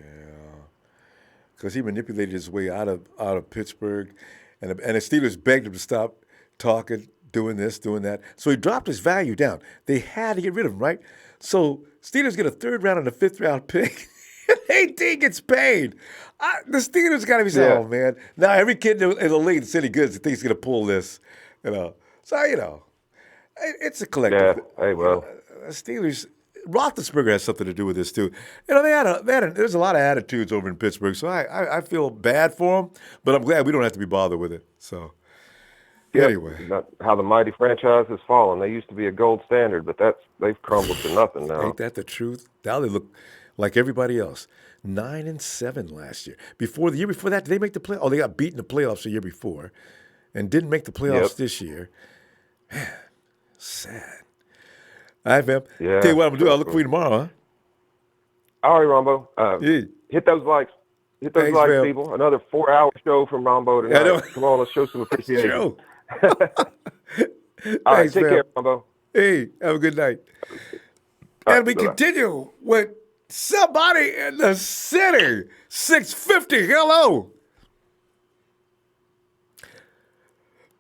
because he manipulated his way out of Pittsburgh, and the Steelers begged him to stop talking, doing this, doing that. So he dropped his value down. They had to get rid of him, right? So Steelers get a 3rd round and a 5th round pick. AD gets paid. The Steelers got to be saying, "Oh man!" Now every kid in the league that's any good thinks he's going to pull this, So it's a collective. Yeah. Hey, well, Steelers. Roethlisberger has something to do with this too. There's a lot of attitudes over in Pittsburgh, so I feel bad for them, but I'm glad we don't have to be bothered with it. So anyway, how the mighty franchise has fallen. They used to be a gold standard, but they've crumbled to nothing now. Ain't that the truth? Now they look like everybody else. 9-7 last year. The year before that, did they make the play? Oh, they got beaten in the playoffs the year before, and didn't make the playoffs this year. Man. Sad. All right, fam. Yeah. Tell you what I'm going to do. I'll look for you tomorrow, huh? All right, Ronbo. Hit those likes. Thanks, fam. People. Another 4-hour show from Ronbo tonight. Come on, let's show some appreciation. All right, take care, Ronbo. Hey, have a good night. And we continue with somebody in the city. 650. Hello.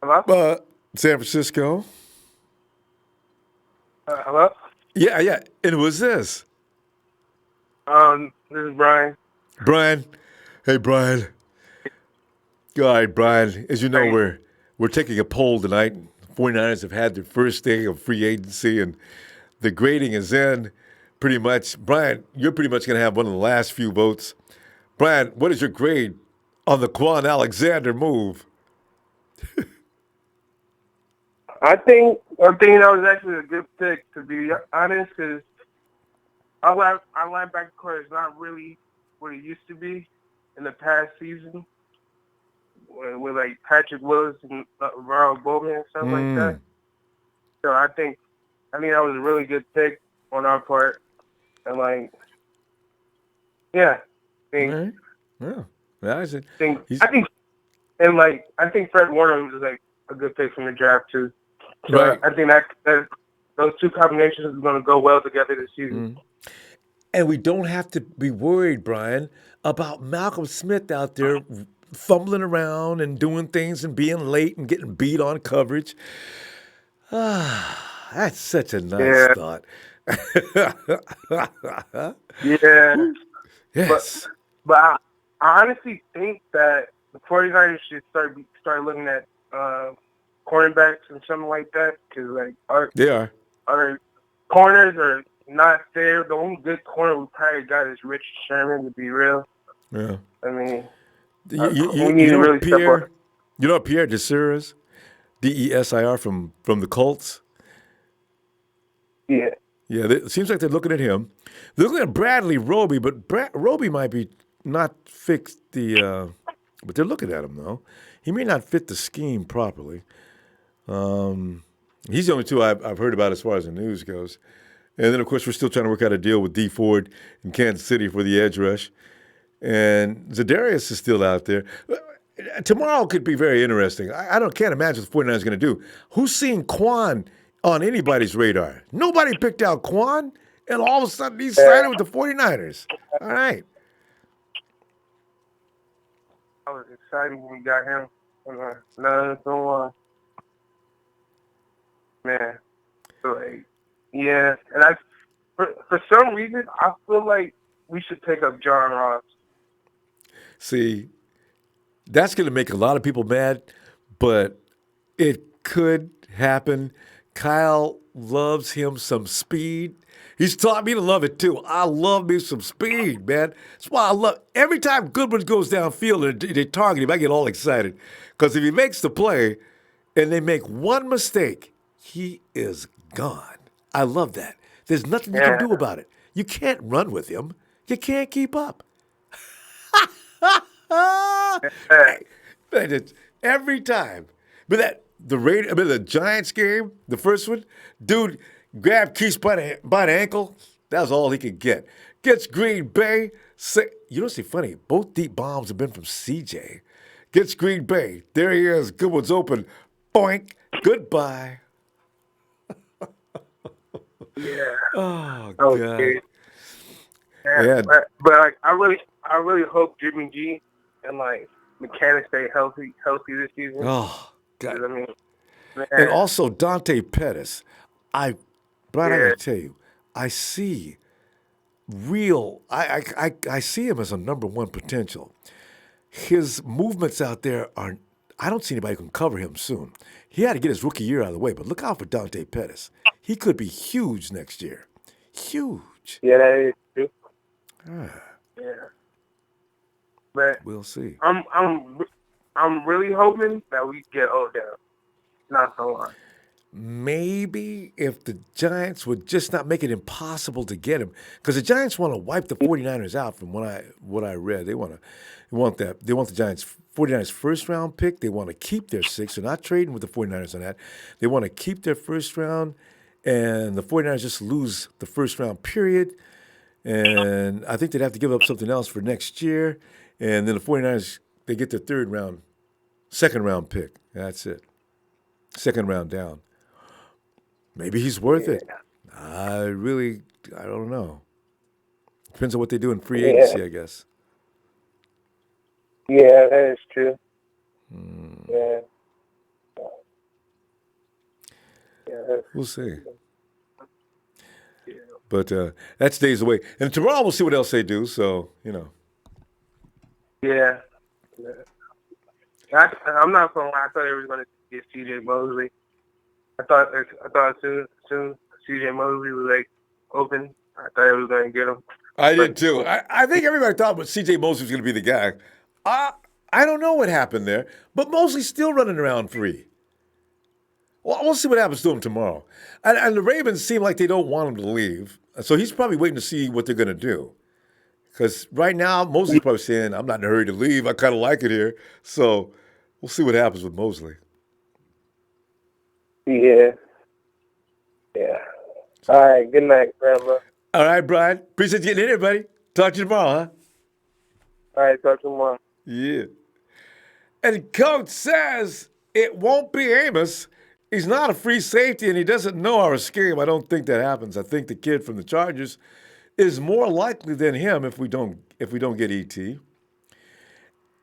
Hello? San Francisco. Hello? Yeah. And who is this? This is Brian. Brian. Hey, Brian. All right, Brian. As you know, we're taking a poll tonight. 49ers have had their first day of free agency, and the grading is in pretty much. Brian, you're pretty much going to have one of the last few votes. Brian, what is your grade on the Kwon Alexander move? I think that was actually a good pick, to be honest, because our linebacker core is not really what it used to be in the past season with like Patrick Willis and Ronald Bowman and stuff like that. So I think that was a really good pick on our part, and I think Fred Warner was like a good pick from the draft too. So right. I think that those two combinations are going to go well together this season. And we don't have to be worried, Brian, about Malcolm Smith out there fumbling around and doing things and being late and getting beat on coverage. That's such a nice thought. Yeah. Yes. But I honestly think that the 49ers should start looking at cornerbacks and something like that, because like our corners are not there. The only good corner we probably got is Rich Sherman, to be real. Yeah. I mean, You we need to really step up. You know what Pierre Desir is? DESIR from the Colts. Yeah. Yeah, it seems like they're looking at him. They're looking at Bradley Roby, but Roby might be not fixed but they're looking at him though. He may not fit the scheme properly. He's the only two I've heard about as far as the news goes. And then of course we're still trying to work out a deal with D Ford in Kansas City for the edge rush. And Za'Darius is still out there. Tomorrow could be very interesting. I can't imagine what the 49ers are going to do. Who's seeing Kwon on anybody's radar? Nobody picked out Kwon, and all of a sudden he's signing with the 49ers. All right. I was excited when we got him. No, don't lie. Man. So, like, yeah. And for some reason, I feel like we should pick up John Ross. See, that's going to make a lot of people mad, but it could happen. Kyle loves him some speed. He's taught me to love it too. I love me some speed, man. That's why I love every time Goodwin goes downfield and they target him, I get all excited. Because if he makes the play and they make one mistake, he is gone. I love that. There's nothing you can do about it. You can't run with him. You can't keep up. Every time. But the Giants game, the first one, dude grabbed Keith by the ankle. That was all he could get. Gets Green Bay. You know what's funny? Both deep bombs have been from CJ. Gets Green Bay. There he is. Good one's open. Boink. Goodbye. Yeah. Oh, okay. God. Yeah. But like, I really hope Jimmy G and like Mechanic stay healthy this season. Oh, God. I mean, man. And also Dante Pettis. I gotta tell you, I see I see him as a number one potential. His movements out there I don't see anybody who can cover him soon. He had to get his rookie year out of the way, but look out for Dante Pettis. He could be huge next year. Huge. Yeah, that is true. Yeah. But we'll see. I'm really hoping that we get Odell. Not so long. Maybe if the Giants would just not make it impossible to get him, because the Giants want to wipe the 49ers out from what I read. They want the Giants 49ers first round pick. They want to keep their 6th. They're not trading with the 49ers on that. They want to keep their first round, and the 49ers just lose the first round period. And I think they'd have to give up something else for next year. And then the 49ers, they get their second round pick. That's it. Second round down. Maybe he's worth it. I don't know. Depends on what they do in free agency, I guess. Yeah, that is true. Yeah. We'll see. But that's days away. And tomorrow we'll see what else they do, so, you know. Yeah. I'm not going to lie. I thought they were going to get C.J. Mosley. I thought as soon C.J. Mosley was like open, I thought they was going to get him. I did too. I think everybody thought C.J. Mosley was going to be the guy. I don't know what happened there, but Mosley's still running around free. Well, we'll see what happens to him tomorrow. And the Ravens seem like they don't want him to leave, so he's probably waiting to see what they're going to do. Because right now, Mosley's probably saying, I'm not in a hurry to leave. I kind of like it here. So we'll see what happens with Mosley. Yeah. Yeah. All right. Good night, Grandma. All right, Brian. Appreciate you getting in here, buddy. Talk to you tomorrow, huh? All right. Talk to you tomorrow. Yeah. And Coach says it won't be Amos. He's not a free safety, and he doesn't know our scheme. I don't think that happens. I think the kid from the Chargers is more likely than him if we don't get ET.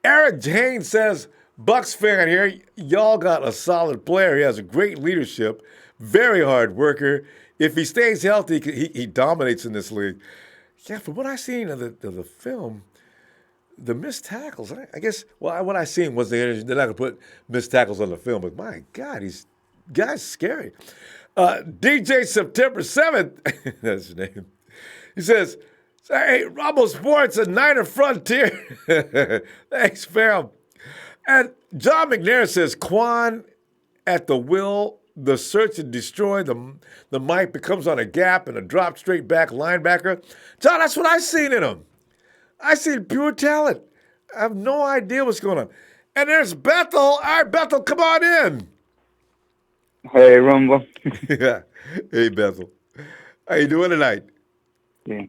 Eric Haynes says, Bucs fan here, y'all got a solid player. He has a great leadership, very hard worker. if he stays healthy, he dominates in this league. Yeah, from what I've seen of the film, the missed tackles, I guess, well, what I seen was they're not going to put missed tackles on the film, but my God, guy's scary. DJ September 7th, that's his name. He says, hey, Ronbo Sports, a Niner Frontier. Thanks, fam. And John McNair says, Kwon at the will, the search and destroy, the mic becomes on a gap and a drop straight back linebacker. John, that's what I seen in him. I seen pure talent. I have no idea what's going on. And there's Bethel. All right, Bethel, come on in. Hey, Ronbo. Yeah. Hey, Bethel. How you doing tonight? Yeah.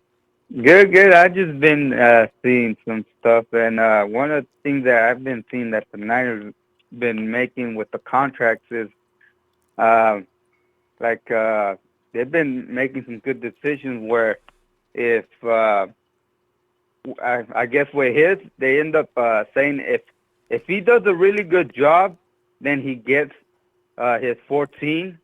Good. I just been seeing some stuff, and one of the things that I've been seeing that the Niners been making with the contracts is, they've been making some good decisions where if I guess with his, they end up saying if he does a really good job, then he gets his 14.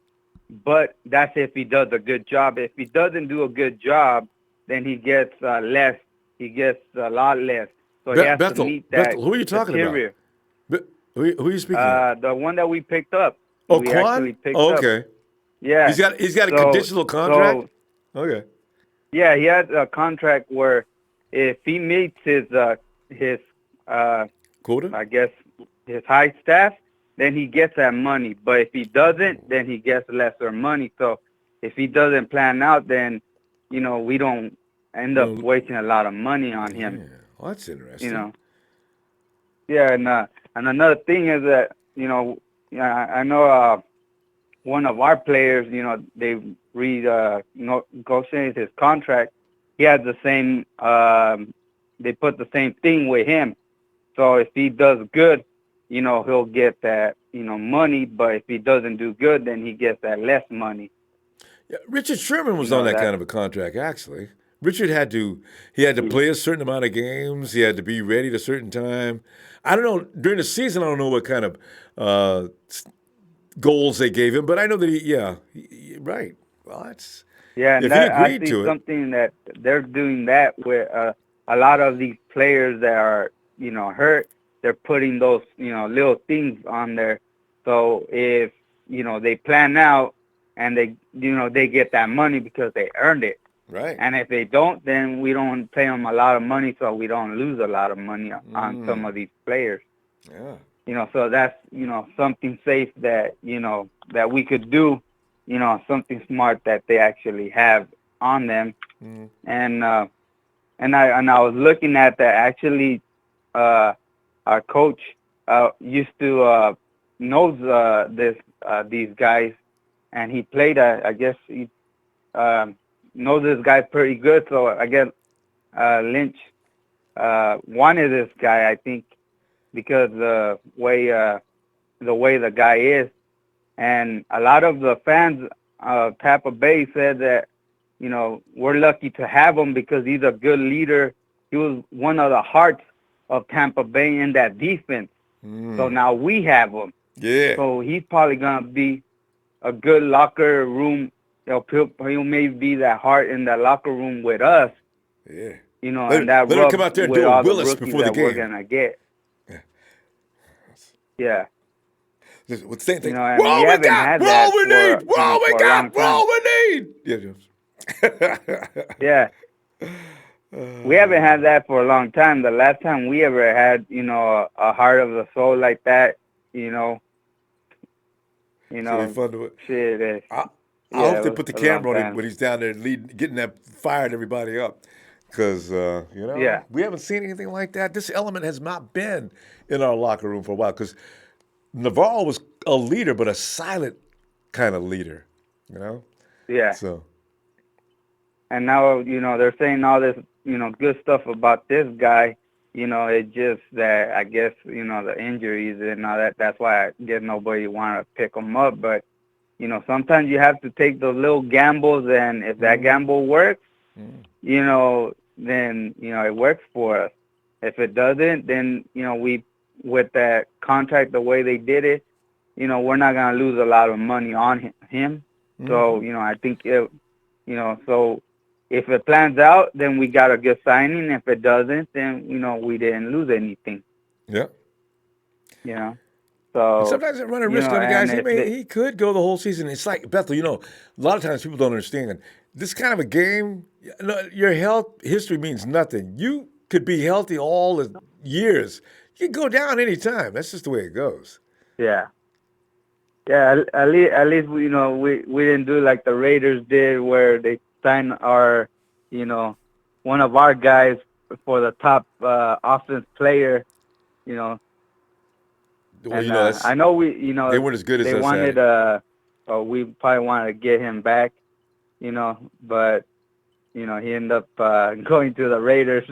But that's if he does a good job. If he doesn't do a good job, then he gets less. He gets a lot less. So he has Bethel, to meet that. Bethel, who are you talking criteria. about? Who are you speaking of? The one that we picked up. Oh, we Kwon? actually picked okay. up. Yeah. He's got a conditional contract? Okay. Yeah, he has a contract where if he meets his quota, I guess his high staff, then he gets that money. But if he doesn't, then he gets lesser money. So if he doesn't plan out, then we don't end up wasting a lot of money on him. Yeah. Well, that's interesting. Yeah, and another thing is that I know one of our players, they negotiated his contract. He has the same. They put the same thing with him. So if he does good, he'll get that money. But if he doesn't do good, then he gets that less money. Yeah, Richard Sherman was on that kind of a contract, actually. Richard had to play a certain amount of games. He had to be ready at a certain time. I don't know, during the season, I don't know what kind of goals they gave him, but I know that right. Well, that's... Yeah, and I see something that they're doing that with a lot of these players that are, hurt. They're putting those, little things on there. So if, they plan out and they get that money because they earned it. Right. And if they don't, then we don't pay them a lot of money, so we don't lose a lot of money on some of these players. Yeah. So that's, something safe that, that we could do, something smart that they actually have on them. And I was looking at that. Actually, our coach used to knows these guys, and he played. I guess he knows this guy pretty good. So I guess Lynch wanted this guy, I think, because the way the guy is. And a lot of the fans of Tampa Bay said that, we're lucky to have him because he's a good leader. He was one of the hearts of Tampa Bay in that defense. So now we have him. Yeah. So he's probably going to be a good locker room. He'll maybe be that heart in the locker room with us. Yeah. And that let him come out there and do a Willis before the game. We're going to get. Yeah. With the same thing. And we haven't had that for we're all we need. Yeah. We haven't had that for a long time. The last time we ever had, a heart of the soul like that, Fun to shit. I hope they put the camera on him when he's down there getting that fired everybody up. Because, we haven't seen anything like that. This element has not been in our locker room for a while. Because Navarro was a leader, but a silent kind of leader, Yeah. So. And now, they're saying all this, good stuff about this guy. It's just that I guess, the injuries and all that. That's why I guess nobody want to pick him up. But, sometimes you have to take those little gambles. And if that gamble works, then, it works for us. If it doesn't, then, we, with that contract, the way they did it, we're not going to lose a lot of money on him. So, I think, so if it plans out, then we got a good signing. If it doesn't, then, we didn't lose anything. Yeah. So. And sometimes they run a risk on the guys. He could go the whole season. It's like, Bethel, a lot of times people don't understand. This kind of a game, your health history means nothing. You could be healthy all the years. You can go down any time. That's just the way it goes. Yeah. Yeah, at least we didn't do like the Raiders did, where they signed our, one of our guys for the top offense player, Well, and I know they weren't as good as they us. wanted we probably wanted to get him back, but he ended up going to the Raiders.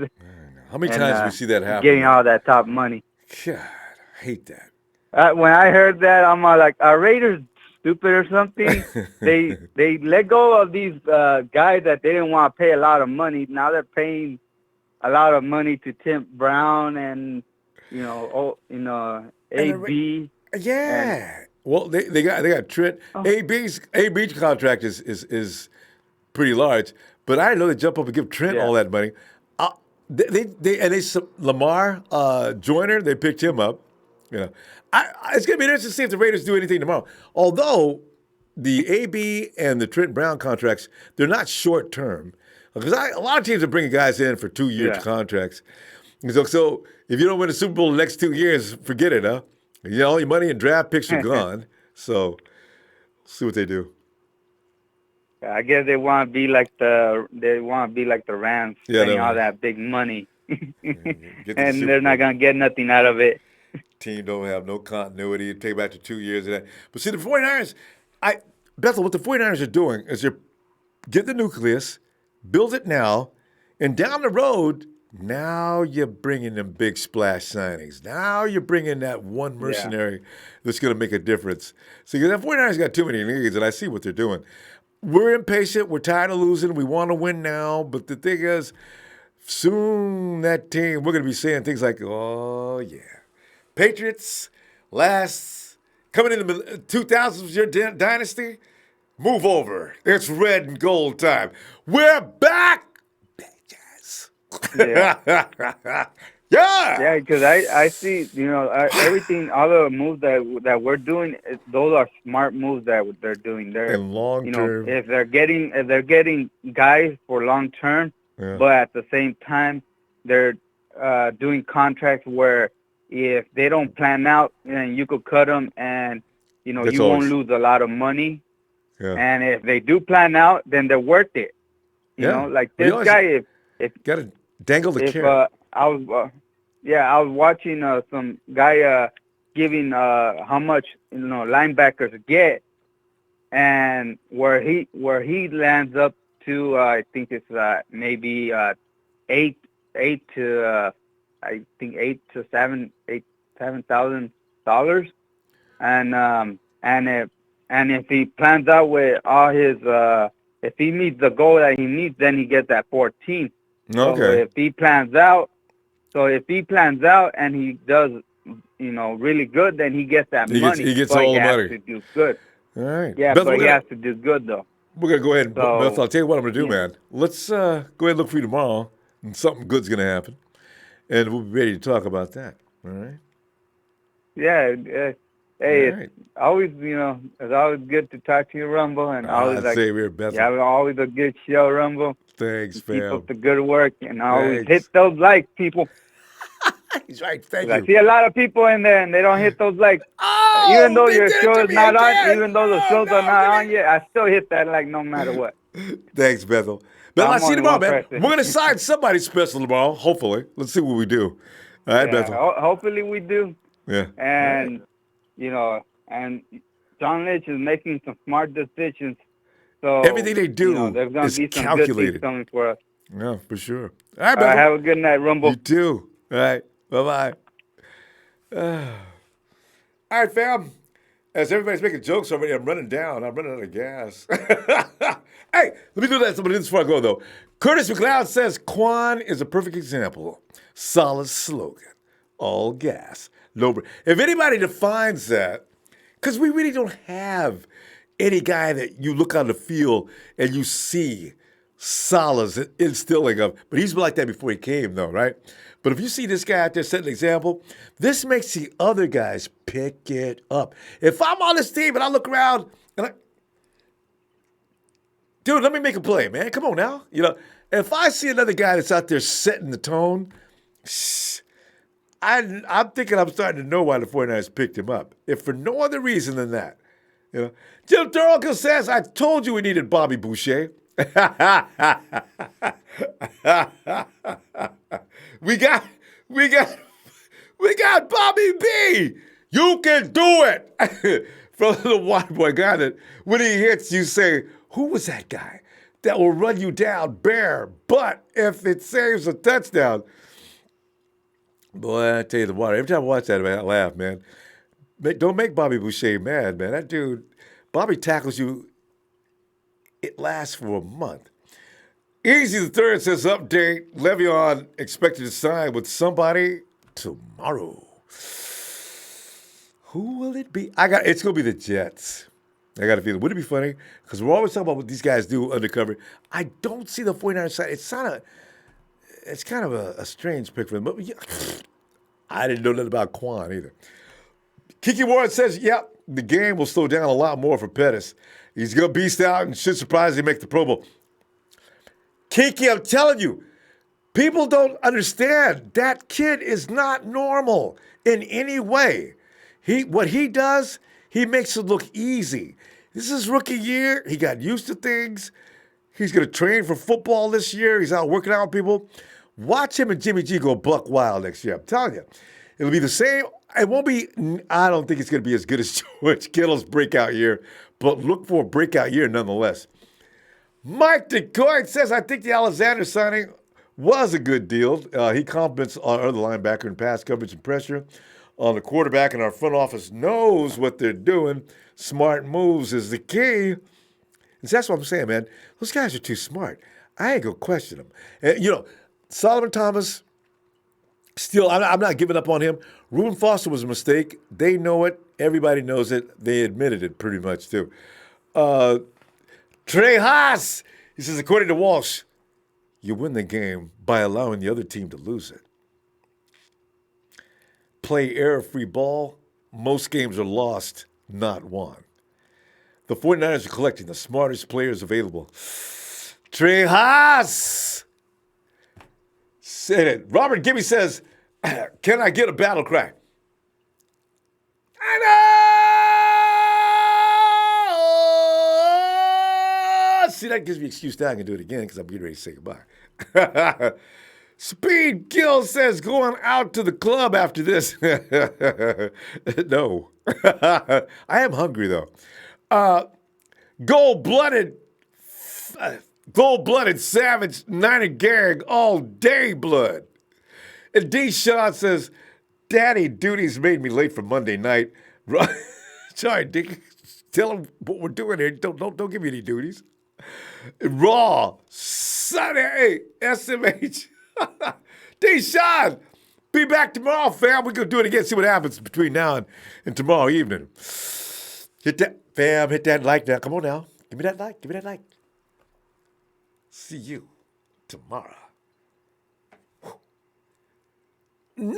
How many times do we see that happen? Getting all that top money. God, I hate that. When I heard that, I'm like, are Raiders stupid or something? they let go of these guys that they didn't want to pay a lot of money. Now they're paying a lot of money to Tim Brown and AB. Yeah. Well, they got Trent. AB's contract is pretty large, but I didn't know they jump up and give Trent all that money. Lamar Joyner, they picked him up. It's going to be interesting to see if the Raiders do anything tomorrow. Although the AB and the Trent Brown contracts, they're not short term. Because a lot of teams are bringing guys in for 2-year contracts. So if you don't win the Super Bowl the next 2 years, forget it, huh? All your money and draft picks are gone. So see what they do. I guess they want to be like the Rams, spending all that big money, and they're not gonna get nothing out of it. Team don't have no continuity. It take back to 2 years of that. But see, the 49ers, Bethel, what the 49ers are doing is they're get the nucleus, build it now, and down the road, now you're bringing them big splash signings. Now you're bringing that one mercenary that's going to make a difference. See, the 49ers got too many needs, and I see what they're doing. We're impatient. We're tired of losing. We want to win now. But the thing is, soon that team, we're going to be saying things like, oh, yeah. Patriots, coming in the 2000s was your dynasty. Move over. It's red and gold time. We're back, bitches. Yeah, because I see, everything, all the moves that we're doing, those are smart moves that they're doing. They're and long term. If they're getting guys for long term, but at the same time they're doing contracts where if they don't plan out, you could cut them, and you won't lose a lot of money. Yeah. And if they do plan out, then they're worth it. Like this guy, if got to dangle the carrot. I was watching some guy giving how much linebackers get, and where he lands up to I think it's maybe $7,000 and if he plans out with all his if he meets the goal that he needs, then he gets that 14. Okay. So if he plans out and he does really good, then he gets that money. He gets all the money. He has to do good. All right. Yeah, Beth, but he has to do good though. We're gonna go ahead and Beth, I'll tell you what I'm gonna do, man. Let's go ahead and look for you tomorrow, and something good's gonna happen, and we'll be ready to talk about that. All right. Yeah. It's always it's always good to talk to you, Rumble, and always always a good show, Rumble. Thanks, fam. Keep up the good work, and always hit those likes, people. He's right. Thank you. I see a lot of people in there, and they don't hit those likes. Even though your show is not on, even though the shows are not on yet, I still hit that like no matter what. Thanks, Bethel. Bethel, I'll see you tomorrow, man. We're going to sign somebody special tomorrow, hopefully. Let's see what we do. All right, Bethel. Hopefully we do. Yeah. And, and John Lynch is making some smart decisions. So everything they do there's going to be some calculated. good things coming for us. Yeah, for sure. All right, Bethel. Have a good night, Rumble. You too. All right. Bye-bye. All right, fam. As everybody's making jokes already, I'm running down. I'm running out of gas. Hey, let me do that before I go, though. Curtis McLeod says Kwon is a perfect example. Solid slogan. All gas. No break. If anybody defines that, because we really don't have any guy that you look on the field and you see solace instilling of, but he's been like that before he came, though, right? But if you see this guy out there setting an example, this makes the other guys pick it up. If I'm on this team and I look around and dude, let me make a play, man. Come on now. You know, if I see another guy that's out there setting the tone, I'm thinking I'm starting to know why the 49ers picked him up. If for no other reason than that. You know, Jim Thorogood says, I told you we needed Bobby Boucher. We got Bobby B. You can do it. From the white boy guy that when he hits, you say, who was that guy that will run you down bare? But if it saves a touchdown, boy, I tell you the water. Every time I watch that, man, I laugh, man. Don't make Bobby Boucher mad, man. That dude, Bobby tackles you. It lasts for a month. Easy the third says update. Le'Veon expected to sign with somebody tomorrow. Who will it be? It's gonna be the Jets. I got a feeling. Would it be funny? Because we're always talking about what these guys do undercover. I don't see the 49ers side. It's kind of a strange pick for them. But yeah, I didn't know nothing about Kwon either. Kiki Warren says, yep, the game will slow down a lot more for Pettis. He's going to beast out and should surprisingly make the Pro Bowl. Kiki, I'm telling you, people don't understand. That kid is not normal in any way. What he does, he makes it look easy. This is his rookie year. He got used to things. He's going to train for football this year. He's out working out with people. Watch him and Jimmy G go buck wild next year. I'm telling you. It'll be the same. It won't be, I don't think it's going to be as good as George Kittle's breakout year, but look for a breakout year nonetheless. Mike DeCoy says, I think the Alexander signing was a good deal. He compliments our other linebacker in pass coverage and pressure on the quarterback, and our front office knows what they're doing. Smart moves is the key. And that's what I'm saying, man. Those guys are too smart. I ain't going to question them. And, Solomon Thomas, still, I'm not giving up on him. Reuben Foster was a mistake. They know it. Everybody knows it. They admitted it pretty much, too. Trey Haas, he says, according to Walsh, you win the game by allowing the other team to lose it. Play error-free ball. Most games are lost, not won. The 49ers are collecting the smartest players available. Trey Haas said it. Robert Gibby says, can I get a battle cry? I know! See, that gives me an excuse now I can do it again because I'm getting ready to say goodbye. Speed Gill says, going out to the club after this. No. I am hungry, though. Gold-blooded savage, Niner gang, all day blood. And D. Shaw says, Daddy duties made me late for Monday night. Sorry, Dick. Tell him what we're doing here. Don't give me any duties. Raw, Sunday, SMH. D-Sean, be back tomorrow, fam. We're going to do it again, see what happens between now and tomorrow evening. Hit that like now. Come on now. Give me that like. See you tomorrow. Niners!